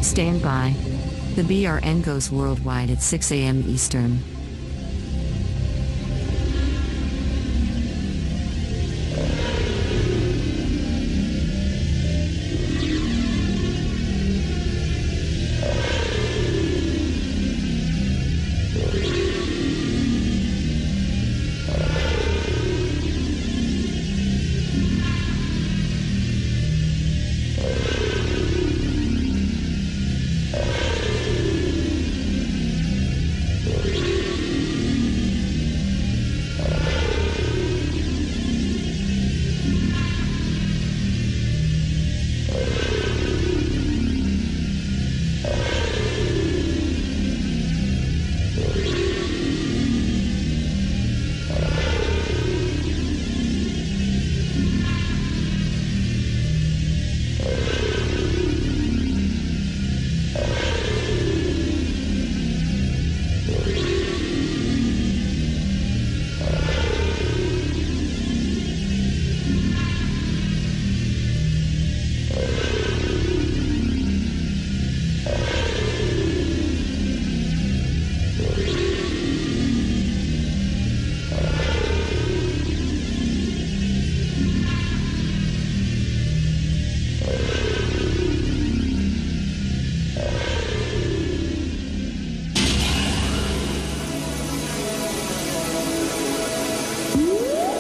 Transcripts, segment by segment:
Stand by. The BRN goes worldwide at 6 a.m. Eastern.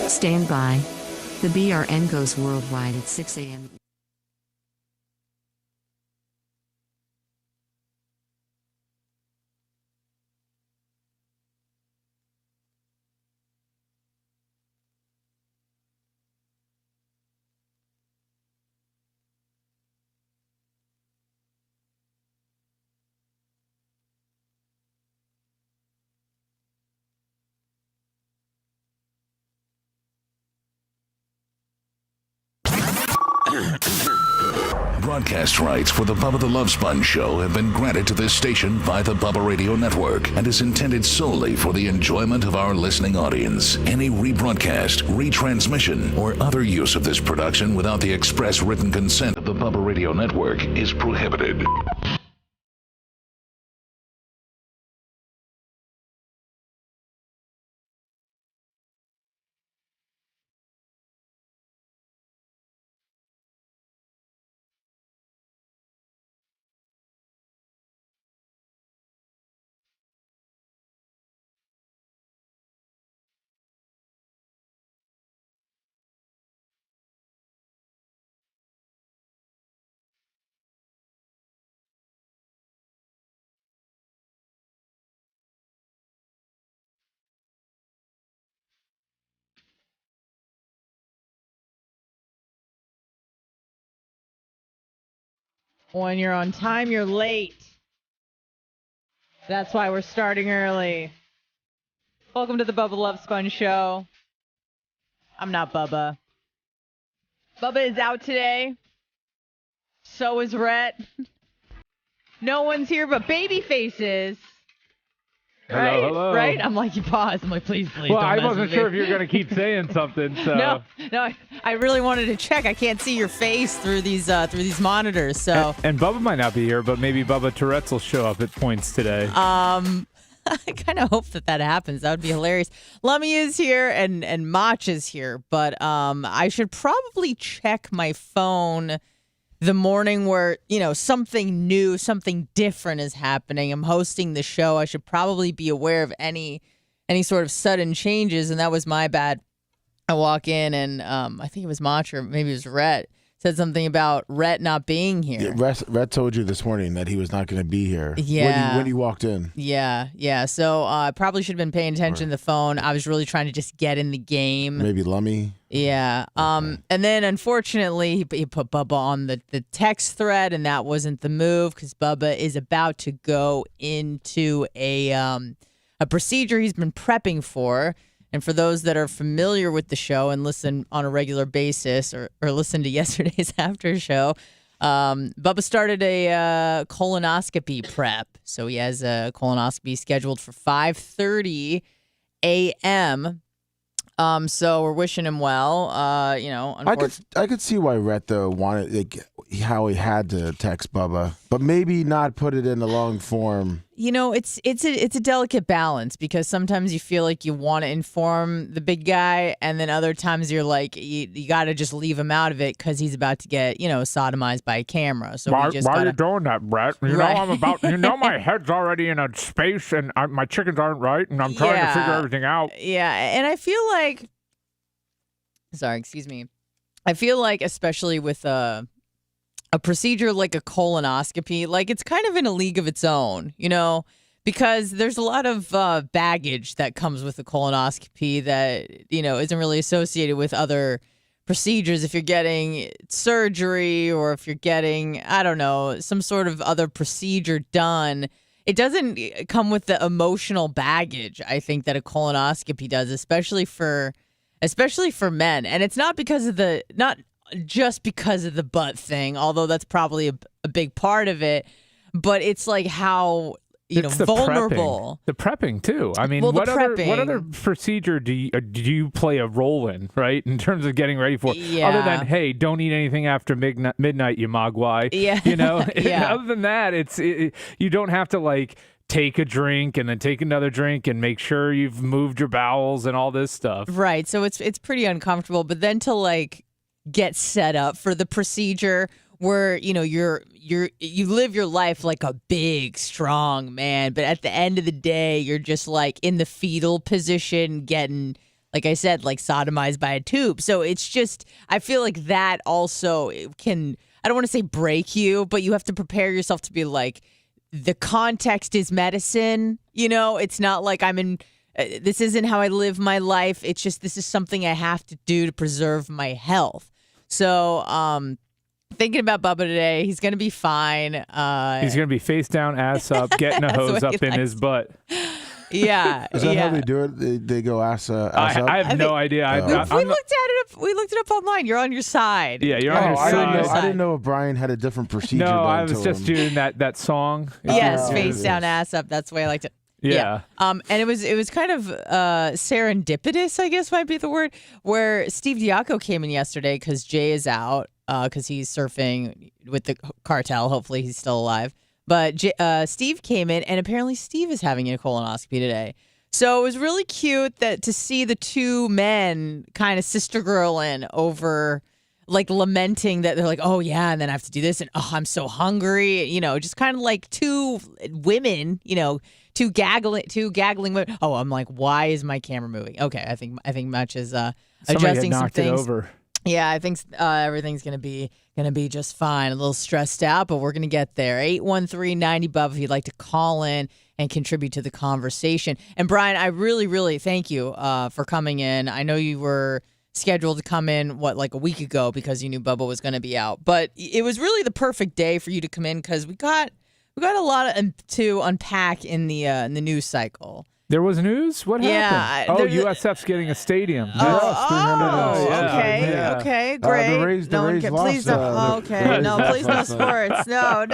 Stand by. The BRN goes worldwide at 6 a.m. Broadcast rights for the Bubba the Love Sponge show have been granted to this station by the Bubba Radio Network and is intended solely for the enjoyment of our listening audience. Any rebroadcast, retransmission, or other use of this production without the express written consent of the Bubba Radio Network is prohibited. When you're on time, you're late. That's why we're starting early. Welcome to the Bubba the Love Sponge show. I'm not Bubba. Bubba is out today. So is Rhett. No one's here but baby faces. Right? Hello. Right? I'm like, you pause. I'm like, please. Well, don't I mess wasn't with sure me. if you were going to keep saying something. So. No, I really wanted to check. I can't see your face through these monitors. So And Bubba might not be here, but maybe Bubba Tourette's will show up at points today. I kind of hope that happens. That would be hilarious. Lummy is here and Mach is here, but I should probably check my phone the morning where, something new, something different is happening. I'm hosting the show. I should probably be aware of any sort of sudden changes, and that was my bad. I walk in and I think it was Mach or maybe it was Rhett said something about Rhett not being here. Yeah, Rhett told you this morning that he was not going to be here. Yeah. When you walked in. Yeah. So I probably should have been paying attention to the phone. I was really trying to just get in the game. Maybe Lummy. Yeah. And then unfortunately he put Bubba on the text thread, and that wasn't the move because Bubba is about to go into a procedure he's been prepping for. And for those that are familiar with the show and listen on a regular basis or listen to yesterday's after show, Bubba started a colonoscopy prep. So he has a colonoscopy scheduled for 5:30 a.m. So we're wishing him well. I could see why Rhett though wanted how he had to text Bubba, but maybe not put it in a long form. It's a delicate balance because sometimes you feel like you want to inform the big guy, and then other times you're like, you got to just leave him out of it because he's about to get, sodomized by a camera. So why gotta... are you doing that, Brett? Right. I'm about. My head's already in a space, and my chickens aren't right, and I'm trying to figure everything out. Yeah, and I feel like, sorry, excuse me. I feel like, especially with a procedure like a colonoscopy, like it's kind of in a league of its own, because there's a lot of baggage that comes with a colonoscopy that, isn't really associated with other procedures. If you're getting surgery or if you're getting, I don't know, some sort of other procedure done, it doesn't come with the emotional baggage, I think, that a colonoscopy does, especially for men. And it's not just because of the butt thing, although that's probably a big part of it, but it's like how it's vulnerable. The prepping too. I mean, well, what other procedure do you play a role in, right? In terms of getting ready for, other than, hey, don't eat anything after midnight, you mogwai. Yeah. Yeah. Other than that, you don't have to take a drink and then take another drink and make sure you've moved your bowels and all this stuff. Right. So it's pretty uncomfortable. But then to get set up for the procedure where you live your life like a big strong man, but at the end of the day you're just in the fetal position getting, like I said, sodomized by a tube. So it's just, I feel like that also can, I don't want to say break you, but you have to prepare yourself to be the context is medicine. It's not like I'm in this isn't how I live my life. It's just, this is something I have to do to preserve my health. So, thinking about Bubba today, he's going to be fine. He's going to be face down, ass up, getting a hose up in his butt. Yeah. Is that how they do it? They go ass up? I have no idea. We looked it up online. You're on your side. Yeah, you're on your side. I didn't know if Brian had a different procedure. No, I was just doing that song. Yes, face down, ass up. That's the way I liked it. Yeah. And it was kind of serendipitous, I guess might be the word, where Steve Diaco came in yesterday because Jay is out because he's surfing with the cartel. Hopefully he's still alive. But Steve came in, and apparently Steve is having a colonoscopy today. So it was really cute to see the two men kind of sister girling over, lamenting that they're oh yeah, and then I have to do this, and I'm so hungry. Just kind of two women, two gaggling women. Oh, I'm why is my camera moving? Okay, I think Much is adjusting some things. It over. Yeah, I think everything's gonna be just fine. A little stressed out, but we're gonna get there. 813-90-BUB if you'd like to call in and contribute to the conversation. And Brian, I really, really thank you for coming in. I know you were scheduled to come in a week ago because you knew Bubba was gonna be out, but it was really the perfect day for you to come in because we got a lot to unpack in the news cycle. There was news? What happened? USF's getting a stadium. Okay, great. Please don't. Please no sports. No.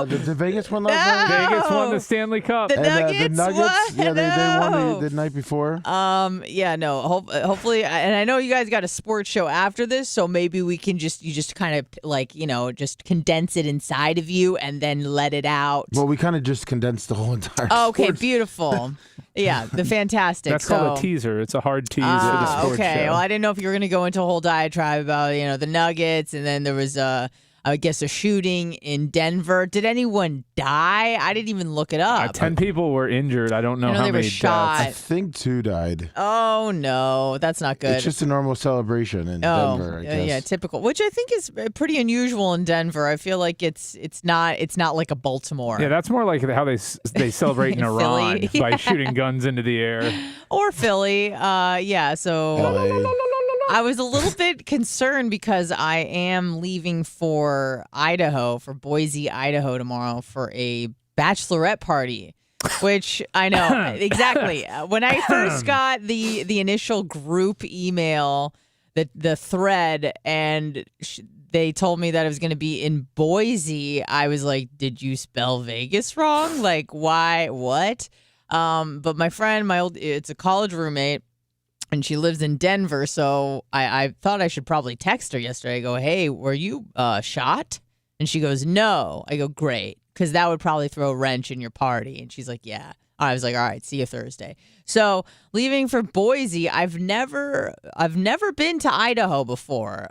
The Vegas won last night? Vegas won the Stanley Cup. The Nuggets? The Nuggets? What? Yeah, they won the night before. Hopefully, and I know you guys got a sports show after this, so maybe we can just kind of just condense it inside of you and then let it out. Well, we kind of just condensed the whole entire Okay, beautiful. Yeah, the fantastic. That's called a teaser. It's a hard tease for the sports show. Okay, well, I didn't know if you were going to go into a whole diatribe about, the Nuggets, and then there was, I guess, a shooting in Denver. Did anyone die? I didn't even look it up. 10 people were injured. I don't know how they were many shot. deaths. I think 2 died. Oh, no. That's not good. It's just a normal celebration in Denver, I guess. Yeah, typical. Which I think is pretty unusual in Denver. I feel like it's not like a Baltimore. Yeah, that's more like how they celebrate in Iran by shooting guns into the air. Or Philly. So LA. I was a little bit concerned because I am leaving for Boise, Idaho tomorrow for a bachelorette party, which I know exactly. When I first got the initial group email, the thread, and they told me that it was going to be in Boise, I was like, did you spell Vegas wrong? Why? What? But my friend, it's a college roommate. and she lives in Denver. So I thought I should probably text her yesterday. I go, hey, were you shot? And she goes, no. I go, great, because that would probably throw a wrench in your party. And she's like, yeah. I was like, all right, see you Thursday. So leaving for Boise, I've never been to Idaho before.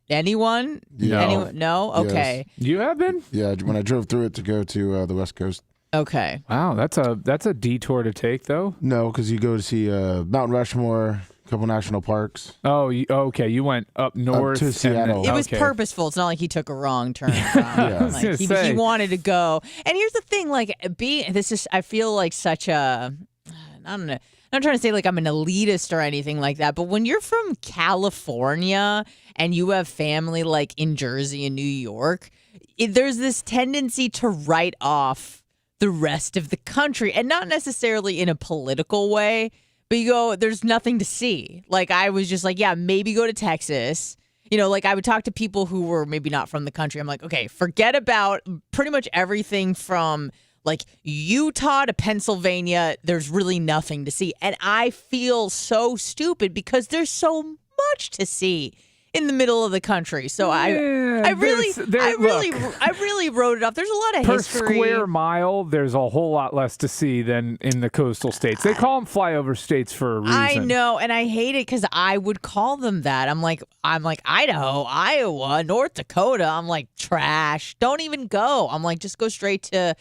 Anyone? No. Anyone? No? Okay. You have been? Yeah, when I drove through it to go to the West Coast. Okay. Wow, that's a detour to take, though. No, because you go to see Mount Rushmore, a couple national parks. Oh, okay. You went up north to Seattle. It was okay. purposeful. It's not like he took a wrong turn. I was Like, he wanted to go. And here's the thing, like I feel like such a, I don't know. I'm not trying to say like I'm an elitist or anything like that, but when you're from California and you have family like in Jersey and New York, there's this tendency to write off the rest of the country, and not necessarily in a political way, but you go, there's nothing to see. Like, I was just like, yeah, maybe go to Texas. You know, like I would talk to people who were maybe not from the country. I'm like, okay, forget about pretty much everything from like Utah to Pennsylvania. There's really nothing to see. And I feel so stupid because there's so much to see in the middle of the country. So I really wrote it off. There's a lot of per history. square mile, there's a whole lot less to see than in the coastal states. They call them flyover states for a reason. I know, and I hate it because I would call them that. I'm like Idaho, Iowa, North Dakota. I'm like trash. Don't even go. I'm like, just go straight to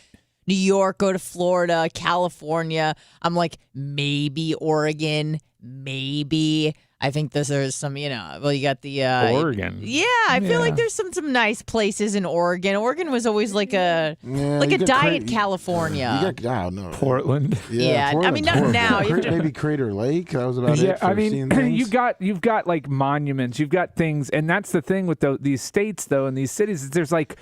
New York, go to Florida, California. I'm like, maybe Oregon, maybe. I think there's some, you got the Oregon. Yeah, I feel like there's some nice places in Oregon. Oregon was always like a diet California. You got, no. Portland. Yeah, I mean, not now. Maybe Crater Lake. That was about it. Yeah, For I mean, seeing things. you've got like monuments, you've got things, and that's the thing with these states though, and these cities. Is there's like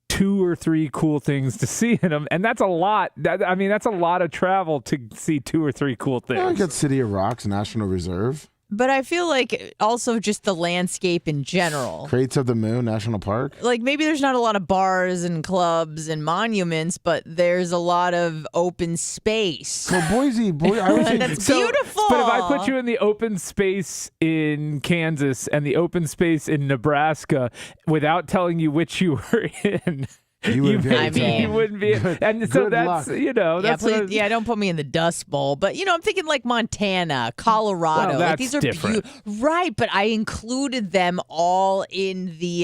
2 or 3 cool things to see in them, and that's a lot. That's a lot of travel to see 2 or 3 cool things. You got City of Rocks National Reserve. But I feel like also just the landscape in general. Crates of the Moon National Park. Like maybe there's not a lot of bars and clubs and monuments, but there's a lot of open space. So Boise, I was That's beautiful. But if I put you in the open space in Kansas and the open space in Nebraska without telling you which you were in, you wouldn't be. And so that's luck. That's don't put me in the Dust Bowl. But I'm thinking like Montana, Colorado. Well, like that's these are different. Right, but I included them all in the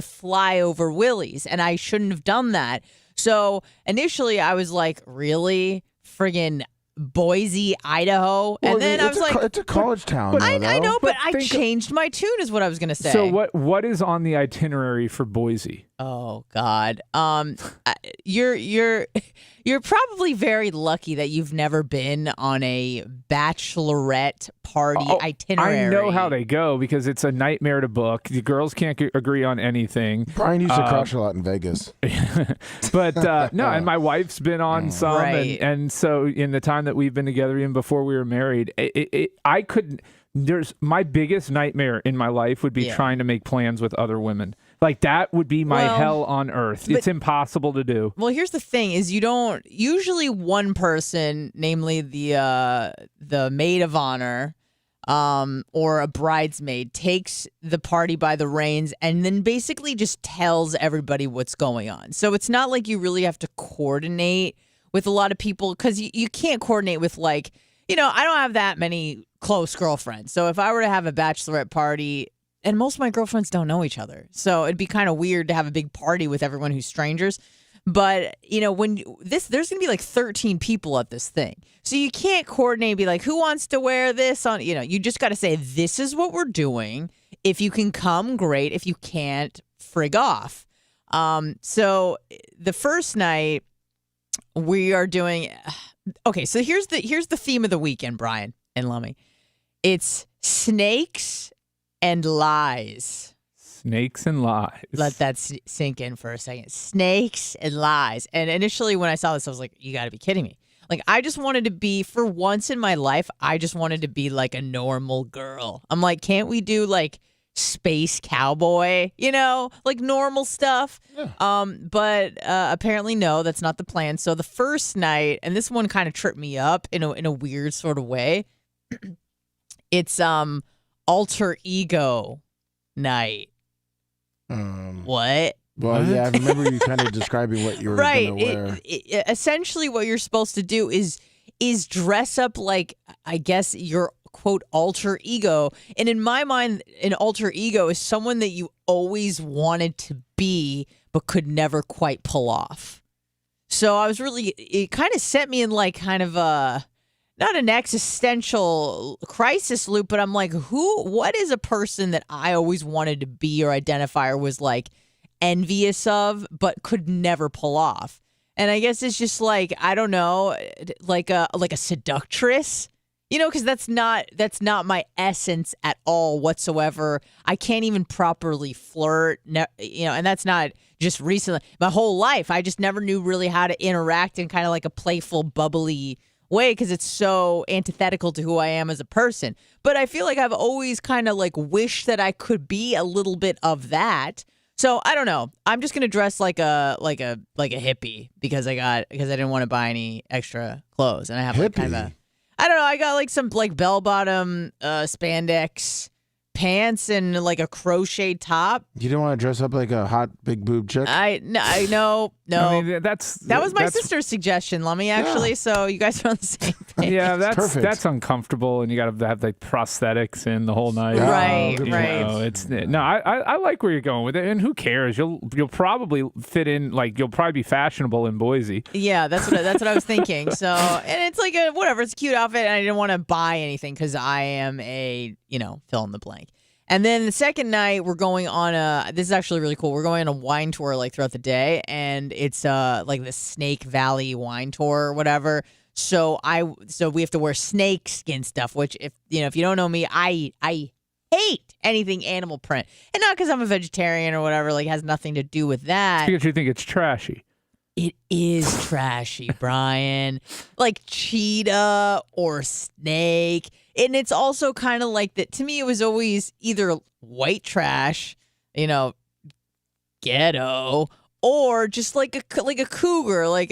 flyover willies, and I shouldn't have done that. So initially, I was like, really, friggin' Boise, Idaho, and then I was like, it's a college town. I know, but I think- changed my tune, is what I was gonna say. So what is on the itinerary for Boise? Oh God, you're probably very lucky that you've never been on a bachelorette party itinerary. I know how they go because it's a nightmare to book. The girls can't agree on anything. Brian used to crush a lot in Vegas. But no, and my wife's been on some, Right. and so in the time that we've been together, even before we were married, I couldn't. There's my biggest nightmare in my life would be trying to make plans with other women. Like that would be my hell on earth. It's impossible to do. Well, here's the thing: is you don't usually one person, namely the maid of honor, or a bridesmaid, takes the party by the reins and then basically just tells everybody what's going on. So it's not like you really have to coordinate with a lot of people because you can't coordinate with like. I don't have that many close girlfriends. So if I were to have a bachelorette party, and most of my girlfriends don't know each other, so it'd be kind of weird to have a big party with everyone who's strangers. But, there's going to be like 13 people at this thing. So you can't coordinate and be like, who wants to wear this on, you just got to say, this is what we're doing. If you can come, great. If you can't, frig off. So the first night we are doing... Okay, so here's the theme of the weekend, Brian and Lummy. It's snakes and lies. Snakes and lies. Let that sink in for a second. Snakes and lies. And initially when I saw this, I was like, you got to be kidding me. Like, I just wanted to be, for once in my life, I just wanted to be like a normal girl. I'm like, can't we do like space cowboy, like normal stuff? Yeah. But apparently no, that's not the plan. So the first night, and this one kind of tripped me up in a weird sort of way. It's alter ego night. What? Well, yeah, I remember you kind of describing what you were going to wear. Essentially, what you're supposed to do is dress up like, I guess, your quote alter ego. And in my mind, an alter ego is someone that you always wanted to be but could never quite pull off. So it kind of set me in like kind of a, not an existential crisis loop, but I'm like, what is a person that I always wanted to be or identify or was like envious of but could never pull off? And I guess it's just like, I don't know, like a seductress, because that's not my essence at all whatsoever. I can't even properly flirt, and that's not just recently. My whole life, I just never knew really how to interact in kind of like a playful, bubbly way because it's so antithetical to who I am as a person. But I feel like I've always kind of like wished that I could be a little bit of that. So I don't know. I'm just gonna dress like a hippie because I didn't want to buy any extra clothes, and I have like kind of a, I don't know. I got like some like bell bottom spandex pants and like a crochet top. You didn't want to dress up like a hot big boob chick? I know. I mean, that was my sister's suggestion, Lummy, actually. Yeah. So you guys are on the same page. Yeah, that's uncomfortable, and you got to have like prosthetics in the whole night. Right. I like where you're going with it, and who cares? You'll probably fit in, like you'll probably be fashionable in Boise. Yeah, that's what I was thinking. So, and it's like whatever, it's a cute outfit, and I didn't want to buy anything because I am a fill in the blank. And then the second night, we're going on this is actually really cool. We're going on a wine tour like throughout the day, and it's like the Snake Valley wine tour or whatever. So we have to wear snake skin stuff, which if you don't know me, I hate anything animal print. And not because I'm a vegetarian or whatever, like has nothing to do with that. It's because you think it's trashy. It is trashy, Brian. Like cheetah or snake. And it's also kind of like that. To me, it was always either white trash, ghetto, or just like a cougar, like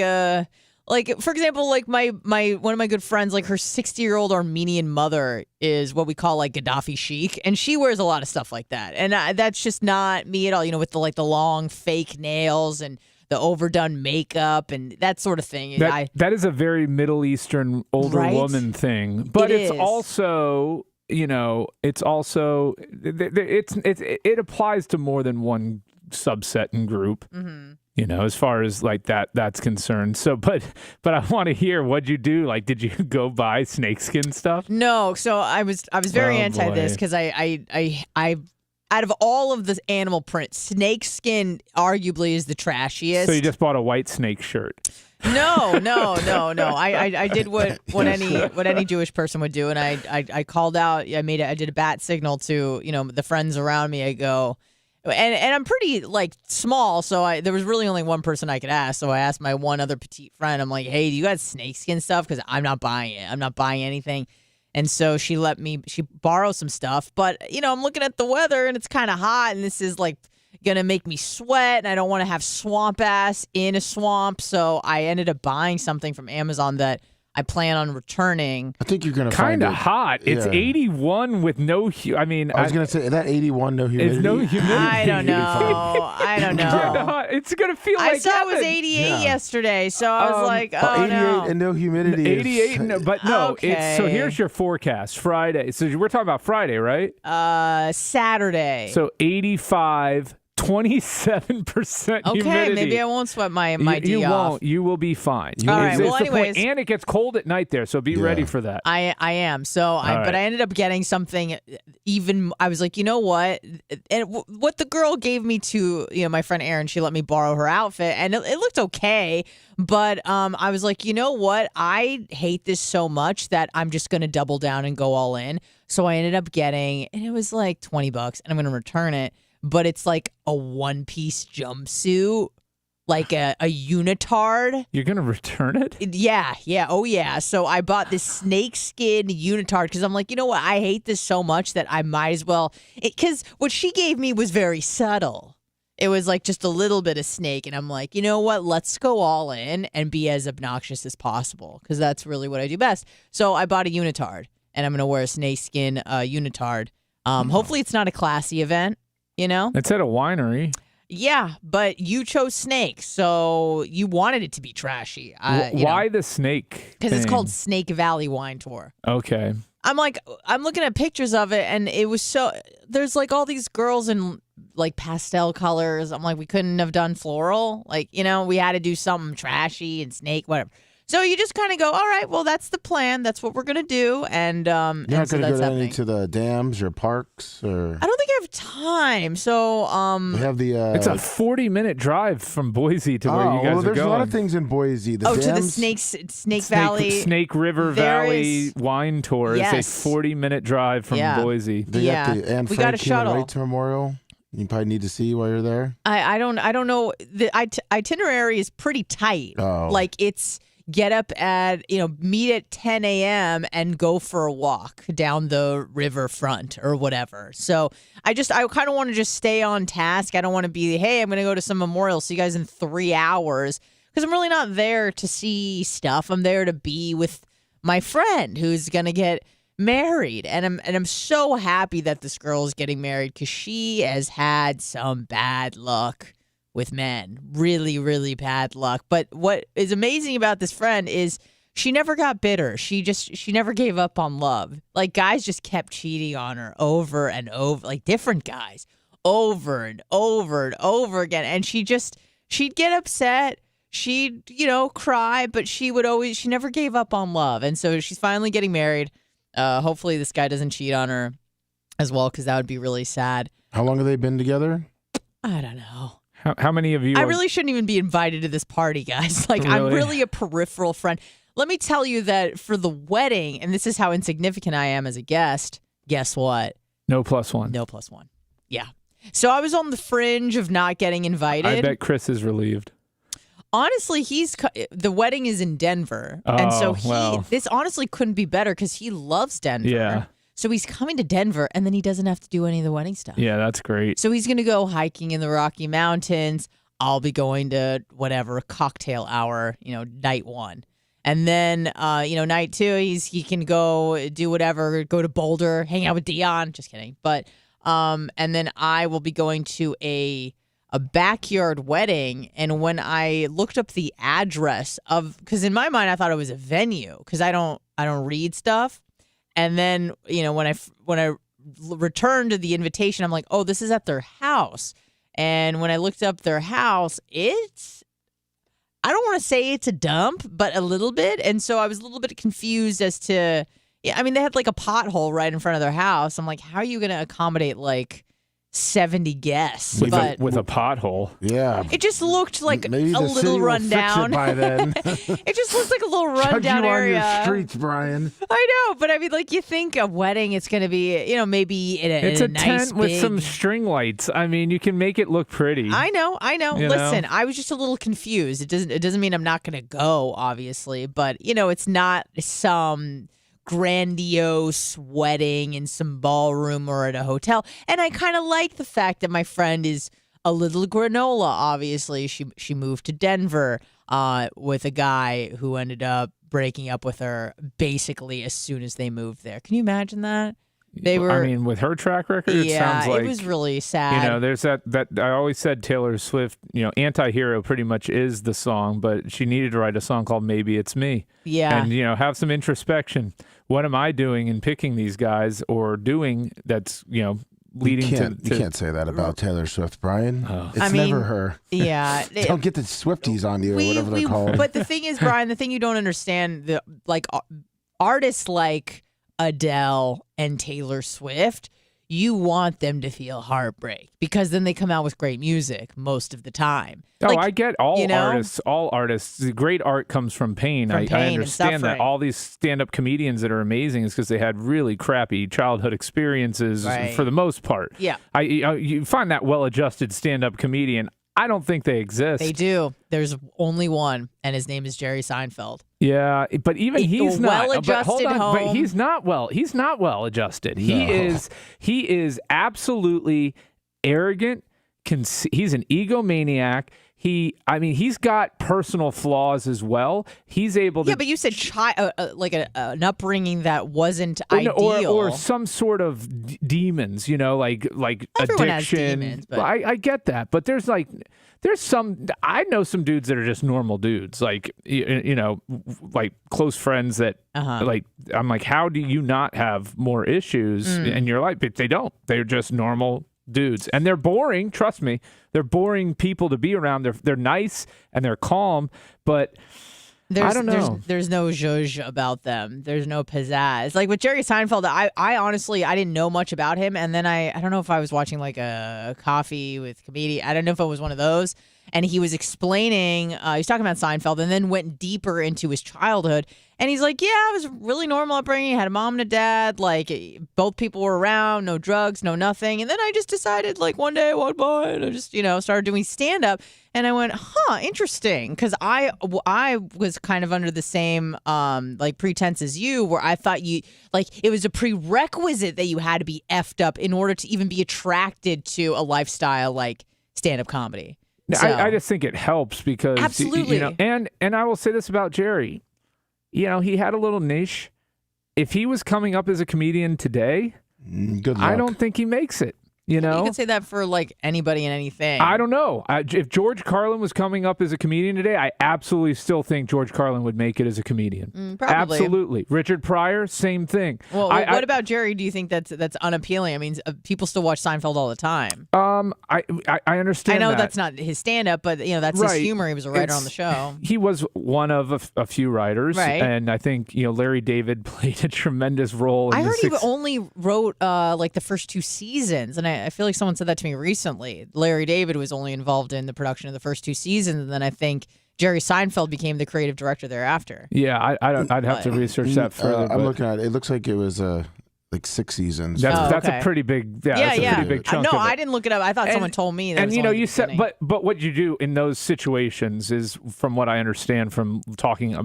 for example, like my one of my good friends, like her 60-year-old Armenian mother is what we call like Gaddafi chic, and she wears a lot of stuff like that, and that's just not me at all. With the long fake nails and the overdone makeup and that sort of thing. That is a very Middle Eastern older woman thing, but it applies to more than one subset and group. Mm-hmm. As far as like that's concerned. So, but I want to hear, what'd you do? Like, did you go buy snakeskin stuff? No. So I was very anti this because I out of all of the animal print, snake skin arguably is the trashiest. So you just bought a white snake shirt? No. I did what any Jewish person would do, and I called out. I did a bat signal to the friends around me. I go, and I'm pretty like small, so there was really only one person I could ask. So I asked my one other petite friend. I'm like, hey, do you got snakeskin stuff? Because I'm not buying it. I'm not buying anything. And so she borrowed some stuff, but I'm looking at the weather and it's kind of hot, and this is like gonna make me sweat, and I don't want to have swamp ass in a swamp. So I ended up buying something from Amazon that I plan on returning. I think you're gonna find kind of hot. It's 81 with no. I was gonna say that 81 no humidity. It's no humidity. I don't know. It's gonna feel like I saw it was 88 yesterday, so I was like, oh 88 no. and no humidity. 88, but no. Okay. So here's your forecast. Friday. So we're talking about Friday, right? Saturday. So 85. 27% humidity. Okay, maybe I won't sweat my D you off. Won't. You will be fine. All right. Well, anyways, and it gets cold at night there, so be ready for that. I am. So, but I ended up getting something. I was like, you know what? And what the girl gave me to my friend Erin, she let me borrow her outfit, and it looked okay. But I was like, you know what? I hate this so much that I'm just gonna double down and go all in. So I ended up getting, and it was like $20, and I'm gonna return it. But it's like a one-piece jumpsuit, like a unitard. You're going to return it? Yeah. Oh, yeah. So I bought this snakeskin unitard because I'm like, you know what? I hate this so much that I might as well. Because what she gave me was very subtle. It was like just a little bit of snake. And I'm like, you know what? Let's go all in and be as obnoxious as possible because that's really what I do best. So I bought a unitard. and I'm going to wear a snakeskin unitard. Hopefully it's not a classy event, you know? It's at a winery. Yeah, but you chose snake, so you wanted it to be trashy. Why the snake? Because it's called Snake Valley Wine Tour. Okay. I'm looking at pictures of it, and it was there's like all these girls in like pastel colors. I'm like, we couldn't have done floral. Like, we had to do something trashy and snake, whatever. So you just kind of go, all right, well, that's the plan. That's what we're going to do. And you're not going to go down into the dams or parks? Or I don't think I have time. So they have the. It's a 40-minute drive from Boise to where you guys are going. There's a lot of things in Boise. The dams, to the Snake Valley. Snake River Valley Wine Tour. Yes. It's a 40-minute drive from Boise. They got the Anne we got a Frank shuttle. Human Rights Memorial. You probably need to see while you're there. I don't know. The itinerary is pretty tight. Oh. Like it's get up at, meet at 10 a.m. and go for a walk down the riverfront or whatever. So I kind of want to just stay on task. I don't want to be, hey, I'm going to go to some memorial, see you guys in 3 hours. Because I'm really not there to see stuff. I'm there to be with my friend who's going to get married. And I'm so happy that this girl is getting married because she has had some bad luck with men. Really, really bad luck. But what is amazing about this friend is she never got bitter. She never gave up on love. Like, guys just kept cheating on her over and over, like different guys, over and over and over again. And she'd get upset. She'd, cry, but she never gave up on love. And so she's finally getting married. Hopefully this guy doesn't cheat on her as well, because that would be really sad. How long have they been together? I don't know. How many of you? I really shouldn't even be invited to this party, guys. Like, really? I'm really a peripheral friend. Let me tell you that for the wedding, and this is how insignificant I am as a guest, guess what? No +1. No +1. Yeah. So I was on the fringe of not getting invited. I bet Chris is relieved. Honestly, the wedding is in Denver. And so this honestly couldn't be better because he loves Denver. Yeah. So he's coming to Denver, and then he doesn't have to do any of the wedding stuff. Yeah, that's great. So he's going to go hiking in the Rocky Mountains. I'll be going to whatever, cocktail hour, night 1. And then, night 2, he can go do whatever, go to Boulder, hang out with Dion. Just kidding. But, and then I will be going to a backyard wedding. And when I looked up the address because in my mind, I thought it was a venue because I don't read stuff. And then, when I returned to the invitation, I'm like, oh, this is at their house. And when I looked up their house, I don't want to say it's a dump, but a little bit. And so I was a little bit confused as to, they had like a pothole right in front of their house. I'm like, how are you going to accommodate like 70 guests? With a pothole. Yeah. It just looked like Maybe a the city little will rundown. Fix it by then. It just looks like a little Judge rundown you area. on your streets, Brian. I know, but you think a wedding, it's going to be, maybe it's a a nice tent with big... some string lights. You can make it look pretty. I know. You Listen, know? I was just a little confused. It doesn't mean I'm not going to go, obviously, but it's not some grandiose wedding in some ballroom or at a hotel. And I kind of like the fact that my friend is a little granola. Obviously, she moved to Denver with a guy who ended up breaking up with her basically as soon as they moved there. Can you imagine that? They were. With her track record, it sounds like it was really sad. There's that I always said Taylor Swift, Anti-Hero pretty much is the song, but she needed to write a song called Maybe It's Me. Yeah. And have some introspection. What am I doing in picking these guys or doing that's leading to You can't say that about Taylor Swift, Brian. Oh. It's never her. Yeah. Don't get the Swifties on you or whatever they're called. But the thing is, Brian, the thing you don't understand, artists like Adele and Taylor Swift, you want them to feel heartbreak because then they come out with great music most of the time. Oh, I get all artists. The great art comes from pain. I understand that. All these stand-up comedians that are amazing is because they had really crappy childhood experiences for the most part. Yeah. You find that well-adjusted stand-up comedian. I don't think they exist. They do. There's only one, and his name is Jerry Seinfeld. Yeah, but even he's not well-adjusted home. But he's not well adjusted. No. He is absolutely arrogant. He's an egomaniac. he's got personal flaws as well. He's able to. Yeah, but you said like an upbringing that wasn't ideal, or some sort of demons. Like Everyone addiction. has demons, but I get that, but there's some. I know some dudes that are just normal dudes, like like close friends that like. I'm like, how do you not have more issues in your life? But they don't. They're just normal dudes, and they're boring. Trust me, they're boring people to be around. They're nice and they're calm, but I don't know. There's no zhuzh about them. There's no pizzazz. Like with Jerry Seinfeld, I honestly I didn't know much about him, and then I don't know if I was watching like a coffee with comedian. I don't know if it was one of those, and he was explaining. He was talking about Seinfeld, and then went deeper into his childhood. And he's like, yeah, it was really normal upbringing. I had a mom and a dad. Like, both people were around. No drugs, no nothing. And then I just decided, like, one day I walked by and I just, started doing stand-up. And I went, interesting. Because I was kind of under the same, pretense as you, where I thought it was a prerequisite that you had to be effed up in order to even be attracted to a lifestyle like stand-up comedy. So, I just think it helps because, absolutely. And I will say this about Jerry. He had a little niche. If he was coming up as a comedian today, good luck. I don't think he makes it. You could say that for like anybody and anything. I don't know. If George Carlin was coming up as a comedian today, I absolutely still think George Carlin would make it as a comedian. Probably. Absolutely. Richard Pryor, same thing. Well, what about Jerry? Do you think that's unappealing? I mean, people still watch Seinfeld all the time. I understand. I know that's not his stand-up, but that's right. his humor. He was a writer on the show. He was one of a few writers, right? And I think Larry David played a tremendous role. I heard he only wrote like the first 2 seasons, and I feel like someone said that to me recently. Larry David was only involved in the production of the first 2 seasons, and then I think Jerry Seinfeld became the creative director thereafter. Yeah, I'd have to research that further. I'm looking at it. It looks like it was like 6 seasons. That's a pretty big. That's a pretty big chunk. No, of it. I didn't look it up. I thought someone told me that. And you said, but what you do in those situations is, from what I understand from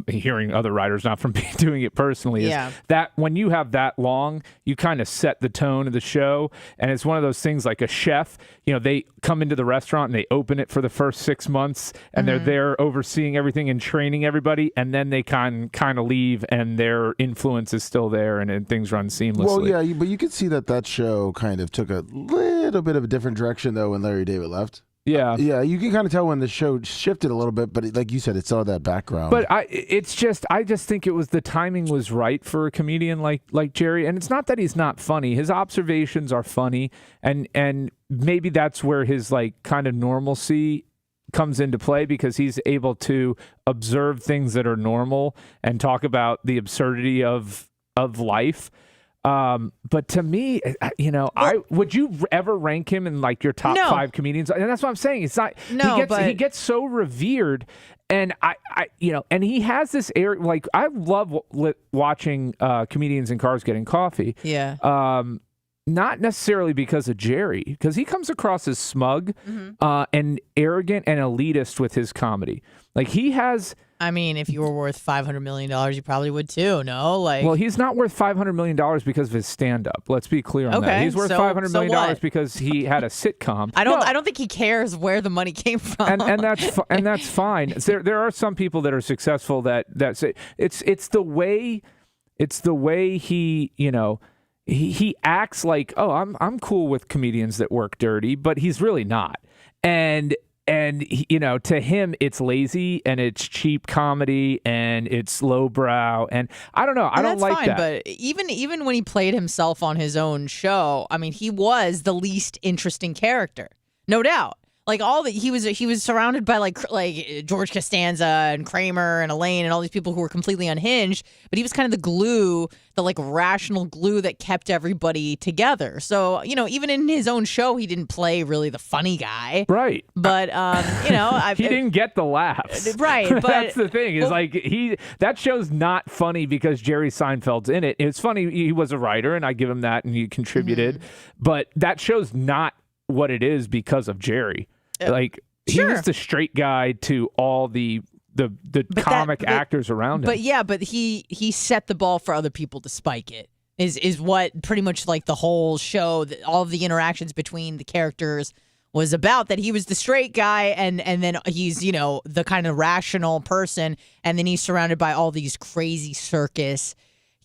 hearing other writers, not from doing it personally, is that when you have that long, you kind of set the tone of the show, and it's one of those things like a chef. They come into the restaurant and they open it for the first 6 months, and they're there overseeing everything and training everybody, and then they kind of leave, and their influence is still there, and things run seamlessly. Well, yeah, but you could see that show kind of took a little bit of a different direction, though, when Larry David left. Yeah. Yeah, you can kind of tell when the show shifted a little bit, but like you said, it's all that background. But I just think it was the timing was right for a comedian like Jerry. And it's not that he's not funny. His observations are funny, and maybe that's where his kind of normalcy comes into play, because he's able to observe things that are normal and talk about the absurdity of life. But to me, would you ever rank him in your top 5 comedians? And that's what I'm saying. It's not. No, he gets so revered, and and he has this air. I love watching comedians in cars getting coffee. Yeah. Not necessarily because of Jerry, because he comes across as smug, and arrogant and elitist with his comedy. He has. I mean, if you were worth $500 million, you probably would too. No, well, he's not worth $500 million because of his stand-up. Let's be clear on that. He's worth $500 million because he had a sitcom. I don't think he cares where the money came from. And that's fine. There are some people that are successful that say it's the way he he acts like, oh, I'm cool with comedians that work dirty, but he's really not. And to him, it's lazy and it's cheap comedy and it's lowbrow, and I don't know. I don't like that. But even when he played himself on his own show, I mean, he was the least interesting character, no doubt. He was surrounded by like George Costanza and Kramer and Elaine and all these people who were completely unhinged, but he was kind of the glue, the rational glue that kept everybody together. So, even in his own show, he didn't play really the funny guy. Right. But, he didn't get the laughs. Right. But that's the thing is that show's not funny because Jerry Seinfeld's in it. It's funny. He was a writer and I give him that and he contributed, but that show's not what it is because of Jerry. He was the straight guy to all the comic actors around him. But he set the ball for other people to spike it. Is what pretty much the whole show, all of the interactions between the characters was about, that he was the straight guy and then he's, the kind of rational person, and then he's surrounded by all these crazy circus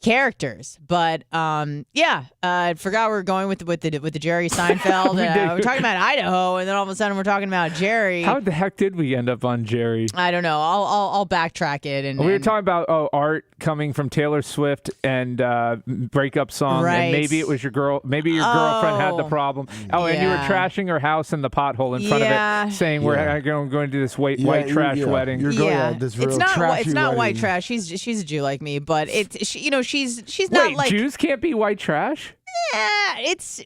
characters. But I forgot we were going with the Jerry Seinfeld. We're talking about Idaho, and then all of a sudden we're talking about Jerry. How the heck did we end up on Jerry? I don't know. I'll backtrack it. And we were talking about art coming from Taylor Swift and breakup song, right. And maybe it was your girl. Maybe your girlfriend had the problem. Oh, and you were trashing her house in the pothole in front of it, saying we're going to do this white trash wedding. You're going to this real trashy it's not wedding. white trash. She's a Jew like me, but she's not like Jews can't be white trash. Yeah, it's.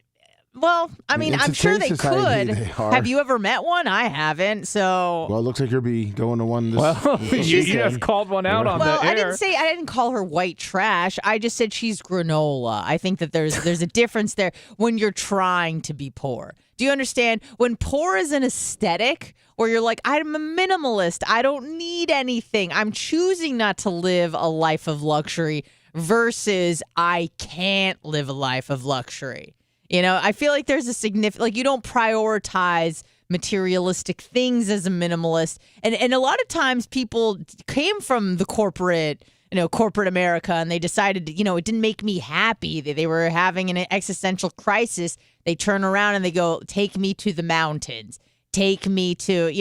Well, I mean, I'm sure they could. Have you ever met one? I haven't. So. Well, it looks like you'll be going to one this. Well, you just called one out on the air. I didn't call her white trash. I just said she's granola. I think that there's a difference there when you're trying to be poor. Do you understand? When poor is an aesthetic, or you're like, I'm a minimalist. I don't need anything. I'm choosing not to live a life of luxury versus I can't live a life of luxury. I feel like there's a significant, you don't prioritize materialistic things as a minimalist. And a lot of times people came from the corporate America, and they decided, it didn't make me happy. They were having an existential crisis. They turn around and they go, take me to the mountains. Take me to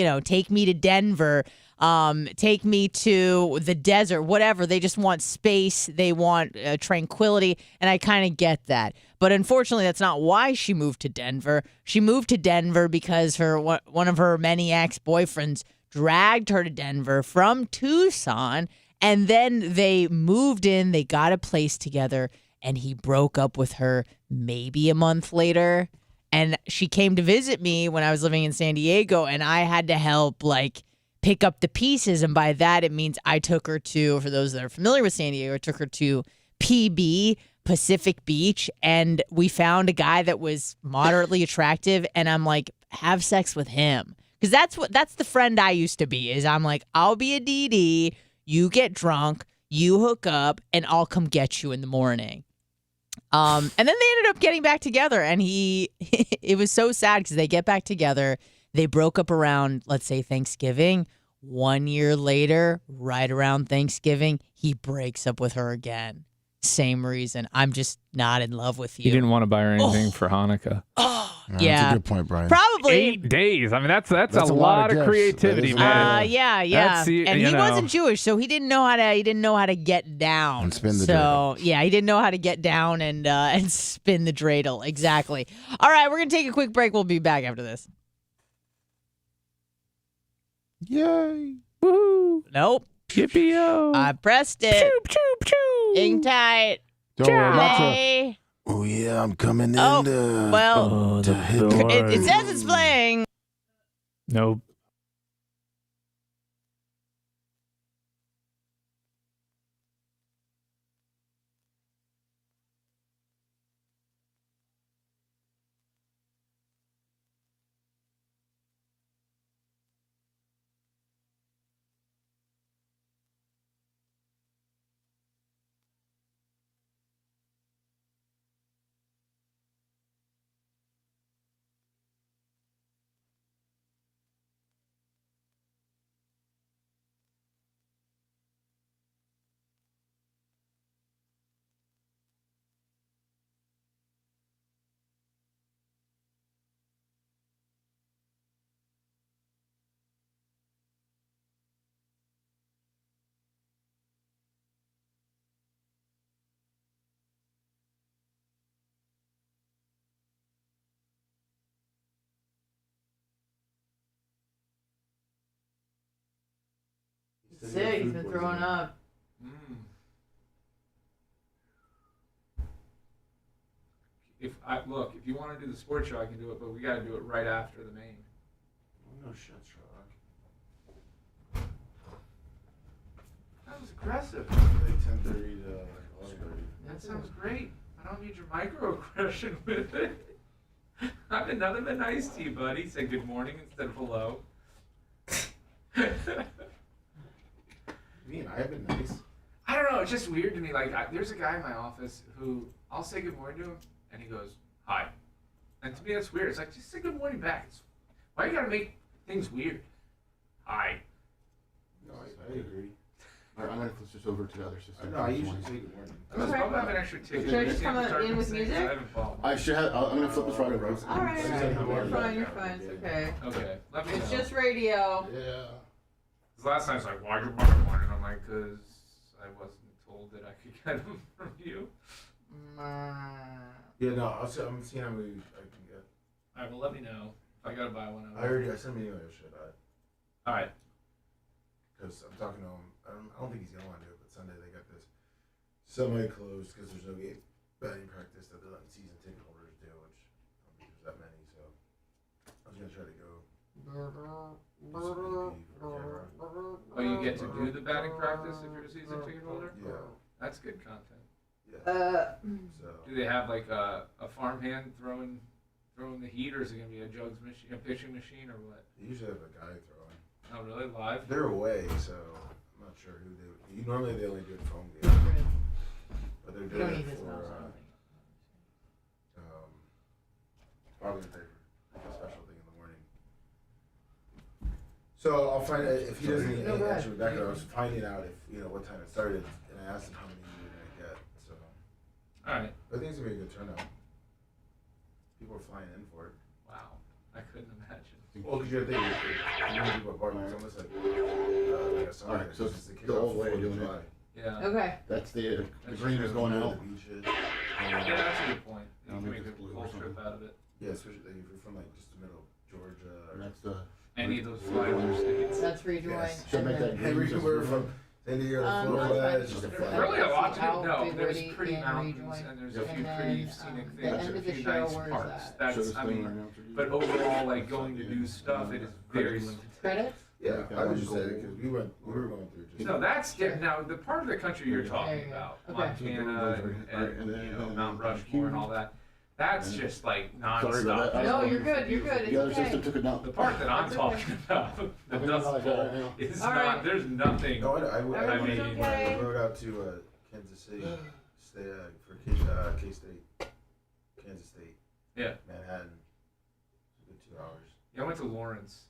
Denver. Take me to the desert, whatever. They just want space. They want tranquility. And I kind of get that. But unfortunately, that's not why she moved to Denver. She moved to Denver because one of her many ex-boyfriends dragged her to Denver from Tucson. And then they moved in. They got a place together. And he broke up with her maybe a month later. And she came to visit me when I was living in San Diego. And I had to help, pick up the pieces, and by that it means I took her to, for those that are familiar with San Diego, I took her to PB, Pacific Beach, and we found a guy that was moderately attractive, and I'm like, have sex with him. Because that's the friend I used to be, is I'm like, I'll be a DD, you get drunk, you hook up, and I'll come get you in the morning. And then they ended up getting back together, and it was so sad because they get back together. They broke up around, let's say, Thanksgiving. 1 year later, right around Thanksgiving, he breaks up with her again. Same reason. I'm just not in love with you. You didn't want to buy her anything for Hanukkah. Yeah. That's a good point, Brian. Probably. 8 days. I mean, that's a lot of gifts. creativity, That man. Yeah. And he know. wasn't Jewish, so he didn't know how to get down. And spin the dreidel. Yeah, he didn't know how to get down and spin the dreidel. Exactly. All right, we're going to take a quick break. We'll be back after this. Yay. Woohoo. Nope. Yippee-yo. I pressed it. Choop, choop, choop. Hang tight. Don't worry about Hey. Oh, yeah, I'm coming in Oh, to, well, to hit the it says it's playing. Nope. Sick. He's been throwing up. If you want to do the sports show, I can do it, but we got to do it right after the main. No shit, Sherlock. That was aggressive. 10:30 to 11:30. That sounds great. I don't need your microaggression with it. I've been nothing but nice to you, buddy. Say good morning instead of hello. Me and I have been nice. I don't know. It's just weird to me. There's a guy in my office who I'll say good morning to him, and he goes, "Hi," and to me that's weird. It's like, just say good morning back. Why you gotta make things weird? Hi. No, I agree. All right, I'm gonna switch over to the other system. No, I usually say good morning. Does Okay. Bubba have an extra ticket? Should I just come in with music? I haven't followed. I should have. I'm gonna flip this right over. All right, you're fine, you're fine. It's okay. Okay. Let me It's know. just radio. Yeah. 'Cause last time it's like, why'd you buy one? And I'm like, 'cause I wasn't told that I could get them from you. Yeah, no, I'm seeing how many I can get. Alright, well, let me know. If I gotta buy one, I sent him an email yesterday. Alright. Because I'm talking to him. I don't think he's going to want to do it, but Sunday they got this semi-closed because there's no game batting practice that they're letting season ticket holders do, which I don't think there's that many, so I was going to try to go. Oh, you get to do the batting practice if you're a season ticket holder? Yeah. That's good content. Yeah. So. Do they have like a farmhand throwing the heat, or is it gonna be a jugs machine, a pitching machine, or what? They usually have a guy throwing. Oh, really? Live? They're away, so I'm not sure who they. Normally they only do it phone games, but they're You don't doing need it this for. mouse, I don't Probably gonna pay for like a special thing in the morning. So I'll find out if he doesn't need any extra back. I was finding out if what time it started, and I asked him how many we were gonna get. So Alright. I think it's gonna be a good turnout. People are flying in for it. Wow. I couldn't imagine. Well, because you gotta think, people are partying. It's almost like a summer. Alright, so it's the old way of doing it. Yeah. Okay. That's the green is going out. The beaches. Yeah, that's a good point. You I'll can make make a this blue whole or trip something. out of it. Yeah, especially if you're from like just the middle of Georgia. And that's the. Any of those flyover states. That's rejoin. Yes. Should I make that green? just Everywhere for- from San Diego to No, Florida, it's it's just a fine. There's flag. really a lot to do. Out, No, Big there's Woody, pretty and mountains, rejoin. and there's And a few then, pretty scenic the things, end a of the few show, nice where is parks. that? That's, Show this I thing mean, right now for you. but overall, like going to do stuff, it is very limited. Credits? Yeah, I was just saying because we were going through just. No, that's now the part of the country you're talking There you go. about, Okay. Montana and Mount Rushmore and all that. That's just like Sorry about nonstop. that. No, you're good. You're good. It's The other okay. system took it down. The part that I'm That's talking about, the Okay, Dust I like Bowl, that right now. is All not. right. There's nothing. No, I Everyone's mean, okay. we rode out to Kansas City, stay for K-State, Kansas State, Yeah, Manhattan. It's a good 2 hours. yeah. I went to Lawrence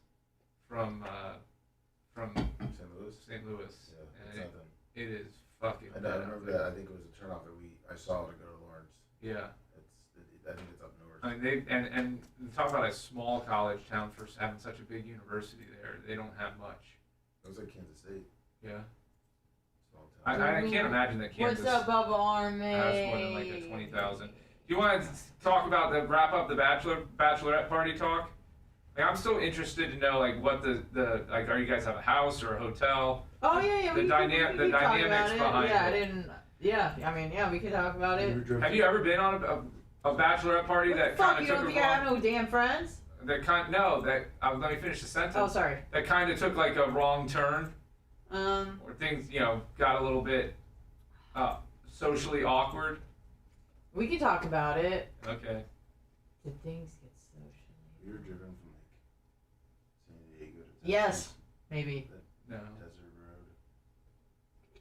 from St. Louis. St. Louis, Yeah, it's and nothing. it is fucking. I bad remember out that. there. I think it was a turnoff that I saw to go to Lawrence. Yeah. I think it's up north. I mean, and talk about a small college town for having such a big university there. They don't have much. It was like Kansas State. Yeah. Small town. I can't imagine that Kansas What's up, Bubba Army? has more than like a 20,000. Do you want to talk about wrap up the bachelorette party talk? Like, I'm still interested to know like what the like. Are you guys have a house or a hotel? Oh yeah. The We dynamics could talk about behind it. Yeah, it. I didn't. Yeah, I mean, yeah, we could talk about it. Have you ever been on a bachelorette party What that the fuck? kind You of don't took think a I wrong? have no damn friends? Let me finish the sentence. Oh, sorry. That kind of took like a wrong turn, or things got a little bit socially awkward. We could talk about it. Okay. Did things get socially? We were driven from like San Diego to Texas. Yes, maybe. No. Desert Road.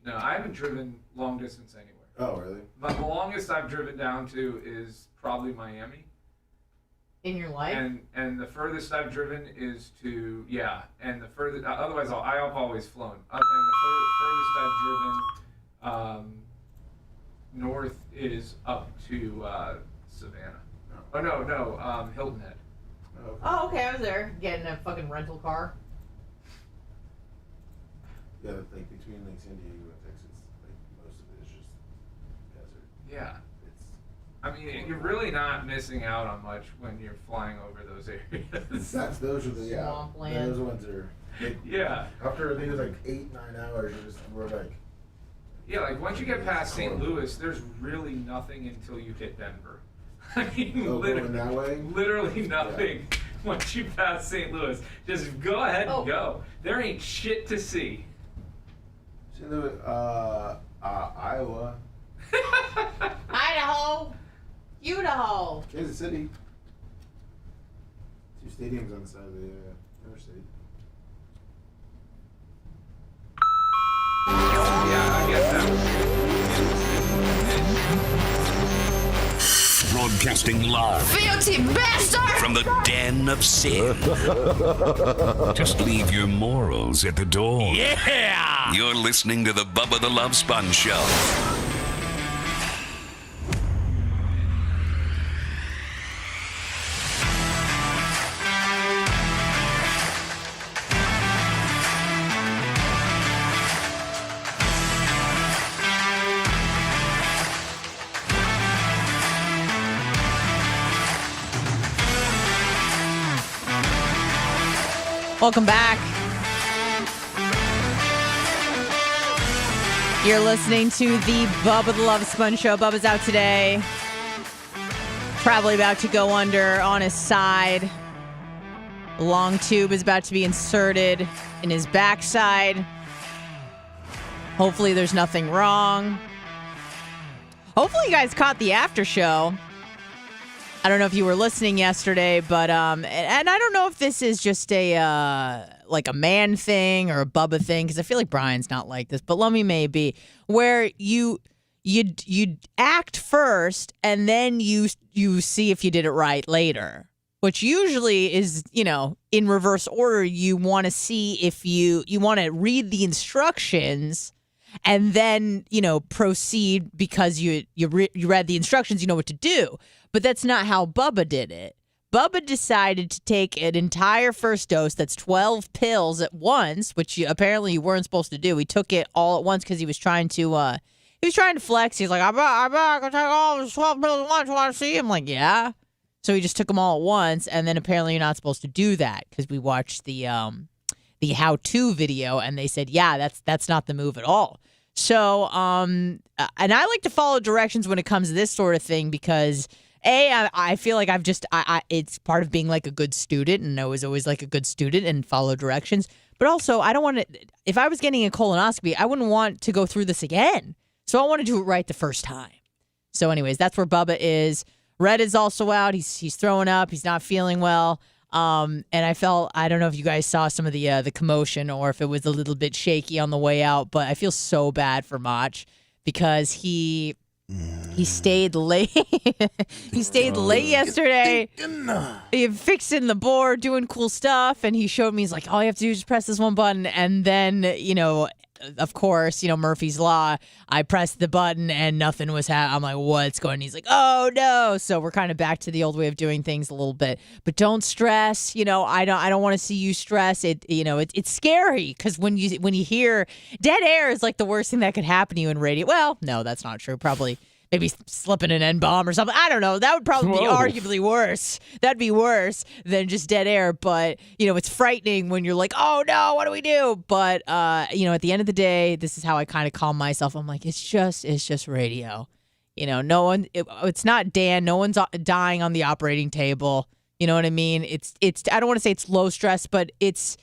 No, I haven't driven long distance anywhere. Oh, really? But the longest I've driven down to is probably Miami. In your life? And the furthest I've driven is to and the furthest otherwise I've always flown. And the furthest I've driven north is up to Savannah. No. Oh no, Hilton Head. Oh, okay. Oh, okay, I was there getting a fucking rental car. Yeah, like between like San Diego and Texas, like most of it is just desert. Yeah. It's I mean, you're really not missing out on much when you're flying over those areas. those are the Swampland. those ones are. Like, Yeah. After I think it was like 8-9 hours, we're like. Yeah, like once you get past St. Louis, there's really nothing until you hit Denver. I mean, Oh, going that way? literally nothing once you pass St. Louis. Just go ahead and Oh. go. There ain't shit to see. St. Louis, Iowa, Idaho! Idaho! Kansas City. 2 stadiums on the side of the interstate. Yeah, I guess that was Broadcasting live Filthy bastard! from the den of sin. Just leave your morals at the door. Yeah! You're listening to the Bubba the Love Sponge Show. Welcome back. You're listening to the Bubba the Love Sponge Show. Bubba's out today. Probably about to go under on his side. A long tube is about to be inserted in his backside. Hopefully there's nothing wrong. Hopefully you guys caught the after show. I don't know if you were listening yesterday, but and I don't know if this is just a like a man thing or a Bubba thing, because I feel like Brian's not like this, but Lummy may be, where you act first and then you see if you did it right later, which usually is, in reverse order. You want to see if you want to read the instructions and then, proceed because you read the instructions, you know what to do. But that's not how Bubba did it. Bubba decided to take an entire first dose, that's 12 pills at once, which apparently you weren't supposed to do. He took it all at once because he was trying to flex. He's like, I'm back, I take all these 12 pills at once, you want to see? I'm like, yeah. So he just took them all at once, and then apparently you're not supposed to do that because we watched the how-to video, and they said, yeah, that's not the move at all. So, and I like to follow directions when it comes to this sort of thing because I feel like it's part of being like a good student, and I was always like a good student and follow directions. But also, I don't want to, if I was getting a colonoscopy, I wouldn't want to go through this again. So I want to do it right the first time. So anyways, that's where Bubba is. Red is also out. He's throwing up. He's not feeling well. And I don't know if you guys saw some of the commotion or if it was a little bit shaky on the way out, but I feel so bad for Mach because he stayed late. He stayed late yesterday. He fixing the board, doing cool stuff, and he showed me. He's like, all you have to do is just press this one button, and then of course, Murphy's Law. I pressed the button and nothing was happening. I'm like, what's going on? He's like, oh no. So we're kind of back to the old way of doing things a little bit. But don't stress. I don't want to see you stress. It's scary because when you hear dead air is like the worst thing that could happen to you in radio. Well, no, that's not true. Probably. Maybe slipping an N-bomb or something. I don't know. That would probably be arguably worse. That'd be worse than just dead air. But, it's frightening when you're like, oh, no, what do we do? But, at the end of the day, this is how I kind of calm myself. I'm like, it's just radio. No one, it's not Dan. No one's dying on the operating table. You know what I mean? It's. I don't want to say it's low stress, but it's,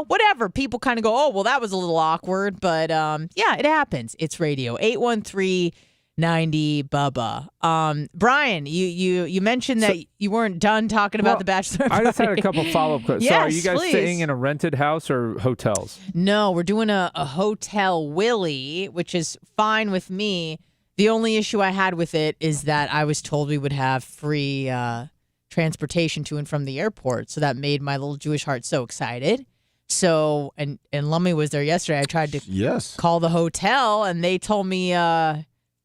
whatever. People kind of go, oh, well, that was a little awkward. But, yeah, it happens. It's radio. 813-90 Bubba. Brian, you mentioned that you weren't done talking about the bachelor party. I just had a couple follow-up questions. Yes, so are you guys please. staying in a rented house or hotels? No, we're doing a Hotel Willie, which is fine with me. The only issue I had with it is that I was told we would have free transportation to and from the airport. So that made my little Jewish heart so excited. So, and Lummy was there yesterday. I tried to call the hotel, and they told me,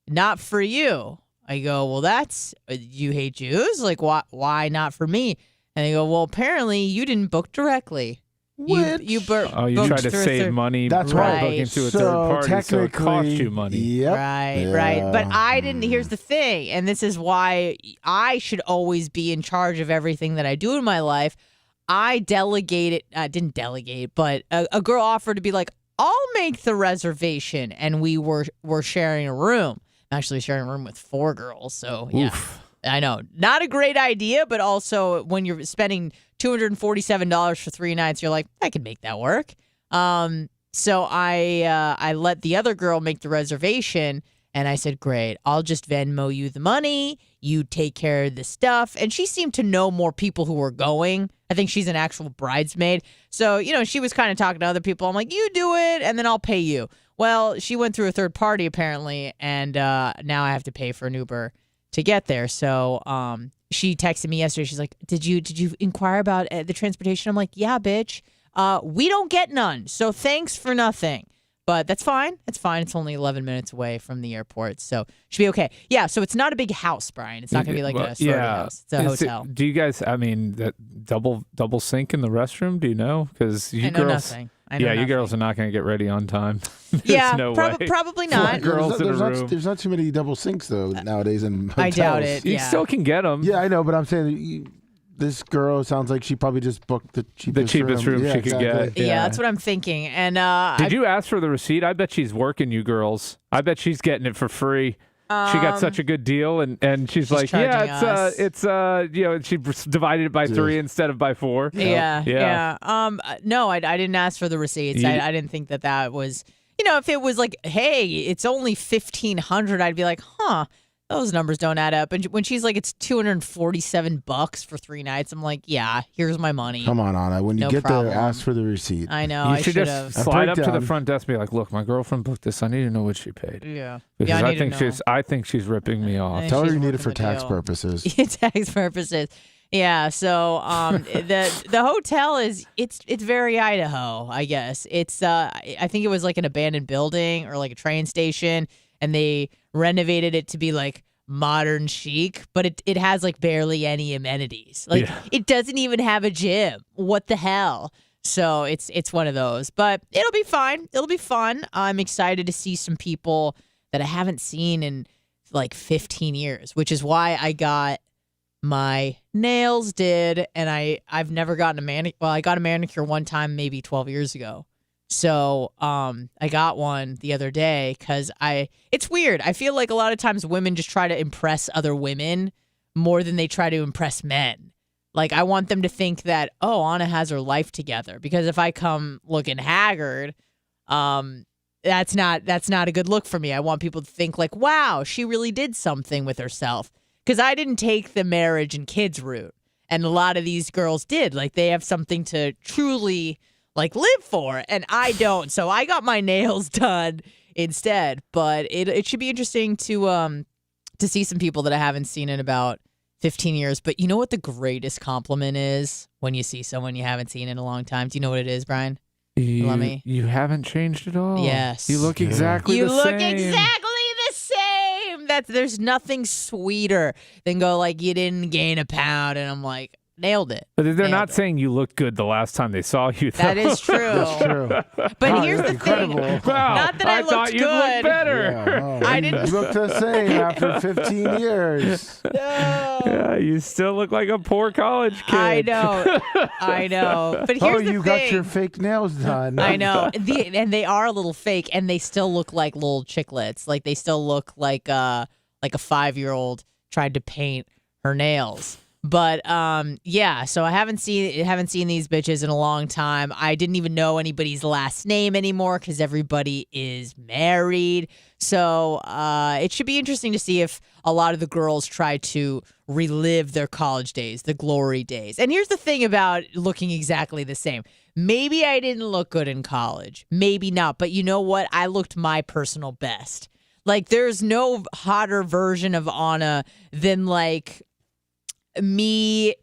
not for you. I go, well, that's, you hate Jews? Like, why not for me? And they go, well, apparently you didn't book directly. You you tried to save money. That's by right. booking through a third party, so it cost you money. Yep. Right. But I didn't. Here's the thing, and this is why I should always be in charge of everything that I do in my life. I delegated. I didn't delegate, but a girl offered to be like, I'll make the reservation, and we were sharing a room. I'm actually sharing a room with 4 girls, so yeah. Oof. I know. Not a great idea, but also when you're spending $247 for 3 nights, you're like, I could make that work. So I let the other girl make the reservation, and I said, great, I'll just Venmo you the money. You take care of the stuff. And she seemed to know more people who were going. I think she's an actual bridesmaid. So, she was kind of talking to other people. I'm like, you do it, and then I'll pay you. Well, she went through a third party, apparently, and now I have to pay for an Uber to get there. So she texted me yesterday. She's like, did you inquire about the transportation? I'm like, yeah, bitch. We don't get none. So thanks for nothing. But that's fine. It's fine. It's only 11 minutes away from the airport, so should be okay. Yeah, so it's not a big house, Brian. It's not going to be like a sorority house. It's a hotel. Do you guys, I mean, that double sink in the restroom? Do you know? Because you I know girls, nothing. I know you nothing. girls are not going to get ready on time. There's Yeah, no way. probably not. Girls in a room. There's not too many double sinks though nowadays in hotels. I doubt it. You Yeah. still can get them. Yeah, I know, but I'm saying this girl sounds like she probably just booked the cheapest room Yeah, she could exactly. get. Yeah, that's what I'm thinking. And Did you ask for the receipt? I bet she's working you girls. I bet she's getting it for free. She got such a good deal, and she's like, yeah, it's she divided it by 3 instead of by 4. Yeah. No, I didn't ask for the receipts. I didn't think that was, if it was like, hey, it's only $1,500, I'd be like, huh. Those numbers don't add up. And when she's like, it's $247 for 3 nights, I'm like, yeah, here's my money. Come on, Anna. When you get problem. there, ask for the receipt. I know. You I should should just have. slide up to the breakdown. front desk and be like, look, my girlfriend booked this. I need to know what she paid. Yeah. Because I need to know. I think she's ripping me off. Tell her she's you need it working for the tax deal. purposes. Tax purposes. Yeah. So the hotel it's very Idaho, I guess. It's I think it was like an abandoned building or like a train station, and they renovated it to be like modern chic, but it has like barely any amenities. Like it doesn't even have a gym. What the hell? So it's one of those, but it'll be fine. It'll be fun. I'm excited to see some people that I haven't seen in like 15 years, which is why I got my nails did, and I've never gotten a manicure. Well, I got a manicure one time, maybe 12 years ago. So I got one the other day because it's weird. I feel like a lot of times women just try to impress other women more than they try to impress men. Like, I want them to think that, oh, Anna has her life together. Because if I come looking haggard, that's not a good look for me. I want people to think like, wow, she really did something with herself. Because I didn't take the marriage and kids route. And a lot of these girls did. Like, they have something to truly like live for, and I don't. So I got my nails done instead. But it should be interesting to see some people that I haven't seen in about 15 years. But you know what the greatest compliment is when you see someone you haven't seen in a long time? Do you know what it is, Brian? You haven't changed at all. Yes. You look exactly the same. You look exactly the same. There's nothing sweeter than go like, you didn't gain a pound, and I'm like, nailed it. But they're not saying you looked good the last time they saw you, though. That is true. That's true. But here's the thing. Wow, Not that I thought looked you'd good. look better. Yeah, I you didn't- look the same after 15 years. Yeah, you still look like a poor college kid. I know. But here's the you thing. got your fake nails done. I know. And they are a little fake, and they still look like little chiclets. Like, they still look like a 5-year-old tried to paint her nails. But yeah, so I haven't seen these bitches in a long time. I didn't even know anybody's last name anymore because everybody is married. So it should be interesting to see if a lot of the girls try to relive their college days, the glory days. And here's the thing about looking exactly the same. Maybe I didn't look good in college. Maybe not. But you know what? I looked my personal best. Like, there's no hotter version of Anna than like me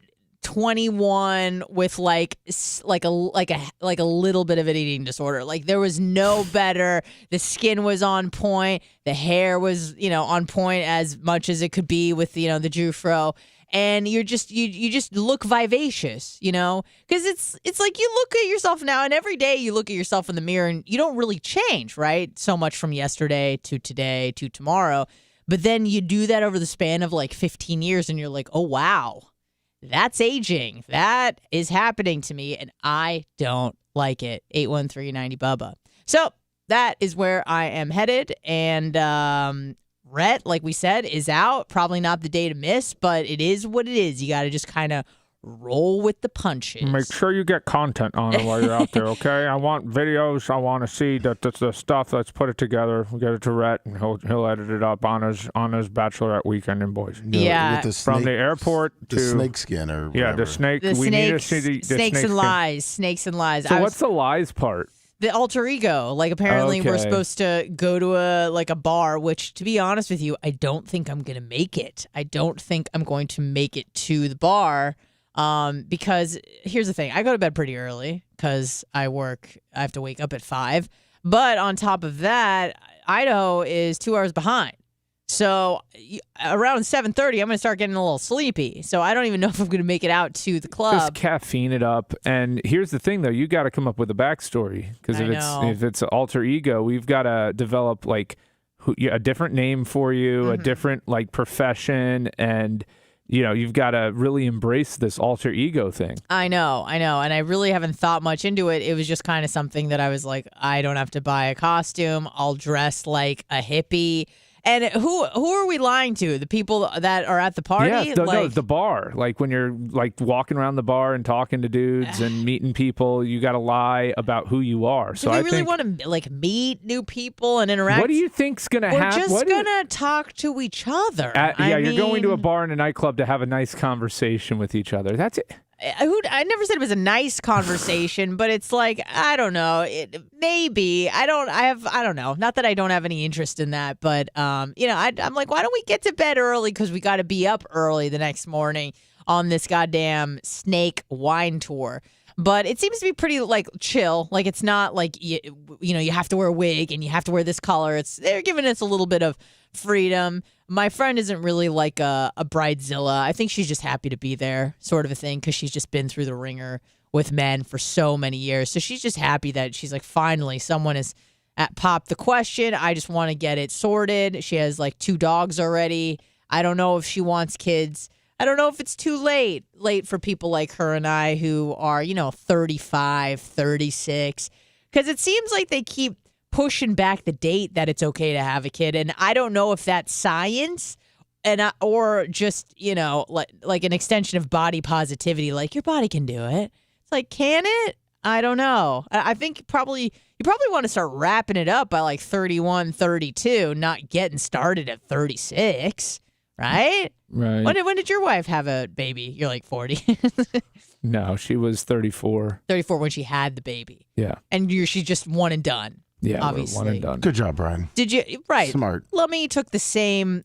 21 with like a little bit of an eating disorder. Like, there was no better. The skin was on point. The hair was, on point as much as it could be with, the Jufro. And you just look vivacious, because it's like you look at yourself now, and every day you look at yourself in the mirror and you don't really change, right? So much from yesterday to today to tomorrow. But then you do that over the span of like 15 years and you're like, oh, wow, that's aging. That is happening to me and I don't like it. 813-90-BUBBA. So that is where I am headed. And Rhett, like we said, is out. Probably not the day to miss, but it is what it is. You got to just kind of roll with the punches. Make sure you get content on it while you're out there, okay? I want videos. I want to see the stuff. Let's put it together. We'll get it to Rhett, and he'll edit it up on his bachelorette weekend in Boise. Yeah. With the From the airport the to snake skin or yeah, whatever. the snake. The we need to snakes, see the snakes snake and skin. lies. Snakes and lies. So what's the lies part? The alter ego. Like, apparently we're Okay. supposed to go to a bar, which, to be honest with you, I don't think I'm going to make it. I don't think I'm going to make it to the bar because here's the thing. I go to bed pretty early because I have to wake up at 5. But on top of that, Idaho is 2 hours behind. So around 7:30, I'm going to start getting a little sleepy. So I don't even know if I'm going to make it out to the club. Just caffeine it up. And here's the thing, though. You got to come up with a backstory. Because if it's an alter ego, we've got to develop like a different name for you, a different like profession, and you've got to really embrace this alter ego thing. I know. And I really haven't thought much into it. It was just kind of something that I was like, I don't have to buy a costume. I'll dress like a hippie. And who are we lying to? The people that are at the party? Yeah, no, the bar. Like when you're like walking around the bar and talking to dudes and meeting people, you got to lie about who you are. So I really want to like meet new people and interact. What do you think's going to happen? We're just going to talk to each other. You're going to a bar and a nightclub to have a nice conversation with each other. That's it. I never said it was a nice conversation, but it's like, I don't know. Maybe I don't know. Not that I don't have any interest in that, but I'm like, why don't we get to bed early? Because we got to be up early the next morning on this goddamn snake wine tour. But it seems to be pretty like chill. Like it's not like you have to wear a wig and you have to wear this color. They're giving us a little bit of freedom. My friend isn't really like a bridezilla. I think she's just happy to be there, sort of a thing, because she's just been through the ringer with men for so many years. So she's just happy that she's like, finally, someone has popped the question. I just want to get it sorted. She has like 2 dogs already. I don't know if she wants kids. I don't know if it's too late for people like her and I who are, 35, 36, because it seems like they keep pushing back the date that it's okay to have a kid. And I don't know if that's science or just, like an extension of body positivity. Like, your body can do it. It's like, can it? I don't know. I think you probably want to start wrapping it up by like 31, 32, not getting started at 36, right? Right. When did your wife have a baby? You're like 40. No, she was 34. 34 when she had the baby. Yeah. And she's just one and done. Yeah, obviously. One and done. Good job, Brian. Did you? Right. Smart. Lummi took the same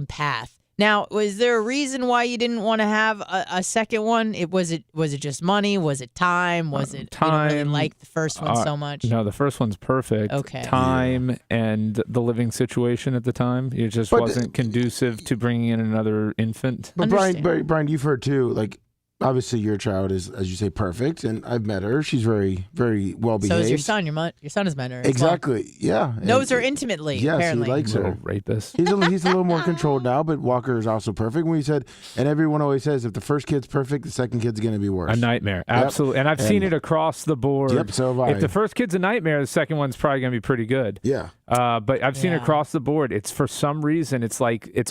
path. Now, was there a reason why you didn't want to have a second one? Was it just money? Was it time? Was it time? You don't really like the first one so much? No, the first one's perfect. Okay. Time and the living situation at the time, it just wasn't conducive to bringing in another infant. But Brian, you've heard too, like, obviously your child is, as you say, perfect, and I've met her. She's very, very well behaved. So is your son. Your son has met her. Exactly. Well. Yeah. Knows her intimately. Yes, apparently. he likes her. Rapist. He's a little more controlled now, but Walker is also perfect. When he said, and everyone always says, if the first kid's perfect, the second kid's going to be worse. A nightmare. Absolutely. And I've seen it across the board. Yep. So have I. If the first kid's a nightmare, the second one's probably going to be pretty good. Yeah. But I've seen it across the board. It's for some reason, it's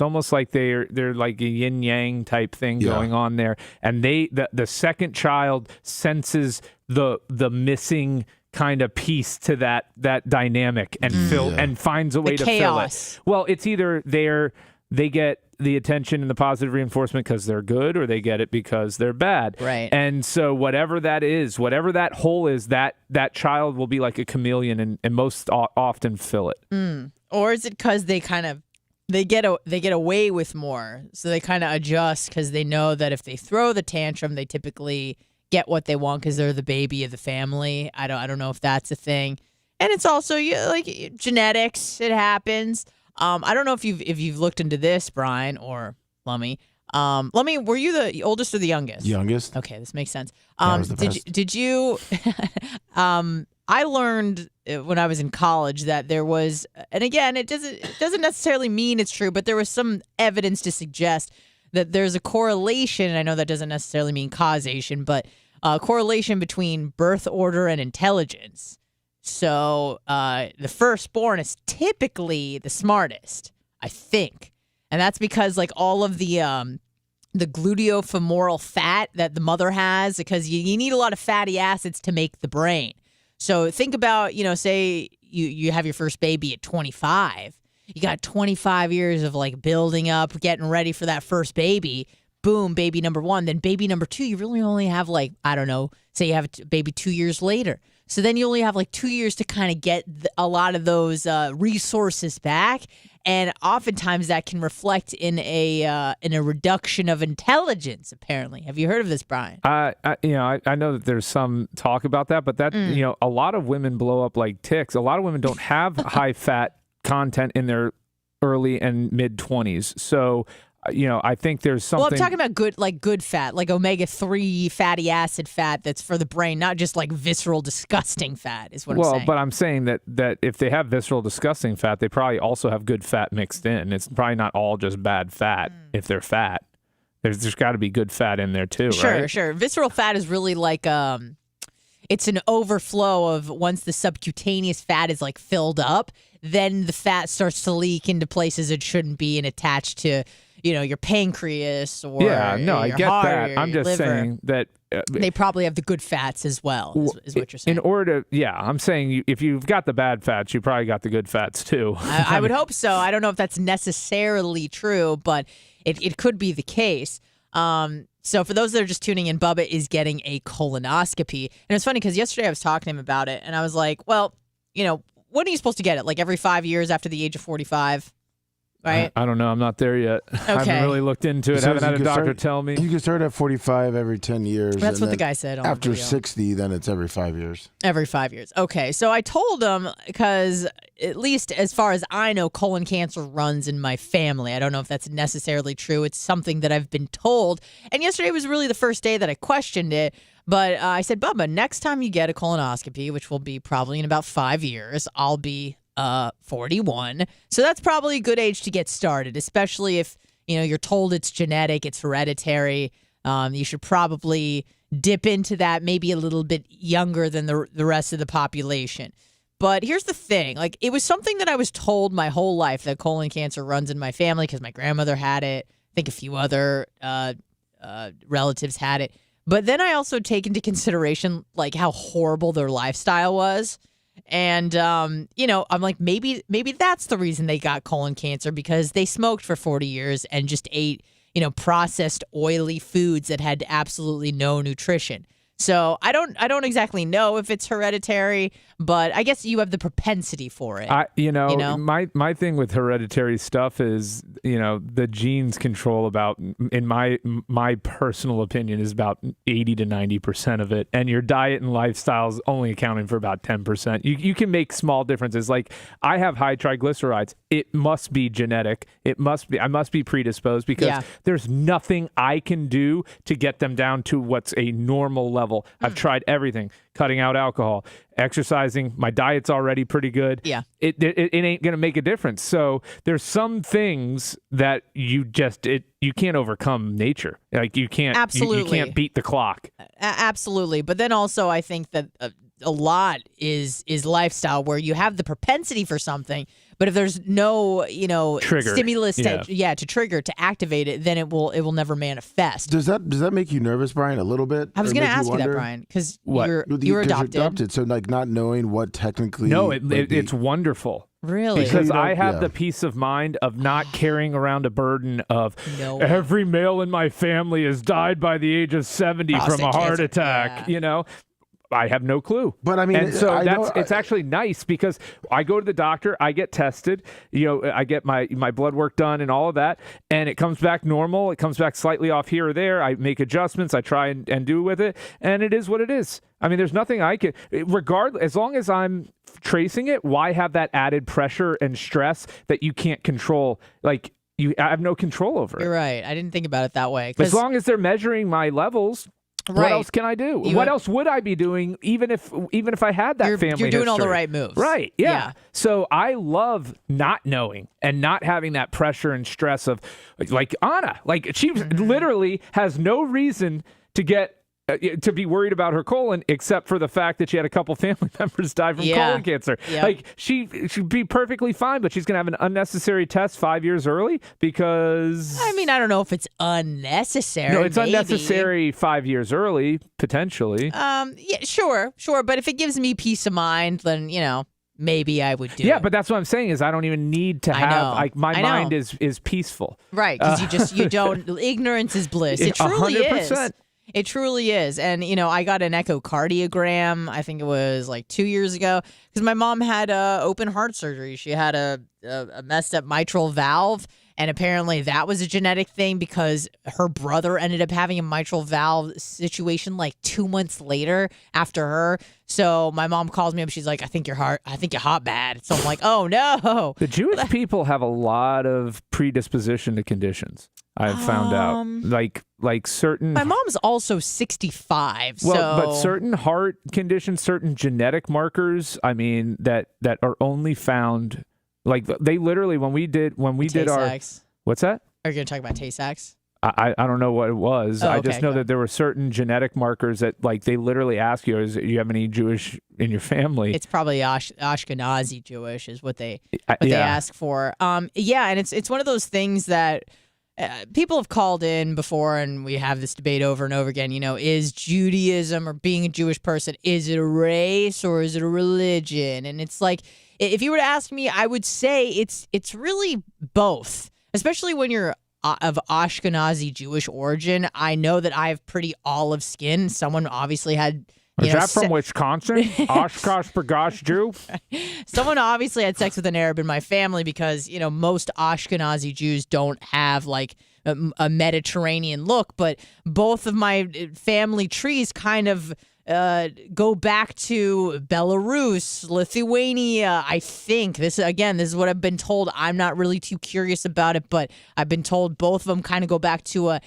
almost like they're like a yin yang type thing going on there, and the second child senses the missing kind of piece to that dynamic and and finds a way to fill it. Well, it's either they get the attention and the positive reinforcement because they're good, or they get it because they're bad. Right. And so whatever that is, whatever that hole is, that child will be like a chameleon and most often fill it. Or is it because they get away with more, so they kind of adjust because they know that if they throw the tantrum, they typically get what they want because they're the baby of the family. I don't know if that's a thing, and it's also like genetics. It happens. I don't know if you've looked into this, Brian or Lummi. Lummi, were you the oldest or the youngest? Youngest. Okay, this makes sense. Was the best. Did you? I learned when I was in college that there was, and again, it doesn't necessarily mean it's true, but there was some evidence to suggest that there's a correlation. And I know that doesn't necessarily mean causation, but a correlation between birth order and intelligence. So the firstborn is typically the smartest, I think, and that's because like all of the gluteofemoral fat that the mother has, because you need a lot of fatty acids to make the brain. So think about, say you have your first baby at 25. You got 25 years of like building up, getting ready for that first baby. Boom, baby number 1. Then baby number 2, you really only have like, I don't know, say you have a baby 2 years later. So then you only have like 2 years to kind of get a lot of those resources back. And oftentimes that can reflect in a reduction of intelligence, apparently. Have you heard of this, Brian? I know that there's some talk about that, but that, a lot of women blow up like ticks. A lot of women don't have high fat content in their early and mid 20s. So, I think there's something. Well, I'm talking about good fat, like omega-3 fatty acid fat that's for the brain, not just like visceral, disgusting fat is what I'm saying. Well, but I'm saying that if they have visceral, disgusting fat, they probably also have good fat mixed in. It's probably not all just bad fat if they're fat. There's got to be good fat in there too, right? Sure. Visceral fat is really like it's an overflow of once the subcutaneous fat is like filled up, then the fat starts to leak into places it shouldn't be and attached to your pancreas or I get heart that. or I'm your just liver. saying that They probably have the good fats as well, is what you're saying. in order to, I'm saying if you've got the bad fats, you probably got the good fats too. I would hope so. I don't know if that's necessarily true, but it could be the case. So for those that are just tuning in, Bubba is getting a colonoscopy. And it's funny because yesterday I was talking to him about it, and I was like, well, when are you supposed to get it? Like every 5 years after the age of 45? Right? I don't know. I'm not there yet. I haven't really looked into it. I haven't had a doctor tell me. You can start at 45 every 10 years. That's what the guy said. After 60, then it's every 5 years. Every 5 years. Okay. So I told him because at least as far as I know, colon cancer runs in my family. I don't know if that's necessarily true. It's something that I've been told. And yesterday was really the first day that I questioned it. But I said, Bubba, next time you get a colonoscopy, which will be probably in about 5 years, I'll be 41. So that's probably a good age to get started, especially if, you're told it's genetic, it's hereditary. You should probably dip into that maybe a little bit younger than the rest of the population. But here's the thing. Like, it was something that I was told my whole life that colon cancer runs in my family because my grandmother had it. I think a few other relatives had it. But then I also take into consideration, like, how horrible their lifestyle was. And, I'm like, maybe that's the reason they got colon cancer, because they smoked for 40 years and just ate, processed oily foods that had absolutely no nutrition. So I don't exactly know if it's hereditary, but I guess you have the propensity for it. My thing with hereditary stuff is, the genes control about, in my personal opinion, is about 80 to 90% of it. And your diet and lifestyle is only accounting for about 10%. You can make small differences. Like, I have high triglycerides. It must be genetic. I must be predisposed because there's nothing I can do to get them down to what's a normal level. I've tried everything, cutting out alcohol, exercising. My diet's already pretty good. Yeah. It ain't going to make a difference. So there's some things that you can't overcome nature. Like, you can't, absolutely. You can't beat the clock. Absolutely. But then also I think that a lot is lifestyle, where you have the propensity for something, but if there's no, trigger. Stimulus to trigger, to activate it, then it will never manifest. Does that make you nervous, Brian, a little bit? I was going to ask you that, Brian, because you're adopted. So, like, not knowing what technically... No, it's wonderful. Really? Because I have the peace of mind of not carrying around a burden of every male in my family has died by the age of 70 from a heart attack, I have no clue. But I mean, and so it's actually nice because I go to the doctor, I get tested, I get my blood work done and all of that, and it comes back normal. It comes back slightly off here or there. I make adjustments. I try and do with it, and it is what it is. I mean, there's nothing I can, regardless, as long as I'm tracing it, why have that added pressure and stress that you can't control? Like, I have no control over it. You're right. I didn't think about it that way. As long as they're measuring my levels. Right. What else can I do? What else would I be doing even if I had that family history? You're doing all the right moves. Right, yeah. So I love not knowing and not having that pressure and stress of, like, Anna. Like, she literally has no reason to be worried about her colon, except for the fact that she had a couple family members die from colon cancer. Yep. Like, she'd be perfectly fine, but she's going to have an unnecessary test 5 years early because... I mean, I don't know if it's unnecessary. No, it's unnecessary 5 years early, potentially. Yeah, sure. But if it gives me peace of mind, then, maybe I would do it. Yeah, but that's what I'm saying is I don't even need to have, like, my mind is peaceful. Right, because you don't, ignorance is bliss. It truly 100%. is. It truly is. And, I got an echocardiogram, I think it was like 2 years ago, because my mom had open heart surgery. She had a messed up mitral valve. And apparently that was a genetic thing because her brother ended up having a mitral valve situation like 2 months later after her. So my mom calls me up. She's like, I think your heart bad. So I'm like, oh, no. The Jewish people have a lot of predisposition to conditions. I've found out, like certain. My mom's also 65. But certain heart conditions, certain genetic markers. I mean, that are only found. Like they literally when we did our. What's that? Are you going to talk about Tay-Sachs? I don't know what it was. Oh, I just know that there were certain genetic markers that like they literally ask you, do you have any Jewish in your family? It's probably Ashkenazi Jewish is what they ask for. And it's one of those things that people have called in before, and we have this debate over and over again. Is Judaism or being a Jewish person, is it a race or is it a religion? And it's like, if you were to ask me, I would say it's really both, especially when you're of Ashkenazi Jewish origin. I know that I have pretty olive skin. Someone obviously had. Is that from Wisconsin? Oshkosh Bagosh Jew? Someone obviously had sex with an Arab in my family because, most Ashkenazi Jews don't have like a Mediterranean look, but both of my family trees kind of go back to Belarus, Lithuania. I think this is what I've been told. I'm not really too curious about it, but I've been told both of them kind of go back to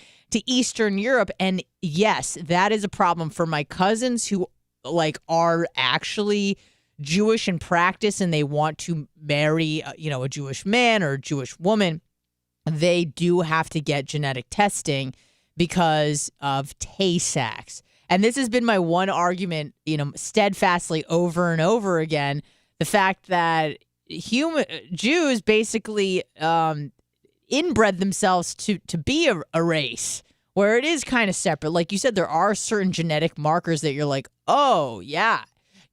Eastern Europe. And yes, that is a problem for my cousins who like are actually Jewish in practice and they want to marry, a Jewish man or a Jewish woman. They do have to get genetic testing because of Tay-Sachs. And this has been my one argument, steadfastly over and over again. The fact that Jews basically inbred themselves to be a race where it is kind of separate. Like you said, there are certain genetic markers that you're like, oh, yeah,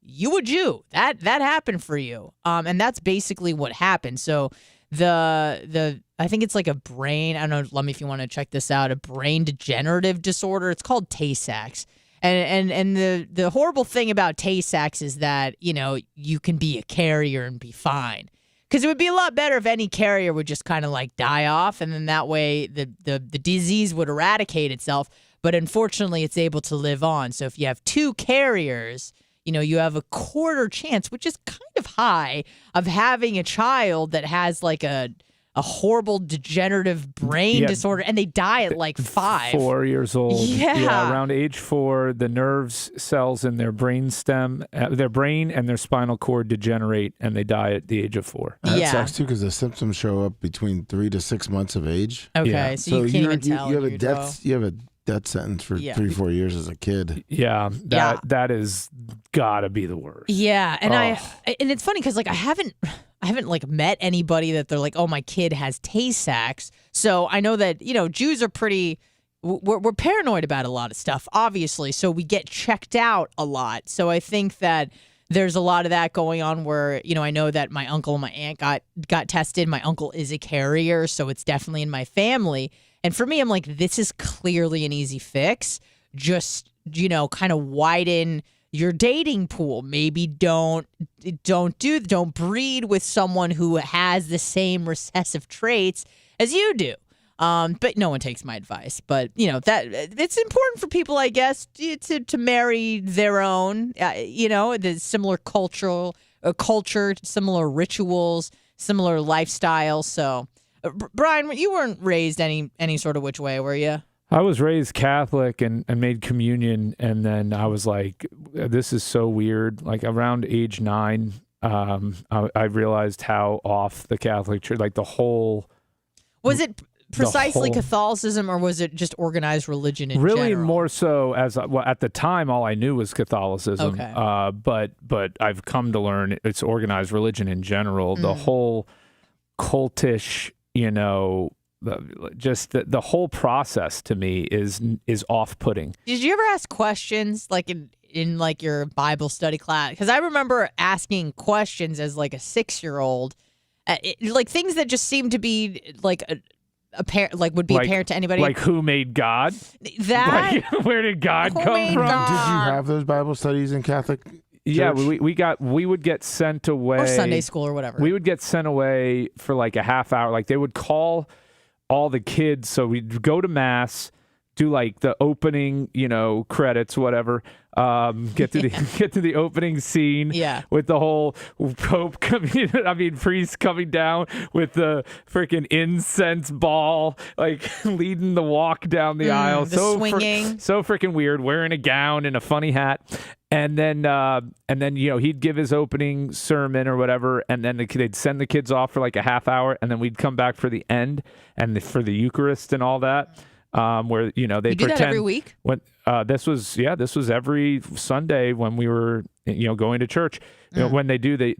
you a Jew. That happened for you. And that's basically what happened. So I think it's like a brain, I don't know, Lummy, if you want to check this out, a brain degenerative disorder. It's called Tay-Sachs. And the horrible thing about Tay-Sachs is that, you can be a carrier and be fine. Because it would be a lot better if any carrier would just kind of like die off, and then that way the disease would eradicate itself. But unfortunately, it's able to live on. So if you have two carriers, you have a quarter chance, which is kind of high, of having a child that has like a horrible degenerative brain disorder, and they die at like 5. 4 years old. Yeah. Around age 4, the nerves cells in their brain and their spinal cord degenerate, and they die at the age of 4. That sucks too, because the symptoms show up between 3 to 6 months of age. Okay, so you can't even tell. You have a death sentence for 3-4 years as a kid. Yeah, that is gotta be the worst. Yeah, and and it's funny because like I haven't like met anybody that they're like, oh, my kid has Tay-Sachs. So I know that, Jews are we're paranoid about a lot of stuff, obviously. So we get checked out a lot. So I think that there's a lot of that going on where, I know that my uncle and my aunt got tested. My uncle is a carrier, so it's definitely in my family. And for me, I'm like, this is clearly an easy fix. Just, kind of widen your dating pool. Maybe don't breed with someone who has the same recessive traits as you do. But no one takes my advice. But that it's important for people, I guess, to marry their own. The similar culture, similar rituals, similar lifestyles. So, Brian, you weren't raised any sort of which way, were you? I was raised Catholic and made communion, and then I was like, this is so weird. Like around age 9, I realized how off the Catholic Church, like the whole... Was it precisely Catholicism, or was it just organized religion in really general? More so at the time, all I knew was Catholicism. Okay. But I've come to learn it's organized religion in general. The whole cultish, the whole process to me is off-putting. Did you ever ask questions like in like your Bible study class? Because I remember asking questions as like a 6-year-old, like things that just seemed to be like would be apparent to anybody. Like who made God? That Like, where did God Who come made from? God? Did you have those Bible studies in Catholic? Yeah, church? we would get sent away, or Sunday school or whatever. We would get sent away for like a half hour. Like they would call all the kids, so we'd go to mass, do like the opening, credits, whatever. Get to the opening scene. Yeah. With the whole Pope priest coming down with the freaking incense ball, like leading the walk down the aisle. The swinging. So freaking weird, wearing a gown and a funny hat. And then he'd give his opening sermon or whatever, and then they'd send the kids off for like a half hour, and then we'd come back for the end and for the Eucharist and all that. Where they you do pretend that every week. when this was every Sunday when we were going to church. When they do the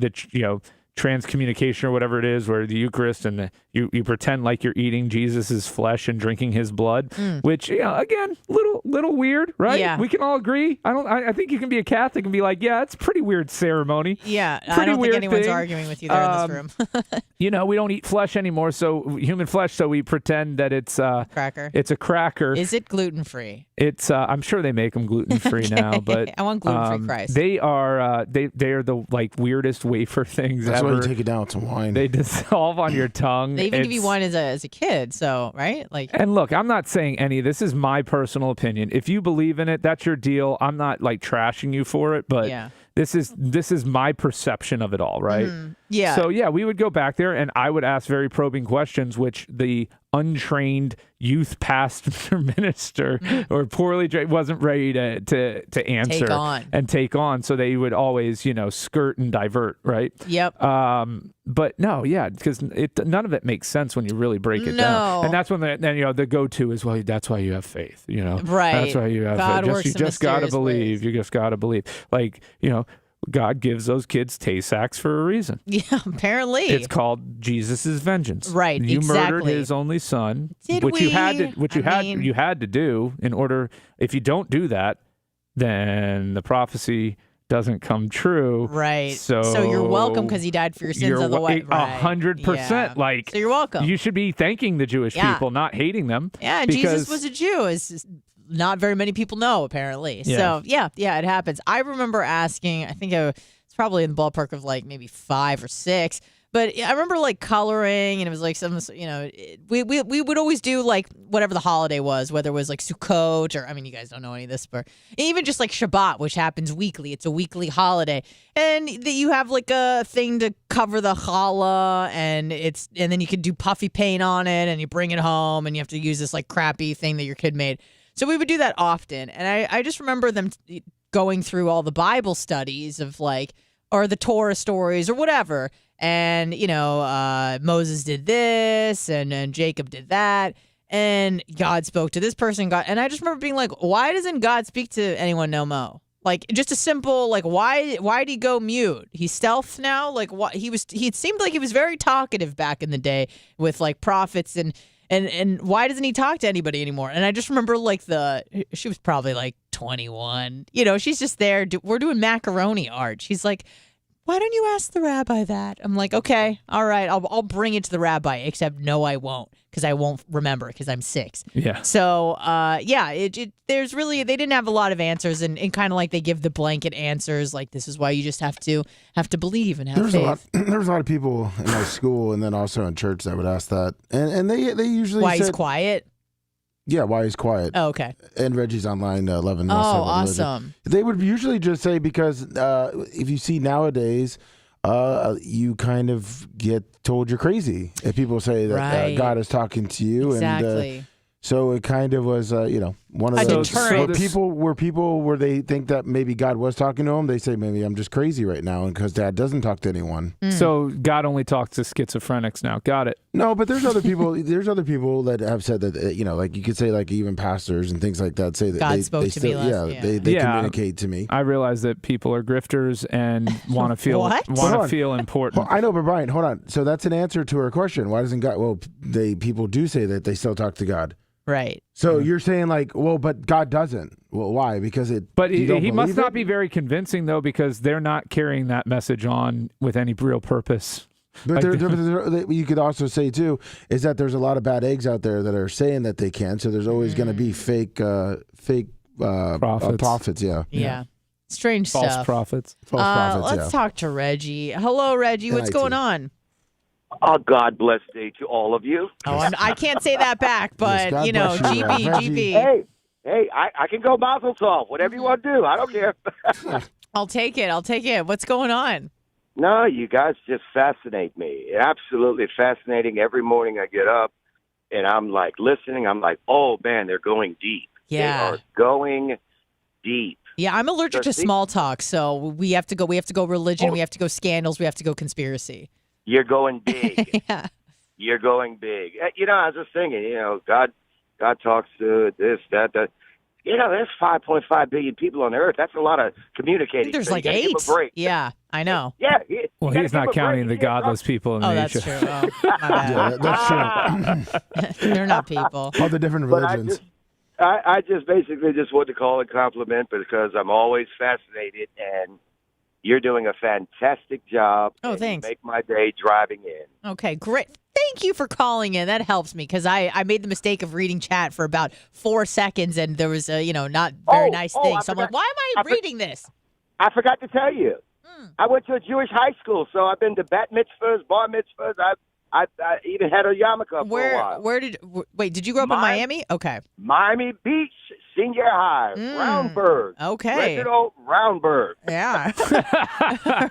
transcommunication or whatever it is, where the Eucharist and you pretend like you're eating Jesus's flesh and drinking his blood, which again, little weird, right? Yeah. We can all agree. I think you can be a Catholic and be like, yeah, it's a pretty weird ceremony. Yeah, I Pretty don't think weird anyone's thing. arguing with you there in this room. We don't eat flesh anymore, so human flesh. So we pretend that it's Cracker. It's a cracker. Is it gluten free? It's I'm sure they make them gluten free now, but I want gluten-free Christ. They are they are the like weirdest wafer things That's ever. why you take it down with some wine. They dissolve on your tongue. They even give you It's- one as a kid, so right? Like And look, I'm not saying any. This is my personal opinion. If you believe in it, that's your deal. I'm not like trashing you for it, but Yeah. this is my perception of it all, right? yeah. So yeah, we would go back there and I would ask very probing questions, which the untrained youth pastor minister or poorly trained wasn't ready to answer take on. So they would always, skirt and divert, right? Yep. But no, yeah, because none of it makes sense when you really break it down. And that's when the go-to is, well, that's why you have faith, Right. That's why you have God faith. works You in just gotta mysterious believe. ways. You just gotta believe. Like, God gives those kids Tay-Sachs for a reason. Yeah, apparently. It's called Jesus' vengeance. Right, You murdered exactly. his only son, Did which you had we? to you had to do in order. If you don't do that, then the prophecy doesn't come true. Right. So you're welcome because he died for your sins. Otherwise, 100%. Yeah. Like, so you're welcome. you should be thanking the Jewish Yeah. people, not hating them. Yeah, and because, Jesus was a Jew, as not very many people know, apparently. Yeah. So, yeah, it happens. I remember asking, I think it's probably in the ballpark of like maybe 5 or 6, but I remember like coloring, and it was like some, we would always do like whatever the holiday was, whether it was like Sukkot or, you guys don't know any of this, but even just like Shabbat, which happens weekly. It's a weekly holiday. And you have like a thing to cover the challah, and then you can do puffy paint on it, and you bring it home, and you have to use this like crappy thing that your kid made. So we would do that often. And I just remember them going through all the Bible studies of like, or the Torah stories or whatever. And, Moses did this and Jacob did that. And God spoke to this person. And I just remember being like, why doesn't God speak to anyone no mo? Like, just a simple, like, why did he go mute? He's stealth now? Like, what he seemed like he was very talkative back in the day with like prophets and why doesn't he talk to anybody anymore? And I just remember like she was probably like 21. She's just there. We're doing macaroni art. She's like, why don't you ask the rabbi that? I'm like, okay, all right, I'll bring it to the rabbi, except no, I won't, because I won't remember, because I'm 6. Yeah. So, there's really, they didn't have a lot of answers, and kind of like they give the blanket answers, like this is why you just have to believe and have faith. There's a lot of people in my school and then also in church that would ask that, and they usually Why said, he's quiet? Yeah, why he's quiet. Oh, okay. And Reggie's online 11. Oh, awesome. They would usually just say, because if you see nowadays, you kind of get told you're crazy if people say that Right. God is talking to you. Exactly. And so it kind of was, one of A those deterrent. where they think that maybe God was talking to them. They say, maybe I'm just crazy right now, and because Dad doesn't talk to anyone. So God only talks to schizophrenics now. Got it. No, but there's other people. There's other people that have said that, like you could say, like even pastors and things like that say that God spoke they to me still, last- yeah, yeah. they Yeah. communicate to me. I realize that people are grifters and want to feel What? Hold on. feel important. Well, I know, but Brian, hold on. So that's an answer to her question. Why doesn't God? Well, people do say that they still talk to God. Right. So you're saying like, well, but God doesn't. Well, why? Because But you don't he must believe not it? be very convincing, though, because they're not carrying that message on with any real purpose. But you could also say too is that there's a lot of bad eggs out there that are saying that they can. So there's always going to be fake prophets. Yeah. Strange False stuff. prophets. False prophets. Let's talk to Reggie. Hello, Reggie. What's going on? Oh, God bless day to all of you. Oh, I can't say that back, but, God you know, bless you, GB. Hey, I can go Mazel Tov, whatever you want to do. I don't care. I'll take it. What's going on? No, you guys just fascinate me. Absolutely fascinating. Every morning I get up and I'm like listening. I'm like, oh, man, they're going deep. Yeah. They are going deep. Yeah, I'm allergic to small talk, so we have to go religion, we have to go scandals, we have to go conspiracy. You're going big. Yeah. You're going big. You know, I was just thinking, God talks to this, that. There's 5.5 billion people on Earth. That's a lot of communicating. There's so like you gotta 8. give 'em a break. Yeah, I know. Yeah. Well, he's not counting the godless people in Oh, the that's nation. true. Oh, my bad. Yeah, that's true. They're not people. All the different But religions. I just basically just want to call it a compliment because I'm always fascinated, and you're doing a fantastic job. Oh, and you thanks. make my day driving in. Okay, great. Thank you for calling in. That helps me because I made the mistake of reading chat for about 4 seconds, and there was a not very nice thing. So I'm like, why am I reading this? I forgot to tell you. I went to a Jewish high school, so I've been to bat mitzvahs, bar mitzvahs. I even had a yarmulke for a while. Wait, did you grow up in Miami? Okay. Miami Beach Senior High, Roundburg. Okay. Reginald Roundburg. Yeah.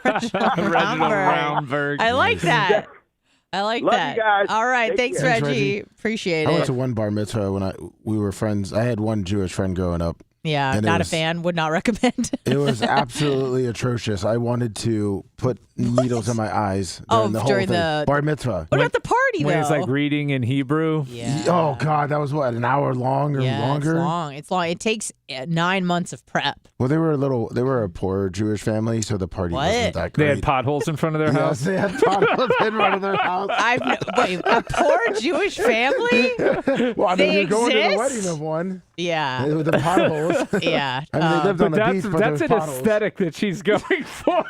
Reginald Roundberg. I like that. I like Love that. you guys. All right. Take Thanks, care. Reggie. Thanks, Reggie. Appreciate I it. went to one bar mitzvah when we were friends. I had one Jewish friend growing up. Yeah, And it not was- a fan. Would not recommend. It was absolutely atrocious. I wanted to put needles in my eyes during the whole during thing. the- Bar mitzvah. What about the party, When though? it's like reading in Hebrew. yeah. Oh God, that was what, an hour long or Yeah, longer? It's long. It takes 9 months of prep. Well, they were a poor Jewish family, so the party What? wasn't that They great. had potholes in front of their Yes, house. they had potholes in front of their house. Wait, a poor Jewish family? Well, I mean, They you're going to the exist? wedding of one Yeah. with the potholes. Yeah. I mean, they lived on But the beach, but that's there's an potholes. aesthetic that she's going for.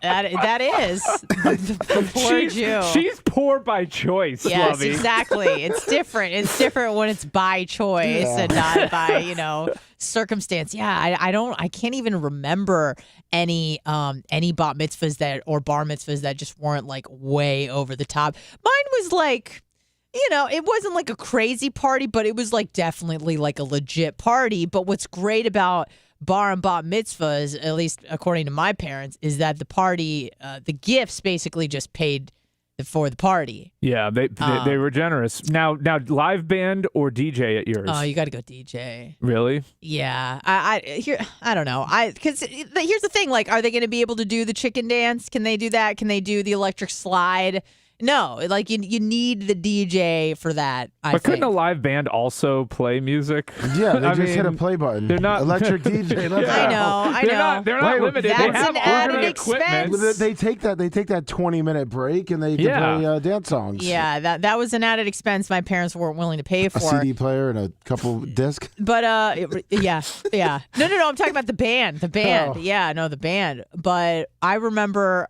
That is the poor Jew. She's poor by choice, Yes, Lovey. exactly. It's different. It's different when it's by choice and not by, circumstance. Yeah, I can't even remember any bat mitzvahs or bar mitzvahs that just weren't like way over the top. Mine was like, it wasn't like a crazy party, but it was like definitely like a legit party. But what's great about bar and bat mitzvahs, at least according to my parents, is that the party, the gifts basically just paid for the party. Yeah, they were generous. Now live band or DJ at yours? Oh, you got to go DJ. Really? Yeah, I don't know. Because here's the thing: like, are they going to be able to do the chicken dance? Can they do that? Can they do the electric slide? No, like you need the DJ for that. But couldn't a live band also play music? Yeah, they I just hit a mean, play button. they're not- electric DJ. Let's I go. know. They're not Wait, limited. that's They have an all added the equipment. expense. They take that 20-minute break and they can Yeah. play dance songs. Yeah, that was an added expense my parents weren't willing to pay A for. CD player and a couple discs. But yeah. No. I'm talking about the band. The band. Oh. Yeah, no, the band. But I remember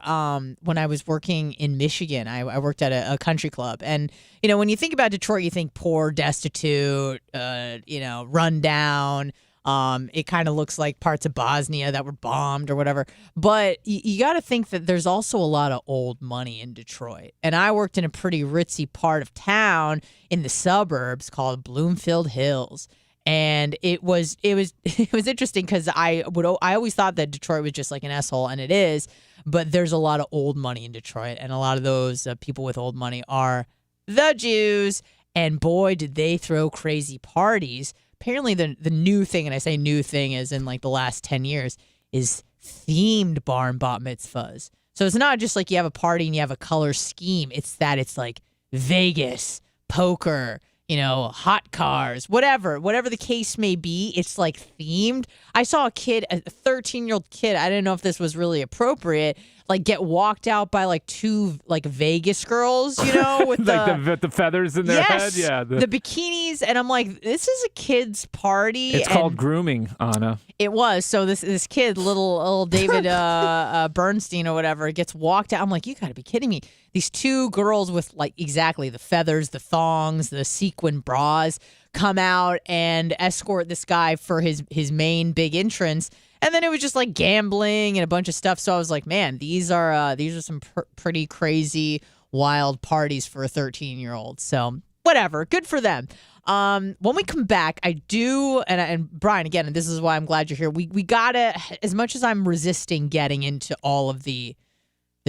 when I was working in Michigan, I worked at a country club, and when you think about Detroit, you think poor, destitute, run down. It kind of looks like parts of Bosnia that were bombed or whatever. But you got to think that there's also a lot of old money in Detroit. And I worked in a pretty ritzy part of town in the suburbs called Bloomfield Hills. And it was interesting because I always thought that Detroit was just like an asshole, and it is. But there's a lot of old money in Detroit, and a lot of those people with old money are the Jews. And boy, did they throw crazy parties. Apparently, the new thing, and I say new thing as in like the last 10 years, is themed bar and bat mitzvahs. So it's not just like you have a party and you have a color scheme. It's like Vegas, poker, hot cars, whatever the case may be. It's like themed. I saw a 13-year-old kid. I didn't know if this was really appropriate. like get walked out by like two like Vegas girls, with like the feathers in their head. Yeah, the bikinis, and I'm like, this is a kid's party. It's called grooming, Anna. It was. So this kid, little David Bernstein or whatever, gets walked out. I'm like, you got to be kidding me. These two girls with like exactly the feathers, the thongs, the sequin bras come out and escort this guy for his main big entrance. And then it was just like gambling and a bunch of stuff. So I was like, man, these are some pretty crazy, wild parties for a 13-year-old. So whatever, good for them. When we come back, I do, and Brian, again, and this is why I'm glad you're here. We gotta, as much as I'm resisting getting into all of the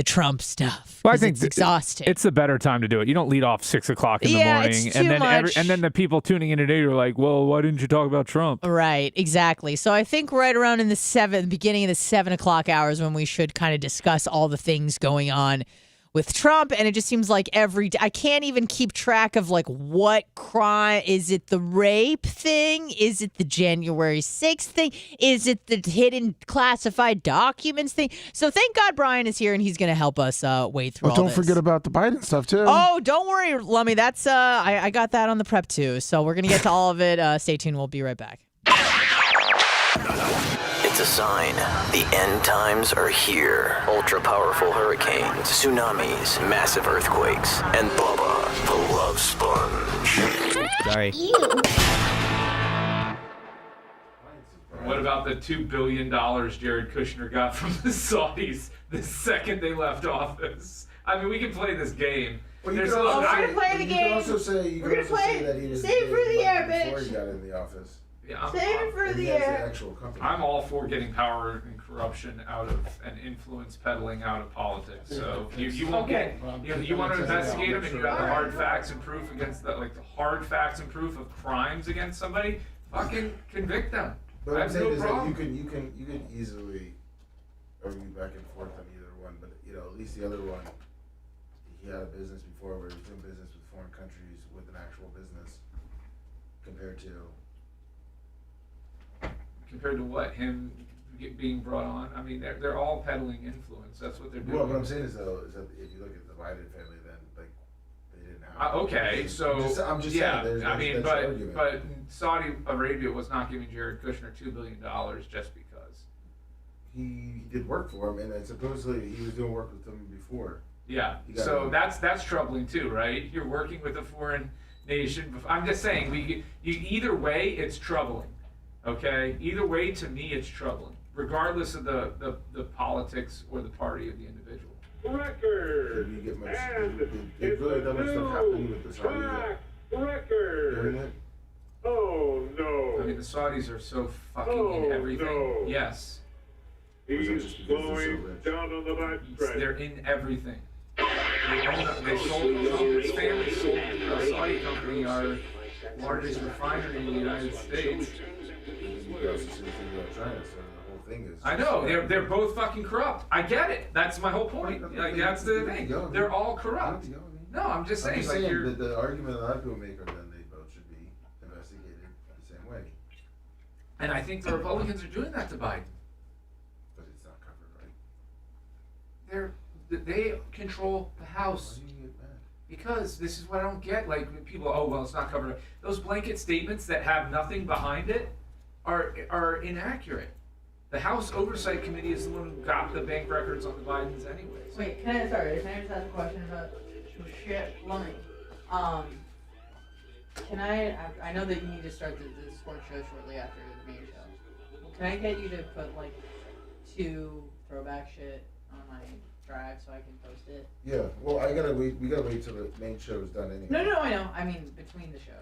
Trump stuff. Well, I think it's exhausting. It's a better time to do it. You don't lead off 6 o'clock in the morning, it's too much. and then the people tuning in today are like, "Well, why didn't you talk about Trump?" Right, exactly. So I think right around in the beginning of the 7 o'clock hours when we should kind of discuss all the things going on with Trump, and it just seems like every day I can't even keep track of like what crime. Is it the rape thing? Is it the January 6th thing? Is it the hidden classified documents thing? So thank God Brian is here and he's going to help us wade through all don't this. forget about the Biden stuff too. Oh, don't worry, Lummy. That's I got that on the prep too. So we're going to get to all of it. Stay tuned. We'll be right back. It's a sign. The end times are here. Ultra-powerful hurricanes, tsunamis, massive earthquakes, and Bubba the Love Sponge. Sorry. What about the $2 billion Jared Kushner got from the Saudis the second they left office? I mean, we can play this game. Well, we're gonna play the game. You can also say that he was Save it for the air, before bitch. he got in the office. Yeah, Save it for And he the has air. the actual company. I'm all for getting power and corruption out of and influence peddling out of politics. So you won't get you want to investigate them and you have the hard facts and proof against that, like the hard facts and proof of crimes against somebody. Fucking convict them. But I I'm have saying no is problem. that you can easily argue back and forth on either one, but at least the other one, he had a business before where he was doing business with foreign countries with an actual business compared to what? Him being brought on? I mean, they're all peddling influence. That's what they're doing. Well, what I'm saying is though is that if you look at the Biden family, then like they didn't have. Okay, so I'm just yeah, saying. I mean, that's the argument. but Saudi Arabia was not giving Jared Kushner $2 billion just because. He did work for him, and supposedly he was doing work with them before. Yeah, so that's troubling too, right? You're working with a foreign nation. I'm just saying, you either way, it's troubling. Okay, either way, to me, it's troubling, regardless of the politics or the party of the individual. Did we get much? Did really that much stuff happen with the Saudis during it? Oh no! I mean, the Saudis are so fucking in everything. No. Yes. He's just because they're so slowing rich? down on the backstretch. They're in everything. They sold Trump's family sold a Saudi company, our largest refinery in the United States. You also see the thing about China, so the whole thing is. I know they're both fucking corrupt. I get it. That's my whole point. Like that's the thing. They're all corrupt. No, I'm just saying. Like you're. The argument a lot of people make are then they both should be investigated the same way. And I think the Republicans are doing that to Biden. But it's not covered, right? They control the House. Why do you get mad? Because this is what I don't get. Like people, oh well, it's not covered. Those blanket statements that have nothing behind it are inaccurate. The House Oversight Committee is the one who got the bank records on the Bidens anyways. Wait, can I just ask a question about shit, Lummy? I know that you need to start the sports show shortly after the main show. Can I get you to put like 2 throwback shit on my drive so I can post it? Yeah. Well, we gotta wait till the main show is done anyway. No, I know. I mean, between the shows.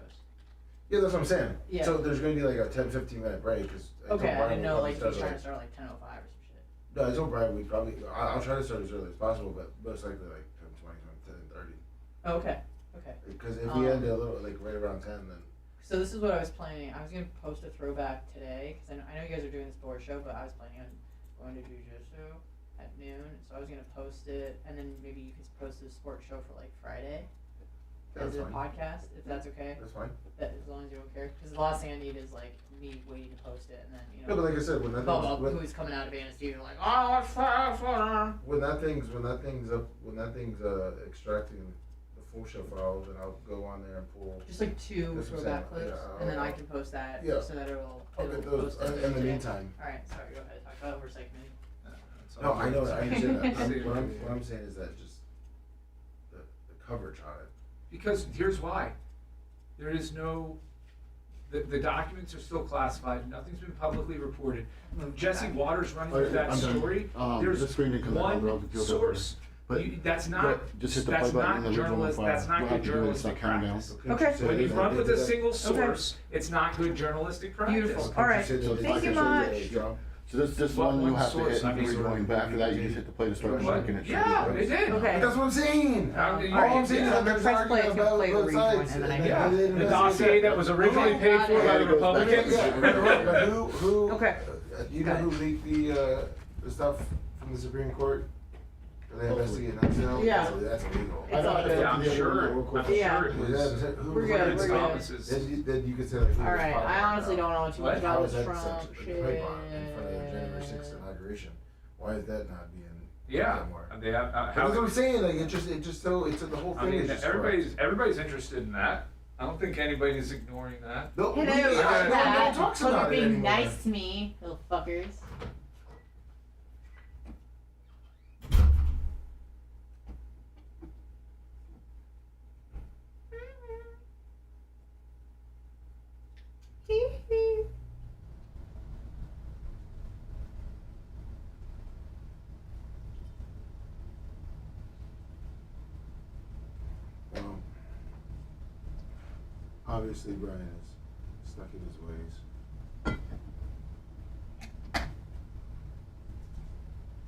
Yeah, that's what I'm saying. Yeah. So there's going to be like a 10-15 minute break. Okay, I didn't know like he's trying to start like 10:05 or some shit. No, I told Brian I'll try to start as early as possible, but most likely like 10:20, 10:30. Okay. Because if we end a little like right around 10, then. So this is what I was planning. I was gonna post a throwback today because I know you guys are doing the sports show, but I was planning on going to jujitsu at noon. So I was gonna post it, and then maybe you could post the sports show for like Friday. as a fine. podcast, if that's okay. That's fine. That, as long as you don't care. Because the last thing I need is like me waiting to post it and then Yeah, but like I said, when that thing's, who's coming out of anesthesia like, oh, what's fast? when that thing's extracting the full show file, then I'll go on there and pull. Just like 2 That's what I'm throwback saying. clips, Yeah, and then I I'll- can post that Yeah. so that it'll I'll get those post it in the today. meantime. All right, sorry, go ahead. Talk about oversight committee. No, I know that. I understand that. See, What I'm saying is that just the coverage on it. Because here's why. There is no, the documents are still classified. Nothing's been publicly reported. Jesse Waters running through that I'm done. story. The There's screen didn't come out. I'll one do it source. But That's not. but just hit the That's play button not and the original journalist. file. That's not We'll good have to do it. It's journalistic not counting practice. Okay. So When they you run with a did that. single source, it's not good journalistic practice. Beautiful. All right. So Thank like you I showed much. Drop. So this What one you one have to source? hit I and mean, we're sort of- going back. After that, you just hit the play to start What? checking it. Yeah, they did. Okay. That's what I'm saying. All All I'm saying is that there's Press play, arguing it's gonna play about the both rejoin, sides. and then I Yeah, they didn't the dossier that was originally paid for by the Republicans. But who? Okay. You know who leaked the stuff from the Supreme Court? Or they investigated that sale? Yeah. So that's illegal. It's all good. Yeah, I'm sure. I'm Yeah. sure it was. We're good, we're good. Thomas's. Then you could say like. who All was right, filing I honestly now. don't know too much What? about How this is that Trump such a shit. great line in front of the January 6th inauguration? Why is that not being? Yeah, more? they have. That's what I'm saying. Like it's so the whole I thing mean, is just everybody's interested in that. I don't think anybody's ignoring that. No, Hello, no one talks Hope about you're it being anymore. nice to me, little fuckers. Well, obviously Brian is stuck in his ways.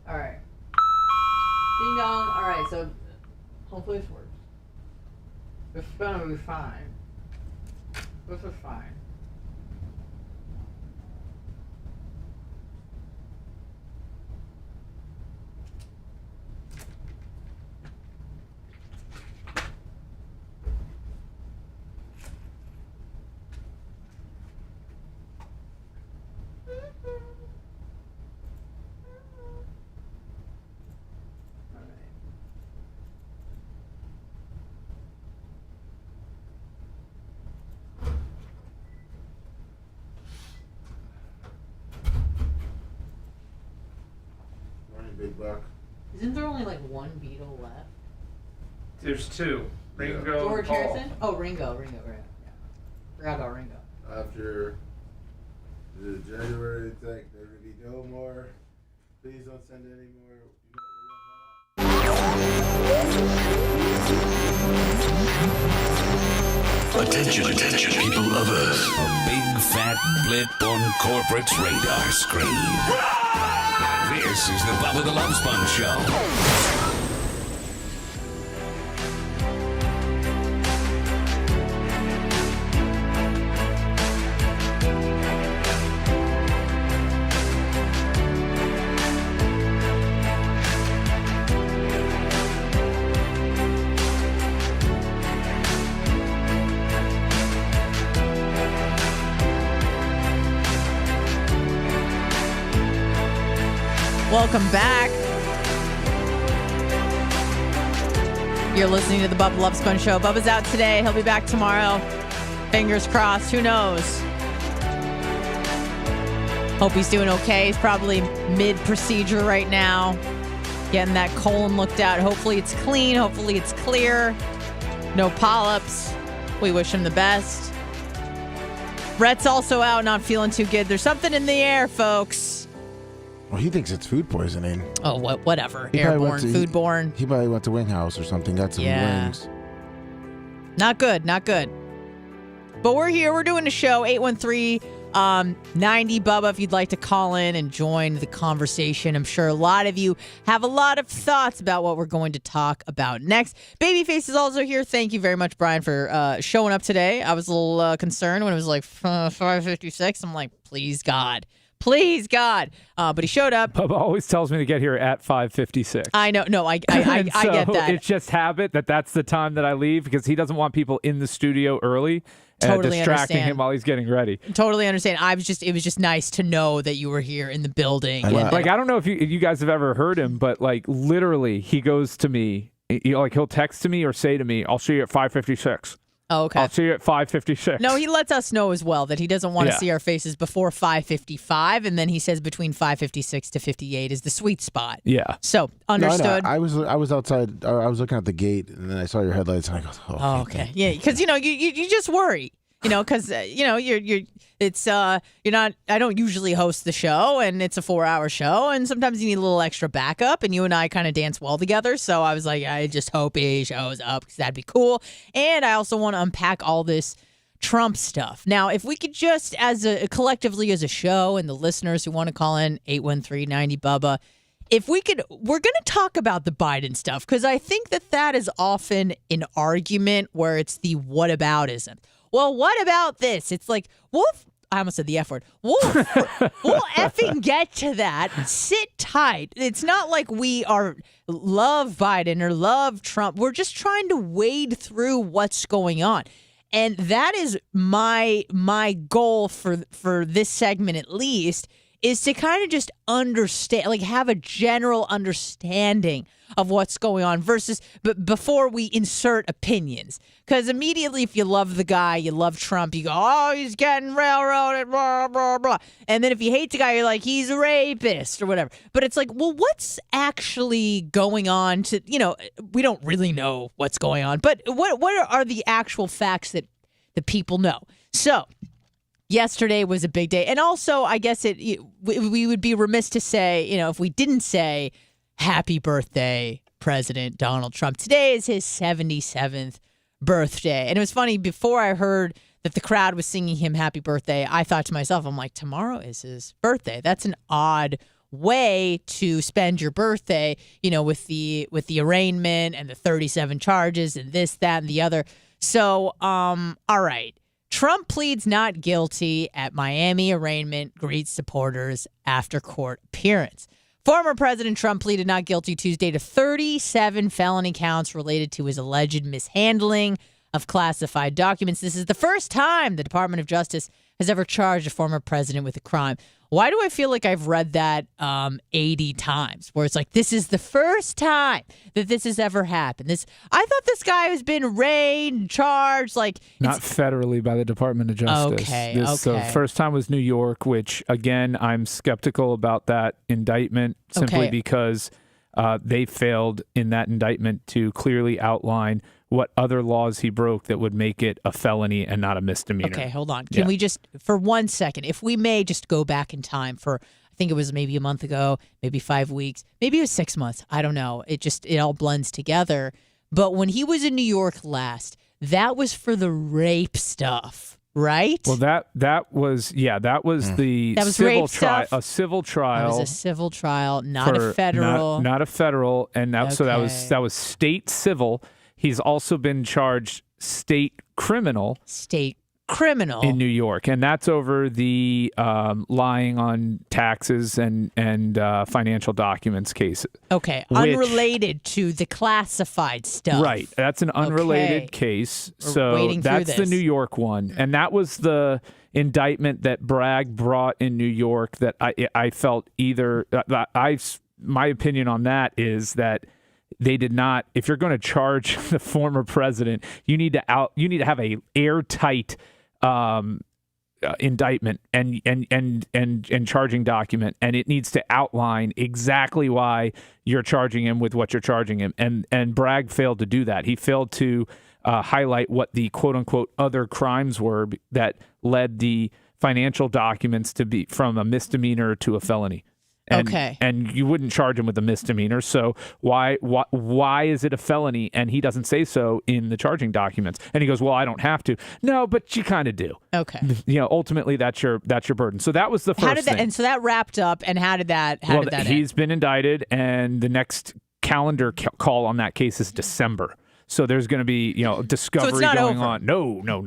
All right. Ding dong. All right, so hopefully this works. It's gonna be fine. This is fine. All right. Morning, big buck. Isn't there only like one Beatle left? There's two. Ringo. George and Paul. Harrison? Oh, Ringo, right. Yeah. Forgot about Ringo. After the January thing, there will be no more. Please don't send any more. Attention, people of Earth. A big fat blip on corporate's radar screen. This is the Bubba the Love Sponge Show. Welcome back. You're listening to the Bubba Love Sponge Show. Bubba's out today. He'll be back tomorrow. Fingers crossed. Who knows? Hope he's doing okay. He's probably mid-procedure right now. Getting that colon looked at. Hopefully it's clean. Hopefully it's clear. No polyps. We wish him the best. Rhett's also out, not feeling too good. There's something in the air, folks. Well, he thinks it's food poisoning. Oh, whatever. He probably Airborne, went to- foodborne. He probably went to Wing House or something, got some Yeah. wings. Not good, not good. But we're here. We're doing a show. 813-90 Bubba if you'd like to call in and join the conversation. I'm sure a lot of you have a lot of thoughts about what we're going to talk about next. Babyface is also here. Thank you very much, Brian, for showing up today. I was a little concerned when it was like 5:56. I'm like, please, God. Please, God. But he showed up. Bubba always tells me to get here at 5:56. I know. No, I get that. It's just habit that's the time that I leave because he doesn't want people in the studio early. Totally distracting understand. him while he's getting ready. Totally understand. It was just nice to know that you were here in the building. Like, I don't know if you guys have ever heard him, but like literally he goes to me, he'll text to me or say to me, I'll see you at 5:56. Oh, okay. I'll see you at 5:56. No, he lets us know as well that he doesn't want to see our faces before 5:55, and then he says between 5:56 to 58 is the sweet spot. Yeah. So understood. No, I was outside. I was looking at the gate, and then I saw your headlights, and I go, "Oh, okay, yeah." Because you just worry, because you're not. I don't usually host the show, and it's a 4-hour show, and sometimes you need a little extra backup. And you and I kind of dance well together, so I was like, I just hope he shows up because that'd be cool. And I also want to unpack all this Trump stuff. Now, if we could just, collectively as a show, and the listeners who want to call in 813-90-BUBBA, if we could, we're going to talk about the Biden stuff because I think that is often an argument where it's the whataboutism. Well, what about this? It's like, I almost said the F word. We'll effing get to that. Sit tight. It's not like we love Biden or love Trump. We're just trying to wade through what's going on. And that is my goal for this segment at least, is to kind of just understand, like have a general understanding of what's going on but before we insert opinions. Because immediately if you love the guy, you love Trump, you go, oh, he's getting railroaded, blah, blah, blah. And then if you hate the guy, you're like, he's a rapist or whatever. But it's like, well, what's actually going on we don't really know what's going on. But what are the actual facts that the people know? So yesterday was a big day. And also, I guess we would be remiss to say, if we didn't say happy birthday, President Donald Trump. Today is his 77th birthday. And it was funny, before I heard that the crowd was singing him happy birthday, I thought to myself, I'm like, tomorrow is his birthday. That's an odd way to spend your birthday, with the arraignment and the 37 charges and this, that, and the other. So, all right. Trump pleads not guilty at Miami arraignment, greets supporters after court appearance. Former President Trump pleaded not guilty Tuesday to 37 felony counts related to his alleged mishandling of classified documents. This is the first time the Department of Justice has ever charged a former president with a crime. Why do I feel like I've read that 80 times, where it's like, this is the first time that this has ever happened? I thought this guy has been arraigned, charged, not federally by the Department of Justice. Okay. So first time was New York, which again, I'm skeptical about that indictment simply because they failed in that indictment to clearly outline what other laws he broke that would make it a felony and not a misdemeanor. Okay, hold on. Can we just, for 1 second, if we may just go back in time for, I think it was maybe a month ago, maybe 5 weeks, maybe it was 6 months. I don't know. It all blends together. But when he was in New York last, that was for the rape stuff, right? Well, that was the civil trial. A civil trial. It was a civil trial, not a federal. Not a federal, and so that was state civil. He's also been charged state criminal in New York, and that's over the lying on taxes and financial documents cases. Okay, unrelated to the classified stuff. Right, that's an unrelated case. So that's the New York one, and that was the indictment that Bragg brought in New York. That I felt my opinion on that is that they did not. If you're going to charge the former president, you need to have a airtight indictment and charging document, and it needs to outline exactly why you're charging him with what you're charging him. And Bragg failed to do that. He failed to highlight what the quote unquote other crimes were that led the financial documents to be from a misdemeanor to a felony. And you wouldn't charge him with a misdemeanor. So why is it a felony? And he doesn't say so in the charging documents. And he goes, well, I don't have to. No, but you kind of do. Okay. Ultimately, that's your burden. So that was the first thing. And so that wrapped up. And how did that he's been indicted, and the next calendar call on that case is December. So there's going to be, discovery not going over. on. No. Not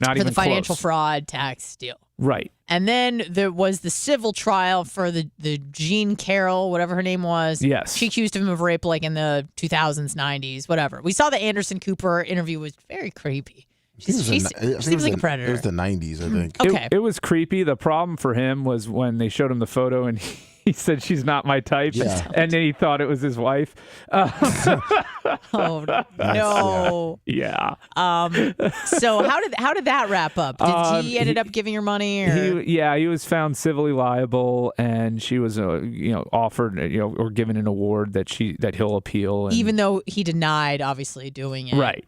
For even the financial close. fraud tax deal. Right. And then there was the civil trial for the Jean Carroll, whatever her name was. Yes. She accused him of rape like in the 2000s, 90s, whatever. We saw the Anderson Cooper interview was very creepy. She seems like a predator. It was the 90s, I think. Okay. It was creepy. The problem for him was when they showed him the photo and he said she's not my type, and then he thought it was his wife. Oh no! Yeah. So how did that wrap up? Did he ended up giving her money? Or? He was found civilly liable, and she was offered or given an award that he'll appeal. And, even though he denied obviously doing it. Right.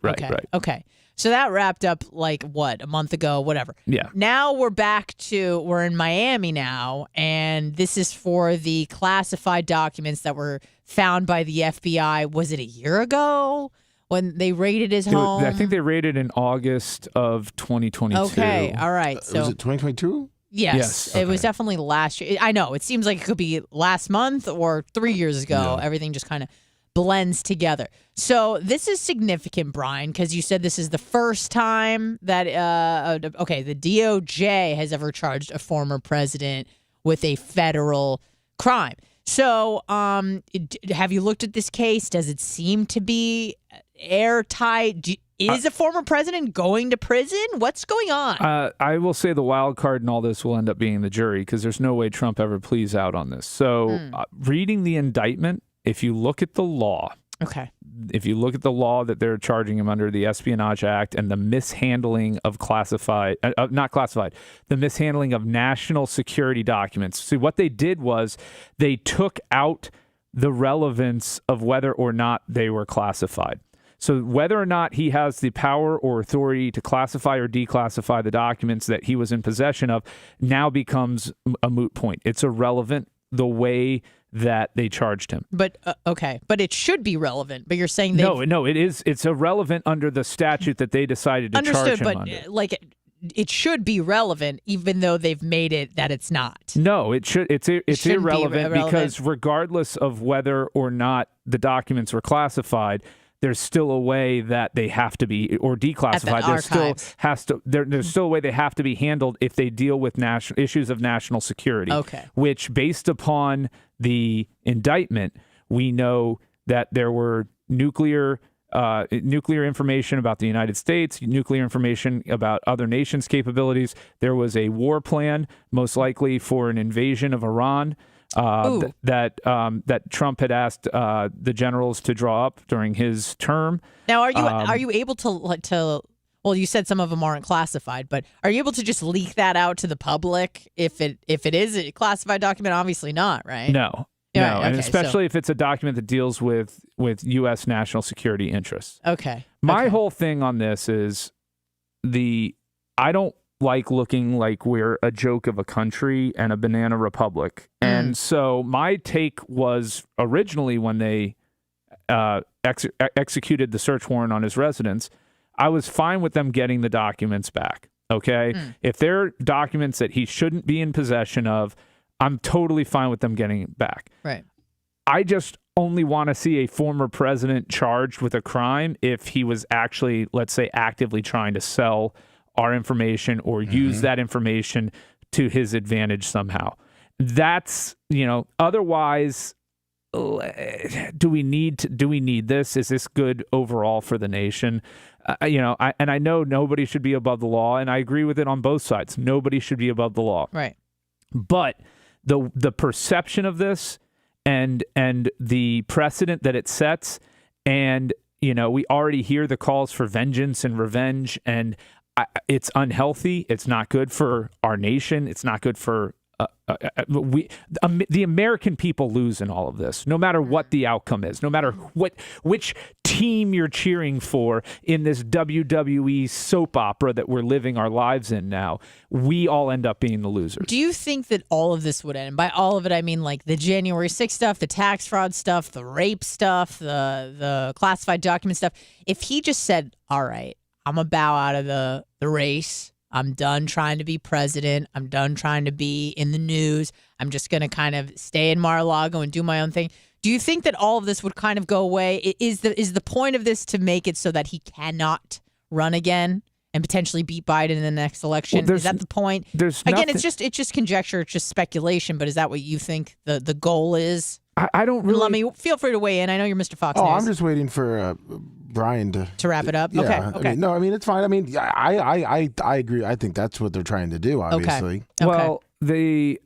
Okay. So that wrapped up like a month ago, whatever. Yeah. Now we're in Miami now, and this is for the classified documents that were found by the FBI. Was it a year ago when they raided his home? I think they raided in August of 2022. Okay. All right. So was it 2022? Yes. It was definitely last year. I know. It seems like it could be last month or 3 years ago. Yeah. Everything just kind of blends together. So this is significant, Brian, because you said this is the first time that the DOJ has ever charged a former president with a federal crime. So have you looked at this case? Does it seem to be airtight? Is a former president going to prison? What's going on? I will say the wild card in all this will end up being the jury, because there's no way Trump ever pleads out on this. So reading the indictment, if you look at the law, if you look at the law that they're charging him under, the Espionage Act, and the mishandling of the mishandling of national security documents. See, what they did was they took out the relevance of whether or not they were classified. So whether or not he has the power or authority to classify or declassify the documents that he was in possession of now becomes a moot point. It's irrelevant the way that they charged him. But but it should be relevant. But you're saying no, it is. It's irrelevant under the statute that they decided to charge him under. It should be relevant, even though they've made it that it's not. No, it should. It's irrelevant irrelevant because regardless of whether or not the documents were classified, there's still a way that they have to be or declassified. There's still a way they have to be handled if they deal with issues of national security. Okay. Which, based upon the indictment, we know that there were nuclear information about the United States, nuclear information about other nations' capabilities. There was a war plan, most likely for an invasion of Iran. That Trump had asked the generals to draw up during his term. Now, are you able to? Well, you said some of them aren't classified, but are you able to just leak that out to the public if it is a classified document? Obviously not, right? No. Right, and especially if it's a document that deals with U.S. national security interests. Okay. My whole thing on this is I don't like looking like we're a joke of a country and a banana republic. And so my take was originally when they executed the search warrant on his residence, I was fine with them getting the documents back. Okay. If they're documents that he shouldn't be in possession of, I'm totally fine with them getting it back. Right. I just only want to see a former president charged with a crime if he was actually, let's say, actively trying to sell our information or use that information to his advantage somehow. That's, otherwise, do we need this? Is this good overall for the nation? I know nobody should be above the law, and I agree with it on both sides. Nobody should be above the law. Right. But the perception of this and the precedent that it sets, and we already hear the calls for vengeance and revenge, and it's unhealthy. It's not good for our nation. It's not good for the American people lose in all of this, no matter what the outcome is, no matter which team you're cheering for in this WWE soap opera that we're living our lives in now. We all end up being the losers. Do you think that all of this would end? By all of it, I mean like the January 6th stuff, the tax fraud stuff, the rape stuff, the classified document stuff. If he just said, all right, I'm going to bow out of the race. I'm done trying to be president. I'm done trying to be in the news. I'm just going to kind of stay in Mar-a-Lago and do my own thing. Do you think that all of this would kind of go away? Is the point of this to make it so that he cannot run again and potentially beat Biden in the next election? Is that the point? Again, it's just conjecture, it's just speculation. But is that what you think the goal is? I don't really. Let me feel free to weigh in. I know you're Mr. Fox News. I'm just waiting for Brian to wrap it up. Yeah, Okay. I mean, it's fine. I mean, I agree. I think that's what they're trying to do. Obviously. Okay. Well, the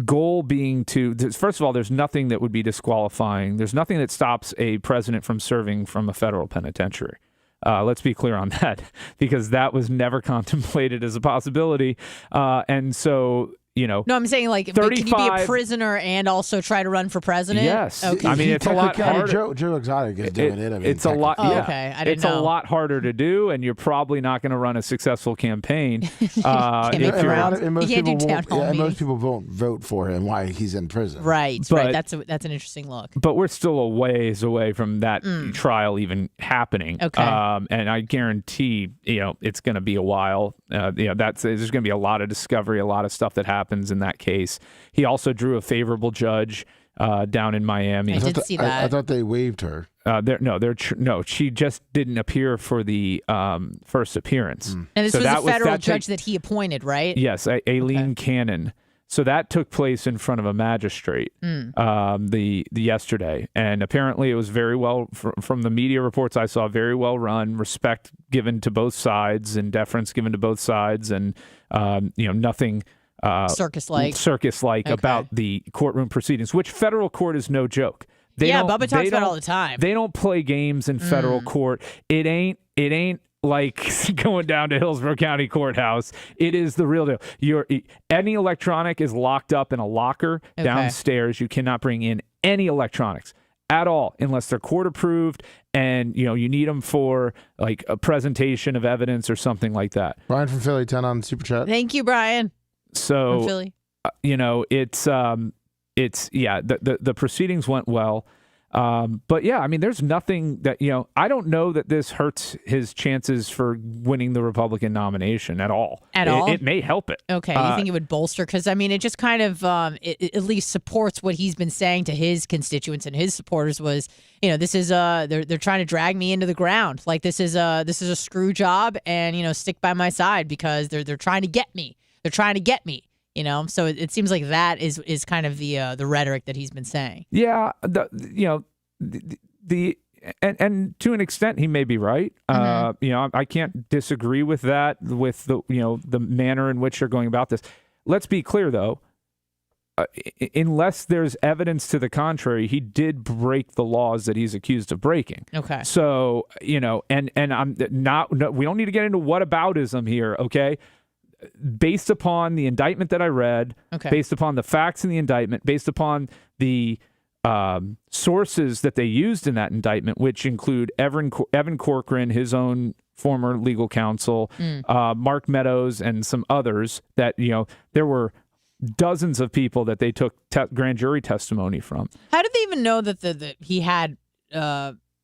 goal being to, first of all, there's nothing that would be disqualifying. There's nothing that stops a president from serving from a federal penitentiary. Let's be clear on that, because that was never contemplated as a possibility. And so, No, I'm saying, like, can you be a prisoner and also try to run for president? Yes. Okay. I mean, it's a lot harder. Joe Exotic is doing it. I mean, it's a lot. Oh, yeah. okay. I didn't it's know. a lot harder to do, and you're probably not going to run a successful campaign. Can't make the rounds. And most You can't do people town hall and most meetings. people won't vote for him while he's in prison. Right. That's an interesting look. But we're still a ways away from that trial even happening. Okay. And I guarantee, it's going to be a while. There's going to be a lot of discovery, a lot of stuff that happens in that case. He also drew a favorable judge down in Miami. I did see that. I thought they waived her. No, she just didn't appear for the first appearance. And this was a federal judge that he appointed, right? Yes, Aileen Cannon. So that took place in front of a magistrate the yesterday, and apparently it was very well from the media reports I saw, very well run, respect given to both sides and deference given to both sides, and nothing circus-like about the courtroom proceedings, which federal court is no joke. Bubba talks about it all the time. They don't play games in federal court. It ain't like going down to Hillsborough County Courthouse. It is the real deal. Any electronic is locked up in a locker downstairs. You cannot bring in any electronics at all unless they're court approved, and you need them for like a presentation of evidence or something like that. Brian from Philly, 10 on Super Chat. Thank you, Brian. So from Philly. The proceedings went well. But yeah, I mean, there's nothing that, I don't know that this hurts his chances for winning the Republican nomination at all. It may help it. Okay. You think it would bolster? Because, I mean, it just kind of it at least supports what he's been saying to his constituents and his supporters was, this is they're trying to drag me into the ground. Like, this is a screw job, and, stick by my side because they're trying to get me. They're trying to get me. So it seems like that is kind of the rhetoric that he's been saying. Yeah, and to an extent he may be right. I can't disagree with that. With the manner in which they're going about this. Let's be clear though. Unless there's evidence to the contrary, he did break the laws that he's accused of breaking. Okay. So and I'm not. No, we don't need to get into whataboutism here. Okay. Based upon the indictment that I read, based upon the facts in the indictment, based upon the sources that they used in that indictment, which include Evan Corcoran, his own former legal counsel, Mark Meadows, and some others, that there were dozens of people that they took grand jury testimony from. How did they even know that he had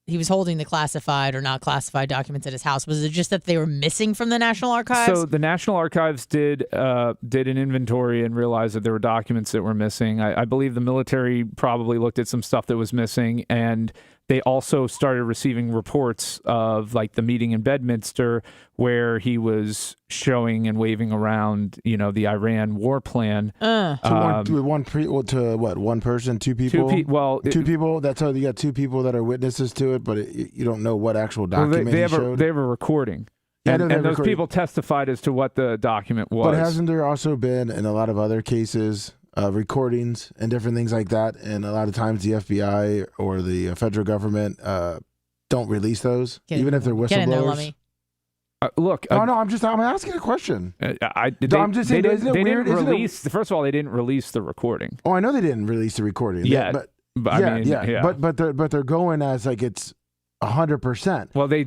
he was holding the classified or not classified documents at his house? Was it just that they were missing from the National Archives? So the National Archives did an inventory and realized that there were documents that were missing. I believe the military probably looked at some stuff that was missing, and they also started receiving reports of like the meeting in Bedminster where he was showing and waving around, the Iran war plan. One person, two people? Two people. That's how you got two people that are witnesses to it, but you don't know what actual document they he showed. They have a recording. And those people testified as to what the document was. But hasn't there also been, in a lot of other cases, recordings and different things like that? And a lot of times the FBI or the federal government don't release those, even if they're whistleblowers. I'm asking a question. I'm just saying, isn't it weird? First of all, they didn't release the recording. Oh, I know they didn't release the recording. Yeah. But they're going as like it's 100%. Well, they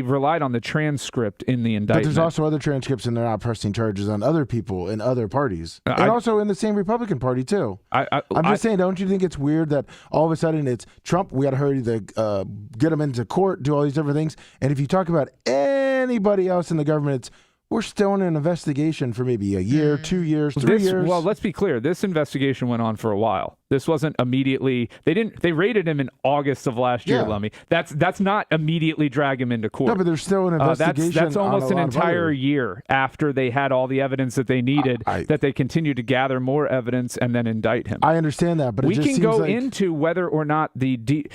relied on the transcript in the indictment. But there's also other transcripts, and they're not pressing charges on other people in other parties, and also in the same Republican Party too. I'm just saying, don't you think it's weird that all of a sudden it's Trump? We got to hurry to get him into court, do all these different things, and if you talk about anybody else in the government, it's we're still in an investigation for maybe a year, 2 years, 3 years. Well, let's be clear. This investigation went on for a while. This wasn't immediately. They raided him in August of last year, Lummy. That's not immediately drag him into court. No, but there's still an investigation. That's almost an entire year after they had all the evidence that they needed, that they continued to gather more evidence and then indict him. I understand that, but we it just can seems go like... into whether or not the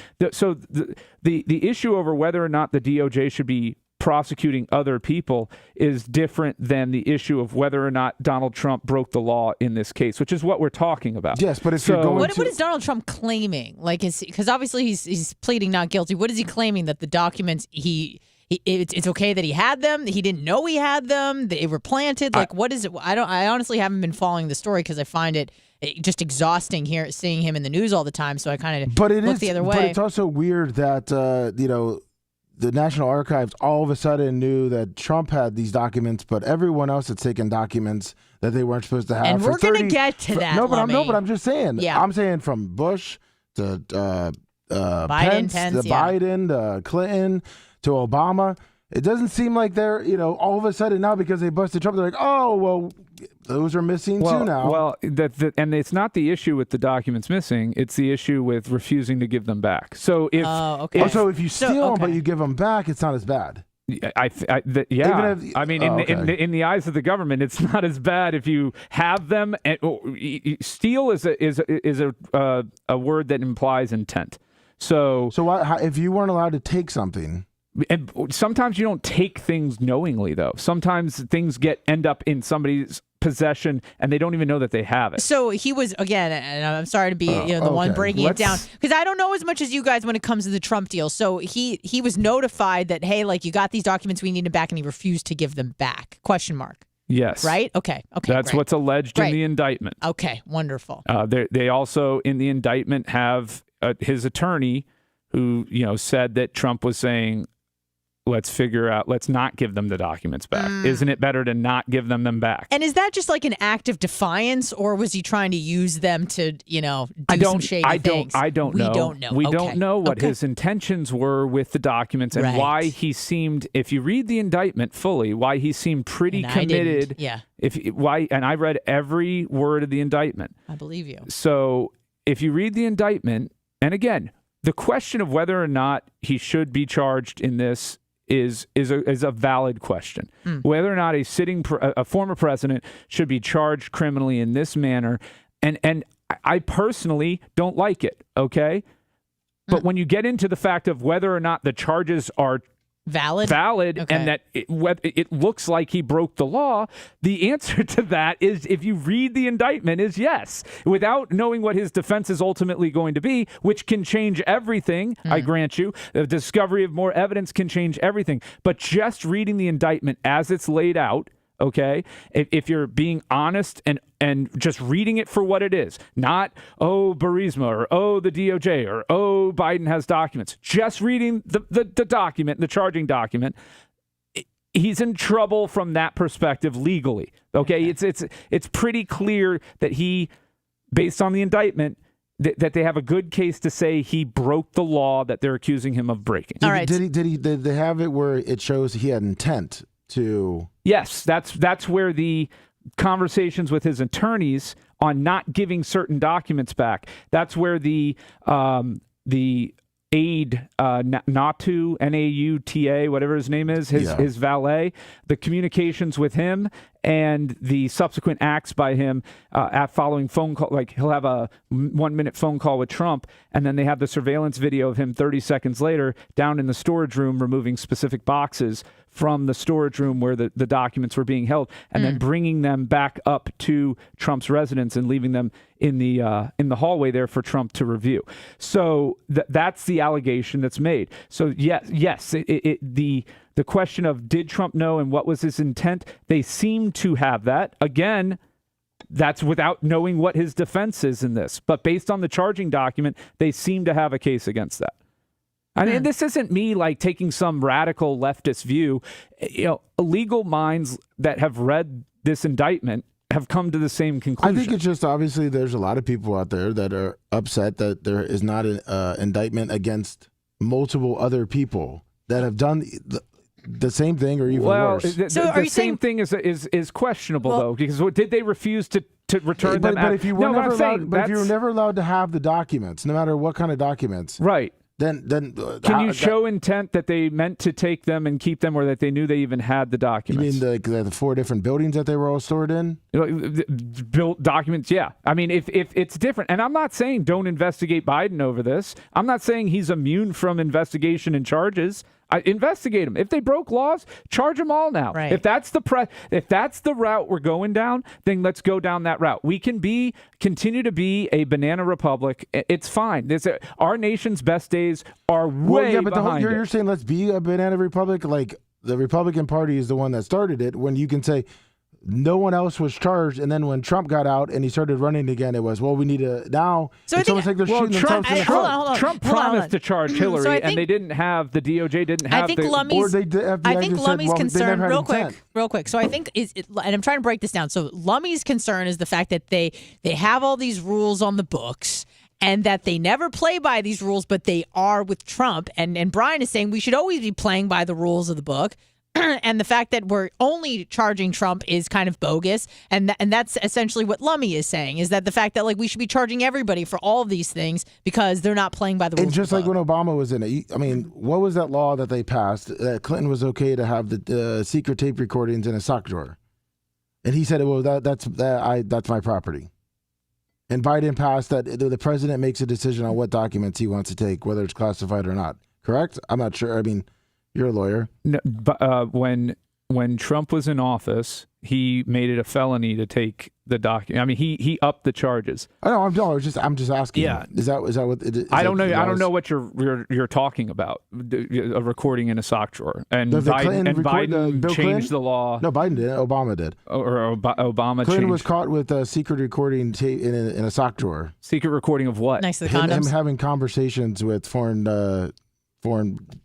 issue over whether or not the DOJ should be prosecuting other people is different than the issue of whether or not Donald Trump broke the law in this case, which is what we're talking about. Yes, but if you're going what is Donald Trump claiming? Like, because obviously he's pleading not guilty. What is he claiming? That the documents it's okay that he had them? He didn't know he had them? They were planted? Like, what is it? I honestly haven't been following the story because I find it just exhausting seeing him in the news all the time. So I kind of look the other way. But it's also weird that the National Archives all of a sudden knew that Trump had these documents, but everyone else had taken documents that they weren't supposed to have. And we're going to get to that. No, but I'm just saying. Yeah. I'm saying from Bush to Biden, Pence, to Biden, to Clinton, to Obama. It doesn't seem like they're, all of a sudden now because they busted Trump, they're like, oh, well, those are missing too now. Well, and it's not the issue with the documents missing; it's the issue with refusing to give them back. So if you steal them but you give them back, it's not as bad. I mean, in the eyes of the government, it's not as bad if you have them. Steal is a word that implies intent. So if you weren't allowed to take something. And sometimes you don't take things knowingly, though. Sometimes things end up in somebody's possession and they don't even know that they have it. So he was, again, and I'm sorry to be the one breaking it down, because I don't know as much as you guys when it comes to the Trump deal. So he was notified that, hey, like, you got these documents, we need them back, and he refused to give them back? ? Yes. Right? Okay. That's great. What's alleged in the indictment. Okay, wonderful. They also, in the indictment, have his attorney who, said that Trump was saying, let's not give them the documents back. Isn't it better to not give them back? And is that just like an act of defiance, or was he trying to use them to, do some shady things? I don't know. We don't know. We don't know what his intentions were with the documents and why he seemed, if you read the indictment fully, why he seemed pretty committed. And I read every word of the indictment. I believe you. So if you read the indictment, and again, the question of whether or not he should be charged in this is a valid question. Whether or not a former president should be charged criminally in this manner, and I personally don't like it. Okay, but when you get into the fact of whether or not the charges are valid, and that it looks like he broke the law, the answer to that is, if you read the indictment, is yes. Without knowing what his defense is ultimately going to be, which can change everything, I grant you, the discovery of more evidence can change everything. But just reading the indictment as it's laid out, okay, if you're being honest and just reading it for what it is, not, Burisma, or, the DOJ, or, Biden has documents, just reading the document, the charging document, he's in trouble from that perspective legally, okay? It's pretty clear that he, based on the indictment, that they have a good case to say he broke the law that they're accusing him of breaking. All right. Did they have it where it shows he had intent to... Yes, that's where the conversations with his attorneys on not giving certain documents back. That's where the aide, Natu, N-A-U-T-A, whatever his name is, his valet, the communications with him and the subsequent acts by him following phone call, like he'll have a 1-minute phone call with Trump, and then they have the surveillance video of him 30 seconds later down in the storage room removing specific boxes from the storage room where the documents were being held, and then bringing them back up to Trump's residence and leaving them in the hallway there for Trump to review. So that's the allegation that's made. So yes, the question of did Trump know and what was his intent, they seem to have that. Again, that's without knowing what his defense is in this. But based on the charging document, they seem to have a case against that. I mean, this isn't me like taking some radical leftist view. Legal minds that have read this indictment have come to the same conclusion. I think it's just obviously there's a lot of people out there that are upset that there is not an indictment against multiple other people that have done the same thing or even worse. The same thing is questionable though, because did they refuse to return them? But if you were never allowed to have the documents, no matter what kind of documents, right? Then can you show intent that they meant to take them and keep them, or that they knew they even had the documents? You mean the 4 different buildings that they were all stored in? Built documents, yeah. I mean, if it's different, and I'm not saying don't investigate Biden over this. I'm not saying he's immune from investigation and charges. Investigate them. If they broke laws, charge them all now. Right. If that's the route we're going down, then let's go down that route. We can continue to be a banana republic. It's fine. Our nation's best days are way behind. You're saying let's be a banana republic. Like the Republican Party is the one that started it. When you can say no one else was charged, and then when Trump got out and he started running again, it was we need to now. So it's almost like they're shooting themselves in the foot. Trump promised to charge Hillary, and they didn't have the DOJ didn't have. I think Lummy's concern, real quick. So I think and I'm trying to break this down. So Lummy's concern is the fact that they have all these rules on the books, and that they never play by these rules, but they are with Trump. And Brian is saying we should always be playing by the rules of the book. And the fact that we're only charging Trump is kind of bogus. And that's essentially what Lummy is saying, is that the fact that we should be charging everybody for all of these things because they're not playing by the rules. And just like when Obama was in it, I mean, what was that law that they passed that Clinton was okay to have the secret tape recordings in a sock drawer? And he said, well, that's my property. And Biden passed that the president makes a decision on what documents he wants to take, whether it's classified or not. Correct? I'm not sure. I mean, you're a lawyer. No, but when Trump was in office, he made it a felony to take the document. I mean, he upped the charges. I know. I'm just asking. Yeah. Is that what? I don't know. I don't know what you're talking about. A recording in a sock drawer, and Biden changed the law. No, Biden did. Obama did. Or Obama. Clinton was caught with a secret recording tape in a sock drawer. Secret recording of what? Next to the condoms. Him having conversations with foreign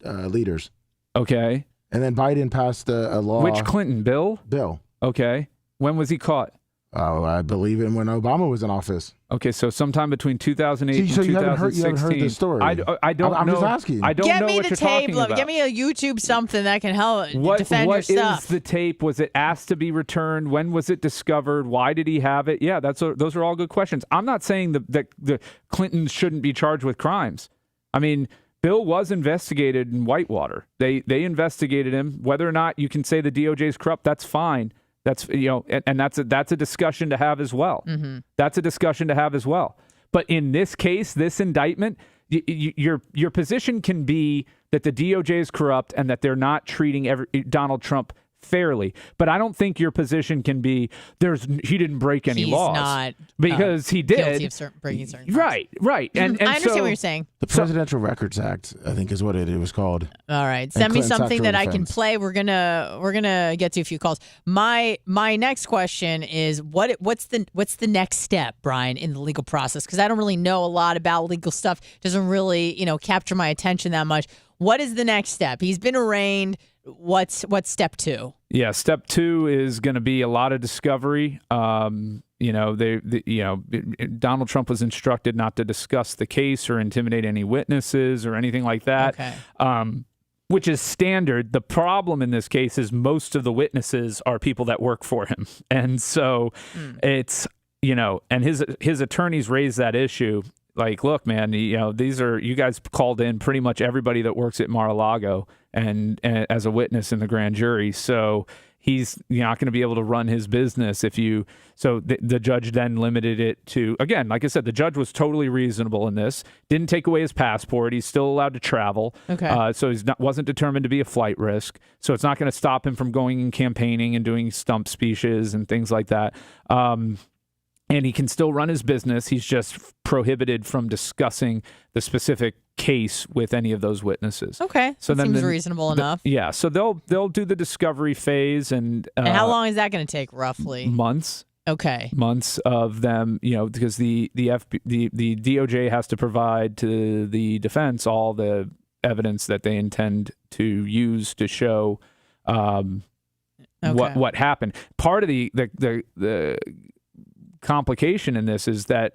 leaders. Okay. And then Biden passed a law. Which Clinton? Bill? Bill. Okay. When was he caught? Oh, I believe in when Obama was in office. Okay, so sometime between 2008 and 2016. You haven't heard the story. I don't know. I'm just asking. I don't know what you're talking about. Give me a YouTube something that can help defend your stuff. What is the tape? Was it asked to be returned? When was it discovered? Why did he have it? Yeah, those are all good questions. I'm not saying that the Clintons shouldn't be charged with crimes. I mean, Bill was investigated in Whitewater. They investigated him. Whether or not you can say the DOJ is corrupt, that's fine. That's and that's a discussion to have as well. Mm-hmm. That's a discussion to have as well. But in this case, this indictment, your position can be that the DOJ is corrupt and that they're not treating Donald Trump fairly, but I don't think your position can be he didn't break any laws. He's not because he did guilty of breaking certain laws. Right. And I understand what you're saying. The Presidential Records Act, I think, is what it was called. All right, send me something that I can play. We're gonna get to a few calls. My next question is what's the next step, Brian, in the legal process? Because I don't really know a lot about legal stuff. It doesn't really capture my attention that much. What is the next step? He's been arraigned. What's step 2? Yeah, step 2 is going to be a lot of discovery. Donald Trump was instructed not to discuss the case or intimidate any witnesses or anything like that. Okay. Which is standard. The problem in this case is most of the witnesses are people that work for him, and so it's and his attorneys raised that issue. Like, look, man, you guys called in pretty much everybody that works at Mar-a-Lago and as a witness in the grand jury. So he's not going to be able to run his business if you. So the judge then limited it to, again, like I said, the judge was totally reasonable in this. Didn't take away his passport. He's still allowed to travel. Okay. So wasn't determined to be a flight risk. So it's not going to stop him from going and campaigning and doing stump speeches and things like that. And he can still run his business. He's just prohibited from discussing the specific case with any of those witnesses. Okay, so that seems reasonable enough. Yeah, so they'll do the discovery phase, and how long is that going to take, roughly? Months. Okay. Months of them, because the DOJ has to provide to the defense all the evidence that they intend to use to show what happened. Part of the complication in this is that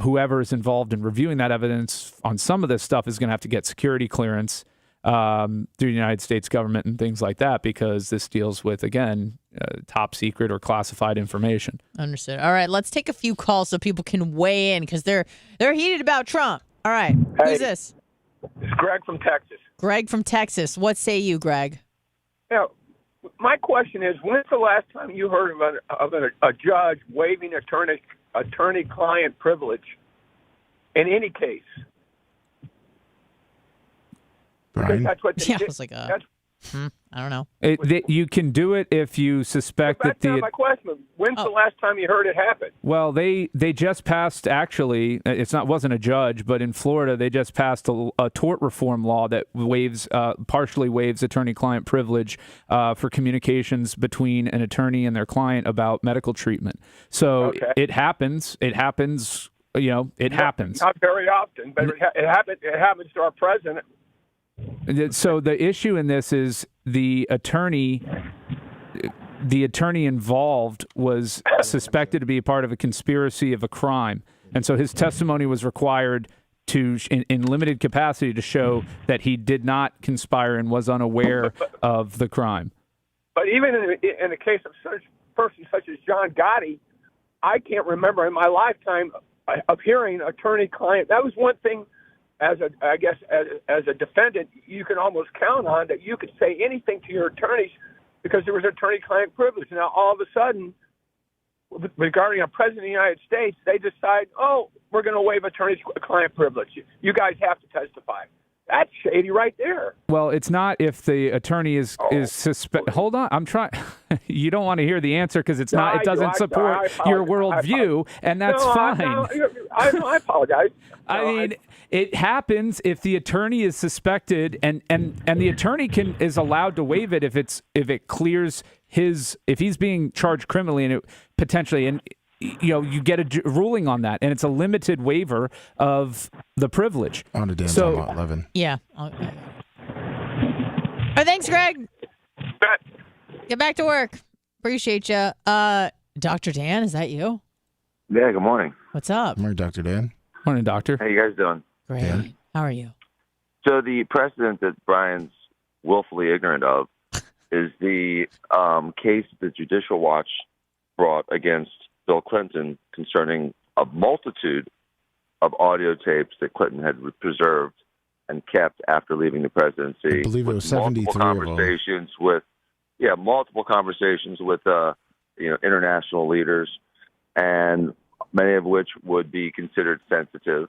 whoever is involved in reviewing that evidence on some of this stuff is going to have to get security clearance. through the United States government and things like that, because this deals with, again, top secret or classified information. Understood. All right, let's take a few calls so people can weigh in because they're heated about Trump. All right, who's this? It's Greg from Texas. Greg from Texas. What say you, Greg? Now, my question is, when's the last time you heard of a judge waiving attorney-client privilege in any case? Brian? That's what Yeah, I was like, I don't know. You can do it if you suspect that That's not my question. When's the last time you heard it happen? Well, they just passed, actually, wasn't a judge, but in Florida they just passed a tort reform law that partially waives attorney-client privilege for communications between an attorney and their client about medical treatment. So it happens. It happens. It happens. Not very often, but it happens to our president. So the issue in this is the attorney involved was suspected to be a part of a conspiracy of a crime. And so his testimony was required in limited capacity to show that he did not conspire and was unaware of the crime. But even in the case of such person such as John Gotti, I can't remember in my lifetime of hearing attorney-client. That was one thing. As a defendant, you can almost count on that you could say anything to your attorneys because there was attorney-client privilege. Now, all of a sudden, regarding a president of the United States, they decide, we're going to waive attorney-client privilege. You guys have to testify. That's shady right there. Well, it's not if the attorney is suspect. Hold on, I'm trying. You don't want to hear the answer because it's not. It doesn't support your worldview, and that's fine. I apologize. I mean, it happens if the attorney is suspected, and the attorney is allowed to waive it if it clears if he's being charged criminally and it potentially you get a ruling on that, and it's a limited waiver of the privilege. On to Dan's on 11. Yeah. All right, thanks, Greg. Get back to work. Appreciate you. Dr. Dan, is that you? Yeah, good morning. What's up? Good morning, Dr. Dan. Morning, doctor. How you guys doing? Great. Dan. How are you? So the precedent that Brian's willfully ignorant of is the case the Judicial Watch brought against Bill Clinton concerning a multitude of audio tapes that Clinton had preserved and kept after leaving the presidency. I believe it was 73 of them. Multiple conversations with international leaders, and many of which would be considered sensitive,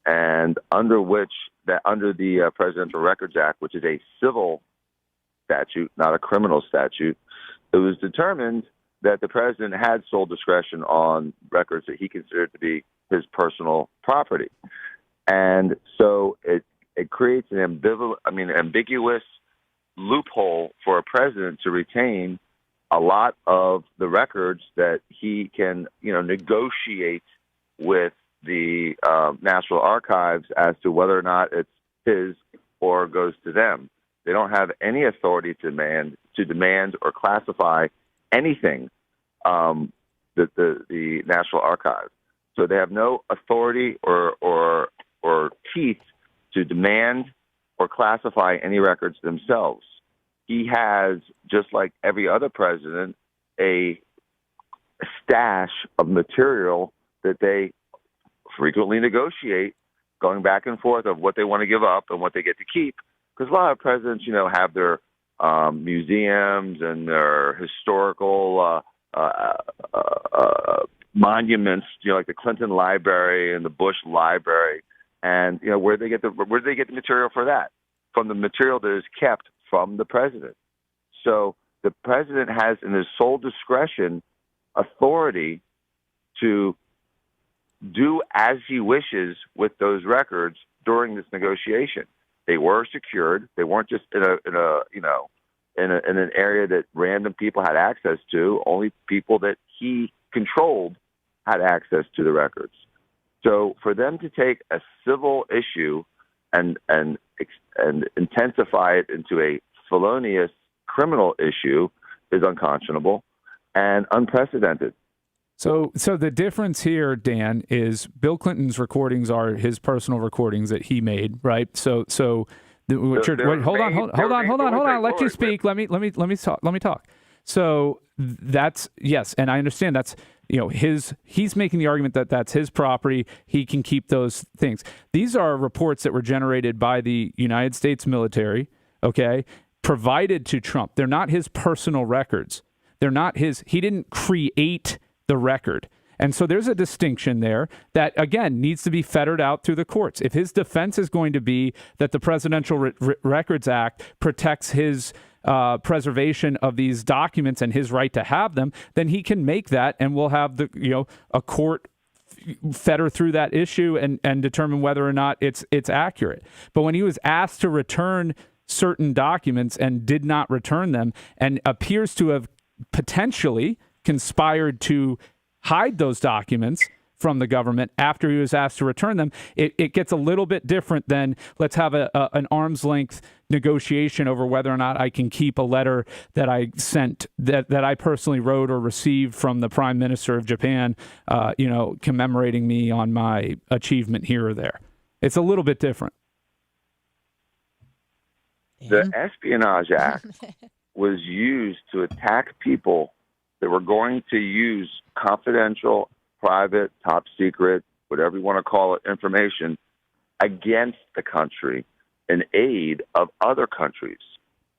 and under the Presidential Records Act, which is a civil statute, not a criminal statute, it was determined that the president had sole discretion on records that he considered to be his personal property. And so it creates an ambiguous loophole for a president to retain a lot of the records that he can, negotiate with the National Archives as to whether or not it's his or goes to them. They don't have any authority to demand or classify anything the National Archives. So they have no authority or teeth to demand or classify any records themselves. He has, just like every other president, a stash of material that they frequently negotiate, going back and forth of what they want to give up and what they get to keep. Because a lot of presidents, have their museums and their historical monuments, like the Clinton Library and the Bush Library, and where do they get the material for that? From the material that is kept from the president. So the president has, in his sole discretion, authority to do as he wishes with those records during this negotiation. They were secured. They weren't just in an area that random people had access to. Only people that he controlled had access to the records. So for them to take a civil issue and intensify it into a felonious criminal issue is unconscionable and unprecedented. So the difference here, Dan, is Bill Clinton's recordings are his personal recordings that he made, right? So Hold on. Let you speak. Let me talk. So that's yes, and I understand that's he's making the argument that that's his property. He can keep those things. These are reports that were generated by the United States military. Okay, provided to Trump. They're not his personal records. They're not his. He didn't create the record. And so there's a distinction there that, again, needs to be fettered out through the courts. If his defense is going to be that the Presidential Records Act protects his preservation of these documents and his right to have them, then he can make that, and we'll have a court fetter through that issue and determine whether or not it's accurate. But when he was asked to return certain documents and did not return them, and appears to have potentially conspired to hide those documents from the government after he was asked to return them, it gets a little bit different than let's have an arm's length negotiation over whether or not I can keep a letter that I sent that I personally wrote or received from the Prime Minister of Japan, commemorating me on my achievement here or there. It's a little bit different. The Espionage Act was used to attack people that were going to use confidential, private, top secret, whatever you want to call it, information against the country in aid of other countries.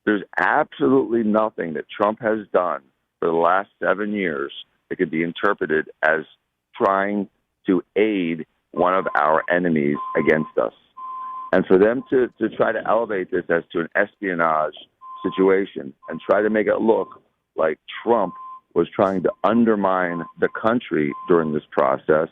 There's absolutely nothing that Trump has done for the last 7 years that could be interpreted as trying to aid one of our enemies against us. And for them to try to elevate this as to an espionage situation and try to make it look like Trump was trying to undermine the country during this process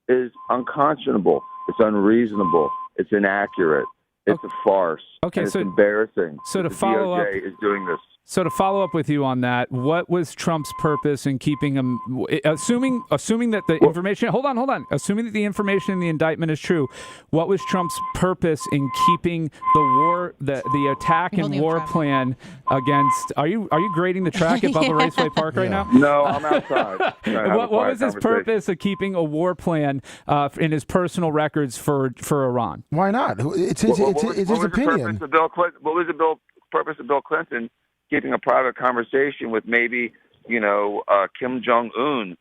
is unconscionable. It's unreasonable. It's inaccurate. It's a farce. Okay, it's embarrassing. So to the follow DOJ is doing this. So to follow up with you on that, what was Trump's purpose in keeping him? Assuming that the information. Hold on. Assuming that the information in the indictment is true, what was Trump's purpose in keeping the attack and war plan against? Are you grading the track at Bubba Raceway Park right now? No, I'm outside. What was his purpose of keeping a war plan in his personal records for Iran? Why not? It's his opinion. What was the purpose of Bill Clinton keeping a private conversation with maybe, Kim Jong-un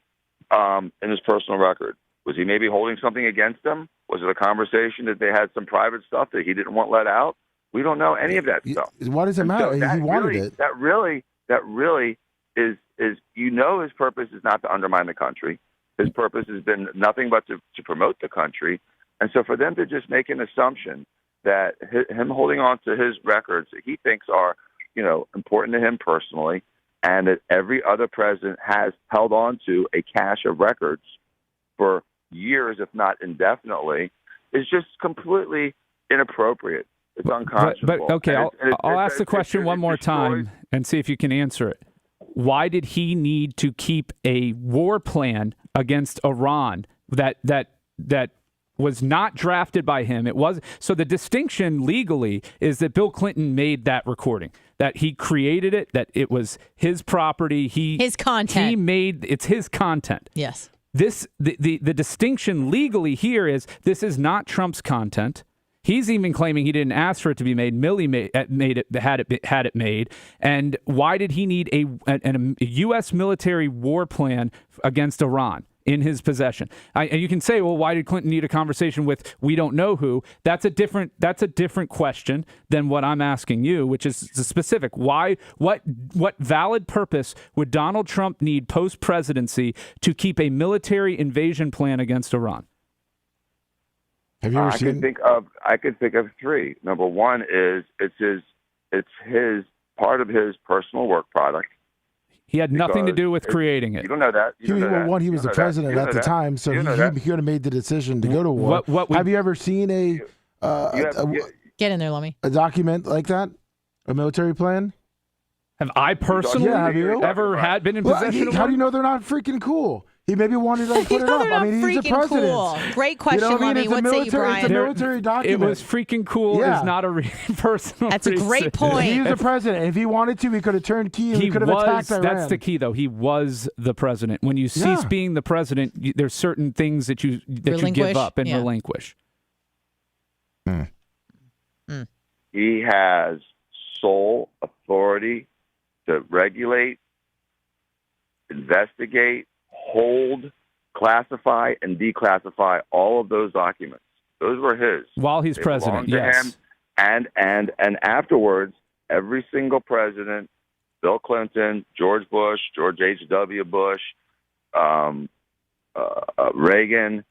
in his personal record? Was he maybe holding something against him? Was it a conversation that they had some private stuff that he didn't want let out? We don't know any of that stuff. Why does it matter? He wanted it. That really is his purpose is not to undermine the country. His purpose has been nothing but to promote the country. And so for them to just make an assumption that him holding on to his records that he thinks are important to him personally, and that every other president has held on to a cache of records for years, if not indefinitely, is just completely inappropriate. It's unconscionable. But okay, I'll ask the question one more time and see if you can answer it. Why did he need to keep a war plan against Iran that was not drafted by him? It was so the distinction legally is that Bill Clinton made that recording, that he created it, that it was his property. His content. It's his content. Yes. The distinction legally here is this is not Trump's content. He's even claiming he didn't ask for it to be made. Milley had it made. And why did he need a U.S. military war plan against Iran in his possession? And you can say, well, why did Clinton need a conversation with we don't know who? That's a different question than what I'm asking you, which is specific. Why? What valid purpose would Donald Trump need post-presidency to keep a military invasion plan against Iran? Have you ever seen? I could think of three. Number one is it's his part of his personal work product. He had nothing to do with creating it. You don't know that. He was the president at the time, so he could have made the decision to go to war. Have you ever seen get in there, Lummy, a document like that, a military plan? Have I personally ever been in possession of one? How do you know they're not freaking cool? He maybe wanted to put it up. I mean, he's the president. Cool. Great question, Lummy. What say you, Brian? It's a military document. It was freaking cool. Yeah. It's not a personal That's reason. a great point. He was the president. If he wanted to, he could have turned key and he could have attacked Iran. That's the key, though. He was the president. When you cease being the president, there's certain things that you give up and relinquish. he has sole authority to regulate, investigate, hold, classify, and declassify all of those documents. Those were his. While he's They president, belong to yes. him. And afterwards, every single president, Bill Clinton, George Bush, George H.W. Bush, Reagan,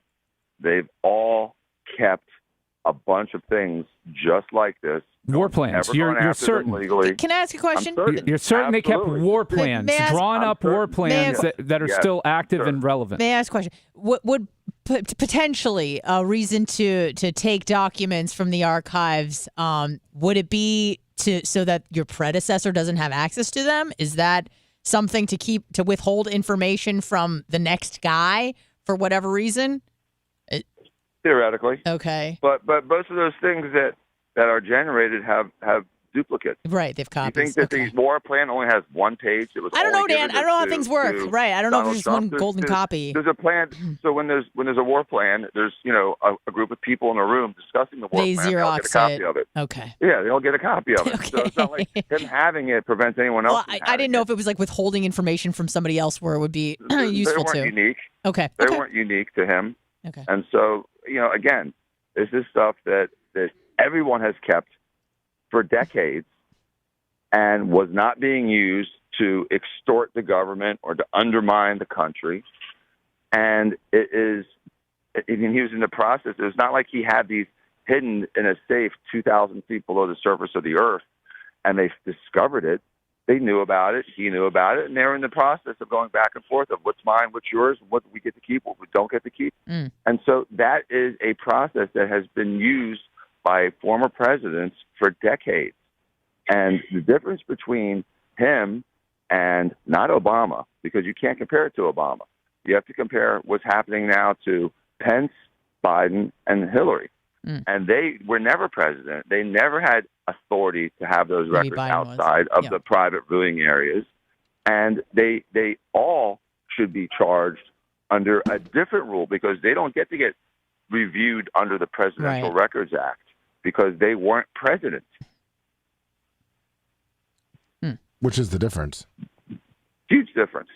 they've all kept a bunch of things just like this. War plans. You're certain. Legally. Can I ask you a question? You're certain they kept war plans, May I ask- drawn up war certain. plans that are Yes, still active sir. and relevant. May I ask a question? Would potentially a reason to take documents from the archives, would it be so that your predecessor doesn't have access to them? Is that something to withhold information from the next guy for whatever reason? Theoretically. Okay. But most of those things that are generated have duplicates. Right, they've You copies. think that the war plan only has one page? It was I don't know, only Dan. given I don't know how to- things work. to Right. I don't know if Donald there's Trump. one golden copy. There's a plan. So when there's a war plan, there's a group of people in a room discussing the war They plan. They all get a Xerox copy it. of it. Okay. Yeah, they all get a copy of it. So it's not like him having it prevents anyone else. Well, from I having didn't know if it was like withholding information from somebody else where it would be it. useful They weren't too. unique. Okay. They Okay. weren't unique to him. Okay. And so, again, this is stuff that everyone has kept for decades and was not being used to extort the government or to undermine the country. And he was in the process. It's not like he had these hidden in a safe 2,000 feet below the surface of the earth and they discovered it. They knew about it. He knew about it. And they were in the process of going back and forth of what's mine, what's yours, what we get to keep, what we don't get to keep. Mm. And so that is a process that has been used by former presidents for decades. And the difference between him and not Obama, because you can't compare it to Obama. You have to compare what's happening now to Pence, Biden, and Hillary. Mm. And they were never president. They never had authority to have those Maybe records Biden was. outside of Yeah. the private viewing areas. And they all should be charged under a different rule because they don't get to get reviewed under the Presidential Right. Records Act because they weren't president. Which is the difference? Huge difference.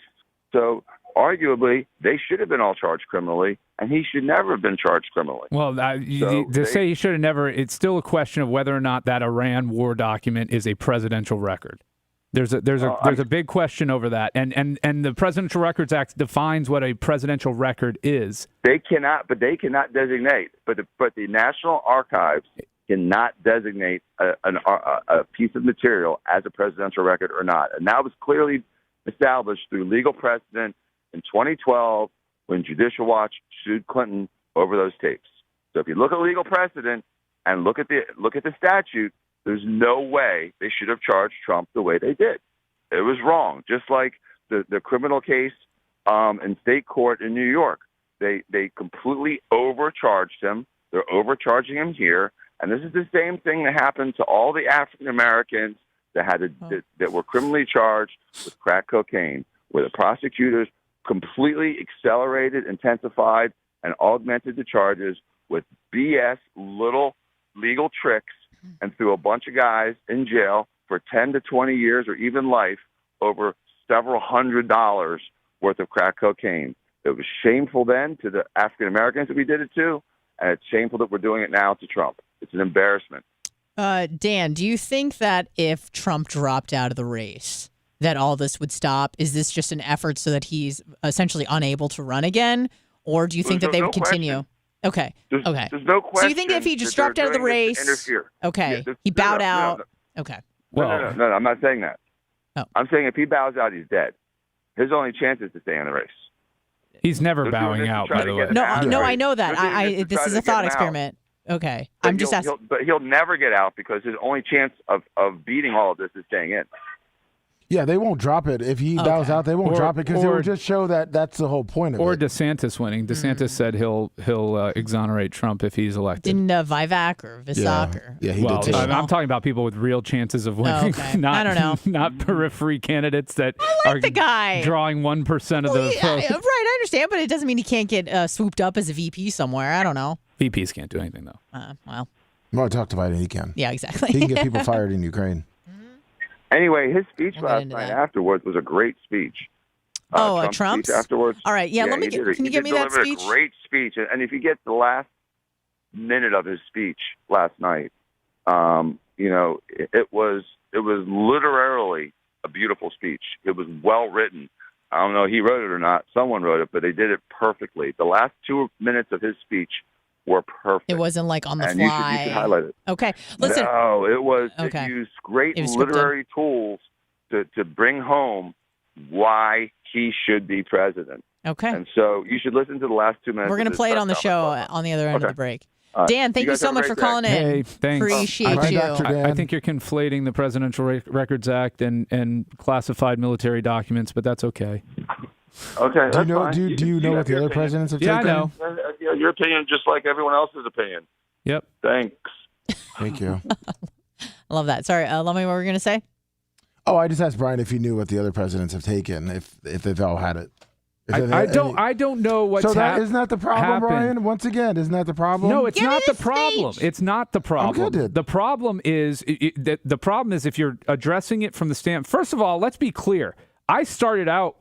So arguably, they should have been all charged criminally, and he should never have been charged criminally. Well, to say he should have never, it's still a question of whether or not that Iran war document is a presidential record. There's a big question over that, and the Presidential Records Act defines what a presidential record is. They cannot designate, but the National Archives cannot designate a piece of material as a presidential record or not, and that was clearly established through legal precedent in 2012 when Judicial Watch sued Clinton over those tapes. So if you look at legal precedent and look at the statute, there's no way they should have charged Trump the way they did. It was wrong. Just like the criminal case in state court in New York, they completely overcharged him. They're overcharging him here, and this is the same thing that happened to all the African Americans that were criminally charged with crack cocaine, where the prosecutors completely accelerated, intensified, and augmented the charges with BS little legal tricks and threw a bunch of guys in jail for 10 to 20 years or even life over several $100s worth of crack cocaine. It was shameful then to the African Americans that we did it to, and it's shameful that we're doing it now to Trump. It's an embarrassment. Dan, do you think that if Trump dropped out of the race, that all this would stop? Is this just an effort so that he's essentially unable to run again? Or do you think that they would continue? Okay. There's no question. So you think if he just dropped out of the race, interfere. Okay, Yeah, he bowed out. No. Okay. No, I'm not saying that. Oh. I'm saying if he bows out, he's dead. His only chance is to stay in the race. He's never They're bowing doing this to out, try by to the get way. him No, out. no, Right. I know that. They're doing this to This try is to a get thought him out. experiment. Okay. But I'm just asking. But he'll never get out because his only chance of beating all of this is staying in. Yeah, they won't drop it. If he bows out, they won't drop it because it will just show that that's the whole point of Or it. DeSantis winning. DeSantis said he'll exonerate Trump if he's elected. Didn't Vivek or Visak or he well, did too. I'm talking about people with real chances of winning, okay. not, I don't know. not periphery candidates that the guy. are drawing 1% of the vote. Right, I understand, but it doesn't mean he can't get swooped up as a VP somewhere. I don't know. VPs can't do anything, though. Well, Well, talk to Biden. He can. Yeah, exactly. He can get people fired in Ukraine. Anyway, his speech We'll get last into night that. afterwards was a great speech. Trump's? Speech afterwards. All right, yeah, let me he get, did can you he give me that delivered speech? A great speech, and if you get the last minute of his speech last night, it was literally a beautiful speech. It was well written. I don't know if he wrote it or not. Someone wrote it, but they did it perfectly. The last 2 minutes of his speech were perfect. It wasn't like on the and fly. You should highlight it. Okay, listen. No, it was. Okay. It used great It was scripted. literary tools to bring home why he should be president. Okay. And so you should listen to the last 2 minutes. We're going to play it on the show on the other end of the break. Dan, thank you so much for calling in. Hey, thanks. Appreciate you. I think you're conflating the Presidential Records Act and classified military documents, but that's okay. Okay. Do you know? Do you know what the other presidents have taken? I know. Your opinion, just like everyone else's opinion. Yep. Thanks. Thank you. I love that. Sorry, let me. What were we going to say? Oh, I just asked Brian if he knew what the other presidents have taken, if they've all had it. I don't know what's so isn't that the problem, happened. Brian? Once again, isn't that the problem? No, it's not the problem. It's not the problem. good. The problem is the problem is if you're addressing it from the stand. First of all, let's be clear. I started out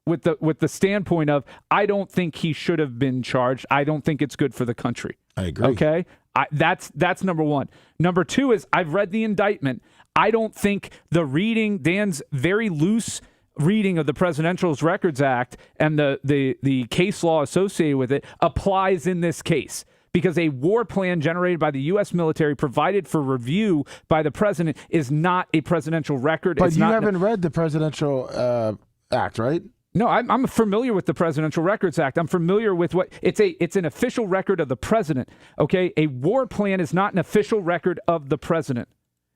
with the standpoint of I don't think he should have been charged. I don't think it's good for the country. I agree. Okay, that's number one. Number two is I've read the indictment. I don't think Dan's very loose reading of the Presidential Records Act and the case law associated with it applies in this case. Because a war plan generated by the U.S. military provided for review by the president is not a presidential record. But you haven't read the Presidential Act, right? No, I'm familiar with the Presidential Records Act. I'm familiar with what it's an official record of the president. Okay, a war plan is not an official record of the president.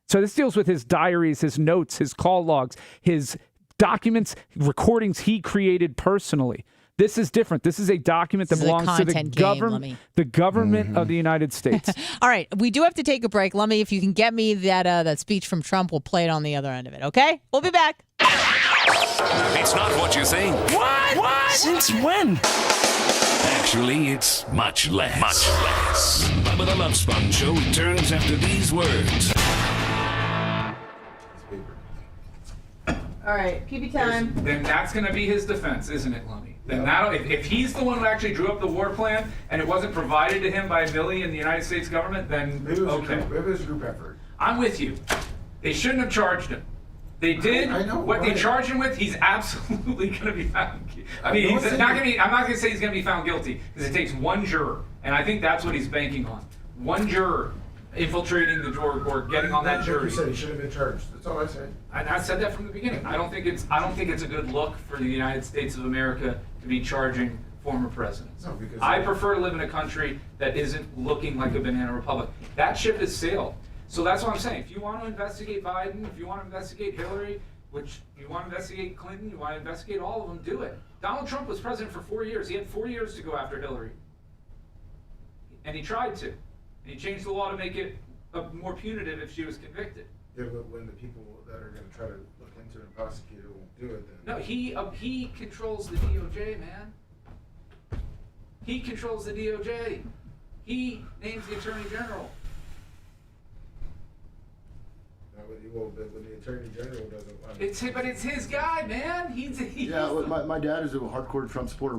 So this deals with his diaries, his notes, his call logs, his documents, recordings he created personally. This is different. This is a document that belongs to the government of the United States. All right, we do have to take a break. Let me, if you can get me that speech from Trump, we'll play it on the other end of it. Okay, we'll be back. It's not what you think. What? Since when? Actually, it's much less. Much less. Bubba the Love Sponge Show returns after these words. All right, PB time. Then that's going to be his defense, isn't it, Lummy? Then if he's the one who actually drew up the war plan and it wasn't provided to him by Milley and the United States government, then okay. Maybe it was a group effort. I'm with you. They shouldn't have charged him. They did what they charged him with. He's absolutely going to be found. I mean, he's not going to be. I'm not going to say he's going to be found guilty because it takes one juror, and I think that's what he's banking on. One juror infiltrating the jury or getting on that jury. You said he should have been charged. That's all I said. And I said that from the beginning. I don't think it's a good look for the United States of America to be charging former presidents. No, because I prefer to live in a country that isn't looking like a banana republic. That ship has sailed. So that's what I'm saying. If you want to investigate Biden, if you want to investigate Hillary, which you want to investigate Clinton, you want to investigate all of them, do it. Donald Trump was president for 4 years. He had 4 years to go after Hillary. And he tried to. And he changed the law to make it more punitive if she was convicted. Yeah, but when the people that are going to try to look into it and prosecute it won't do it, then... No, he controls the DOJ, man. He controls the DOJ. He names the Attorney General. But when the Attorney General doesn't want But it's his guy, man. My dad is a hardcore Trump supporter.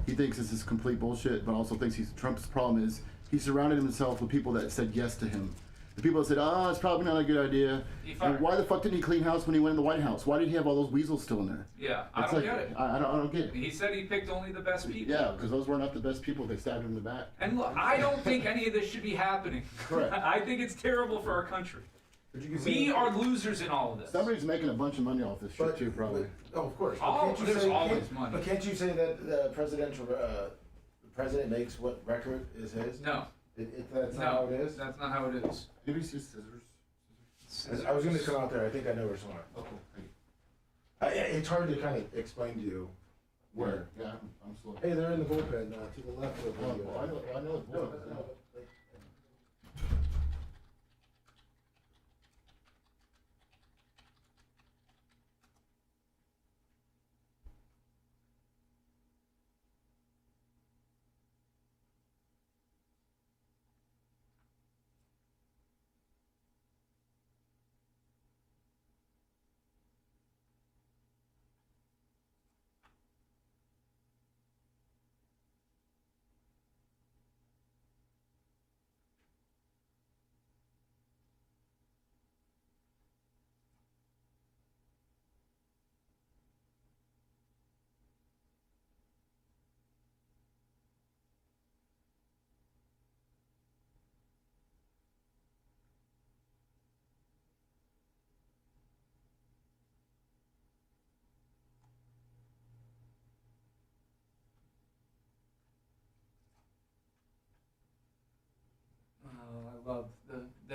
He thinks this is complete bullshit, but also thinks Trump's problem is he surrounded himself with people that said yes to him. The people that said, it's probably not a good idea. And why the fuck didn't he clean house when he went in the White House? Why did he have all those weasels still in there? Yeah, I don't get it. I don't get it. He said he picked only the best people. Yeah, because those were not the best people. They stabbed him in the back. And look, I don't think any of this should be happening. Correct. I think it's terrible for our country. We are losers in all of this. Somebody's making a bunch of money off this shit too, probably. Of course. There's always money. But can't you say that the president makes what record is his? No. That's not how it is? That's not how it is. Maybe it's just scissors. I was going to come out there. I think I know where some are. Okay. It's hard to kind of explain to you where. Yeah, I'm slow. Hey, they're in the bullpen to the left of the... I know the bullpen.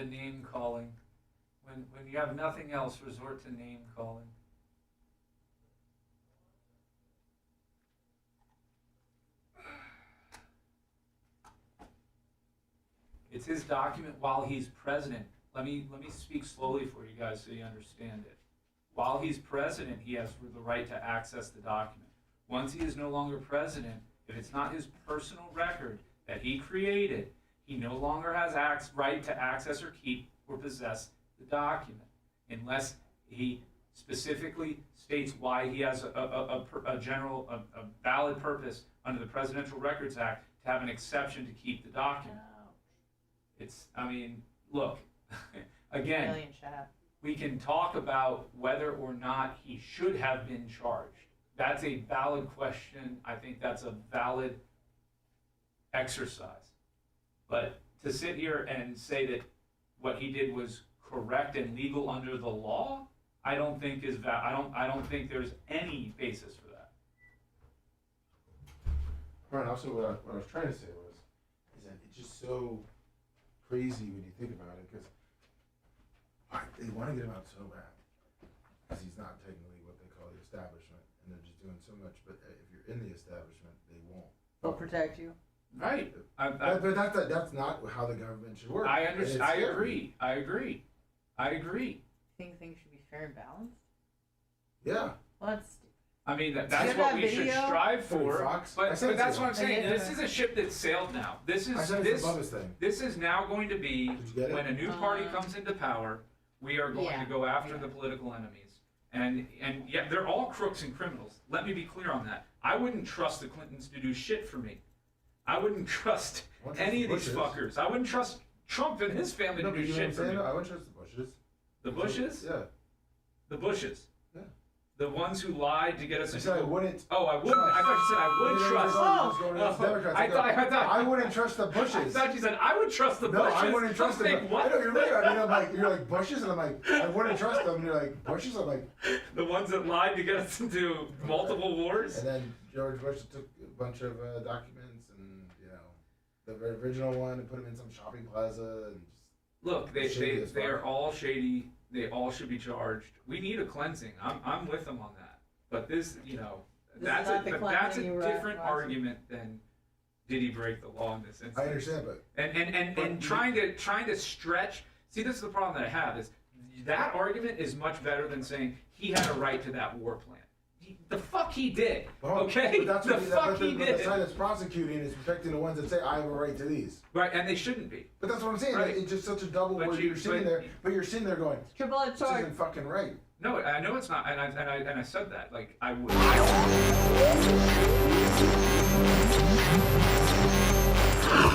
the name calling. When you have nothing else, resort to name calling. It's his document while he's president. Let me speak slowly for you guys so you understand it. While he's president, he has the right to access the document. Once he is no longer president, if it's not his personal record that he created, he no longer has right to access or keep or possess the document unless he specifically states why he has a valid purpose under the Presidential Records Act to have an exception to keep the document. Look, again, we can talk about whether or not he should have been charged. That's a valid question. I think that's a valid exercise. But to sit here and say that what he did was correct and legal under the law, I don't think is I don't think there's any basis for that. Right. Also, what I was trying to say is that it's just so crazy when you think about it, because they want to get him out so bad because he's not technically what they call the establishment, and they're just doing so much. But if you're in the establishment, they won't. They'll protect you. Right. But that's not how the government should work. I understand. I agree. Think things should be fair and balanced? Yeah. Well, that's that's what we should strive for. But that's what I'm saying. Yeah. This is a ship that sailed now. This is now going to be when a new party comes into power. We are going to go after the political enemies, and yeah, they're all crooks and criminals. Let me be clear on that. I wouldn't trust the Clintons to do shit for me. I wouldn't trust any of these fuckers. I wouldn't trust Trump and his family to do shit for me. I wouldn't trust the Bushes. The Bushes? Yeah. The Bushes. Yeah. The ones who lied to get us. I said I wouldn't. Oh, I wouldn't. I thought you said I would trust. I thought I wouldn't trust the Bushes. I thought you said I would trust the Bushes. No, I wouldn't trust them. What? I know you're right. I'm like, you're like Bushes, and I'm like, I wouldn't trust them. And you're like Bushes. I'm like, the ones that lied to get us into multiple wars. And then George Bush took a bunch of documents, and the original one, and put them in some shopping plaza, and just look, they are all shady. They all should be charged. We need a cleansing. I'm with them on that. But this, that's a different argument than did he break the law in this instance. I understand, but and trying to stretch. See, this is the problem that I have is that argument is much better than saying he had a right to that war plan. The fuck he did. Okay? But the fuck he did. The side that's prosecuting is protecting the ones that say, I have a right to these. Right, and they shouldn't be. But that's what I'm saying. Right. It's just such a double where you're sitting there going, triple-edged this sword. isn't fucking right. No, I know it's not, and I said that. Like, I would.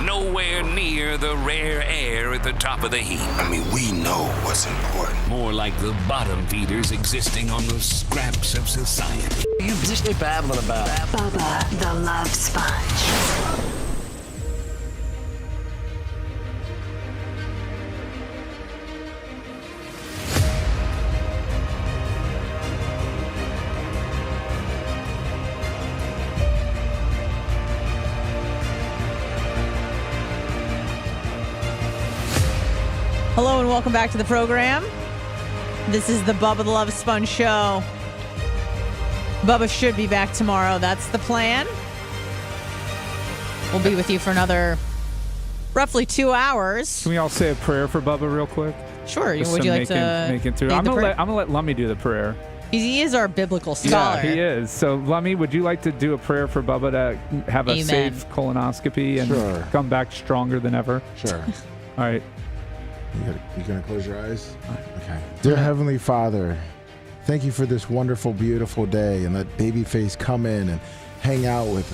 Nowhere near the rare air at the top of the heap. I mean, we know what's important. More like the bottom feeders existing on the scraps of society. You just babbling about. Bubba the Love Sponge. Hello and welcome back to the program. This is the Bubba the Love Sponge show. Bubba should be back tomorrow. That's the plan. We'll be with you for another roughly 2 hours. Can we all say a prayer for Bubba real quick? Sure. Just Would you like to make it through? I'm gonna let Lummy do the prayer. He is our biblical scholar. Yeah, he is. So, Lummy, would you like to do a prayer for Bubba to have a safe colonoscopy and come back stronger than ever? Sure. All right. You gonna close your eyes? Okay. Dear Heavenly Father, thank you for this wonderful, beautiful day, and let Babyface come in and hang out with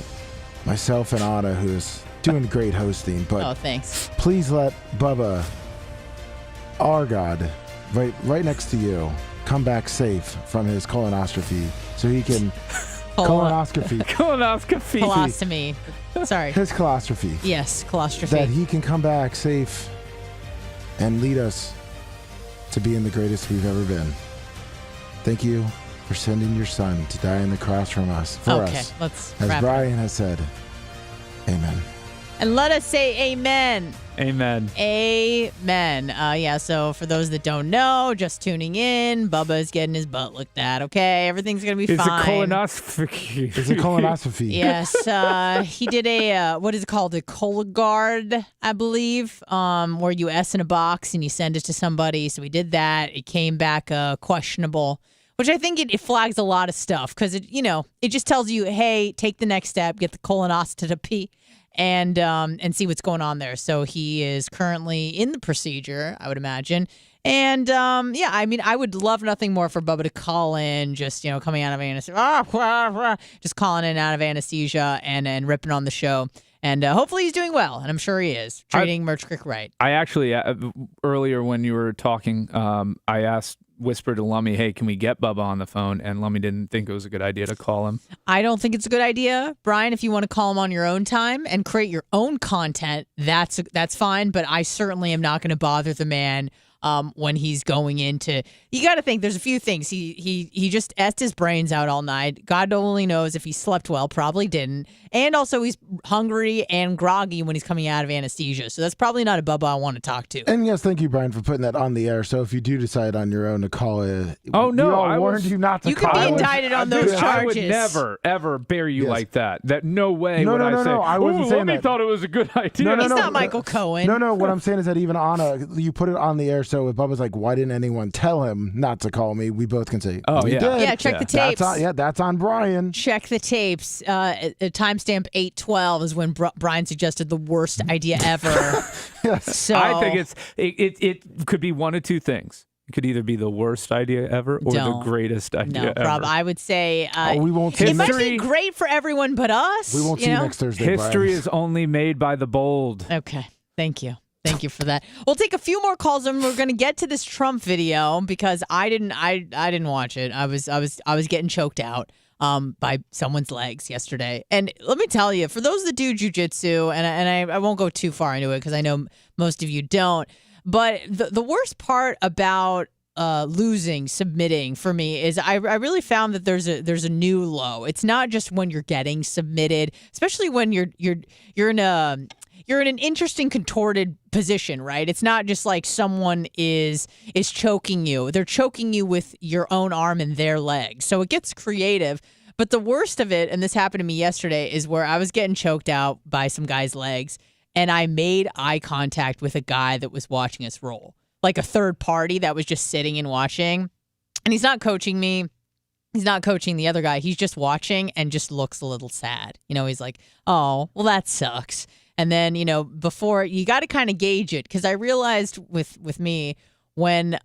myself and Anna, who is doing great hosting. But thanks. Please let Bubba, our God, right next to you, come back safe from his colonoscopy, so he can colonoscopy. Colostomy. Sorry. His colostrophy. Yes, colostrophy. That he can come back safe and lead us to being the greatest we've ever been. Thank you for sending your son to die on the cross for us. Let's as wrap Brian has said. Amen. And let us say amen. Amen. Amen. Yeah, so for those that don't know, just tuning in, Bubba's getting his butt looked at, okay? Everything's going to be It's fine. a colonoscopy. It's a colonoscopy. Yes. He did a, what is it called? A Cologuard, I believe, where you S in a box and you send it to somebody. So we did that. It came back questionable, which I think it flags a lot of stuff because, it just tells you, hey, take the next step, get the colonoscopy. And see what's going on there. So he is currently in the procedure, I would imagine. And I would love nothing more for Bubba to call in, just coming out of anesthesia, just calling in out of anesthesia and ripping on the show. And hopefully he's doing well, and I'm sure he is treating Merch Crick right. I actually earlier when you were talking, I whispered to Lummy, hey, can we get Bubba on the phone? And Lummy didn't think it was a good idea to call him. I don't think it's a good idea. Brian, if you want to call him on your own time and create your own content, that's fine. But I certainly am not going to bother the man when he's going into. You got to think there's a few things. He just essed his brains out all night. God only knows if he slept well. Probably didn't. And also he's hungry and groggy when he's coming out of anesthesia. So that's probably not a Bubba I want to talk to. And yes, thank you, Brian, for putting that on the air. So if you do decide on your own to call it, oh no, I warned you not to you call. You can be indicted on those charges. I would never ever bear you like that. That no way would I say. No, I wasn't saying Lummy that. thought it was a good idea. He's not Michael Cohen. No. What I'm saying is that even you put it on the air. So if Bubba's like, why didn't anyone tell him not to call me? We both can say, oh we yeah, did. Yeah. Check the tapes. That's on Brian. Check the tapes. Timestamp 8:12 is when Brian suggested the worst idea ever. Yes. So I think it could be one of two things. It could either be the worst idea ever or the greatest idea ever. Rob, I would say we won't see it might be great for everyone but us. We won't see you next Thursday. History Brian. is only made by the bold. Okay. Thank you. Thank you for that. We'll take a few more calls and we're going to get to this Trump video because I didn't watch it. I was getting choked out by someone's legs yesterday. And let me tell you, for those that do jujitsu, and I won't go too far into it because I know most of you don't, but the worst part about submitting for me is I really found that there's a new low. It's not just when you're getting submitted, especially when you're in an interesting contorted position, right? It's not just like someone is choking you. They're choking you with your own arm and their leg. So it gets creative. But the worst of it, and this happened to me yesterday, is where I was getting choked out by some guy's legs and I made eye contact with a guy that was watching us roll. Like a third party that was just sitting and watching. And he's not coaching me. He's not coaching the other guy. He's just watching and just looks a little sad. He's like, oh, well, that sucks. And then, before you got to kind of gauge it because I realized with me when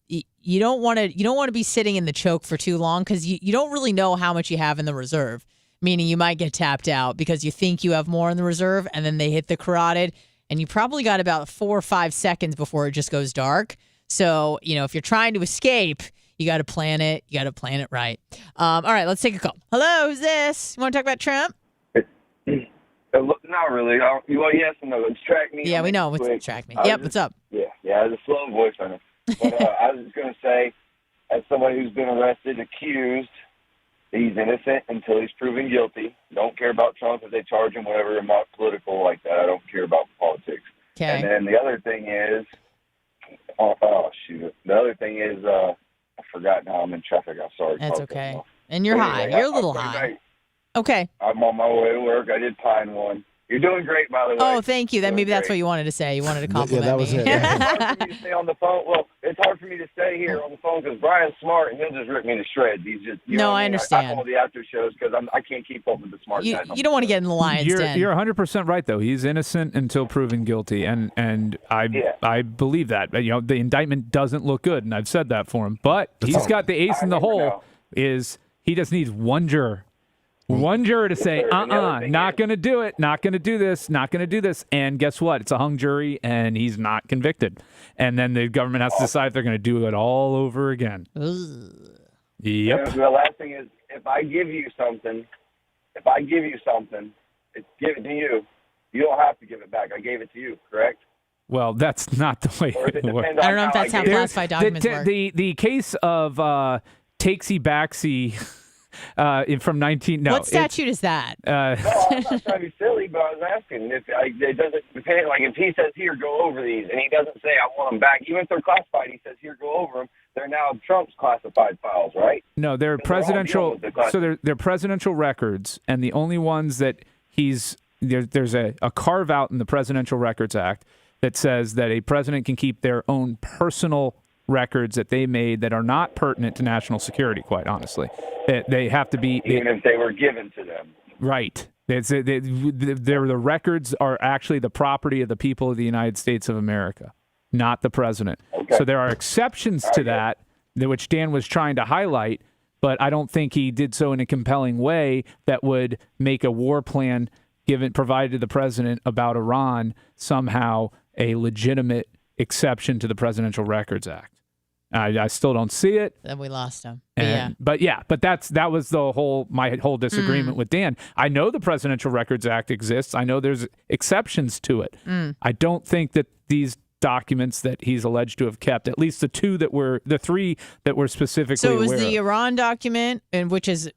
you don't want to be sitting in the choke for too long because you don't really know how much you have in the reserve, meaning you might get tapped out because you think you have more in the reserve and then they hit the carotid and you probably got about 4 or 5 seconds before it just goes dark. So, if you're trying to escape, you got to plan it. You got to plan it right. All right, let's take a call. Hello, who's this? You want to talk about Trump? Not really. Well, yes and no. It's Track Me. Yeah, we know. It's Track Me. Yep, what's up? Yeah, there's a slow voice on it. But I was just going to say, as somebody who's been arrested, accused, he's innocent until he's proven guilty. Don't care about Trump if they charge him whatever amount political like that. I don't care about politics. Okay. And then the other thing is, shoot. The other thing is, I forgot now. I'm in traffic. I'm sorry. That's okay. And you're high. You're a little high. Okay. I'm on my way to work. I did Pine one. You're doing great, by the way. Oh, thank you. Maybe that's what you wanted to say. You wanted to compliment that was me. it. It's hard for me to stay on the phone. Well, it's hard for me to stay here on the phone because Brian's smart and he'll just rip me to shreds. He's just I understand. I call the after shows because I can't keep up with the smart guys. You don't want to get in the lion's den. You're 100% right though. He's innocent until proven guilty, and I believe that. The indictment doesn't look good, and I've said that for him. But he's got the ace in the hole. Is he just needs one juror. One juror to say, not going to do it, not going to do this, not going to do this. And guess what? It's a hung jury, and he's not convicted. And then the government has to decide if they're going to do it all over again. Ugh. Yep. And the last thing is, if I give you something, it's given to you. You don't have to give it back. I gave it to you, correct? Well, that's not the way it works. I don't know if that's how classified documents work. The case of takesy-backsy from 19. No, what statute is that? No, I'm not trying to be silly, but I was asking if it doesn't depend. Like if he says, "Here, go over these," and he doesn't say, "I want them back," even if they're classified, he says, "Here, go over them." They're now Trump's classified files, right? No, they're presidential. So they're presidential records, and the only ones that there's a carve out in the Presidential Records Act that says that a president can keep their own personal records that they made that are not pertinent to national security, quite honestly. They have to be... Even if they were given to them. Right. The records are actually the property of the people of the United States of America, not the president. Okay. So there are exceptions to that, which Dan was trying to highlight, but I don't think he did so in a compelling way that would make a war plan provided to the president about Iran somehow a legitimate exception to the Presidential Records Act. I still don't see it. Then we lost him. But that was my whole disagreement with Dan. I know the Presidential Records Act exists. I know there's exceptions to it. I don't think that these documents that he's alleged to have kept, at least the three that were specifically So it was aware the of. Iran document, and which is,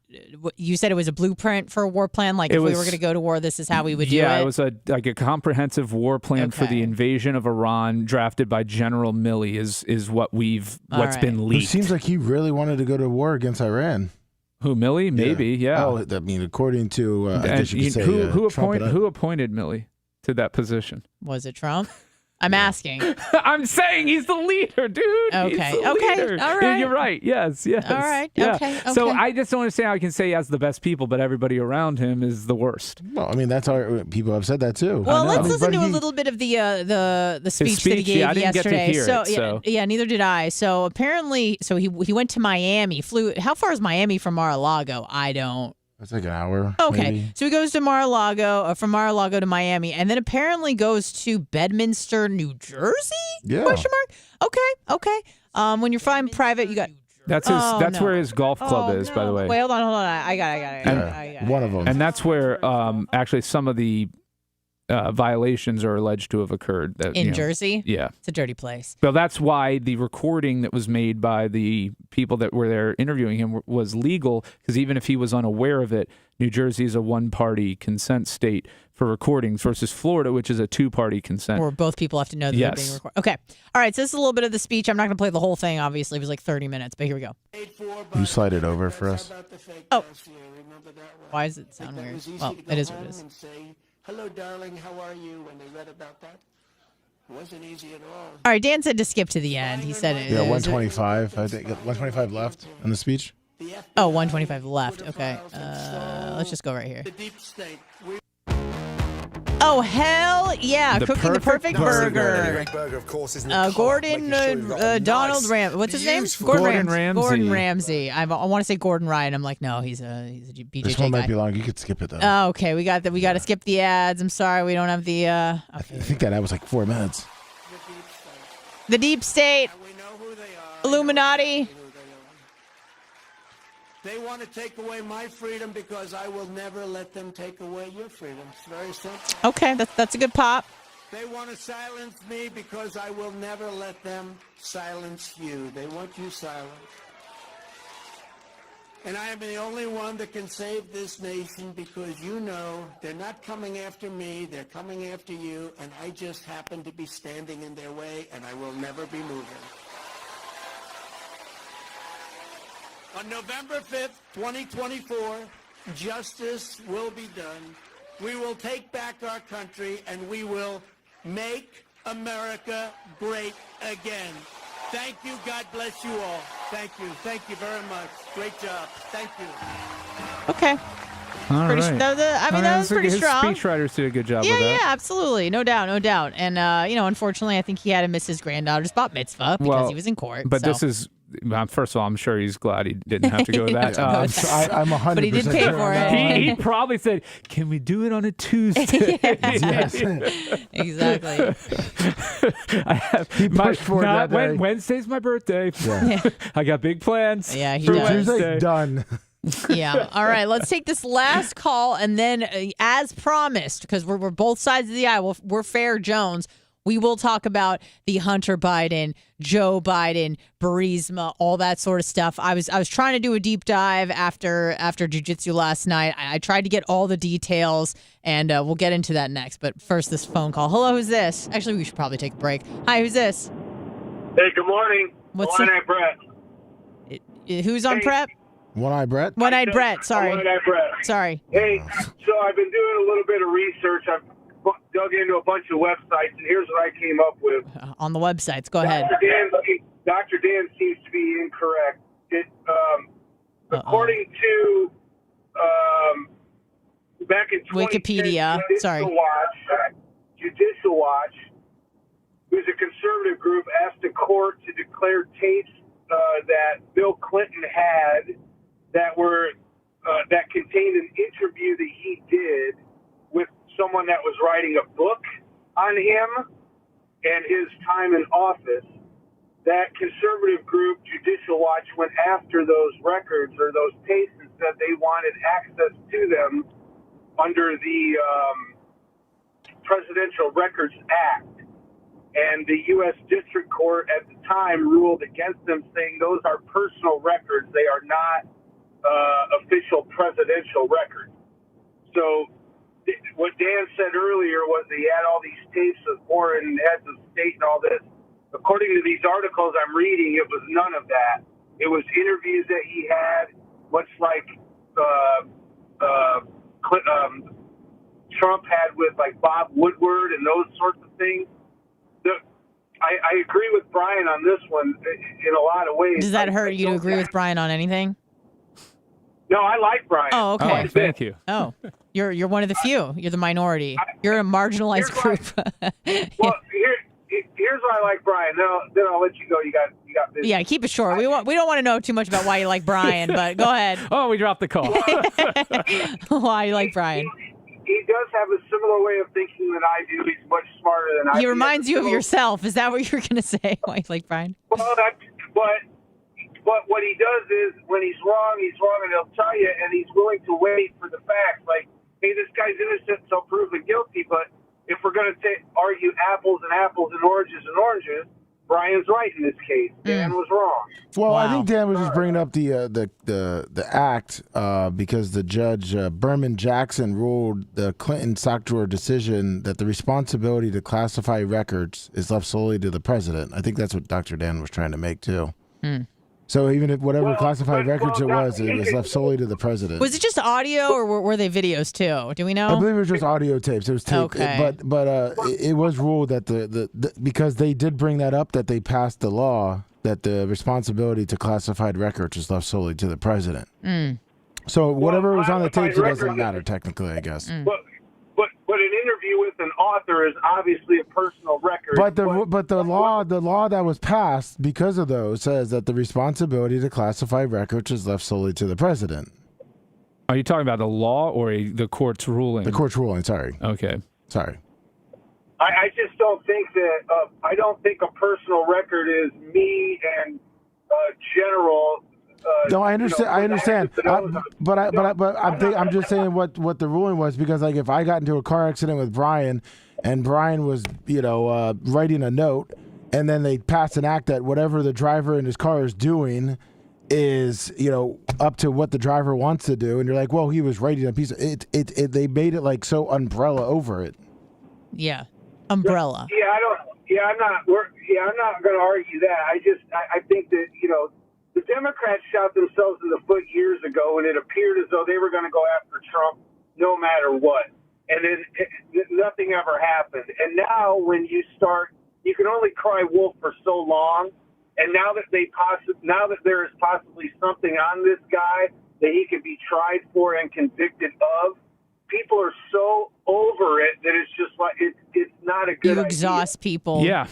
you said it was a blueprint for a war plan? Like if we were going to go to war, this is how we would do it? Yeah, it was a comprehensive war plan for the invasion of Iran drafted by General Milley is what's been leaked. It seems like he really wanted to go to war against Iran. Who, Milley? Maybe, yeah. Oh, I mean, according to, I guess you could say, who Trump appointed Milley to that position? Was it Trump? I'm asking. I'm saying he's the leader, dude. Okay. He's the Okay. leader. All right. You're right. Yes. All right. Yeah. Okay. So I just don't understand how I can say he has the best people, but everybody around him is the worst. Well, I mean, that's how people have said that too. Well, let's listen to a little bit of the speech that he gave I didn't yesterday. Get to hear it, Yeah, neither did I. So apparently, he went to Miami. Flew. How far is Miami from Mar-a-Lago? I don't. That's like an hour. Okay, maybe. so he goes to Mar-a-Lago, from Mar-a-Lago to Miami, and then apparently goes to Bedminster, New Jersey? Yeah. Question mark? Okay. When you're flying private, you got... That's where his golf club is, by the way. Wait, hold on. I got it. One of them. And that's where actually some of the violations are alleged to have occurred. In Jersey? Yeah. It's a dirty place. So that's why the recording that was made by the people that were there interviewing him was legal, because even if he was unaware of it, New Jersey is a one-party consent state for recordings versus Florida, which is a two-party consent. Where both people have to know that they're being recorded. Okay. All right, so this is a little bit of the speech. I'm not going to play the whole thing, obviously. It was like 30 minutes, but here we go. You slide it over for us. Oh. Why does it sound weird? Well, it is what it is. Hello, darling. How are you? When they read about that, it wasn't easy at all. All right, Dan said to skip to the end. He said it. Yeah, 125. I think 125 left in the speech. Oh, 125 left. Okay. Let's just go right here. Oh, hell yeah. Cooking the perfect burger. Gordon Donald Ramsay. What's his name? Gordon Ramsay. Gordon Ramsay. I want to say Gordon Ryan. I'm like, no, he's a BJJ This one guy. might be long. You could skip it though. Oh, okay. We got to skip the ads. I'm sorry. We don't have the I think that was like 4 minutes. The deep state. Illuminati. They want to take away my freedom because I will never let them take away your freedom. It's very simple. Okay, that's a good pop. They want to silence me because I will never let them silence you. They want you silent. And I am the only one that can save this nation because you know they're not coming after me, they're coming after you, and I just happen to be standing in their way, and I will never be moving. On November 5th, 2024, justice will be done. We will take back our country, and we will make America great again. Thank you. God bless you all. Thank you. Thank you very much. Great job. Thank you. Okay. All pretty, right. That was pretty his strong. speechwriters did a good job Yeah, with that. yeah, absolutely. No doubt. And, unfortunately, I think he had to miss his granddaughter's bat mitzvah because he was in court. But so. this is, first of all, I'm sure he's glad he didn't have to go with that. I'm 100%. But he did pay for it. He probably said, "Can we do it on a Tuesday?" Yes. Exactly. He pushed for it that day. Wednesday's my birthday. Yeah. I got big plans. Yeah, he for does. Wednesday. Tuesday, done. Yeah. All right. Let's take this last call, and then, as promised, because we're both sides of the aisle, we're fair, Jones. We will talk about the Hunter Biden, Joe Biden, Burisma, all that sort of stuff. I was trying to do a deep dive after jiu-jitsu last night. I tried to get all the details, and we'll get into that next. But first, this phone call. Hello, who's this? Actually, we should probably take a break. Hi, who's this? Hey, good morning. What's One-Eyed Brett. Who's on prep? One-Eyed Brett? One-Eyed Brett, sorry. One-Eyed Brett. Sorry. Hey, so I've been doing a little bit of research. I've dug into a bunch of websites, and here's what I came up with. On the websites, go ahead. Dr. Dan seems to be incorrect. According to back in 2010, Wikipedia, Judicial Watch, who's a conservative group, asked the court to declare tapes that Bill Clinton had that contained an interview that he did with someone that was writing a book on him and his time in office. That conservative group, Judicial Watch, went after those records or those tapes and said they wanted access to them under the Presidential Records Act. And the U.S. District Court at the time ruled against them, saying those are personal records. They are not official presidential records. So what Dan said earlier was he had all these tapes of foreign heads of state and all this. According to these articles I'm reading, it was none of that. It was interviews that he had, much like Trump had with like Bob Woodward and those sorts of things. I agree with Brian on this one in a lot of ways. Does that hurt you to agree with Brian on anything? No, I like Brian. Oh, okay. Oh, thank you. Oh, you're one of the few. You're the minority. You're a marginalized group. Well, here's why I like Brian. Then I'll let you go. You got this. Yeah, keep it short. We don't want to know too much about why you like Brian, but go ahead. Oh, we dropped the call. Why you like Brian? He does have a similar way of thinking than I do. He's much smarter than I do. He reminds you of yourself. Is that what you're going to say? Why you like Brian? Well, but what he does is when he's wrong, and he'll tell you, and he's willing to wait for the facts. Like, hey, this guy's innocent, so proven guilty. But if we're going to argue apples and apples and oranges, Brian's right in this case. Dan was wrong. Well, I think Dan was just bringing up the act because the judge Berman Jackson ruled the Clinton sock drawer decision that the responsibility to classify records is left solely to the president. I think that's what Dr. Dan was trying to make too. So even if whatever classified records it was left solely to the president. Was it just audio or were they videos too? Do we know? I believe it was just audio tapes. It was tape. Okay. But it was ruled that the because they did bring that up that they passed the law that the responsibility to classified records is left solely to the president. So whatever was on the tapes, it doesn't matter technically, I guess. But an interview with an author is obviously a personal record. But the law that was passed because of those says that the responsibility to classify records is left solely to the president. Are you talking about the law or the court's ruling? The court's ruling. Sorry. Okay. Sorry. I just don't think that. I don't think a personal record is me and general. No, I understand. I understand. But I'm just saying what the ruling was, because like if I got into a car accident with Brian, and Brian was writing a note, and then they pass an act that whatever the driver in his car is doing is up to what the driver wants to do, and you're like, well, he was writing a piece of it. They made it like so umbrella over it. Yeah, umbrella. I'm not going to argue that. I think that the Democrats shot themselves in the foot years ago, and it appeared as though they were going to go after Trump no matter what. And then nothing ever happened. And now when you can only cry wolf for so long. And now that there is possibly something on this guy that he could be tried for and convicted of, people are so over it that it's just like it's not a good idea. You exhaust people. Yeah.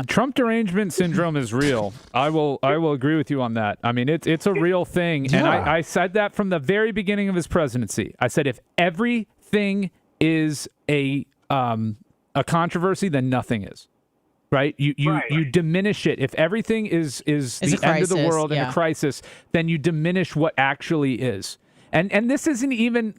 Trump derangement syndrome is real. I will agree with you on that. I mean, it's a real thing, and I said that from the very beginning of his presidency. I said if everything is a controversy, then nothing is. Right? You diminish it. If everything is the end of the world and a crisis, then you diminish what actually is. And this isn't even,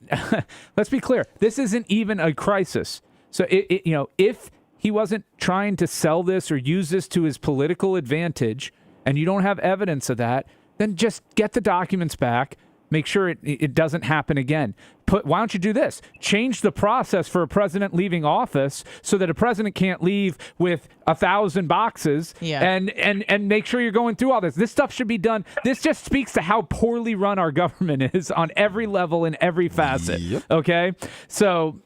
let's be clear, this isn't even a crisis. So, if he wasn't trying to sell this or use this to his political advantage, and you don't have evidence of that, then just get the documents back. Make sure it doesn't happen again. Why don't you do this? Change the process for a president leaving office so that a president can't leave with 1,000 boxes and make sure you're going through all this. This stuff should be done. This just speaks to how poorly run our government is on every level in every facet. Okay? So,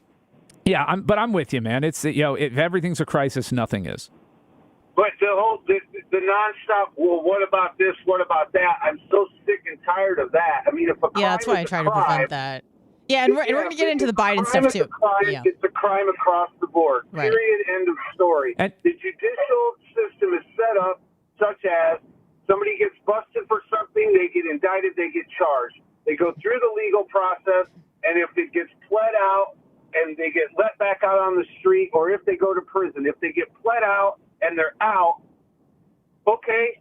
yeah, I'm with you, man. It's, if everything's a crisis, nothing is. But the nonstop, well, what about this? What about that? I'm so sick and tired of that. I mean, if a crime that's why I try to prevent that. Yeah, and we're going to get into the Biden stuff, too. It's a crime across the board. Right. Period. End of story. The judicial system is set up such as somebody gets busted for something, they get indicted, they get charged. They go through the legal process, and if it gets pled out and they get let back out on the street, or if they go to prison, if they get pled out and they're out, okay,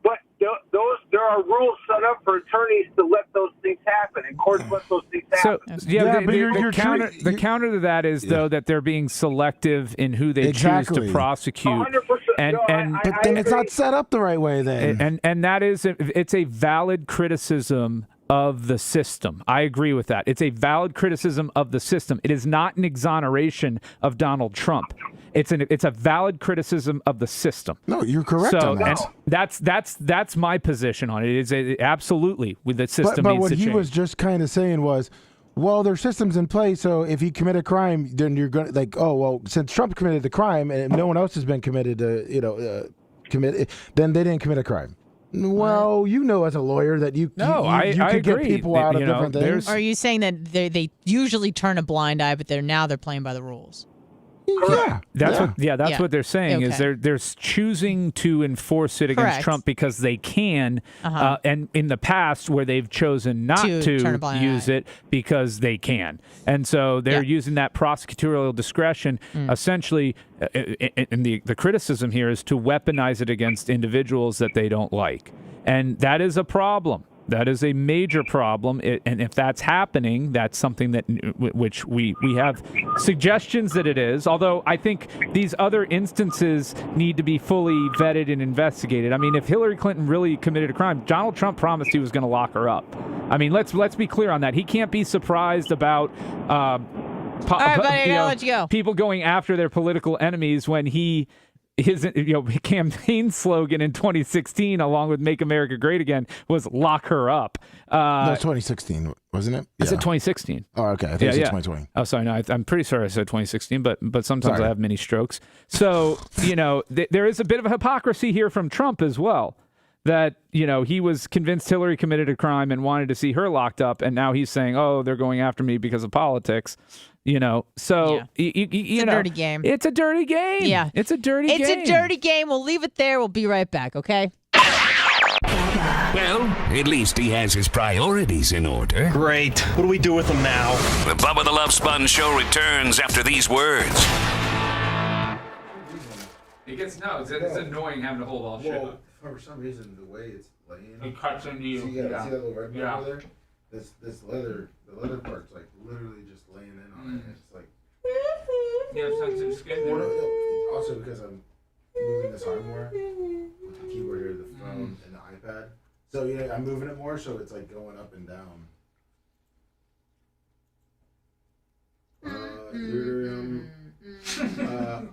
but there are rules set up for attorneys to let those things happen, and courts let those things happen. The counter to that is, though, that they're being selective in who they choose to prosecute. 100%. But then it's not set up the right way then. And that is, it's a valid criticism of the system. I agree with that. It's a valid criticism of the system. It is not an exoneration of Donald Trump. It's a valid criticism of the system. No, you're correct on that. And that's my position on it. It is absolutely with the system. But needs what to he change. was just kind of saying was, well, there's systems in place, so if you commit a crime, then you're going to since Trump committed the crime and no one else has been committed to commit, then they didn't commit a crime. Well, as a lawyer that you could agree. Get people out of different things. Are you saying that they usually turn a blind eye, but they're playing by the rules? Yeah, that's what they're saying. Is they're choosing to enforce it against Trump because they can, and in the past where they've chosen not to use it because they can, and so they're using that prosecutorial discretion essentially. And the criticism here is to weaponize it against individuals that they don't like, and that is a problem. That is a major problem, and if that's happening, that's something that which we have suggestions that it is, although I think these other instances need to be fully vetted and investigated. I mean, if Hillary Clinton really committed a crime, Donald Trump promised he was going to lock her up. I mean, let's be clear on that. He can't be surprised about all right, buddy, I'll let you go. People going after their political enemies when his campaign slogan in 2016, along with "Make America Great Again," was "Lock her up." No, 2016, wasn't it? I said 2016. Oh, okay. I think it said 2020. Oh, sorry. No, I'm pretty sure I said 2016, but sometimes I have mini strokes. So there is a bit of a hypocrisy here from Trump as well. That he was convinced Hillary committed a crime and wanted to see her locked up, and now he's saying, "Oh, they're going after me because of politics." So it's a dirty game. It's a dirty game. Yeah, it's a dirty game. It's a dirty game. We'll leave it there. We'll be right back. Okay. Well, at least he has his priorities in order. Great. What do we do with him now? The Bubba the Love Sponge show returns after these words. It's annoying having to hold all shit up. For some reason, the way it's laying, it cuts into you. See that little red mark over there? The leather part's like literally just laying in on it. It's like you have sensitive skin. Also, because I'm moving this arm more with the keyboard here, the phone, and the iPad. So I'm moving it more, so it's like going up and down.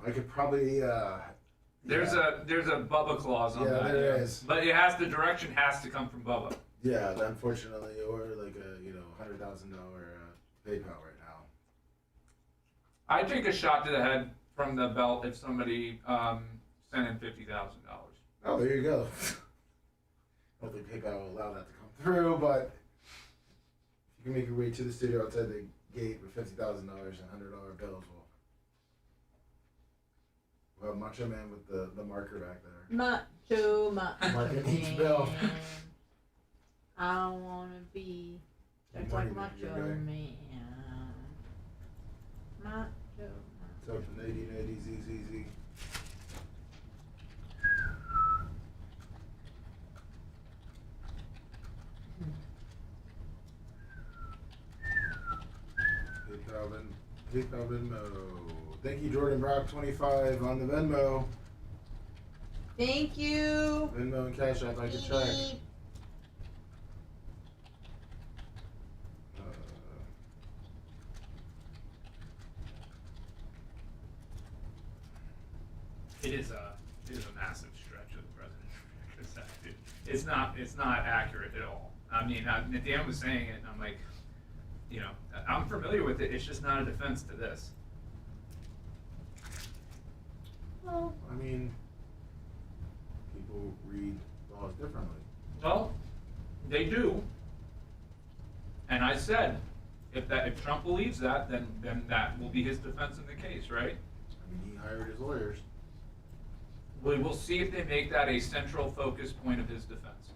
I could probably. There's a Bubba clause on that. Yeah, there is. But the direction has to come from Bubba. Yeah, unfortunately, or like a $100,000 PayPal right now. I'd take a shot to the head from the belt if somebody sent in $50,000. Oh, there you go. I don't think PayPal will allow that to come through, but if you can make your way to the studio outside the gate with $50,000 and $100 bills, we'll have Macho Man with the marker back there. Macho Marking each bill. I want to be just like Macho Man. Macho Man. What's up, Nady, ZZZ? PayPal Venmo. Thank you, Jordan Brock, 25 on the Venmo. Thank you. Venmo and Cash App, I can check. It is a massive stretch of the president to say, dude. It's not accurate at all. I mean, Dan was saying it, and I'm like, you know, I'm familiar with it. It's just not a defense to this. Well, I mean, people read laws differently. Well, they do. And I said, if Trump believes that, then that will be his defense in the case, right? I mean, he hired his lawyers. We will see if they make that a central focus point of his defense.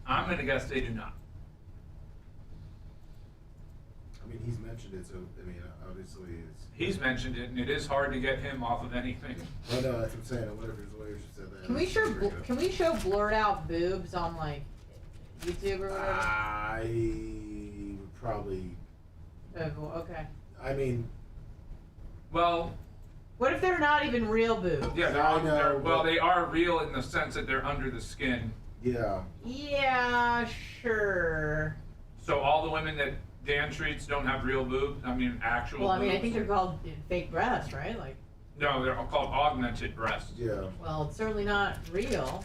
I'm going to guess they do not. I mean, he's mentioned it, so, I mean, obviously it's... He's mentioned it, and it is hard to get him off of anything. Oh, no, that's what I'm saying. I wonder if his lawyers have said that. Can we show blurred out boobs on, like, YouTube or whatever? I would probably... Okay. I mean... Well... What if they're not even real boobs? Yeah, well, they are real in the sense that they're under the skin. Yeah. Yeah, sure. So all the women that Dan treats don't have real boobs? I mean, actual Well, I mean, boobs? I think they're called fake breasts, right? Like. No, they're called augmented breasts. Yeah. Well, it's certainly not real.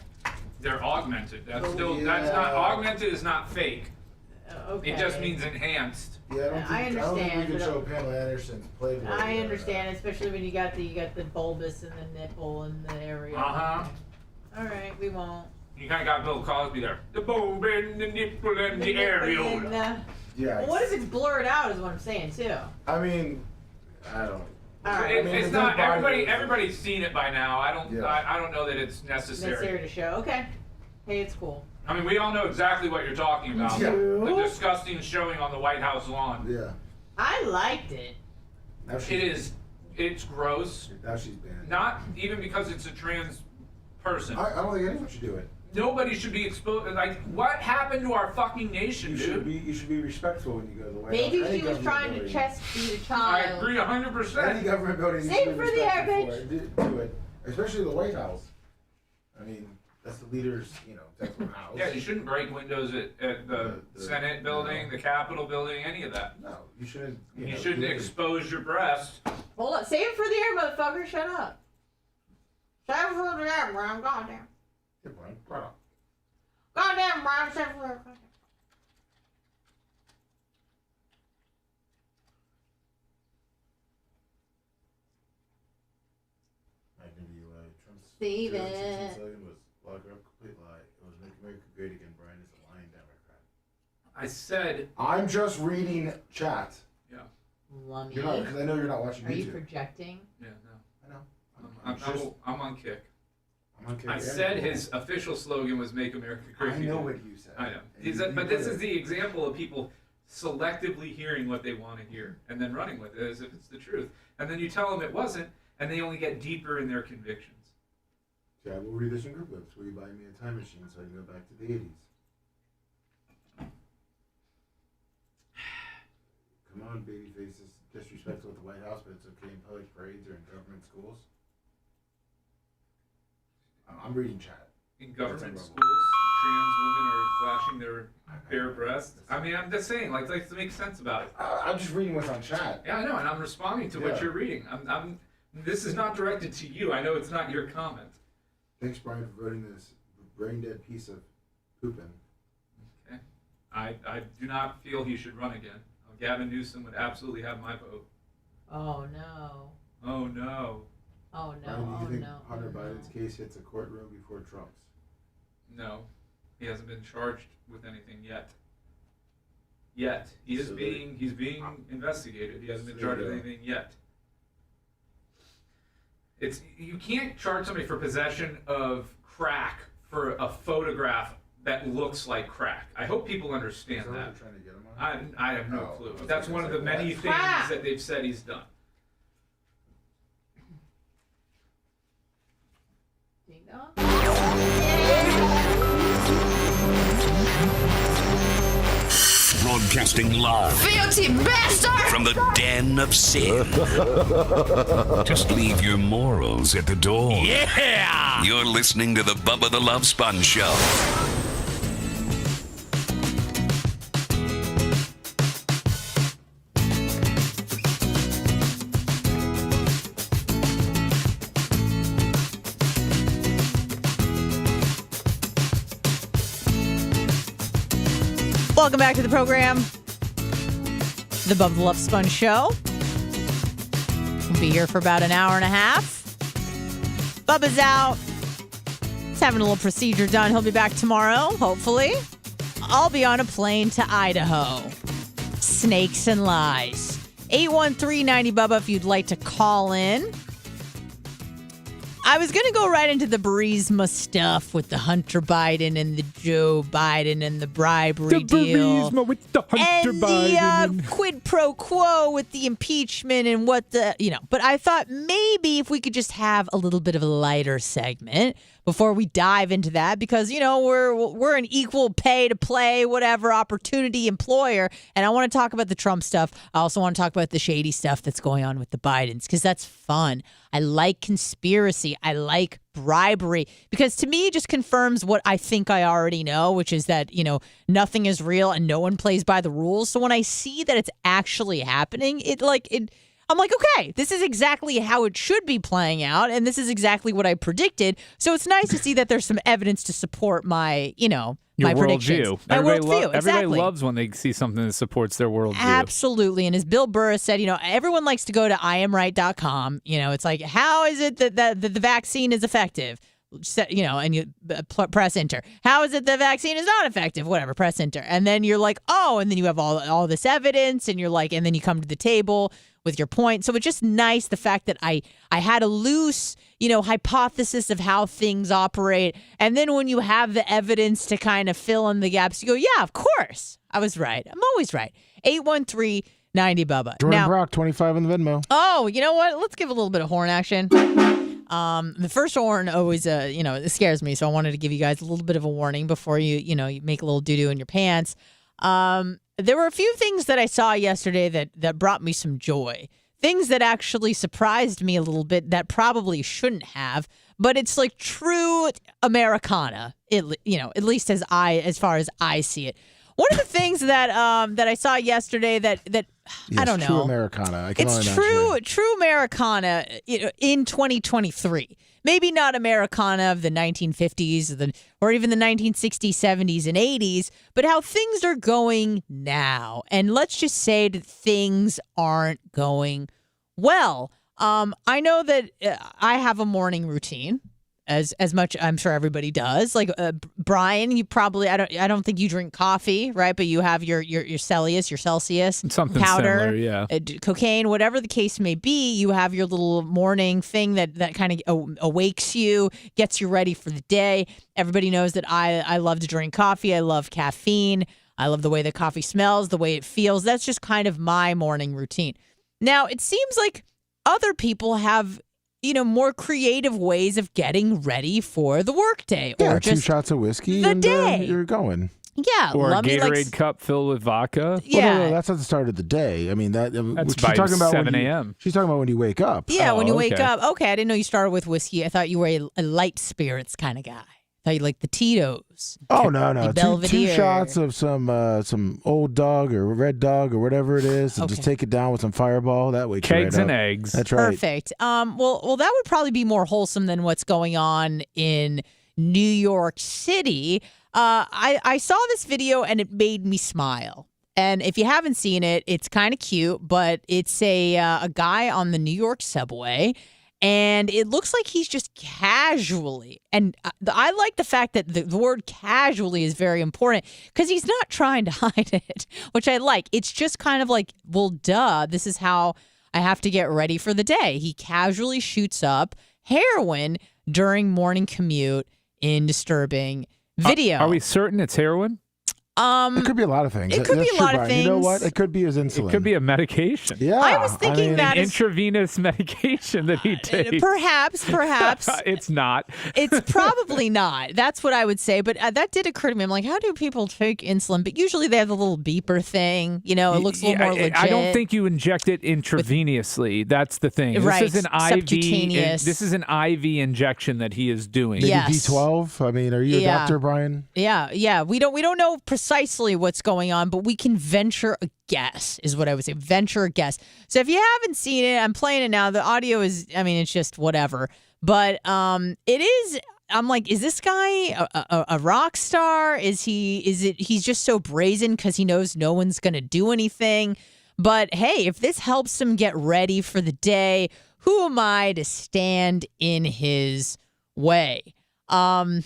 They're augmented. That's yeah. That's not, augmented is not fake. Okay. It just means enhanced. Yeah, I don't think we can show Pamela Anderson's Playboy. I understand, especially when you got the bulbous and the nipple and the area. Uh-huh. All right, we won't. You kind of got Bill Cosby there. The boob and the nipple and the areola. Yeah. Well, what if it's blurred out is what I'm saying, too. I mean, I don't... It's not, everybody's seen it by now. I don't know that it's necessary. Necessary to show, okay. Hey, it's cool. I mean, we all know exactly what you're talking about. Yeah. The disgusting showing on the White House lawn. Yeah. I liked it. It's gross. Now she's banned. Not even because it's a trans person. I don't think anyone should do it. Nobody should be exposed. Like, what happened to our fucking nation, dude? You should be respectful when you go to the White Maybe House. she was trying to chest feed a child. I agree 100%. Any government building, you Save should be for the air, respectful for it. Do it. Especially the White House. I mean, that's the leader's, central house. Yeah, you shouldn't break windows at the Senate building, the Capitol building, any of that. No, you shouldn't. You shouldn't expose your breast. Hold on. Save it for the air, motherfucker. Shut up. Save it for the air, Brian. Goddamn. Yeah, Brian. Right on. Goddamn, Brian. Save it for the air. Save it. Was lock her up, complete lie. It was Make America Great Again. Brian is a lying Democrat. I said. I'm just reading chat. Yeah. Lummy. You're not, because I know you're not watching Are YouTube. you projecting? Yeah, no. I know. I'm on kick. I'm on kick. I said his official slogan was "Make America Great Again." I know what you said. I know. But this is the example of people selectively hearing what they want to hear and then running with it as if it's the truth. And then you tell them it wasn't, and they only get deeper in their convictions. Yeah, we'll read this in group lips. Will you buy me a time machine so I can go back to the 80s? Come on, baby faces. Disrespectful at the White House, but it's okay in public parades or in government schools. I'm reading chat. In government schools, trans women are flashing their bare breasts. I mean, I'm just saying, like, let's make sense about it. I'm just reading what's on chat. Yeah, I know, and I'm responding to what you're reading. This is not directed to you. I know it's not your comment. Thanks, Brian, for voting this brain dead piece of pooping. Okay. I do not feel he should run again. Gavin Newsom would absolutely have my vote. Oh no. Oh no. Oh no. Brian, do you think no. Hunter Biden's case hits a courtroom before Trump's? No. He hasn't been charged with anything yet. He's being investigated. He hasn't been charged with anything yet. You can't charge somebody for possession of crack for a photograph that looks like crack. I hope people understand that. Trying to get him on? I have no clue. That's one of the many things that they've said he's done. Ding dong. Broadcasting live Filthy bastard! from the den of sin. Just leave your morals at the door. Yeah! You're listening to the Bubba the Love Sponge Show. Welcome back to the program, the Bubba the Love Sponge Show. We'll be here for about an hour and a half. Bubba's out. He's having a little procedure done. He'll be back tomorrow, hopefully. I'll be on a plane to Idaho. Snakes and lies. 813-90-BUBBA if you'd like to call in. I was going to go right into the Burisma stuff with the Hunter Biden and the Joe Biden and the bribery deal. Burisma with the Hunter Biden. And the quid pro quo with the impeachment and what the, But I thought maybe if we could just have a little bit of a lighter segment before we dive into that because, we're an equal pay to play, whatever, opportunity employer. And I want to talk about the Trump stuff. I also want to talk about the shady stuff that's going on with the Bidens because that's fun. I like conspiracy. I like bribery because to me it just confirms what I think I already know, which is that, nothing is real and no one plays by the rules. So when I see that it's actually happening, I'm like, okay, this is exactly how it should be playing out. And this is exactly what I predicted. So it's nice to see that there's some evidence to support my, Your my worldview. predictions. My worldview, exactly. Everybody loves when they see something that supports their worldview. Absolutely. And as Bill Burr said, everyone likes to go to iamright.com. It's like, how is it that the vaccine is effective? And you press enter. How is it the vaccine is not effective? Whatever, press enter. And then you're like, oh, and then you have all this evidence and you're like, and then you come to the table with your point. So it's just nice the fact that I had a loose, hypothesis of how things operate. And then when you have the evidence to kind of fill in the gaps, you go, yeah, of course. I was right. I'm always right. 813-90-BUBBA. Jordan Brock, 25 in the Venmo. Oh, you know what? Let's give a little bit of horn action. The first horn always, it scares me. So I wanted to give you guys a little bit of a warning before you make a little doo-doo in your pants. There were a few things that I saw yesterday that brought me some joy. Things that actually surprised me a little bit that probably shouldn't have, but it's like true Americana, at least as far as I see it. One of the things that I saw yesterday that yes, I don't know. True Americana. It's true Americana in 2023. Maybe not Americana of the 1950s or even the 1960s, 70s, and 80s, but how things are going now. And let's just say that things aren't going well. I know that I have a morning routine. As much I'm sure everybody does. Like Brian, you probably I don't think you drink coffee, right? But you have your Celsius something powder, similar, yeah. Cocaine, whatever the case may be. You have your little morning thing that kind of awakes you, gets you ready for the day. Everybody knows that I love to drink coffee. I love caffeine. I love the way the coffee smells, the way it feels. That's just kind of my morning routine. Now it seems like other people have more creative ways of getting ready for the workday. Yeah, or just 2 shots of whiskey the and day. You're going. Yeah. Or a Gatorade cup filled with vodka. Yeah. Well, no, that's at the start of the day. I mean, that's by talking about 7 a.m. She's talking about when you wake up. Yeah, when you wake okay. up. Okay, I didn't know you started with whiskey. I thought you were a light spirits kind of guy. I thought you liked the Tito's. Oh, no. The 2 Belvedere. shots of some old dog or red dog or whatever it is, and just take it down with some Fireball. That way, Kegs and eggs. That's right. Perfect. Well, that would probably be more wholesome than what's going on in New York City. I saw this video and it made me smile. And if you haven't seen it, it's kind of cute, but it's a guy on the New York subway. And it looks like he's just casually, and I like the fact that the word casually is very important because he's not trying to hide it, which I like. It's just kind of like, well, duh, this is how I have to get ready for the day. He casually shoots up heroin during morning commute in disturbing video. Are we certain it's heroin? It could be a lot of things. It could be a lot of things. You know what? It could be his insulin. It could be a medication. Yeah. I was thinking that an intravenous medication that he takes. Perhaps. It's not. It's probably not. That's what I would say. But that did occur to me. I'm like, how do people take insulin? But usually they have the little beeper thing. You know, it looks a little more legit. I don't think you inject it intravenously. That's the thing. Right. This is an IV. Subcutaneous. This is an IV injection that he is doing. Maybe Yes. B12. I mean, are you a doctor, Brian? Yeah. We don't know precisely what's going on, but we can venture a guess, is what I would say. Venture a guess. So if you haven't seen it, I'm playing it now. The audio is, I mean, it's just whatever. But it is. I'm like, is this guy a rock star? He's just so brazen because he knows no one's gonna do anything. But hey, if this helps him get ready for the day, who am I to stand in his way? I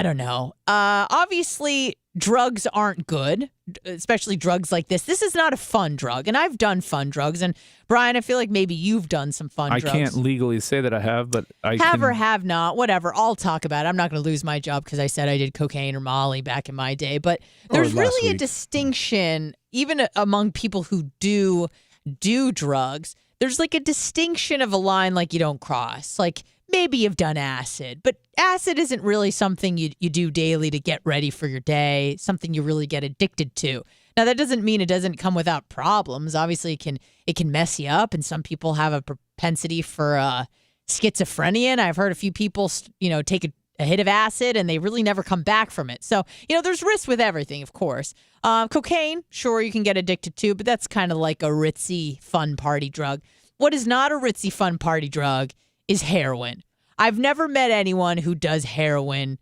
don't know. Obviously, drugs aren't good, especially drugs like this. This is not a fun drug, and I've done fun drugs. And Brian, I feel like maybe you've done some fun drugs. I can't legally say that I have, but I have or have not. Whatever. I'll talk about it. I'm not going to lose my job because I said I did cocaine or Molly back in my day. But there's really a distinction, even among people who do drugs. There's like a distinction of a line like you don't cross. Like maybe you've done acid, but acid isn't really something you do daily to get ready for your day, something you really get addicted to. Now, that doesn't mean it doesn't come without problems. Obviously, it can mess you up, and some people have a propensity for schizophrenia, and I've heard a few people, take a hit of acid, and they really never come back from it. So, there's risk with everything, of course. Cocaine, sure, you can get addicted to, but that's kind of like a ritzy, fun party drug. What is not a ritzy, fun party drug is heroin. I've never met anyone who does heroin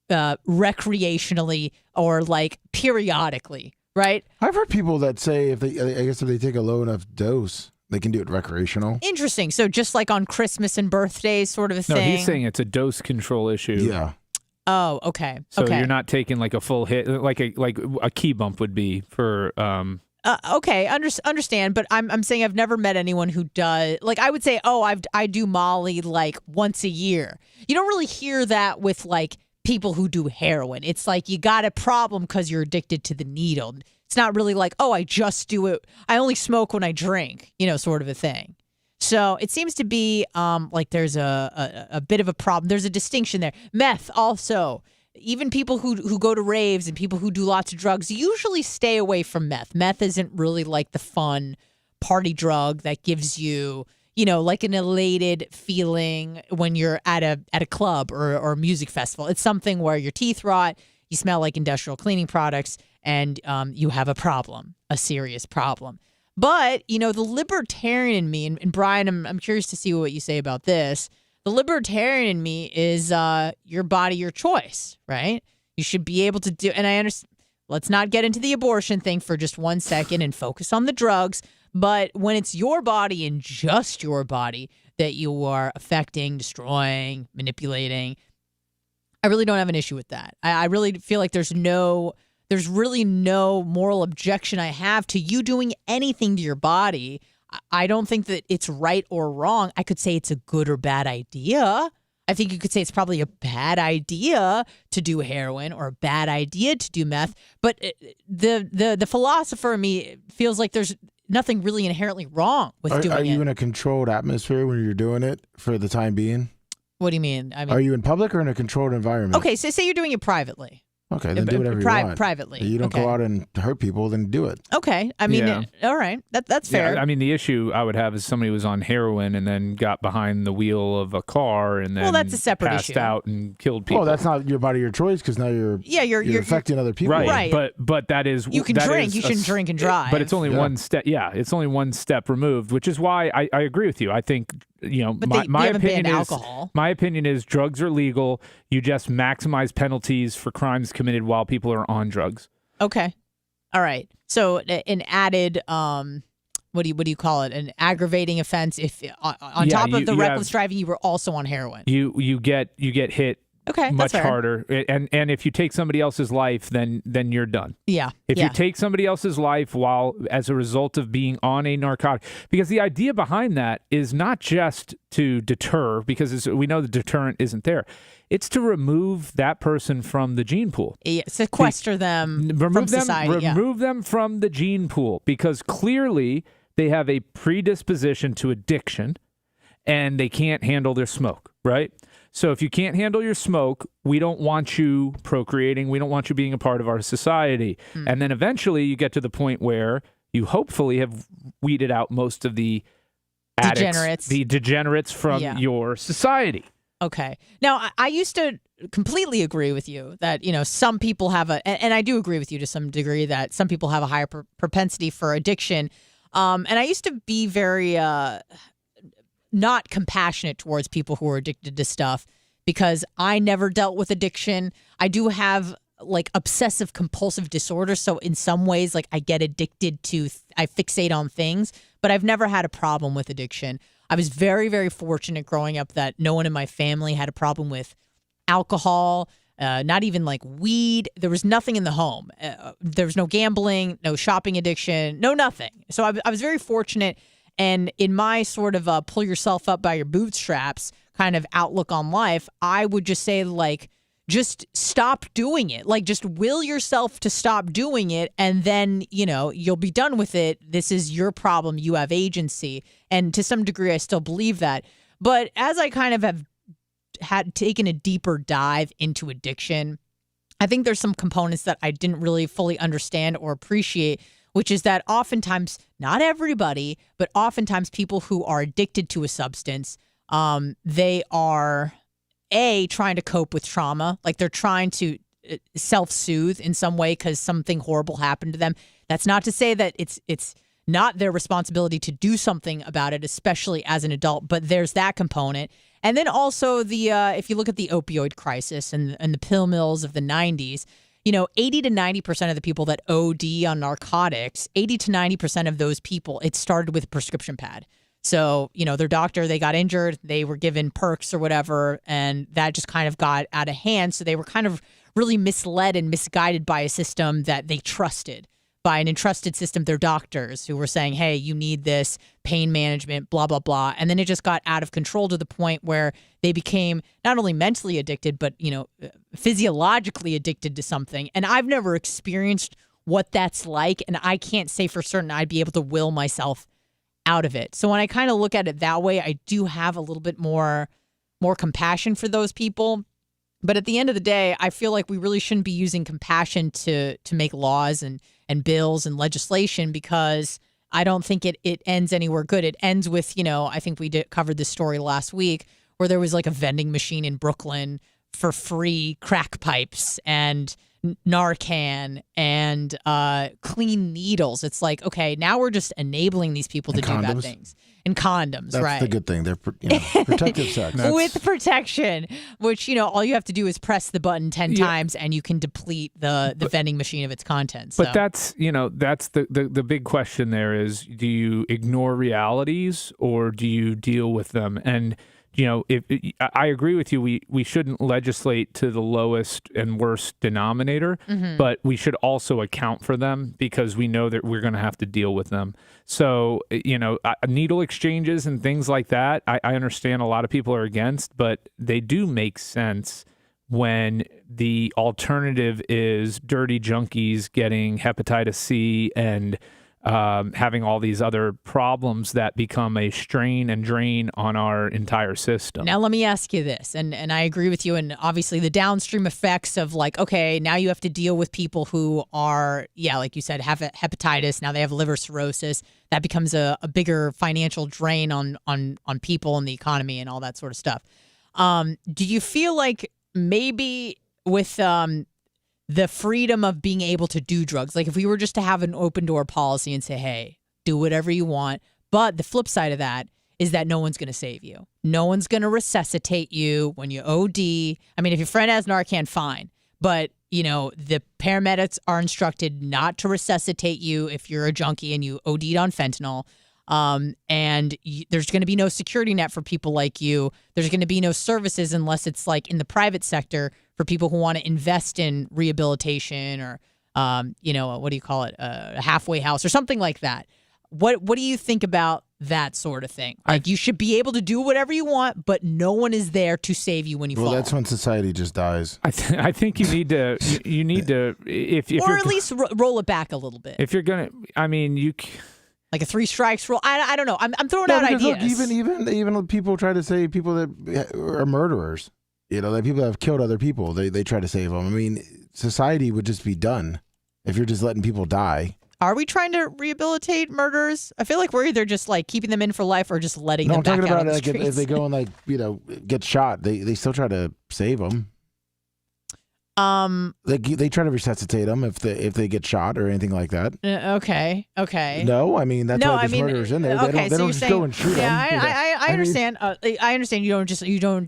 recreationally or like periodically, right? I've heard people that say if they take a low enough dose, they can do it recreational. Interesting. So just like on Christmas and birthdays sort of a thing? No, he's saying it's a dose control issue. Yeah. Oh, okay. So okay. you're not taking like a full hit, like a key bump would be for. Okay, understand, but I'm saying I've never met anyone who does. Like I would say, I do Molly like once a year. You don't really hear that with like people who do heroin. It's like you got a problem because you're addicted to the needle. It's not really like, I just do it. I only smoke when I drink, sort of a thing. So it seems to be like there's a bit of a problem. There's a distinction there. Meth also. Even people who go to raves and people who do lots of drugs usually stay away from meth. Meth isn't really like the fun party drug that gives you, like an elated feeling when you're at a club or a music festival. It's something where your teeth rot, you smell like industrial cleaning products, and you have a problem, a serious problem. But, the libertarian in me, and Brian, I'm curious to see what you say about this. The libertarian in me is your body, your choice, right? You should be able to do, and I understand, let's not get into the abortion thing for just 1 second and focus on the drugs. But when it's your body and just your body that you are affecting, destroying, manipulating, I really don't have an issue with that. I really feel like there's really no moral objection I have to you doing anything to your body. I don't think that it's right or wrong. I could say it's a good or bad idea. I think you could say it's probably a bad idea to do heroin or a bad idea to do meth. But the philosopher in me feels like there's nothing really inherently wrong with doing it. Are you in a controlled atmosphere when you're doing it for the time being? What do you mean? Are you in public or in a controlled environment? Okay, so say you're doing it privately. Okay, then do whatever you want. Privately. If you don't go out and hurt people, then do it. Okay. I mean, all right. That's fair. Yeah, I mean, the issue I would have is somebody was on heroin and then got behind the wheel of a car and then that's a separate passed issue. out and killed people. Oh, that's not your body, your choice, because now you're affecting other people. Right. But that is you can drink. You shouldn't drink and drive. But it's only one step. Yeah, it's only one step removed, which is why I agree with you. I think my opinion is drugs are legal. You just maximize penalties for crimes committed while people are on drugs. Okay. All right. So an added what do you call it? An aggravating offense if on top of the reckless driving you were also on heroin. You get hit Okay, much that's fair. harder. And if you take somebody else's life, then you're done. Yeah. If you take somebody else's life as a result of being on a narcotic, because the idea behind that is not just to deter, because we know the deterrent isn't there. It's to remove that person from the gene pool. Yeah, sequester them from society. Remove them from the gene pool, because clearly they have a predisposition to addiction and they can't handle their smoke, right? So if you can't handle your smoke, we don't want you procreating. We don't want you being a part of our society. And then eventually you get to the point where you hopefully have weeded out most of the addicts, the degenerates from your society. Okay. Now, I used to completely agree with you that, some people have and I do agree with you to some degree that some people have a higher propensity for addiction. And I used to be very not compassionate towards people who are addicted to stuff because I never dealt with addiction. I do have like obsessive compulsive disorder. So in some ways, like I get addicted to, I fixate on things, but I've never had a problem with addiction. I was very, very fortunate growing up that no one in my family had a problem with alcohol, not even like weed. There was nothing in the home. There was no gambling, no shopping addiction, no nothing. So I was very fortunate. And in my sort of pull yourself up by your bootstraps kind of outlook on life, I would just say like, just stop doing it. Like just will yourself to stop doing it. And then, you'll be done with it. This is your problem. You have agency. And to some degree, I still believe that. But as I kind of have had taken a deeper dive into addiction, I think there's some components that I didn't really fully understand or appreciate, which is that oftentimes, not everybody, but oftentimes people who are addicted to a substance, they are trying to cope with trauma. Like they're trying to self-soothe in some way because something horrible happened to them. That's not to say that it's not their responsibility to do something about it, especially as an adult, but there's that component. And then also the if you look at the opioid crisis and the pill mills of the 90s, 80 to 90% of the people that OD on narcotics, 80 to 90% of those people, it started with a prescription pad. So, their doctor, they got injured, they were given perks or whatever, and that just kind of got out of hand. So they were kind of really misled and misguided by a system that they trusted, by an entrusted system, their doctors who were saying, hey, you need this pain management, blah, blah, blah. And then it just got out of control to the point where they became not only mentally addicted, but, physiologically addicted to something. And I've never experienced what that's like. And I can't say for certain I'd be able to will myself out of it. So when I kind of look at it that way, I do have a little bit more compassion for those people. But at the end of the day, I feel like we really shouldn't be using compassion to make laws and bills and legislation, because I don't think it ends anywhere good. It ends with, I think we covered this story last week where there was like a vending machine in Brooklyn for free crack pipes and Narcan and clean needles. It's like, okay, now we're just enabling these people to do bad things. And condoms, That's right? the good thing. They're protective sex. With protection, which, all you have to do is press the button 10 times and you can deplete the vending machine of its contents. But that's the big question there is, do you ignore realities or do you deal with them? And if I agree with you, we shouldn't legislate to the lowest and worst denominator, but we should also account for them because we know that we're going to have to deal with them. So, needle exchanges and things like that, I understand a lot of people are against, but they do make sense when the alternative is dirty junkies getting hepatitis C and having all these other problems that become a strain and drain on our entire system. Now, let me ask you this, and I agree with you, and obviously the downstream effects of like, okay, now you have to deal with people who are, like you said, have hepatitis, now they have liver cirrhosis. That becomes a bigger financial drain on people and the economy and all that sort of stuff. Do you feel like maybe with the freedom of being able to do drugs, like if we were just to have an open door policy and say, hey, do whatever you want, but the flip side of that is that no one's going to save you. No one's going to resuscitate you when you OD. I mean, if your friend has Narcan, fine. But, the paramedics are instructed not to resuscitate you if you're a junkie and you OD'd on fentanyl. There's going to be no security net for people like you. There's going to be no services unless it's like in the private sector for people who want to invest in rehabilitation or, what do you call it? A halfway house or something like that. What do you think about that sort of thing? Like you should be able to do whatever you want, but no one is there to save you when you fall. Well, that's when society just dies. I think you need to if or at least roll it back a little bit. If you're gonna, like a 3 strikes rule. I don't know. I'm throwing out ideas. Look, even people try to say people that are murderers. That people that have killed other people. They try to save them. I mean, society would just be done if you're just letting people die. Are we trying to rehabilitate murderers? I feel like we're either just like keeping them in for life or just letting them back out on the I'm talking about streets. if they go and get shot, they still try to save them. They try to resuscitate them if they get shot or anything like that. Okay. No, I mean that's why there's murderers in there. Okay, they don't just go and shoot them. I understand. I understand. You don't just if you let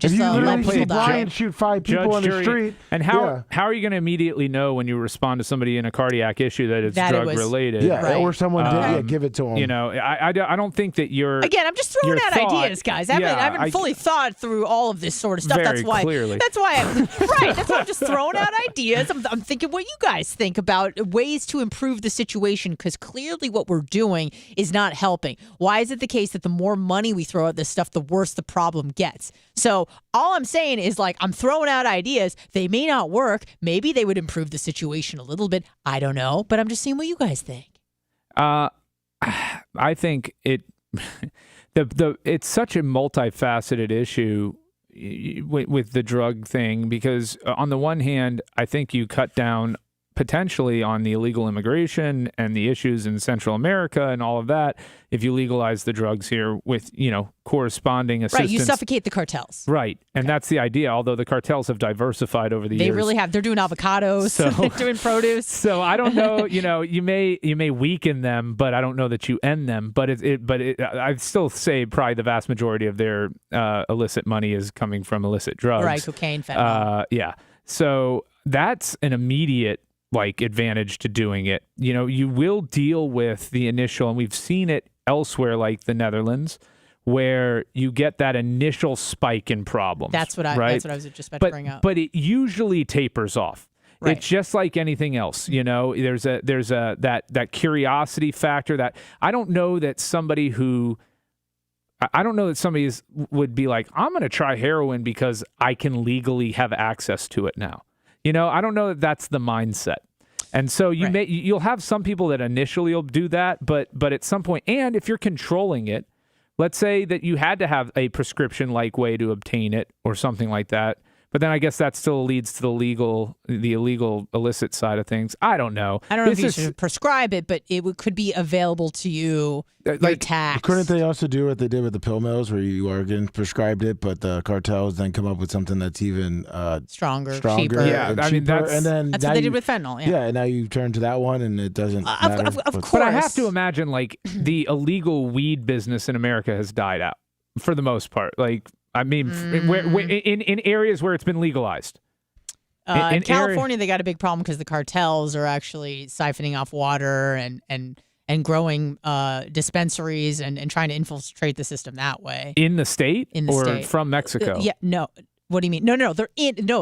people die. and shoot 5 people on the street. And how are you going to immediately know when you respond to somebody in a cardiac issue that it's drug related? Yeah, right. Or someone did. Give it to them. I don't think that you're. Again, I'm just throwing out ideas, guys. I haven't fully thought through all of this sort of stuff. Very clearly. That's why I'm just throwing out ideas. I'm thinking what you guys think about ways to improve the situation, because clearly what we're doing is not helping. Why is it the case that the more money we throw at this stuff, the worse the problem gets? So all I'm saying is, I'm throwing out ideas. They may not work. Maybe they would improve the situation a little bit. I don't know, but I'm just seeing what you guys think. I think it's such a multifaceted issue with the drug thing, because on the one hand, I think you cut down potentially on the illegal immigration and the issues in Central America and all of that if you legalize the drugs here with, corresponding assistance. Right, you suffocate the cartels. Right, and that's the idea, although the cartels have diversified over the years. They really have. They're doing avocados, they're doing produce. So I don't know, you may weaken them, but I don't know that you end them. But I'd still say probably the vast majority of their illicit money is coming from illicit drugs. Right, cocaine, fentanyl. Yeah. So that's an immediate advantage to doing it. You will deal with the initial, and we've seen it elsewhere, like the Netherlands, where you get that initial spike in problems. That's what I was just about to bring up. But it usually tapers off. Right. It's just like anything else. There's that curiosity factor that I don't know that somebody would be like, I'm going to try heroin because I can legally have access to it now. I don't know that that's the mindset. And so you'll have some people that initially will do that, but at some point, and if you're controlling it, let's say that you had to have a prescription-like way to obtain it or something like that, but then I guess that still leads to the illegal illicit side of things. I don't know. I don't know if you should prescribe it, but it could be available to you. Tax. Couldn't they also do what they did with the pill mills, where you are getting prescribed it, but the cartels then come up with something that's even stronger, cheaper? Yeah, I mean that's what they did with fentanyl. Yeah, and now you turn to that one, and it doesn't matter. Of course. But I have to imagine the illegal weed business in America has died out for the most part. In areas where it's been legalized. In California, they got a big problem because the cartels are actually siphoning off water and growing dispensaries and trying to infiltrate the system that way. In the state? Or state. From Mexico? Yeah, no. What do you mean? No.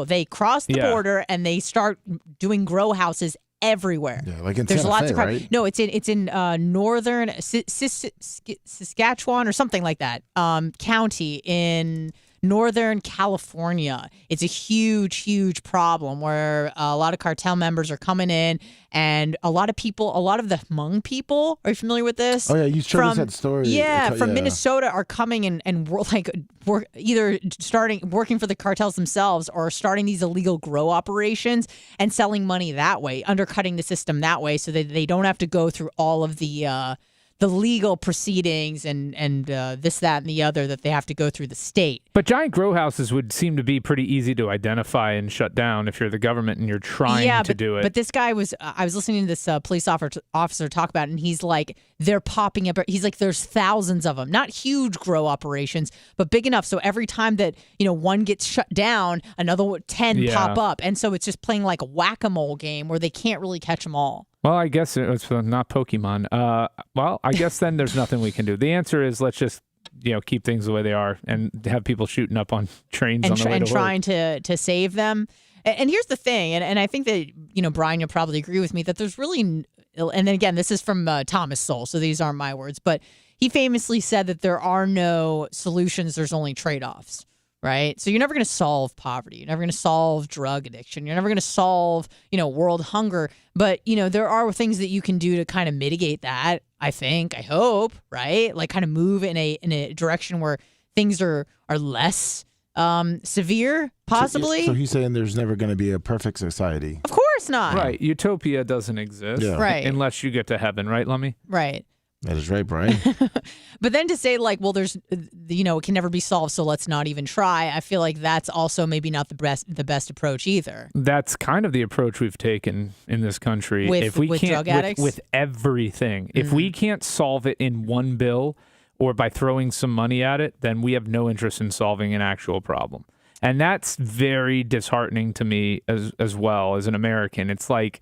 They cross the border and they start doing grow houses everywhere. Yeah, like in There's Santa lots Fe, of crime. right? No, it's in northern Saskatchewan or something like that county in Northern California. It's a huge problem where a lot of cartel members are coming in, and a lot of the Hmong people. Are you familiar with this? Oh yeah, you showed us that story. Yeah, from Minnesota are coming and either working for the cartels themselves or starting these illegal grow operations and selling money that way, undercutting the system that way, so that they don't have to go through all of the legal proceedings and this, that, and the other that they have to go through the state. But giant grow houses would seem to be pretty easy to identify and shut down if you're the government and you're trying to do it. But this guy I was listening to this police officer talk about it, and he's like, they're popping up. He's like, there's thousands of them, not huge grow operations, but big enough. So every time that, one gets shut down, another 10 pop up. And so it's just playing like a whack-a-mole game where they can't really catch them all. Well, I guess it's not Pokemon. Well, I guess then there's nothing we can do. The answer is let's just keep things the way they are and have people shooting up on trains on the way to work. Trying to save them. And here's the thing, and I think that Brian, you'll probably agree with me that there's really, and then again, this is from Thomas Sowell, so these aren't my words, but he famously said that there are no solutions, there's only trade-offs. Right. So you're never going to solve poverty. You're never going to solve drug addiction. You're never going to solve, world hunger. But, there are things that you can do to kind of mitigate that, I hope, right? Like kind of move in a direction where things are less severe, possibly. So he's saying there's never going to be a perfect society. Of course not. Right. Utopia doesn't exist. Yeah. Right. Unless you get to heaven. Right, Lummy? Right. That is right, Brian. But then to say there's, it can never be solved, so let's not even try. I feel like that's also maybe not the best approach either. That's kind of the approach we've taken in this country. With drug addicts? With everything. Mm-hmm. If we can't solve it in one bill or by throwing some money at it, then we have no interest in solving an actual problem. And that's very disheartening to me as well as an American. It's like,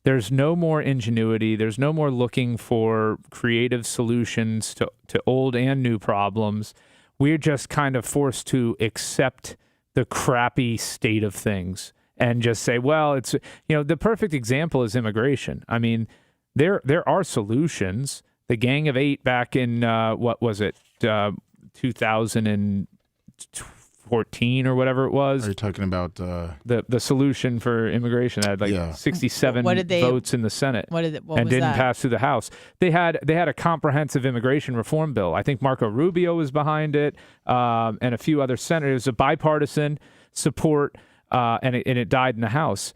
there's no more ingenuity. There's no more looking for creative solutions to old and new problems. We're just kind of forced to accept the crappy state of things and just say, well, it's, the perfect example is immigration. I mean, there are solutions. The Gang of Eight back in, 2014 or whatever it was. Are you talking about the solution for immigration? That had 67 votes in the Senate and didn't pass through the House. They had a comprehensive immigration reform bill. I think Marco Rubio was behind it, and a few other senators. A bipartisan support, and it died in the House.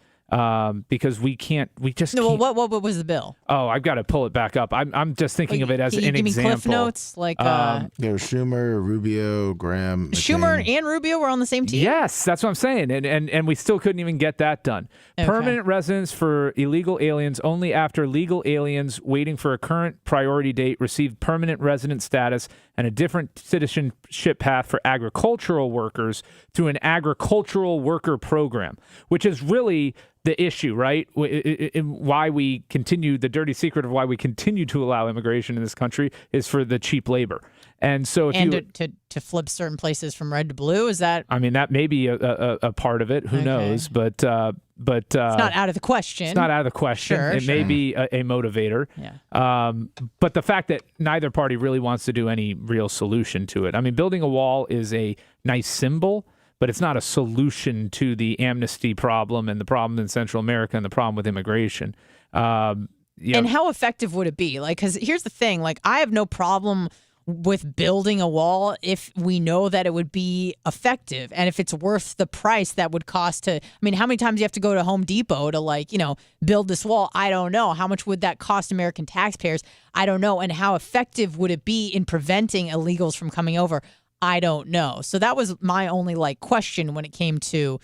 Because we just can't. What was the bill? Oh, I've got to pull it back up. I'm just thinking of it as an example. You mean Cliff Notes? There were Schumer, Rubio, Graham. Schumer and Rubio were on the same team? Yes, that's what I'm saying. And we still couldn't even get that done. Okay. Permanent residence for illegal aliens only after legal aliens waiting for a current priority date received permanent resident status and a different citizenship path for agricultural workers through an agricultural worker program, which is really the issue, right? Why we continue, the dirty secret of why we continue to allow immigration in this country is for the cheap labor. And so to flip certain places from red to blue, is that? I mean, that may be a part of it. Who knows? But it's not out of the question. It's not out of the question. Sure, it may be a motivator. Yeah. But the fact that neither party really wants to do any real solution to it. I mean, building a wall is a nice symbol, but it's not a solution to the amnesty problem and the problem in Central America and the problem with immigration. And how effective would it be? Because here's the thing, I have no problem with building a wall if we know that it would be effective and if it's worth the price that would cost to, how many times do you have to go to Home Depot to build this wall? I don't know. How much would that cost American taxpayers? I don't know. And how effective would it be in preventing illegals from coming over? I don't know. So that was my only question when it came to,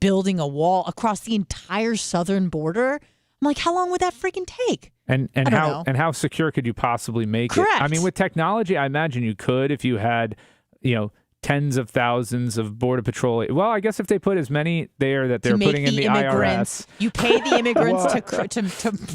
building a wall across the entire southern border. I'm like, how long would that freaking take? And how secure could you possibly make Correct. it? I mean, with technology, I imagine you could if you had, tens of thousands of Border Patrol. Well, I guess if they put as many there that they're putting in the IRS. You pay the immigrants to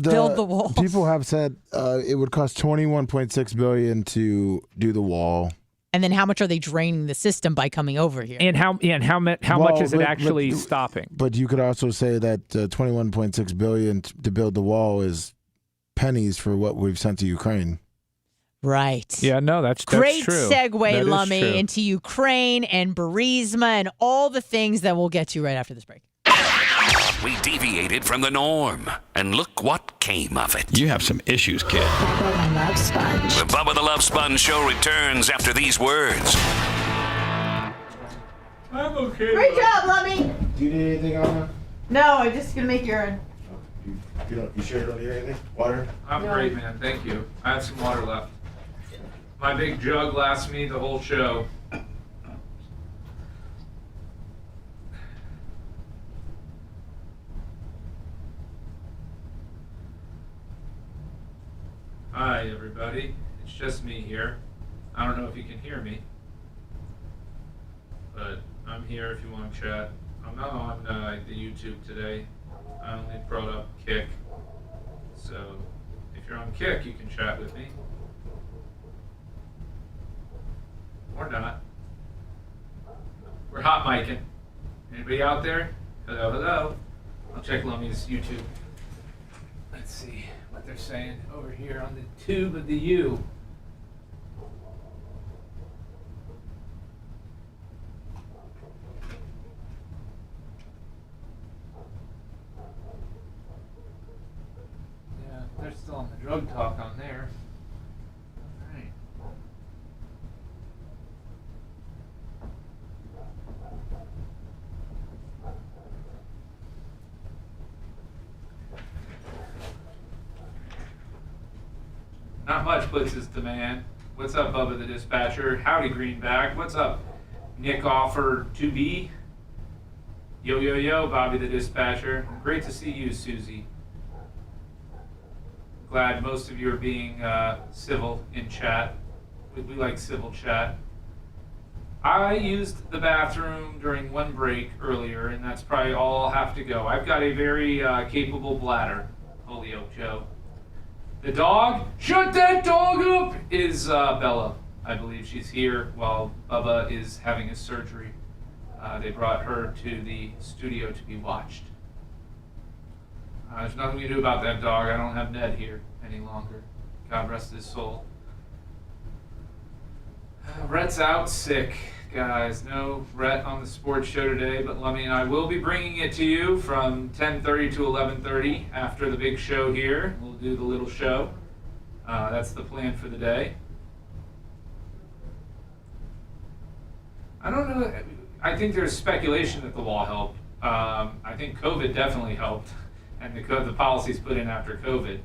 build the wall. People have said it would cost $21.6 billion to do the wall. And then how much are they draining the system by coming over here? And how much is it actually stopping? But you could also say that $21.6 billion to build the wall is pennies for what we've sent to Ukraine. Right. Yeah, no, that's great true. Segue, Lummy, into Ukraine and Burisma and all the things that we'll get to right after this break. We deviated from the norm, and look what came of it. You have some issues, kid. Bubba the Love Sponge. The Bubba the Love Sponge show returns after these words. I'm okay. Great job, Lummy. Do you need anything, Anna? No, I'm just going to make urine. You sure you don't need anything? Water? I'm great, man. Thank you. I have some water left. My big jug lasts me the whole show. Hi, everybody. It's just me here. I don't know if you can hear me, but I'm here if you want to chat. I'm not on the YouTube today. I only brought up Kick, so on Kick, you can chat with me. Or not. We're hot micing. Anybody out there? Hello, hello. I'll check Lummy's YouTube. Let's see what they're saying over here on the tube of the U. Yeah, they're still on the drug talk on there. All right. Not much, Blitz's demand. What's up, Bubba the Dispatcher? Howdy, Greenback. What's up, Nick Offer 2B? Yo, yo, yo, Bobby the Dispatcher. Great to see you, Susie. Glad most of you are being civil in chat. We like civil chat. I used the bathroom during one break earlier, and that's probably all I'll have to go. I've got a very capable bladder, Holyoke Joe. The dog, shut that dog up, is Bella. I believe she's here while Bubba is having his surgery. They brought her to the studio to be watched. There's nothing you can do about that dog. I don't have Ned here any longer. God rest his soul. Rhett's out sick, guys. No Rhett on the sports show today, but Lummy and I will be bringing it to you from 10:30 to 11:30 after the big show here. We'll do the little show. That's the plan for the day. I don't know. I think there's speculation that the law helped. I think COVID definitely helped, and the policies put in after COVID.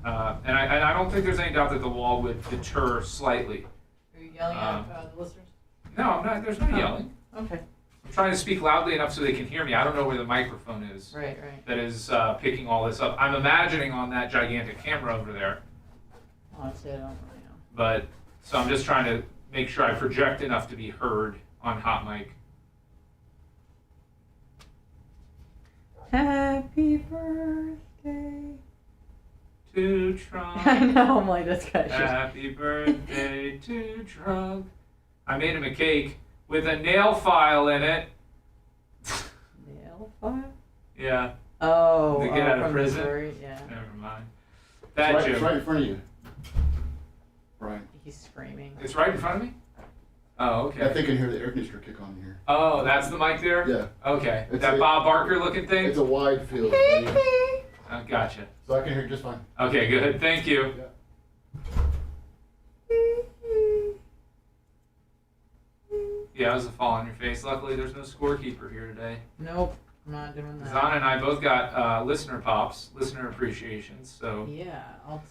And I don't think there's any doubt that the law would deter slightly. Are you yelling at the listeners? No, I'm not. There's no yelling. Okay. I'm trying to speak loudly enough so they can hear me. I don't know where the microphone is. Right. That is picking all this up. I'm imagining on that gigantic camera over there. Honestly, I don't really know. But so I'm just trying to make sure I project enough to be heard on hot mic. Happy birthday to Trump. I know, I'm like, this guy. Happy birthday to Trump. I made him a cake with a nail file in it. Nail file? Yeah. Oh, to get out of from prison. Missouri? Yeah. Never mind. It's right in front of you. Brian. He's screaming. It's right in front of me? Oh, okay. I think I can hear the air conditioner kick on here. Oh, that's the mic there? Yeah. Okay. That Bob Barker looking thing? It's a wide field. Gotcha. So I can hear it just fine. Okay, good. Thank you. Yeah, it was a fall on your face. Luckily, there's no scorekeeper here today. Nope, I'm not doing that. Zana and I both got listener pops, listener appreciations, so yeah, I'll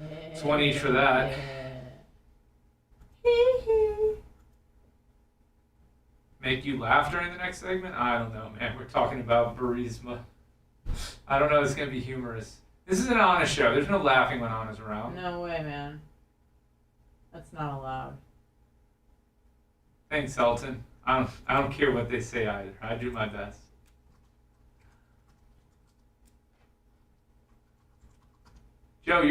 take it's one each for that. Make you laugh during the next segment? I don't know, man. We're talking about Burisma. I don't know. It's going to be humorous. This is an honest show. There's no laughing when Anna's around. No way, man. That's not allowed. Thanks, Elton. I don't care what they say either. I do my best. Joe,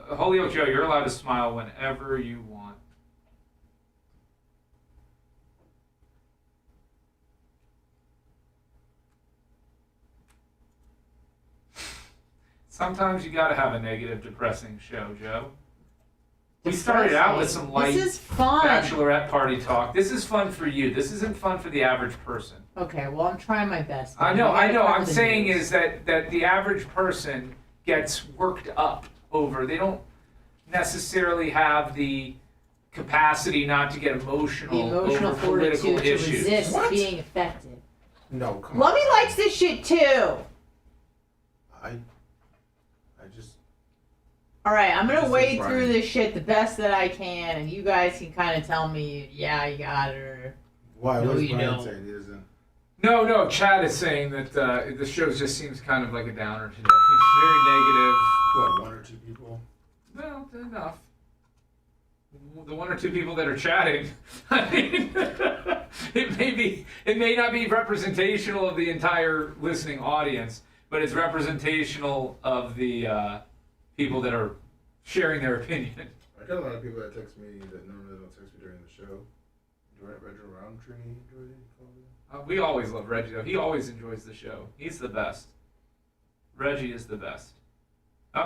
Holyoke Joe, you're allowed to smile whenever you want. Sometimes you gotta have a negative, depressing show, Joe. We started out with some light bachelorette party talk. This is fun for you. This isn't fun for the average person. Okay, well, I'm trying my best. I know. I'm saying is that the average person gets worked up over. They don't necessarily have the capacity not to get emotional over political issues. To resist being affected. No, come on. Lummy likes this shit too. I just. All right, I'm gonna wade through this shit the best that I can, and you guys can kind of tell me, yeah, you got it, or why? no, What is you Brian don't. saying? He doesn't. No. Chad is saying that the show just seems kind of like a downer today. It's very negative. What, one or two people? Well, enough. The one or two people that are chatting. I mean, it may not be representational of the entire listening audience, but it's representational of the people that are sharing their opinion. I got a lot of people that text me that normally don't text me during the show. Reggie Roundtree, we always love Reggie, though. He always enjoys the show. He's the best. Reggie is the best.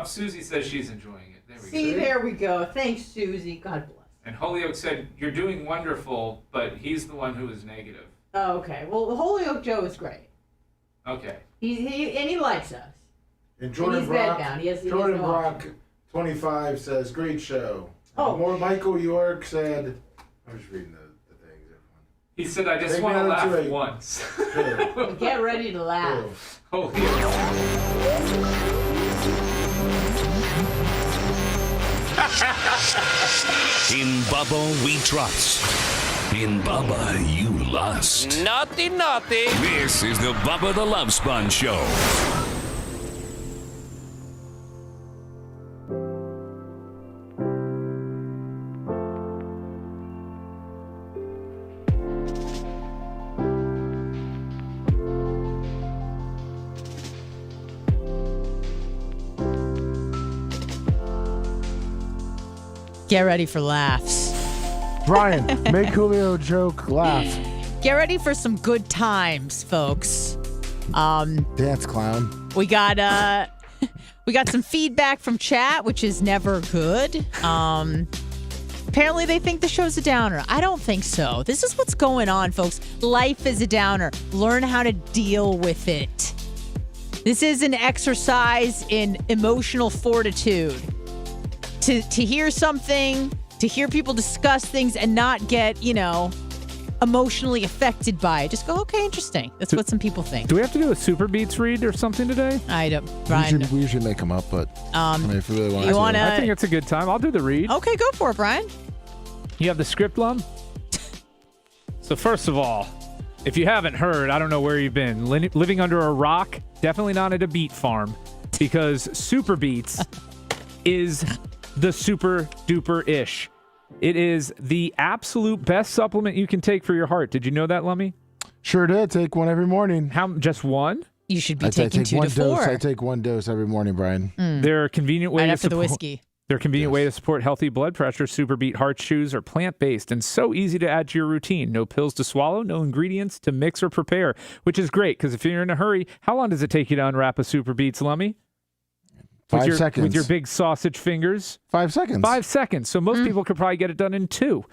Susie says she's enjoying it. There we See, go. there we go. Thanks, Susie. God bless. And Holyoke said, you're doing wonderful, but he's the one who is negative. Oh, okay. Well, Holyoke Joe is great. Okay. He likes us. And Jordan he's Brock, bed bound. He has Jordan no Brock, option. 25 says, great show. Oh. More Michael York said, I'm just reading the things. He said, I just Take want to me laugh to a- once. Get ready to laugh. In Bubba we trust. In Bubba you lust. Naughty, naughty. This is the Bubba the Love Sponge Show. Get ready for laughs. Brian, make Julio joke laugh. Get ready for some good times, folks. Dance clown. We got some feedback from chat, which is never good. Apparently they think the show's a downer. I don't think so. This is what's going on, folks. Life is a downer. Learn how to deal with it. This is an exercise in emotional fortitude. To hear something, to hear people discuss things and not get, emotionally affected by it. Just go, okay, interesting. That's what some people think. Do we have to do a Super Beats read or something today? I don't, Brian. We usually make them up, but if we really want to. I think it's a good time. I'll do the read. Okay, go for it, Brian. You have the script, Lum? So first of all, if you haven't heard, I don't know where you've been. Living under a rock, definitely not at a beet farm, because Super Beats is the super duper ish. It is the absolute best supplement you can take for your heart. Did you know that, Lummy? Sure did. Take one every morning. Just one? You should be taking 2 to 4. I take one dose every morning, Brian. They're a convenient way right to after the whiskey. They're a convenient way to support healthy blood pressure. Super Beet Heart Chews are plant-based and so easy to add to your routine. No pills to swallow, no ingredients to mix or prepare, which is great because if you're in a hurry, how long does it take you to unwrap a Super Beets, Lummy? 5 seconds. With your big sausage fingers? 5 seconds. 5 seconds. So most people could probably get it done in 2.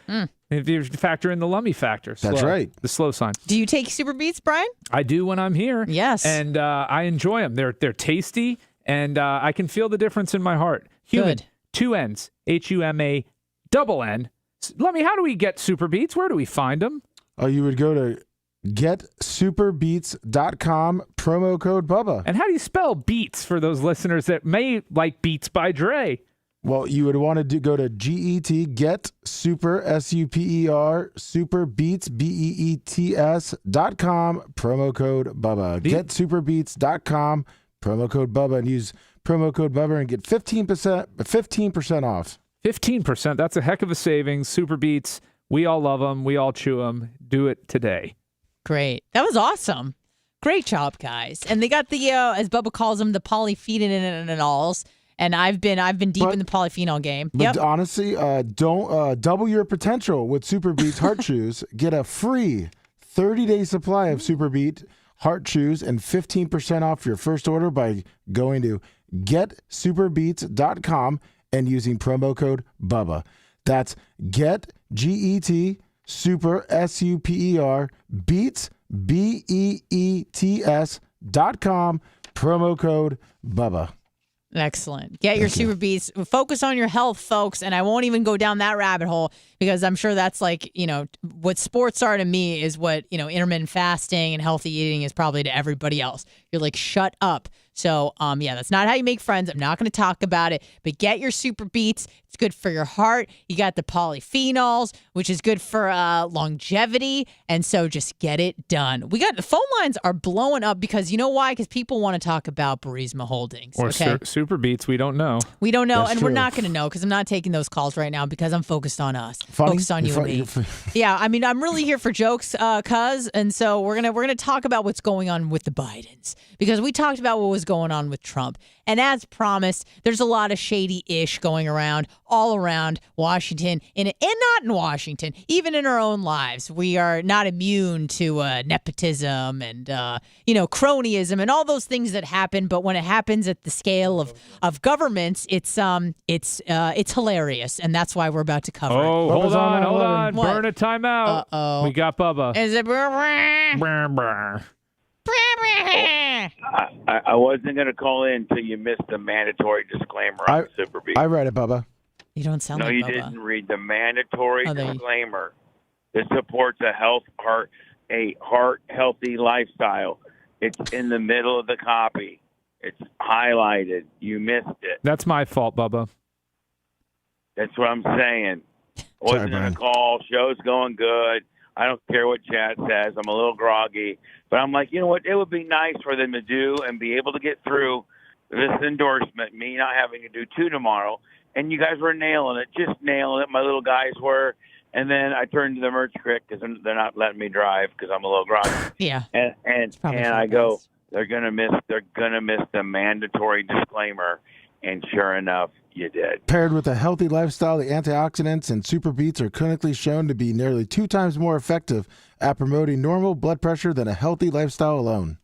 If you factor in the Lummy factor. That's right. The slow sign. Do you take Super Beets, Brian? I do when I'm here. Yes. And I enjoy them. They're tasty, and I can feel the difference in my heart. Human. Good. 2 N's. HUMA double N. Lummy, how do we get Super Beets? Where do we find them? Oh, you would go to getsuperbeats.com, promo code Bubba. And how do you spell beats for those listeners that may like Beats by Dre? Well, you would want to go to get super SUPER superbeats BEETS.com, promo code Bubba. Getsuperbeats.com, promo code Bubba, and use promo code Bubba and get 15% off. 15%. That's a heck of a savings. Super Beets. We all love them. We all chew them. Do it today. Great. That was awesome. Great job, guys. And they got the, as Bubba calls them, the polyphenols. And I've been deep in the polyphenol game. But honestly, don't double your potential with Super Beets Heart Chews. Get a free 30-day supply of Super Beet Heart Chews and 15% off your first order by going to getsuperbeats.com and using promo code Bubba. That's super SUPER beats BEETS.com, promo code Bubba. Excellent. Get your Super Beets. Focus on your health, folks. And I won't even go down that rabbit hole because I'm sure that's like, what sports are to me is what, intermittent fasting and healthy eating is probably to everybody else. You're like, shut up. So, that's not how you make friends. I'm not going to talk about it, but get your Super Beets. It's good for your heart. You got the polyphenols, which is good for longevity. And so just get it done. We got the phone lines are blowing up because you know why? Because people want to talk about Burisma Holdings. Or okay? Super Beets. We don't know. We don't know. That's and true. we're not going to know because I'm not taking those calls right now because I'm focused on us. Funny? Focused on you and me. Yeah. I mean, I'm really here for jokes, cuz. And so we're going to talk about what's going on with the Bidens because we talked about what was is going on with Trump. And as promised, there's a lot of shady-ish going around all around Washington, and not in Washington, even in our own lives. We are not immune to nepotism and cronyism and all those things that happen. But when it happens at the scale of governments, it's hilarious, and that's why we're about to cover it. Oh, hold on. What? Burn a timeout. Uh-oh. We got Bubba. Is it? I wasn't going to call in until you missed the mandatory disclaimer on Super Beat. I read it, Bubba. You don't sound no, like you Bubba. didn't read the mandatory disclaimer. This supports a heart healthy lifestyle. It's in the middle of the copy. It's highlighted. You missed it. That's my fault, Bubba. That's what I'm saying. Wasn't going to call. Show's going good. I don't care what chat says. I'm a little groggy. But I'm like, you know what? It would be nice for them to do and be able to get through this endorsement, me not having to do 2 tomorrow. And you guys were nailing it, just nailing it. My little guys were. And then I turned to the merch crick because they're not letting me drive because I'm a little groggy. Yeah. And I go, they're gonna miss the mandatory disclaimer. And sure enough, you did. Paired with a healthy lifestyle, the antioxidants in Super Beets are clinically shown to be nearly 2 times more effective at promoting normal blood pressure than a healthy lifestyle alone.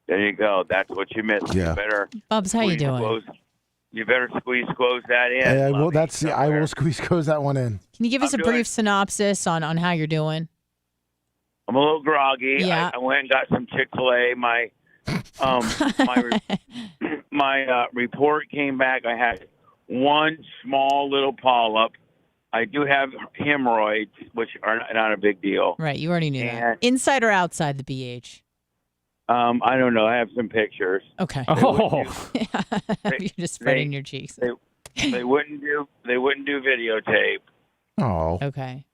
There you go. That's what you missed. Yeah. You better. Bubs, how you doing? You better close that in. I will close that one in. Can you give us a brief synopsis on how you're doing? I'm a little groggy. Yeah. I went and got some Chick-fil-A. My report came back. I had one small little polyp. I do have hemorrhoids, which are not a big deal. Right, you already knew that. Inside or outside the BH? I don't know. I have some pictures. Okay. You're just spreading your cheeks. They wouldn't do videotape. Oh. Okay.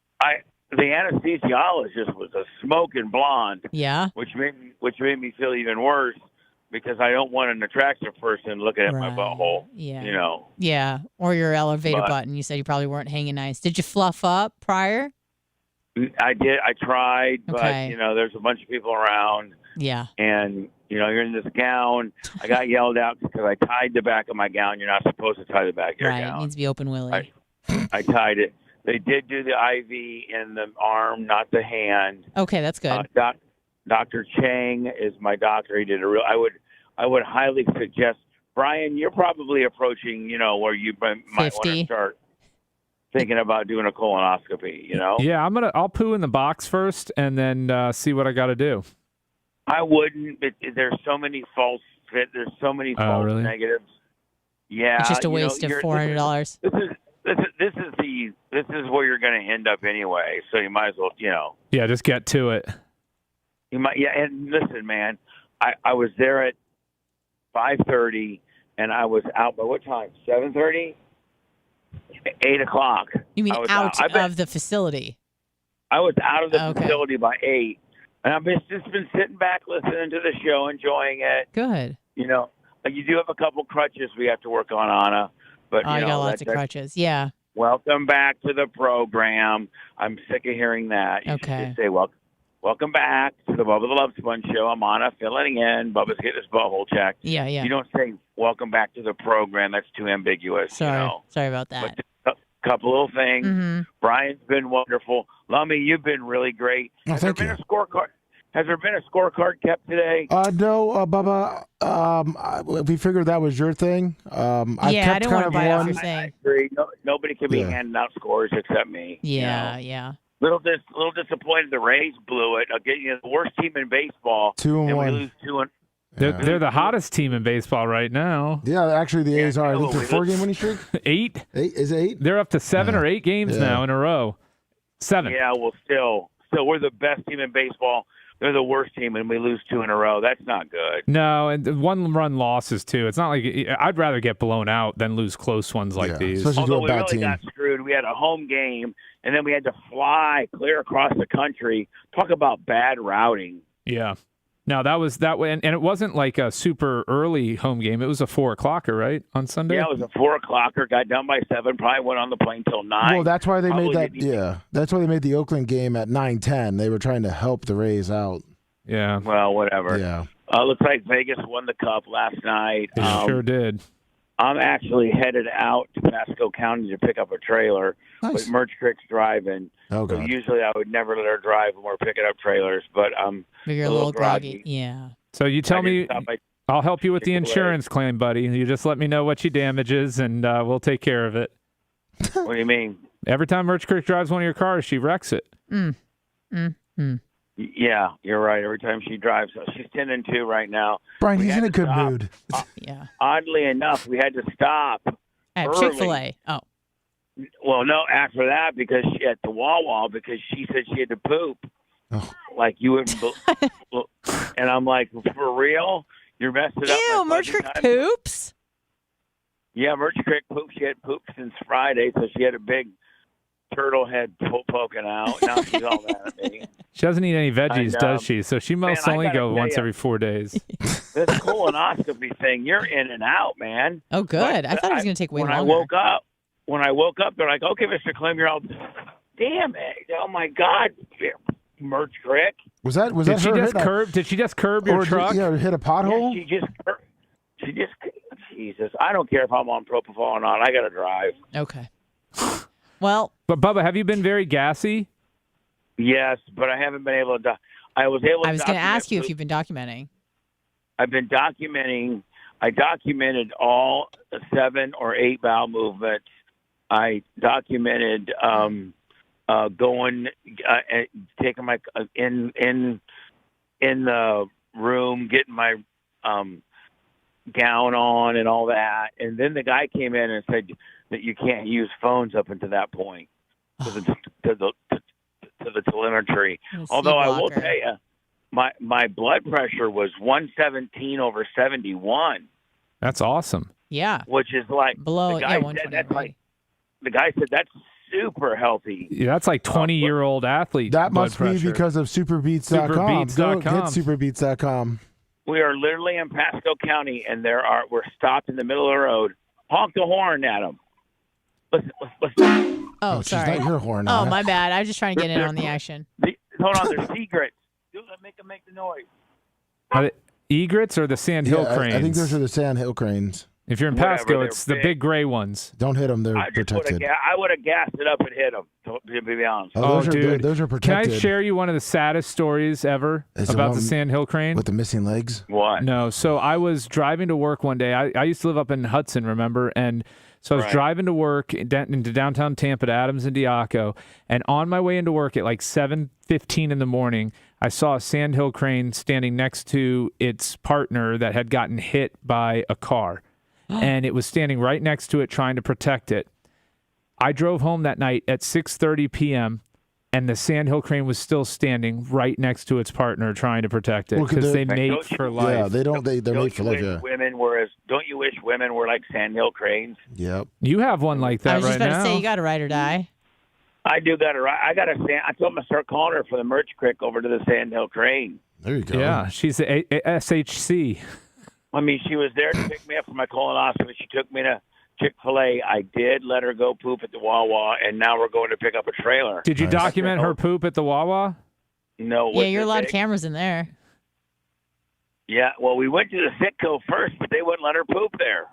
The anesthesiologist was a smoking blonde. Yeah. Which made me feel even worse because I don't want an attractive person looking at my butthole. Yeah. You know. Yeah. Or your elevator button. You said you probably weren't hanging nice. Did you fluff up prior? I did. I tried, but Okay. there's a bunch of people around. Yeah. And you're in this gown. I got yelled out because I tied the back of my gown. You're not supposed to tie the back of your gown. Right. It needs to be open willy. I tied it. They did do the IV in the arm, not the hand. Okay, that's good. Dr. Chang is my doctor. He did I would highly suggest, Brian, you're probably approaching, where you might want to start thinking about doing a colonoscopy, Yeah, I'll poo in the box first and then see what I got to do. I wouldn't, but there's so many false there's so many false negatives. Yeah. It's just a waste of $400. This is where you're going to end up anyway, so you might as well, Yeah, just get to it. You might, and listen, man, I was there at 5:30, and I was out by what time? 7:30? 8 o'clock. You mean out of the facility? I was out of the facility by 8, and I've just been sitting back listening to the show, enjoying it. Good. You do have a couple crutches we have to work on, Anna. But, you got lots of crutches. Yeah. Welcome back to the program. I'm sick of hearing that. You should just say, welcome back to the Bubba the Love Sponge show. I'm Anna filling in. Bubba's getting his butthole checked. Yeah, yeah. You don't say, welcome back to the program. That's too ambiguous. Sorry about that. But a couple little things. Mm-hmm. Brian's been wonderful. Lummy, you've been really great. Oh, thank you. Has there been a scorecard kept today? No, Bubba. We figured that was your thing. I didn't want to bite off your thing. I agree. Nobody can be handing out scores except me. Yeah, yeah. Little disappointed the Rays blew it. Again, the worst team in baseball. 2-1. And we lose 2-1. They're the hottest team in baseball right now. Yeah, actually the A's are. I think they're 4-game winning streak. 8? Is it 8? They're up to 7 or 8 games now in a row. 7. Yeah, well, still we're the best team in baseball. They're the worst team, and we lose 2 in a row. That's not good. No, and 1-run losses, too. It's not like I'd rather get blown out than lose close ones like these. Although we really got screwed. We had a home game, and then we had to fly clear across the country. Talk about bad routing. Yeah. No, that was that way. And it wasn't like a super early home game. It was a 4-o'clocker, right, on Sunday? Yeah, it was a 4-o'clocker. Got done by 7. Probably went on the plane till 9. Well, that's why they made that. Yeah, that's why they made the Oakland game at 9:10. They were trying to help the Rays out. Yeah. Well, whatever. Yeah. Looks like Vegas won the Cup last night. It sure did. I'm actually headed out to Pasco County to pick up a trailer, but Merch Crick's driving. Oh, so God. usually I would never let her drive when we're picking up trailers, but You're a little groggy. Yeah. So you tell me, I'll help you with the insurance claim, buddy. You just let me know what your damage is, and we'll take care of it. What do you mean? Every time Merch Crick drives one of your cars, she wrecks it. Yeah, you're right. Every time she drives, she's 10-2 right now. Brian, We he's had in a to good stop. mood. Yeah. Oddly enough, we had to stop. At early. Chick-fil-A. Oh. Well, no, after that, because she at the Wawa, because she said she had to poop. Like you wouldn't. And I'm like, for real? You're messing up. Ew, Merch Crick poops? Yeah, Merch Crick poops. She had pooped since Friday, so she had a big turtle head poking out. Now she's all mad at me. She doesn't eat any veggies, does she? So she must man, I only gotta go tell once ya. every 4 days. This colonoscopy thing, you're in and out, man. Oh, good. I thought it was going to take way longer. When I woke up, they're like, okay, Mr. Clem, you're all, damn it. Oh, my God. Merch Crick. Was that Did she her just hit curb? Did she just curb your or truck? hit a pothole? Yeah, she just, Jesus. I don't care if I'm on propofol or not. I got to drive. Okay. Well. But, Bubba, have you been very gassy? Yes, but I haven't been able to. I was going to ask you if you've been documenting. I've been documenting. I documented all 7 or 8 bowel movements. I documented going, taking my in the room, getting my gown on and all that. And then the guy came in and said that you can't use phones up until that point to the telemetry. Although I will tell you, my blood pressure was 117/71. That's awesome. Yeah. Which is like below. The guy said that's like the guy said that's super healthy. Yeah, that's like 20-year-old athlete. That must blood be pressure. because of superbeats.com. Superbeats.com. Go get superbeats.com. We are literally in Pasco County, and we're stopped in the middle of the road. Honk the horn at them. Listen. Oh, sorry. She's not your horn. Oh, my bad. I was just trying to get in on the action. Hold on, they're secrets. Make them make the noise. Are they egrets or the sandhill cranes? I think those are the sandhill cranes. If you're in Pasco, it's the big gray ones. Don't hit them; they're protected. I would have gassed it up and hit them. To be honest. Oh, dude, those are protected. Can I share you one of the saddest stories ever about the sandhill crane with the missing legs? What? No. So I was driving to work one day. I used to live up in Hudson, remember? And so I was driving to work into downtown Tampa to Adams and Diaco. And on my way into work at like 7:15 in the morning, I saw a sandhill crane standing next to its partner that had gotten hit by a car. And it was standing right next to it trying to protect it. I drove home that night at 6:30 p.m. and the sandhill crane was still standing right next to its partner trying to protect it because they mate for life. Yeah, they're made for life. Yeah. Don't you wish women were like sandhill cranes? Yep. You have one like that right now. I was just about to say, you got to ride or die. I do got to ride. I told him to start calling her for the Merch Crick over to the sandhill crane. There you go. Yeah, she's a SHC. I mean, she was there to pick me up for my colonoscopy. She took me to Chick-fil-A. I did let her go poop at the Wawa, and now we're going to pick up a trailer. Did you document her poop at the Wawa? No. Yeah, you're allowed cameras in there. Yeah, well, we went to the Citgo first, but they wouldn't let her poop there.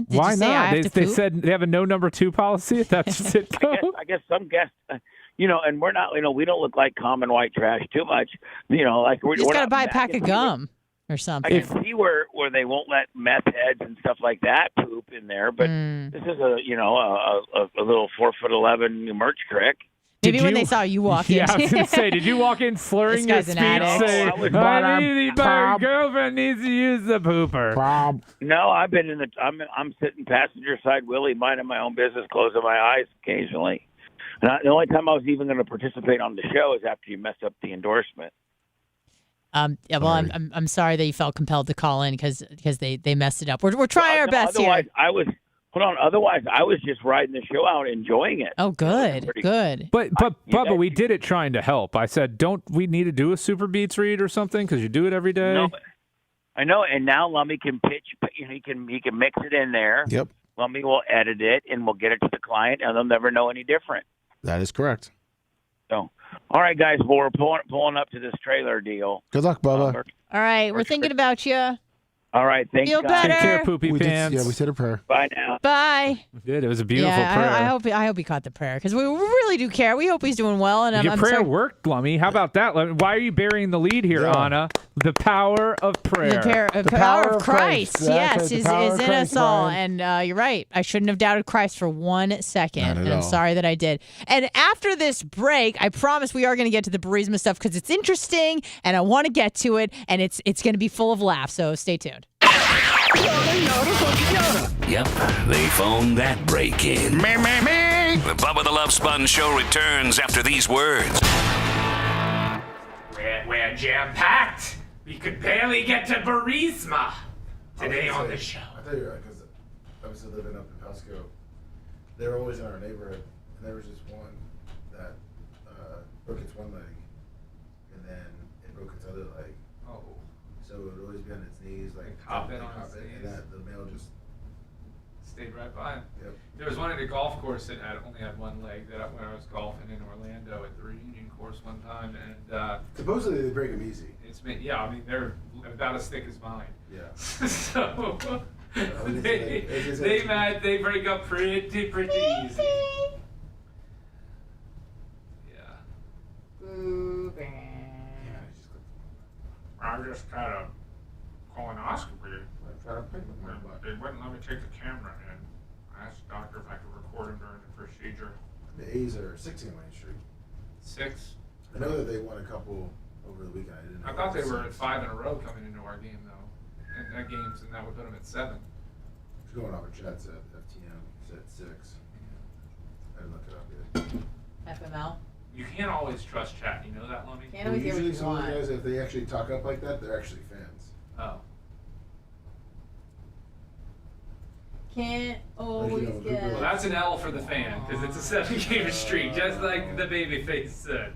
Why not? They said they have a no number 2 policy at that Citgo. I guess some guests, and we're not, we don't look like common white trash too much. Like we're You just got to not buy a back pack in of gum or something. I can see where they won't let meth heads and stuff like that poop in there, but this is a little 4'11" Merch Crick. Maybe when they saw you walk in. Yeah, I was going to say, did you walk in slurring your speech? Say, my girlfriend needs to use the pooper. No, I've been I'm sitting passenger side Willie, minding my own business, closing my eyes occasionally. And the only time I was even going to participate on the show is after you messed up the endorsement. Yeah, well, I'm sorry that you felt compelled to call in because they messed it up. We're trying our best otherwise, here. Otherwise, I was just riding the show out, enjoying it. Oh, good. But Bubba, we did it trying to help. I said, don't we need to do a Super Beats read or something because you do it every day? No, I know, and now Lummy can pitch. He can mix it in there. Yep. Lummy will edit it, and we'll get it to the client, and they'll never know any different. That is correct. So, all right, guys. Well, we're pulling up to this trailer deal. Good luck, Bubba. All right, we're thinking about you. All right, thanks, Feel guys. better. Take care, Poopy Pants. We said a prayer. Bye now. Bye. Good. It was a beautiful prayer. I hope he caught the prayer because we really do care. We hope he's doing well. And Your I'm prayer sorry. worked, Lummy. How about that? Why are you burying the lead here, Anna? The power of prayer. The power of Christ, yes, the is power in of us Christ, all. Brian. And you're right. I shouldn't have doubted Christ for 1 second. Not at And I'm all. sorry that I did. And after this break, I promise we are going to get to the Burisma stuff because it's interesting and I want to get to it. And it's going to be full of laughs. So stay tuned. Yep, they phoned that break in. The Bubba the Love Sponge show returns after these words. We're jam-packed. We could barely get to Burisma today on the show. I tell you, because I was living up in Pasco, they were always in our neighborhood, and there was just one that broke its one leg, and then it broke its other leg. Oh. So it would always be on its knees, like hopping on its and knees. that the male just Stayed right by him. Yep. There was one at a golf course that only had one leg when I was golfing in Orlando at the reunion course one time, and supposedly they break them easy. It's been, yeah, I mean they're about as thick as mine. Yeah. So they break up pretty easy. I just had a colonoscopy. They wouldn't let me take the camera in. I asked the doctor if I could record him during the procedure. The A's are 16 Main Street. 6. I know that they won a couple over the weekend. I thought they were at 5 in a row coming into our game though. And that games, and that would put them at 7. It's going off of Jets at FTM. It's at 6. I didn't look it up yet. FML. You can't always trust chat. You know that, Lummy? Can't always get what Usually you some of want. the guys, if they actually talk up like that, they're actually fans. Oh. Can't always get. Well, that's an L for the fan because it's a 7-game streak, just like the babyface said.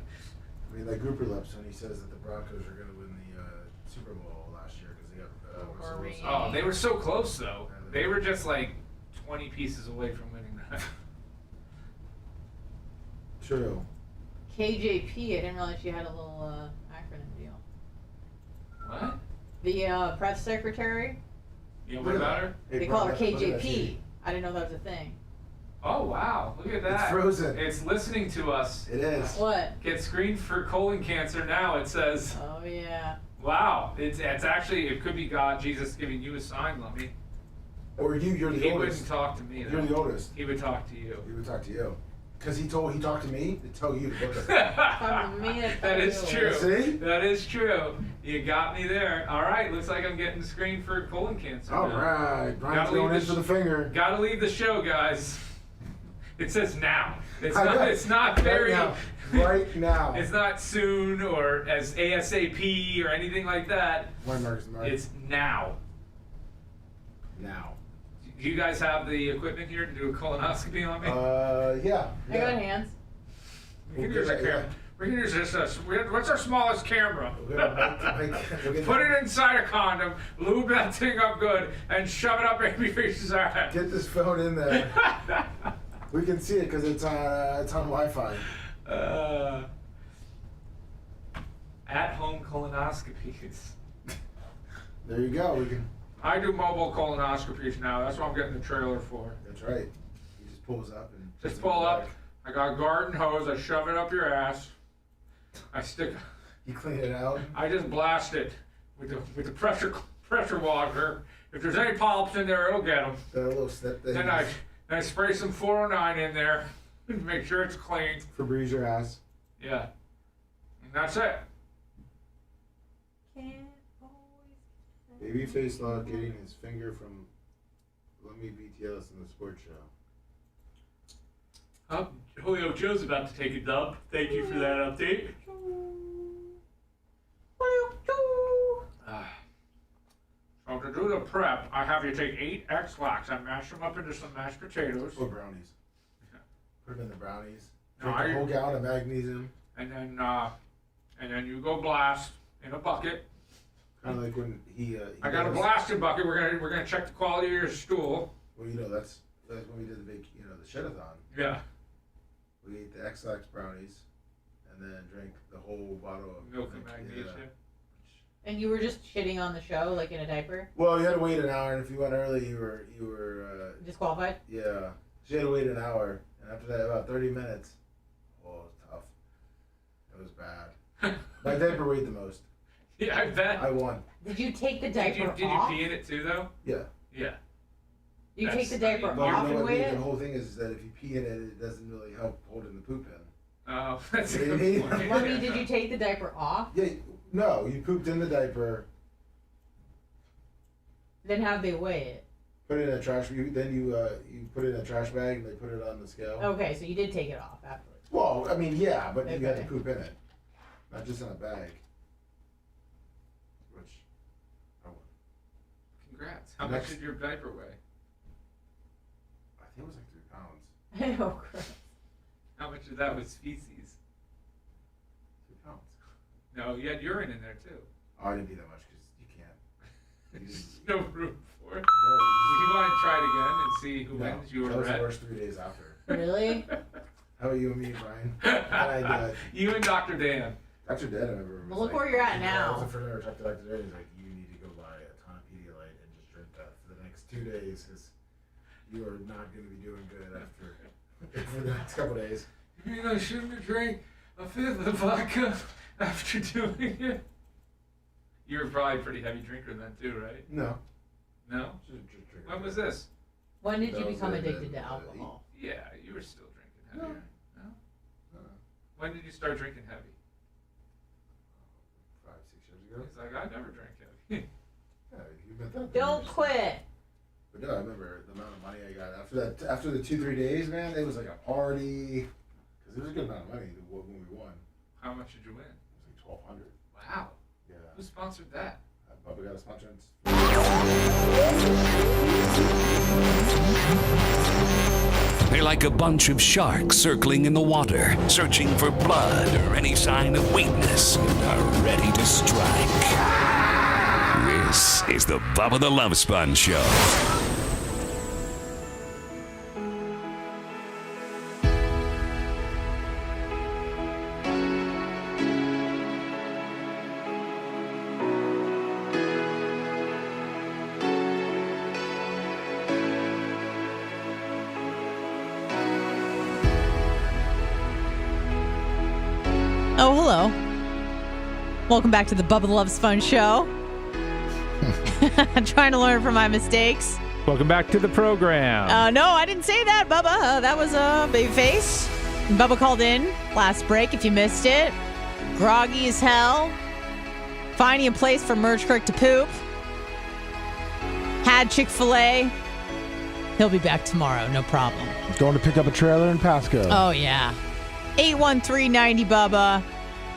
I mean, like Grouper Lips when he says that the Broncos are going to win the Super Bowl last year because they got Russell Wilson. Oh, they were so close though. They were just like 20 pieces away from winning that. True. KJP. I didn't realize you had a little acronym deal. What? The press secretary. Yeah, what about her? They call her KJP. I didn't know that was a thing. Oh wow! Look at that. It's frozen. It's listening to us. It is. What? Get screened for colon cancer now. It says. Oh yeah. Wow! It's actually, it could be God, Jesus giving you a sign, Lummy. Or you're the He oldest. wouldn't talk to me. You're though. the oldest. He would talk to you. He would talk to you. Because he talked to me to tell you to book it. That is true. See? That is true. You got me there. All right. Looks like I'm getting screened for colon cancer. All now. right. Brian's going in for the finger. Gotta leave the show, guys. It says now. It's I not. know. It's not very. Right now. Right now. It's not soon or as ASAP or anything like that. One marks the mark. It's now. Now. Do you guys have the equipment here to do a colonoscopy on me? Yeah. I got hands. We can use a camera. We can use this. What's our smallest camera? Put it inside a condom, lube that thing up good, and shove it up Babyface's ass. Get this phone in there. We can see it because it's on Wi-Fi. At-home colonoscopies. There you go. We can. I do mobile colonoscopies now. That's what I'm getting the trailer for. That's right. He just pulls up and. Just pull up. I got a garden hose. I shove it up your ass. I stick. You clean it out. I just blast it with the pressure washer. If there's any polyps in there, it'll get them. That little snip thing. Then I spray some 409 in there to make sure it's clean. Febreze your ass. Yeah. And that's it. Babyface Law getting his finger from Lummy BTS in the sports show. Oh, Julio Joe's about to take a dub. Thank you for that update. So to do the prep, I have you take 8 X-Lax and mash them up into some mashed potatoes. Or brownies. Put them in the brownies. No, Drink a whole gallon of magnesium. And then you go blast in a bucket. Kind of like when he I got a blasting bucket. We're gonna check the quality of your stool. Well, that's when we did the big, the shit-a-thon. Yeah. We ate the X-Lax brownies, and then drank the whole bottle of Milk and magnesia. And you were just shitting on the show, like in a diaper? Well, you had to wait an hour, and if you went early, you were disqualified? Yeah. So you had to wait an hour, and after that, about 30 minutes. Oh, it was tough. It was bad. My diaper weighed the most. Yeah, I bet. I won. Did you take the diaper Did you off? pee in it too, though? Yeah. Yeah. You take the diaper But off you know and what, weigh the it? whole thing is that if you pee in it, it doesn't really help holding the poop in. Oh, that's a You know good what I mean? point. Lummy, did you take the diaper off? Yeah, no, you pooped in the diaper, Then how'd they weigh it? put it in a trash. Then you put it in a trash bag, and they put it on the scale. Okay, so you did take it off afterwards. Well, I mean, yeah, but you had to Okay. poop in it, not just in a bag. Which, I won. Congrats. How much did your diaper weigh? I think it was like 3 pounds. Oh, gross. How much of that was feces? 3 pounds. No, you had urine in there too. Oh, I didn't pee that much because you can't. There's no room for it. No, If you want to try it again and see who wins, you that were was the red. worst 3 days after. Really? How about you and me, Brian? And You and Dr. Dan. Dr. Dan, I remember. Well, look where you're at now. I was the first time I ever talked to Dr. Dan. He's like, you need to go buy a ton of Pedialyte and just drink that for the next 2 days because you are not going to be doing good after for the next couple days. You mean I shouldn't have drank a fifth of vodka after doing it? You were probably a pretty heavy drinker then too, right? No. No? Just drink. When was this? When did you That was become it, addicted to then, alcohol? Yeah, you were still drinking heavy, right? No? When did you start drinking heavy? 5, 6 years ago. He's like, I never drank heavy. Yeah, you bet that. Don't quit. But no, I remember the amount of money I got after that. After the 2-3 days, man, it was like a party. Because it was a good amount of money when we won. How much did you win? It was like $1,200. Wow. Yeah. Who sponsored that? Bubba got a sponsor. They're like a bunch of sharks circling in the water, searching for blood or any sign of weakness, and are ready to strike. This is the Bubba the Love Sponge Show. Oh, hello. Welcome back to the Bubba the Love Sponge Show. I'm trying to learn from my mistakes. Welcome back to the program. No, I didn't say that, Bubba. That was a babyface. Bubba called in last break if you missed it. Groggy as hell. Finding a place for Merge Kirk to poop. Had Chick-fil-A. He'll be back tomorrow, no problem. Going to pick up a trailer in Pasco. Oh, yeah. 813-90 Bubba.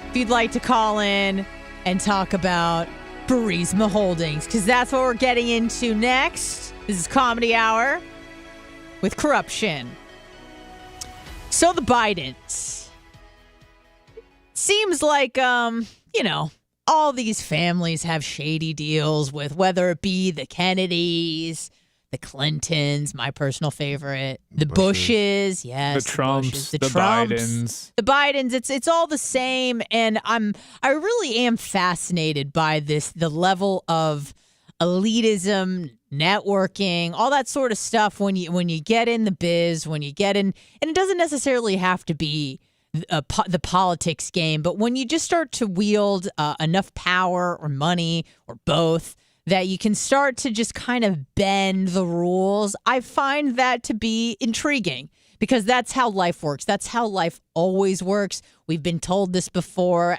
If you'd like to call in and talk about Burisma Holdings, because that's what we're getting into next. This is Comedy Hour with corruption. So the Bidens. Seems like, all these families have shady deals with, whether it be the Kennedys, the Clintons, my personal favorite, the Bushes, yes, the Trumps, Bushes, the Trumps, Bidens. the Bidens. It's all the same, and I really am fascinated by the level of elitism, networking, all that sort of stuff. When you get in the biz, when you get in, and it doesn't necessarily have to be the politics game, but when you just start to wield enough power or money or both, that you can start to just kind of bend the rules. I find that to be intriguing because that's how life works. That's how life always works. We've been told this before.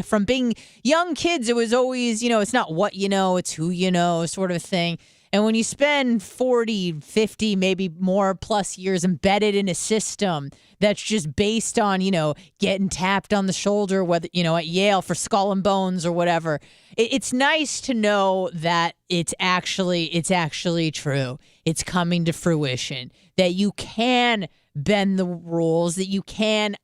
From being young kids, it was always, it's not what you know, it's who you know, sort of thing. And when you spend 40, 50, maybe more plus years embedded in a system that's just based on, getting tapped on the shoulder, whether, at Yale for Skull and Bones or whatever, it's nice to know that it's actually true. It's coming to fruition, that you can bend the rules, that you can,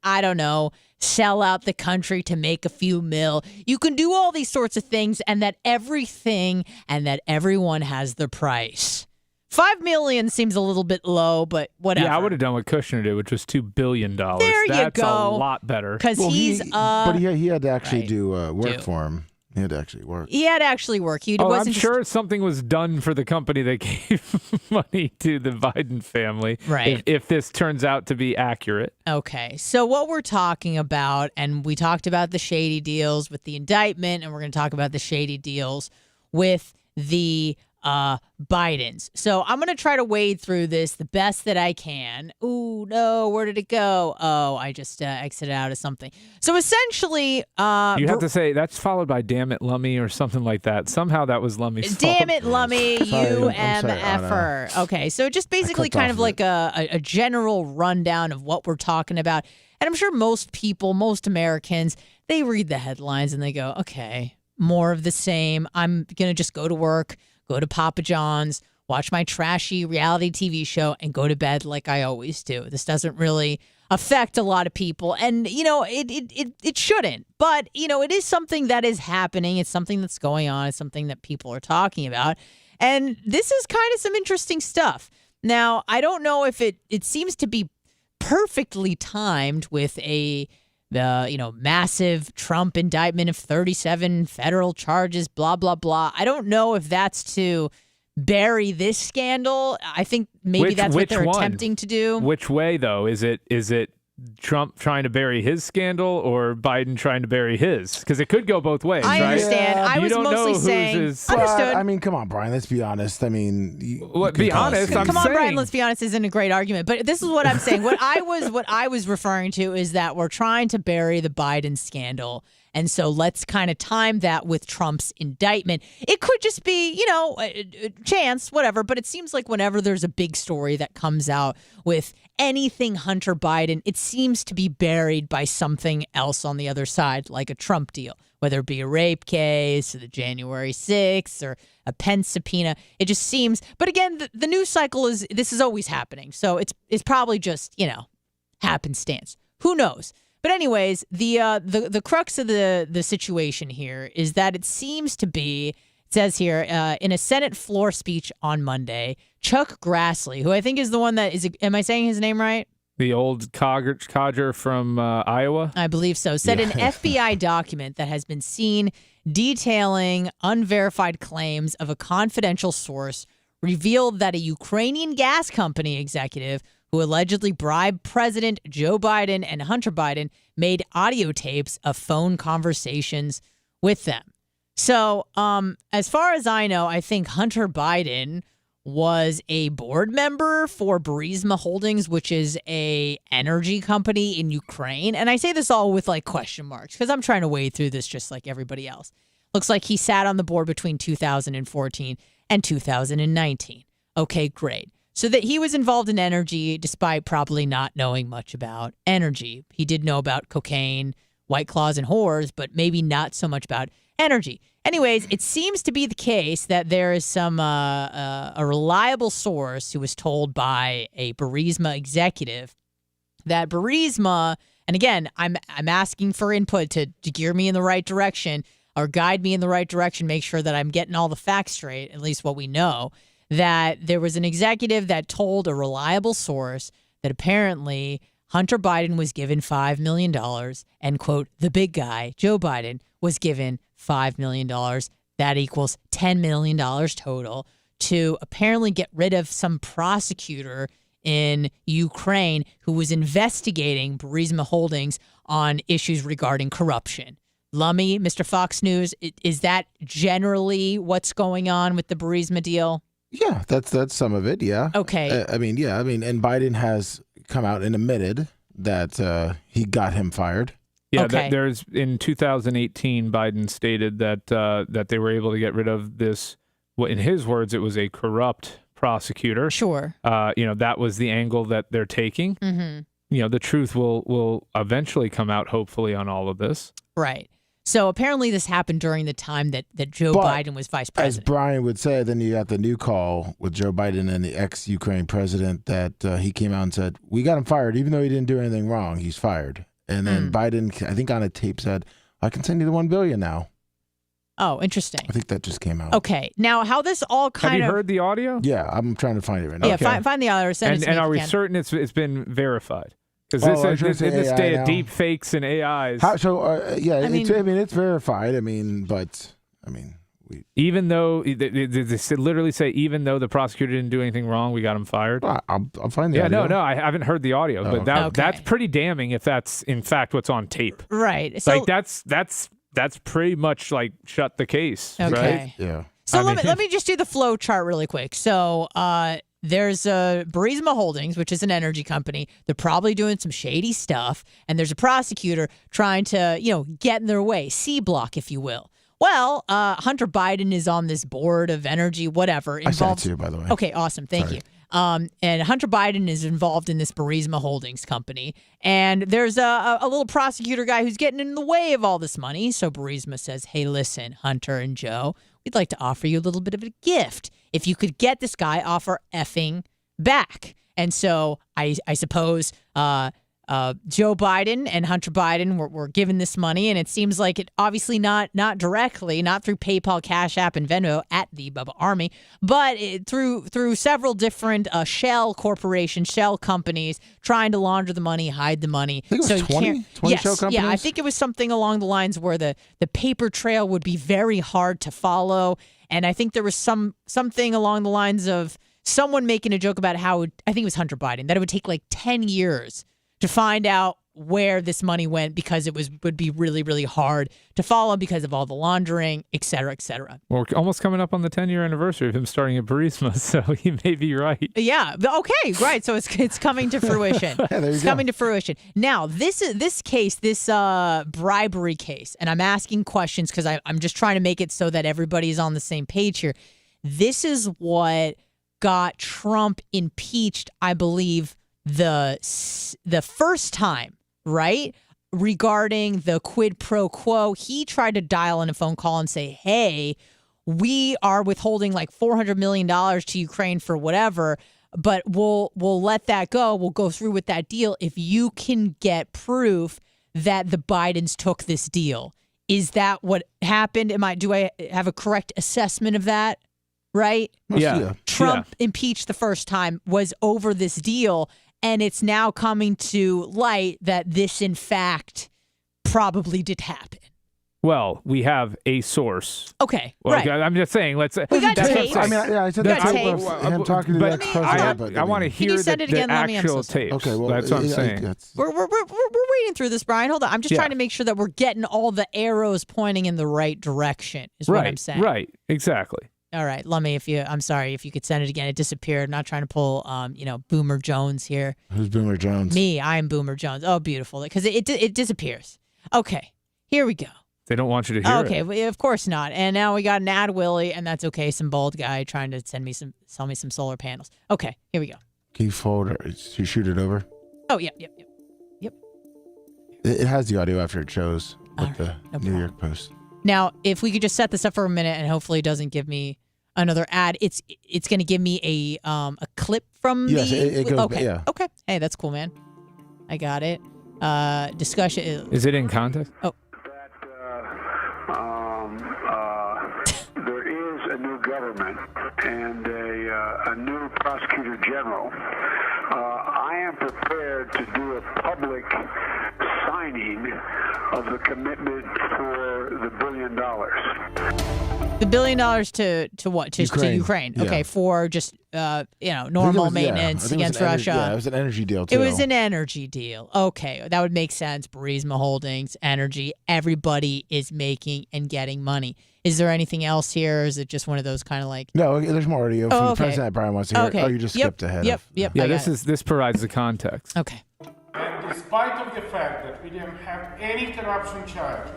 sell out the country to make a few mil. You can do all these sorts of things, and that everything and that everyone has the price. $5 million seems a little bit low, but whatever. Yeah, I would have done what Kushner did, which was $2 billion. There you That's go. a lot better. Because But he had to actually do work Do. for him. He had to actually work. He had to actually work. He I'm wasn't sure something was done for the company that gave money to the Biden family. Right. If this turns out to be accurate. Okay. So what we're talking about, and we talked about the shady deals with the indictment, and we're going to talk about the shady deals with the Bidens. So I'm going to try to wade through this the best that I can. Ooh, no, where did it go? Oh, I just exited out of something. So essentially, you have to say that's followed by "Damn it, Lummy" or something like that. Somehow that was Lummy's fault. Damn it, Lummy, you MFer. Anna. Okay, so just basically kind of like a general rundown of what we're talking about. And I'm sure most people, most Americans, they read the headlines and they go, okay, more of the same. I'm going to just go to work, go to Papa John's, watch my trashy reality TV show, and go to bed like I always do. This doesn't really affect a lot of people. And, it shouldn't. But, it is something that is happening. It's something that's going on. It's something that people are talking about. And this is kind of some interesting stuff. Now, I don't know if it seems to be perfectly timed with the massive Trump indictment of 37 federal charges, blah, blah, blah. I don't know if that's to bury this scandal. I think maybe that's what they're attempting to do. Which way, though? Is it Trump trying to bury his scandal or Biden trying to bury his? Because it could go both ways, I right? understand. Yeah, I was mostly saying, understood. I mean, come on, Brian, let's be honest. I mean, be honest. Come on, Brian, let's be honest isn't a great argument. But this is what I'm saying. What I was referring to is that we're trying to bury the Biden scandal. And so let's kind of time that with Trump's indictment. It could just be, chance, whatever. But it seems like whenever there's a big story that comes out with anything Hunter Biden, it seems to be buried by something else on the other side, like a Trump deal, whether it be a rape case or the January 6th or a Pence subpoena. It just seems. But again, the news cycle this is always happening. So it's probably just, happenstance. Who knows? But anyways, the crux of the situation here is that it seems to be, it says here, in a Senate floor speech on Monday, Chuck Grassley, who I think is the one that is, am I saying his name right? The old codger from Iowa? I believe so. Said an FBI document that has been seen detailing unverified claims of a confidential source revealed that a Ukrainian gas company executive who allegedly bribed President Joe Biden and Hunter Biden made audio tapes of phone conversations with them. So, as far as I know, I think Hunter Biden was a board member for Burisma Holdings, which is a energy company in Ukraine. And I say this all with like question marks because I'm trying to wade through this just like everybody else. Looks like he sat on the board between 2014 and 2019. Okay, great. So that he was involved in energy despite probably not knowing much about energy. He did know about cocaine, White Claws, and whores, but maybe not so much about energy. Anyways, it seems to be the case that there is a reliable source who was told by a Burisma executive that Burisma, and again, I'm asking for input to gear me in the right direction or guide me in the right direction, make sure that I'm getting all the facts straight, at least what we know, that there was an executive that told a reliable source that apparently Hunter Biden was given $5 million and, quote, the big guy, Joe Biden, was given $5 million. That equals $10 million total to apparently get rid of some prosecutor in Ukraine who was investigating Burisma Holdings on issues regarding corruption. Lummy, Mr. Fox News, is that generally what's going on with the Burisma deal? Yeah, that's some of it. Yeah. Okay. And Biden has come out and admitted that he got him fired. Yeah. Okay. There's in 2018, Biden stated that they were able to get rid of this. Well, in his words, it was a corrupt prosecutor. Sure. That was the angle that they're taking. Mm-hmm. The truth will eventually come out, hopefully, on all of this. Right. So apparently this happened during the time that Joe Biden was vice president. As Brian would say, then you got the new call with Joe Biden and the ex-Ukraine president that he came out and said, we got him fired. Even though he didn't do anything wrong, he's fired. And then Biden, I think on a tape said, I can send you the $1 billion now. Oh, interesting. I think that just came out. Okay. Now, how this all kind of... Have you heard the audio? Yeah, I'm trying to find it right now. Yeah, find the audio. And are we certain it's been verified? Because in this day of deep fakes and AIs. It's verified. Even though they literally say, even though the prosecutor didn't do anything wrong, we got him fired. I'll find the audio. No, I haven't heard the audio, but that's pretty damning if that's in fact what's on tape. Right. So, like that's pretty much like shut the case. Okay. Right? Yeah. So let me just do the flow chart really quick. So there's Burisma Holdings, which is an energy company. They're probably doing some shady stuff, and there's a prosecutor trying to get in their way, C-block, if you will. Well, Hunter Biden is on this board of energy, whatever. I sent it to you, by the way. Okay, awesome. Thank you. And Hunter Biden is involved in this Burisma Holdings company. And there's a little prosecutor guy who's getting in the way of all this money. So Burisma says, hey, listen, Hunter and Joe, we'd like to offer you a little bit of a gift. If you could get this guy off our effing back. And so I suppose Joe Biden and Hunter Biden were given this money, and it seems like it obviously not directly, not through PayPal, Cash App, and Venmo at the Bubba Army, but through several different shell corporations, shell companies trying to launder the money, hide the money. I think it was 20 shell companies? Yeah, I think it was something along the lines where the paper trail would be very hard to follow, and I think there was something along the lines of someone making a joke about how, I think it was Hunter Biden, that it would take like 10 years to find out where this money went because it would be really, really hard to follow because of all the laundering, et cetera, et cetera. We're almost coming up on the 10-year anniversary of him starting at Burisma, so he may be right. Yeah. Okay. Right. So it's coming to fruition. It's coming to fruition. Now, this bribery case, and I'm asking questions because I'm just trying to make it so that everybody's on the same page here. This is what got Trump impeached, I believe, the first time, right? Regarding the quid pro quo, he tried to dial in a phone call and say, hey, we are withholding like $400 million to Ukraine for whatever, but we'll let that go. We'll go through with that deal if you can get proof that the Bidens took this deal. Is that what happened? Do I have a correct assessment of that? Right? Yeah. Trump impeached the first time was over this deal. And it's now coming to light that this, in fact, probably did happen. Well, we have a source. Okay, well, right. I'm just saying. We got tapes. I said that tape of him talking to the ex-president. But I want to hear the actual tapes. Okay, well, that's what I'm saying. We're reading through this, Brian. Hold on. I'm just trying to make sure that we're getting all the arrows pointing in the right direction. Is what I'm saying. Right. Exactly. All right, Lummy, I'm sorry, if you could send it again. It disappeared. I'm not trying to pull, Boomer Jones here. Who's Boomer Jones? Me. I'm Boomer Jones. Oh, beautiful. Because it disappears. Okay, here we go. They don't want you to hear it. Okay, well, of course not. And now we got an ad Willie, and that's okay. Some bald guy trying to sell me some solar panels. Okay, here we go. Can you fold it? You shoot it over? Oh, yep. It has the audio after it shows with the New York Post. Now, if we could just set this up for a minute, and hopefully it doesn't give me another ad. It's going to give me a clip from yes, it goes. Okay. Yeah. Okay. Hey, that's cool, man. I got it. Discussion. Is it in context? Oh. There is a new government and a new prosecutor general. I am prepared to do a public signing of the commitment for the $1 billion. The $1 billion to what? To Ukraine. Yeah. Okay, for just normal maintenance against Russia. It was an energy deal too. It was an energy deal. Okay, that would make sense. Burisma Holdings, energy. Everybody is making and getting money. Is there anything else here? Or is it just one of those kind of like? No, there's more audio from the president. Brian wants to hear. Okay. Oh, you just skipped ahead. Yep. Yeah, this provides the context. Okay. And despite of the fact that we didn't have any corruption charges,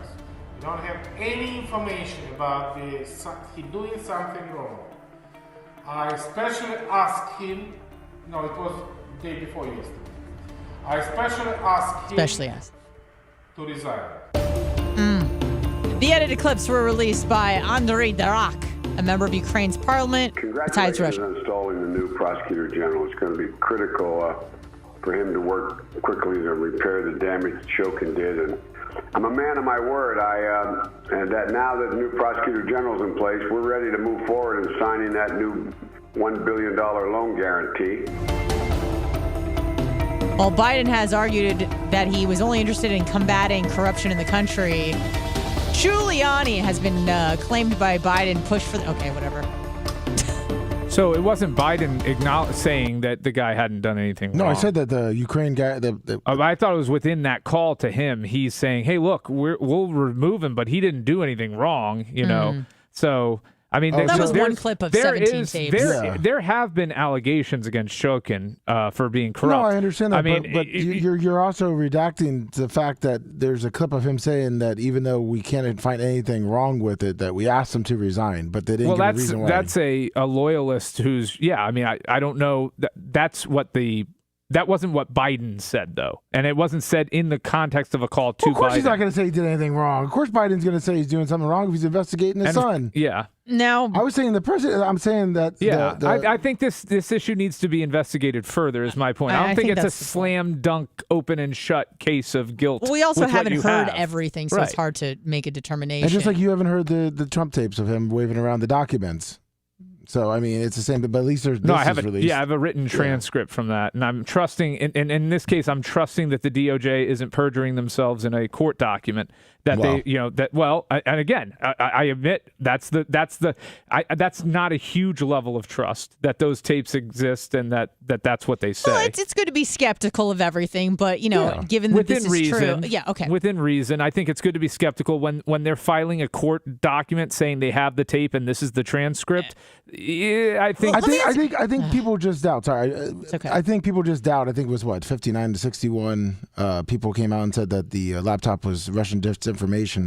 we don't have any information about he doing something wrong, I especially asked him, no, it was the day before yesterday, I especially asked him to resign. The edited clips were released by Andrei Darak, a member of Ukraine's parliament besides Russia. On installing the new prosecutor general. It's going to be critical for him to work quickly to repair the damage Shokin did. And I'm a man of my word. And that now that the new prosecutor general is in place, we're ready to move forward in signing that new $1 billion loan guarantee. Well, Biden has argued that he was only interested in combating corruption in the country. Giuliani has been claimed by Biden, pushed for... Okay, whatever. So it wasn't Biden saying that the guy hadn't done anything wrong. No, I said that the Ukraine guy... I thought it was within that call to him. He's saying, hey, look, we'll remove him, but he didn't do anything wrong, you know. So... I mean, that was one clip of 17 tapes. There have been allegations against Shokin for being corrupt. No, I understand that. I mean, but you're also redacting the fact that there's a clip of him saying that even though we can't find anything wrong with it, that we asked him to resign, but they didn't give a reason why. That's a loyalist who's, I mean, I don't know. That wasn't what Biden said, though. And it wasn't said in the context of a call to Biden. Of course he's not going to say he did anything wrong. Of course Biden's going to say he's doing something wrong if he's investigating his son. Yeah. Now, I was saying the president, I'm saying that... Yeah, I think this issue needs to be investigated further, is my point. I don't think it's a slam dunk, open and shut case of guilt. Well, we also haven't heard everything, so it's hard to make a determination. And just like you haven't heard the Trump tapes of him waving around the documents. So, I mean, it's the same, but at least there's I have a written transcript from that, and I'm trusting, in this case, I'm trusting that the DOJ isn't perjuring themselves in a court document that and again, I admit that's not a huge level of trust that those tapes exist and that's what they say. Well, it's good to be skeptical of everything, but given that within this reason, is true, okay. Within reason, I think it's good to be skeptical when they're filing a court document saying they have the tape and this is the transcript. I think people just doubt. Sorry, it's okay. I think people just doubt. I think it was 59 to 61 people came out and said that the laptop was Russian disinformation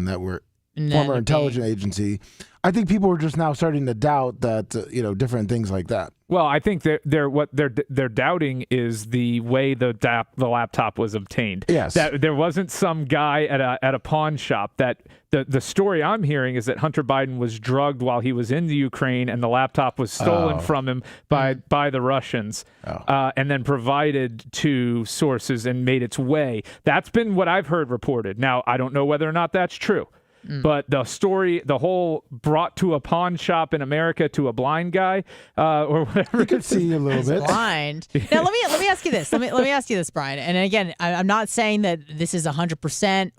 that were former intelligence agency. I think people are just now starting to doubt that different things like that. Well, I think what they're doubting is the way the laptop was obtained. Yes, that there wasn't some guy at a pawn shop. That the story I'm hearing is that Hunter Biden was drugged while he was in the Ukraine, and the laptop was stolen from him by the Russians, and then provided to sources and made its way. That's been what I've heard reported. Now, I don't know whether or not that's true. But the story, the whole brought to a pawn shop in America to a blind guy, or whatever. You could see a little bit blind. Now let me ask you this. Let me ask you this, Brian. And again, I'm not saying that this is 100%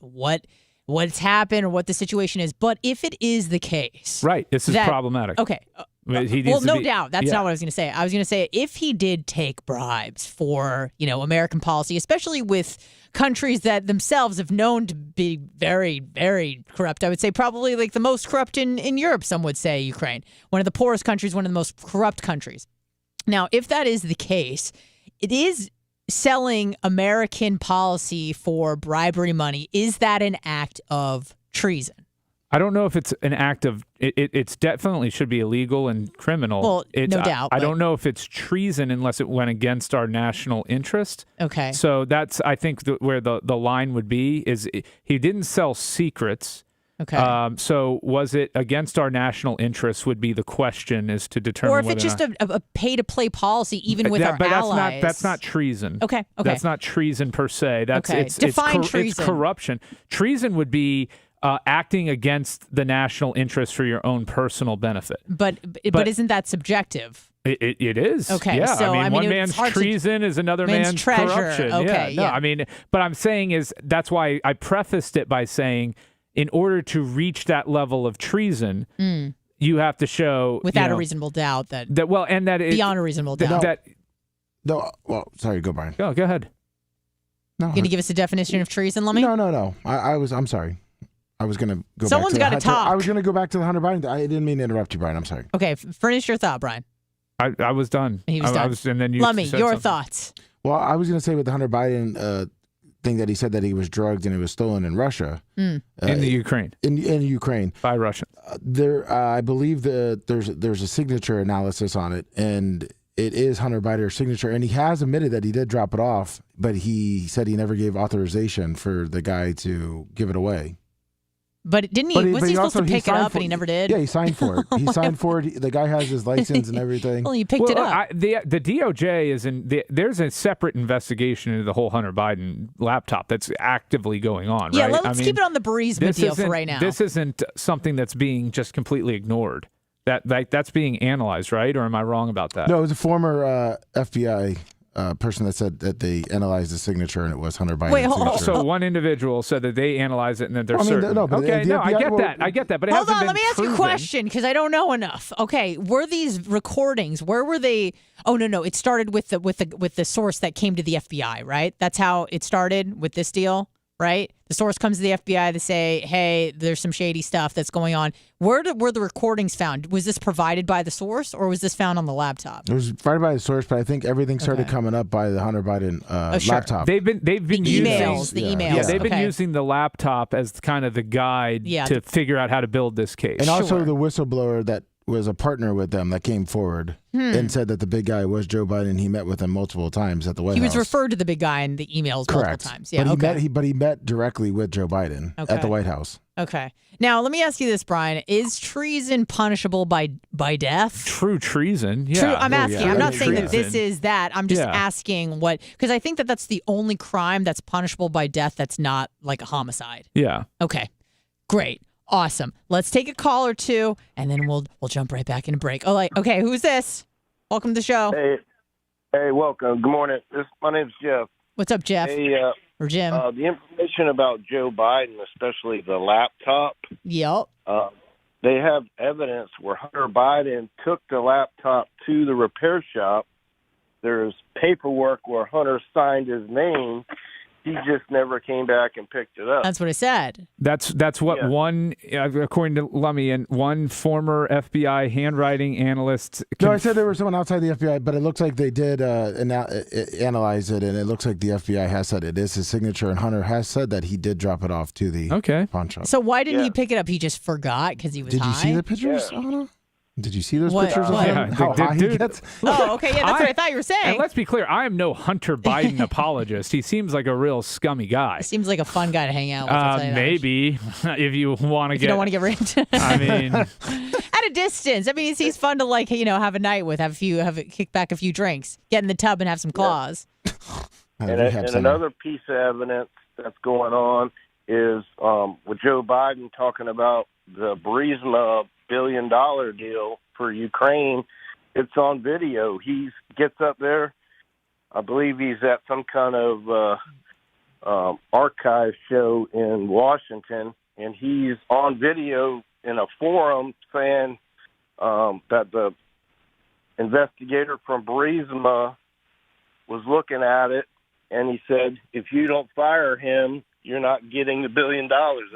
what's happened or what the situation is, but if it is the case, right, this is problematic. Okay. No doubt. That's not what I was going to say. I was going to say if he did take bribes for, American policy, especially with countries that themselves have known to be very, very corrupt. I would say probably like the most corrupt in Europe, some would say Ukraine. One of the poorest countries, one of the most corrupt countries. Now, if that is the case, it is selling American policy for bribery money. Is that an act of treason? I don't know if it's an act of it's definitely should be illegal and criminal. Well, no doubt. I don't know if it's treason unless it went against our national interest. Okay. So that's, I think, where the line would be is he didn't sell secrets. Okay. So was it against our national interests would be the question is to determine or if it's just a pay-to-play policy even with our allies. That's not treason. Okay. That's not treason per se. That's Define treason. It's corruption. Treason would be acting against the national interest for your own personal benefit. But isn't that subjective? It is. Okay. Yeah. So, one man's treason is another man's treasure. Corruption. Okay. Yeah. No, I mean, but I'm saying is that's why I prefaced it by saying in order to reach that level of treason, you have to show without a reasonable doubt that beyond a reasonable doubt. Well, sorry, go Brian. Go ahead. No. You going to give us a definition of treason, Lummy? No. I'm sorry. I was going to go Someone's back to got to talk. I was going to go back to the Hunter Biden. I didn't mean to interrupt you, Brian. I'm sorry. Okay, finish your thought, Brian. I was done. He was done. And then you Lummy, your something. thoughts. Well, I was going to say with the Hunter Biden thing that he said that he was drugged and it was stolen in Russia. In the Ukraine. In Ukraine. By Russians. I believe that there's a signature analysis on it, and it is Hunter Biden's signature, and he has admitted that he did drop it off, but he said he never gave authorization for the guy to give it away. But didn't he? Was he supposed to pick it up and he never did? Yeah, he signed for it. He signed for it. The guy has his license and everything. Well, he picked it up. The DOJ is there's a separate investigation into the whole Hunter Biden laptop that's actively going on. Yeah, right? let's keep it on the Burisma deal for right now. This isn't something that's being just completely ignored. That's being analyzed, right? Or am I wrong about that? No, it was a former FBI person that said that they analyzed the signature and it was Hunter Biden's Wait, signature. So one individual said that they analyzed it and that they're I mean, certain. no, but okay, the no, I FBI get that. I get that. But it hold hasn't on, been let me ask you a proven. question because I don't know enough. Okay, were these recordings? Where were they? Oh no, it started with the source that came to the FBI, right? That's how it started with this deal, right? The source comes to the FBI. They say, "Hey, there's some shady stuff that's going on." Were the recordings found? Was this provided by the source, or was this found on the laptop? It was provided by the source, but I think everything started coming up by the Hunter Biden sure. laptop. They've been The using emails. Yeah, they've been using the laptop as kind of the guide to figure out how to build this case. And also the whistleblower that was a partner with them that came forward and said that the big guy was Joe Biden. He met with him multiple times at the White House. He was referred to the big guy in the emails multiple times. Yeah, but he met directly with Joe Biden at the White House. Okay. Now, let me ask you this, Brian. Is treason punishable by death? True treason, yeah. True, I'm asking. yeah. I'm not saying Treason. that this is that. I'm just asking what, because I think that that's the only crime that's punishable by death that's not like a homicide. Yeah. Okay. Great. Awesome. Let's take a call or two, and then we'll jump right back into break. Okay, who's this? Welcome to the show. Hey, welcome. Good morning. My name's Jeff. What's up, Jeff? Hey, or Jim? The information about Joe Biden, especially the laptop. Yep. They have evidence where Hunter Biden took the laptop to the repair shop. There's paperwork where Hunter signed his name. He just never came back and picked it up. That's what I said. That's what one, according to Lummy, and one former FBI handwriting analyst. No, I said there was someone outside the FBI, but it looks like they did analyze it, and it looks like the FBI has said it is his signature, and Hunter has said that he did drop it off to the pawn shop. So why didn't he pick it up? He just forgot because he was Did high? you see the pictures, Anna? Did you see those What? pictures of What? him? How high he gets? Oh, okay. Yeah, that's what I thought you were saying. And let's be clear, I am no Hunter Biden apologist. He seems like a real scummy guy. Seems like a fun guy to hang out with. I'll tell you that. Maybe if you want to If you don't want to get ripped. I mean, at a distance. I mean, he's fun to have a night with, kick back a few drinks, get in the tub and have some claws. And another piece of evidence that's going on is with Joe Biden talking about the Burisma $1 billion deal for Ukraine. It's on video. He gets up there. I believe he's at some kind of archive show in Washington, and he's on video in a forum saying that the investigator from Burisma was looking at it, and he said, if you don't fire him, you're not getting the $1 billion.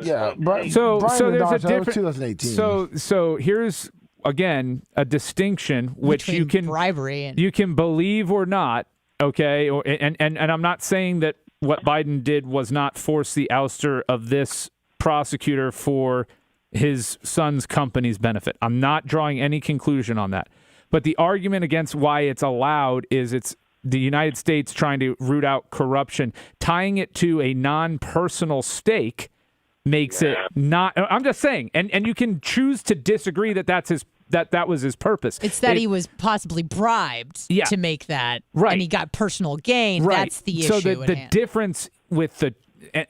Yeah, so there's a different. 2018. So here's again a distinction which Between you can bribery and you can believe or not. Okay, and I'm not saying that what Biden did was not force the ouster of this prosecutor for his son's company's benefit. I'm not drawing any conclusion on that. But the argument against why it's allowed is it's the United States trying to root out corruption. Tying it to a non-personal stake makes it not. I'm just saying, and you can choose to disagree that that was his purpose. It's that he was possibly bribed to make that, right? And he got personal gain. Right. That's the issue. So the difference with the.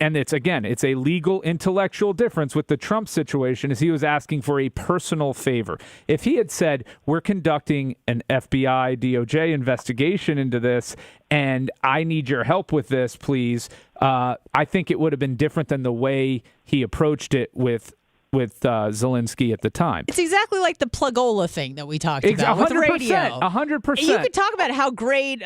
And it's a legal intellectual difference with the Trump situation is he was asking for a personal favor. If he had said, we're conducting an FBI, DOJ investigation into this, and I need your help with this, please, I think it would have been different than the way he approached it with Zelensky at the time. It's exactly like the plugola thing that we talked about with the radio. 100%. You could talk about how great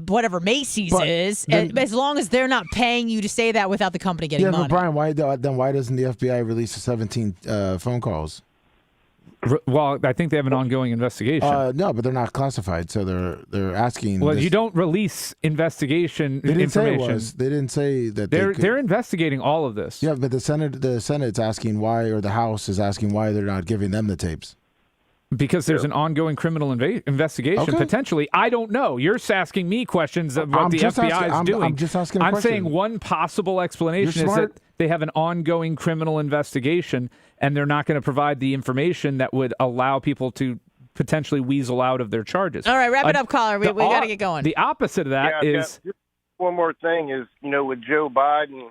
whatever Macy's is, as long as they're not paying you to say that without the company getting money. But Brian, why doesn't the FBI release the 17 phone calls? Well, I think they have an ongoing investigation. No, but they're not classified, so they're asking. Well, you don't release investigation information. They didn't say that they're investigating all of this. Yeah, but the Senate's asking why, or the House is asking why they're not giving them the tapes. Because there's an ongoing criminal investigation, potentially. I don't know. You're asking me questions of what the FBI is doing. I'm just asking a question. question. I'm saying one possible explanation is that they have an ongoing criminal investigation, and they're not going to provide the information that would allow people to potentially weasel out of their charges. All right, wrap it up, caller. We got to get going. The opposite of that is... One more thing is, with Joe Biden,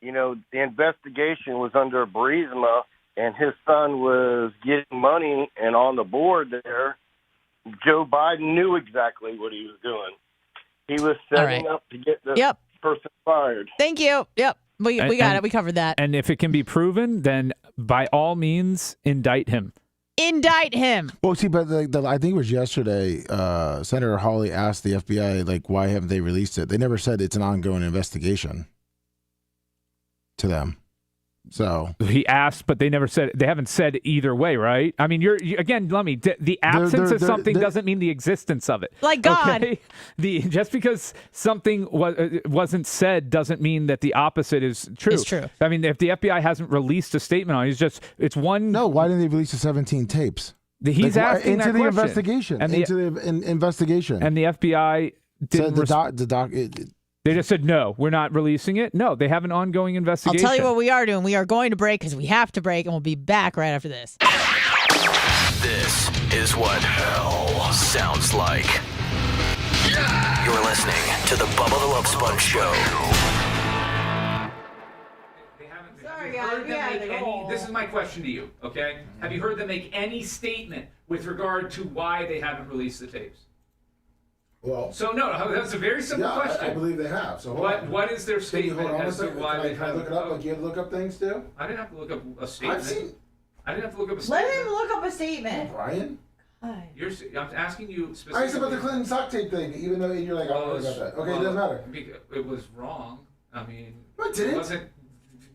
the investigation was under Burisma, and his son was getting money, and on the board there, Joe Biden knew exactly what he was doing. He was setting up to get the person fired. Thank you. Yep. We got it. We covered that. And if it can be proven, then by all means, indict him. Indict him. Well, see, but I think it was yesterday, Senator Hawley asked the FBI, like, why haven't they released it? They never said it's an ongoing investigation to them. So he asked, but they never said. They haven't said either way, right? I mean, again, let me. The absence of something doesn't mean the existence of it. Like God. Okay? Just because something wasn't said doesn't mean that the opposite is true. It's true. I mean, if the FBI hasn't released a statement on it, it's one. No, why didn't they release the 17 tapes? He's asking into that the question. investigation. And into the investigation. And the FBI didn't. Said they just said, no, we're not releasing it. No, they have an ongoing investigation. I'll tell you what we are doing. We are going to break because we have to break, and we'll be back right after this. This is what hell sounds like. You're listening to the Bubba the Love Sponge Show. This is my question to you, okay? Have you heard them make any statement with regard to why they haven't released the tapes? Well, so no, that's a very simple question. I believe they have. So what is their statement as to why they haven't? Look it up. Like you look up things too. I didn't have to look up a statement. I didn't have to look up a Let statement. him look up a statement. Brian. I'm asking you specifically. I said about the Clinton sock tape thing, even though you're like, I don't know about that. Okay, it doesn't matter. It was wrong. I mean, it wasn't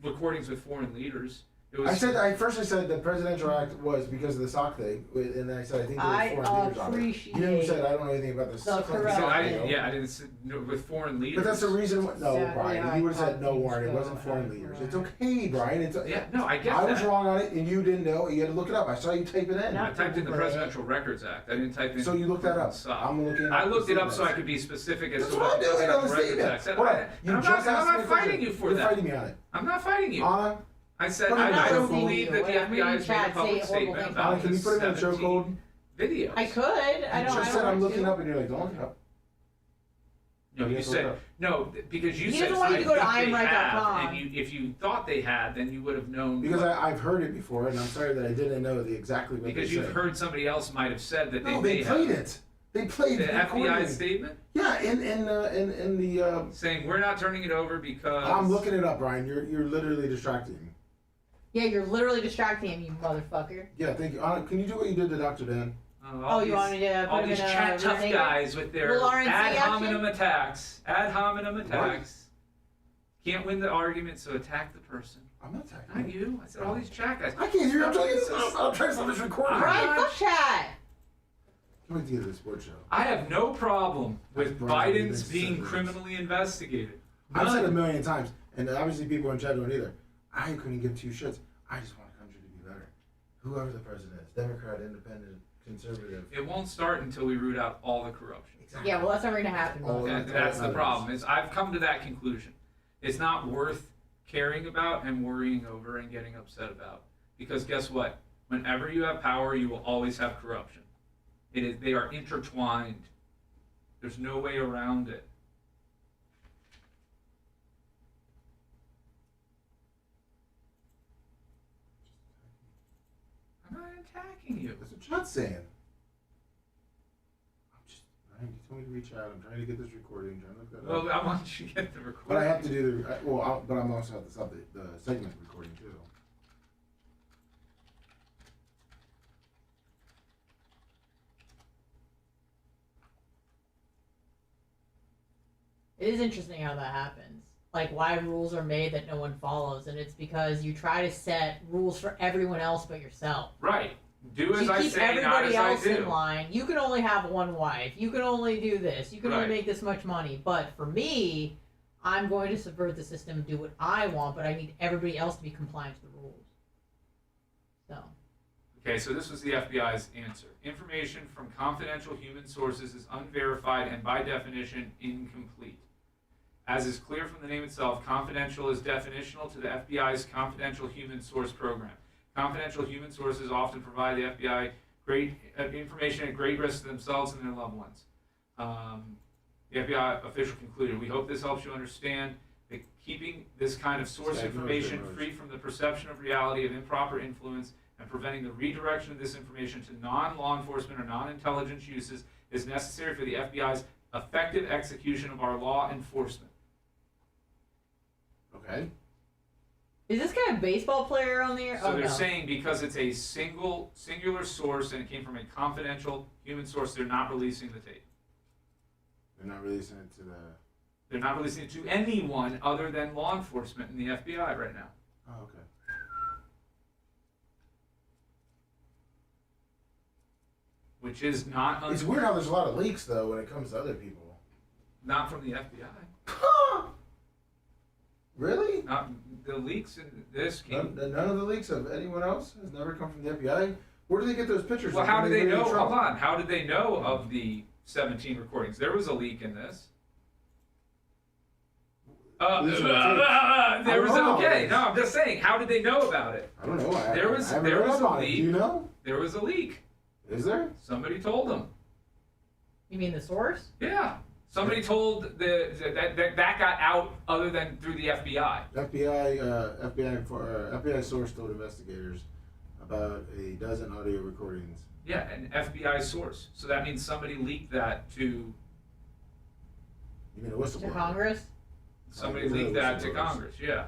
recordings with foreign leaders. It was, I said the Presidential Act was because of the sock thing, and then I said I think there was foreign leaders on it. You said I don't know anything about this. I didn't say, with foreign leaders. But that's the reason. No, Brian, you would have said no, Warren. It wasn't foreign leaders. It's okay, Brian. I get that. I was wrong on it, and you didn't know. You had to look it up. I saw you type it in. I typed in the Presidential Records Act. I didn't type in. So you looked that up. I'm looking. I looked it up so I could be specific as to what the Presidential Records Act. I'm not fighting you for that. You're fighting me on it. I'm not fighting you. I said I I don't believe that the FBI has made a public statement about Can you put it in the chokehold? Videos. I could. I don't. You just said I'm looking up, and you're like, don't look it up. No, you said no because you he said doesn't want you to go to imright.com. And if you thought they had, then you would have known. Because I've heard it before, and I'm sorry that I didn't know exactly what because they said. you've heard somebody else might have said that they No, may they played have. it. They played the FBI statement. Yeah, in the saying we're not turning it over because I'm looking it up, Brian. You're literally distracting me. Yeah, you're literally distracting him, you motherfucker. Yeah, thank you. Anna, can you do what you did to Dr. Dan? You want me to all these chat tough guys with their ad hominem attacks. Ad hominem attacks. Can't win the argument, so attack the person. I'm not attacking. Not you. I said all these chat guys. I can't hear you. I'm trying to stop this recording. Right, fuck chat. Can't wait to get to the sports show. I have no problem with Biden's being criminally investigated. I've said it a million times, and obviously people in chat don't either. I couldn't give two shits. I just want the country to be better. Whoever the president is, Democrat, Independent, Conservative. It won't start until we root out all the corruption. Exactly. Yeah, well, that's never going to happen. That's the problem. Is I've come to that conclusion. It's not worth caring about and worrying over and getting upset about. Because guess what? Whenever you have power, you will always have corruption. They are intertwined. There's no way around it. I'm not attacking you. That's what Chat's saying. You told me to reach out. I'm trying to get this recording. Trying to look that up. Well, I want you to get the recording. But I have to do but I'm also have to stop the segment recording too. It is interesting how that happens. Like why rules are made that no one follows, and it's because you try to set rules for everyone else but yourself. Right. Do as I keep say, everybody not else as I do. in line. You can only have one wife. You can only do this. You can only make this much money. But for me, I'm going to subvert the system and do what I want, but I need everybody else to be compliant to the rules. So. Okay, so this was the FBI's answer. Information from confidential human sources is unverified and by definition incomplete. As is clear from the name itself, confidential is definitional to the FBI's confidential human source program. Confidential human sources often provide the FBI great information at great risk to themselves and their loved ones. The FBI official concluded, we hope this helps you understand that keeping this kind of source information free from the perception of reality of improper influence and preventing the redirection of this information to non-law enforcement or non-intelligence uses is necessary for the FBI's effective execution of our law enforcement. Okay. Is this guy a baseball player on there? So they're saying because it's a singular source and it came from a confidential human source, they're not releasing the tape. They're not releasing it to the... They're not releasing it to anyone other than law enforcement and the FBI right now. Oh, okay. Which is not... It's weird how there's a lot of leaks, though, when it comes to other people. Not from the FBI. Really? Not the leaks in this came... None of the leaks of anyone else has never come from the FBI? Where do they get those pictures? Well, how did they know? Hold on. How did they know of the 17 recordings? There was a leak in this. There was okay. No, I'm just saying. How did they know about it? I don't know. There was a leak. Do you know? There was a leak. Is there? Somebody told them. You mean the source? Yeah. Somebody told that got out other than through the FBI. FBI source told investigators about a dozen audio recordings. Yeah, an FBI source. So that means somebody leaked that to. You mean a whistleblower? To Congress? Somebody leaked that to Congress. Yeah. Okay.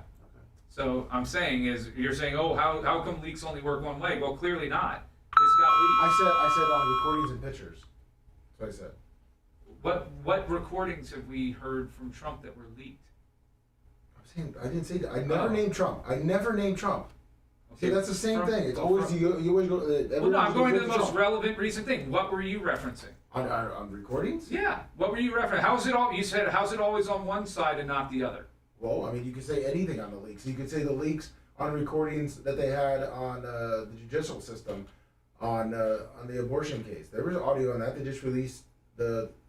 So I'm saying is you're saying, oh, how come leaks only work one way? Well, clearly not. This got leaked. I said on recordings and pictures. That's what I said. What recordings have we heard from Trump that were leaked? I'm saying I didn't say that. I never named Trump. I never named Trump. Okay. See, that's the same thing. It's always you always go. Well, no, I'm going to the most relevant recent thing. What were you referencing? On recordings? Yeah. What were you referencing? How's it all? You said how's it always on one side and not the other? Well, I mean, you could say anything on the leaks. You could say the leaks on recordings that they had on the judicial system, on the abortion case. There was audio on that. They just released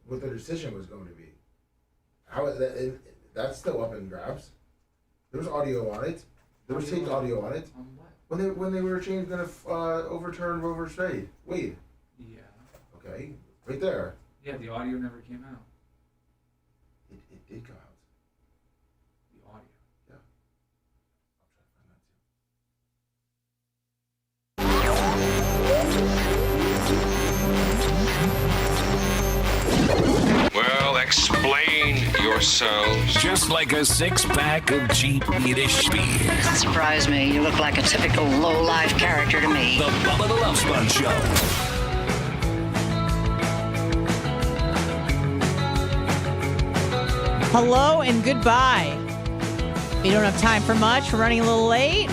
what the decision was going to be. That's still up in grabs. There was audio on it. There was taped audio on it. On what? When they were going to overturn Roe v. Wade. Yeah. Okay, right there. Yeah, the audio never came out. It did come out. The audio. Yeah. Well, explain yourselves. Just like a six-pack of cheap Yiddish beer. Surprise me. You look like a typical low-life character to me. The Bubba the Love Sponge Show. Hello and goodbye. We don't have time for much. We're running a little late.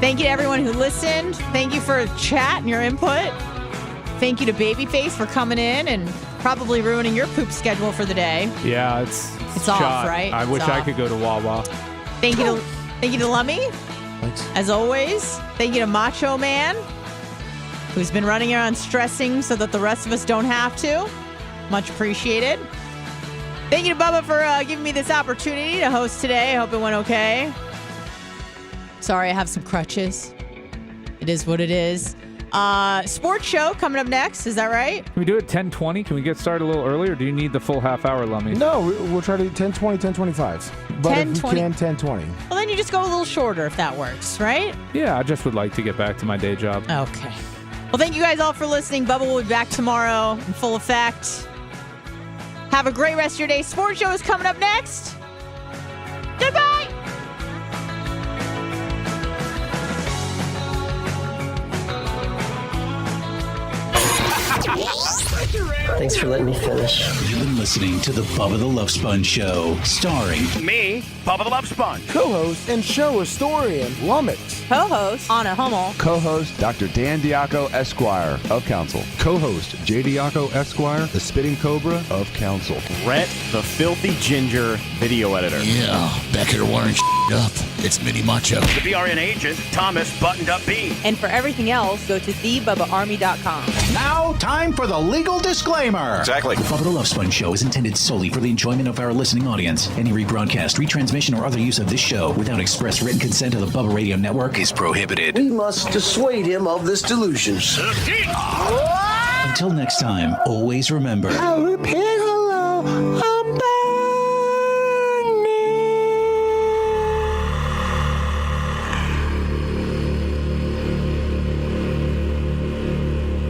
Thank you to everyone who listened. Thank you for chat and your input. Thank you to Babyface for coming in and probably ruining your poop schedule for the day. Yeah, it's off, shot. right? I wish I could go to Wawa. Thank you to Lummy. Thanks. As always. Thank you to Macho Man, who's been running around stressing so that the rest of us don't have to. Much appreciated. Thank you to Bubba for giving me this opportunity to host today. I hope it went okay. Sorry, I have some crutches. It is what it is. Sports show coming up next. Is that right? Can we do it 10:20? Can we get started a little earlier? Or do you need the full half hour, Lummy? No, we'll try to do 10:20, 10:25. But 10, if we 20. can, 10:20. Well, then you just go a little shorter if that works, right? Yeah, I just would like to get back to my day job. Okay. Well, thank you guys all for listening. Bubba will be back tomorrow in full effect. Have a great rest of your day. Sports show is coming up next. Goodbye. Thanks for letting me finish. You've been listening to the Bubba the Love Sponge Show, starring me, Bubba the Love Sponge. Co-host and show historian, Lummox. Co-host, Anna Hummel. Co-host, Dr. Dan Diaco, Esquire, of Council. Co-host, J. Diaco, Esquire, the Spitting Cobra, of Council. Rhett, the Filthy Ginger, video editor. Yeah, back here wiring up. It's Mini Macho. The BRN agent, Thomas Buttoned Up B. And for everything else, go to thebubbaarmy.com. Now, time for the legal disclaimer. Exactly. The Bubba the Love Sponge Show is intended solely for the enjoyment of our listening audience. Any rebroadcast, retransmission, or other use of this show without express written consent of the Bubba Radio Network is prohibited. We must dissuade him of this delusion. Until next time, always remember. I'll repeat hello. I'm back.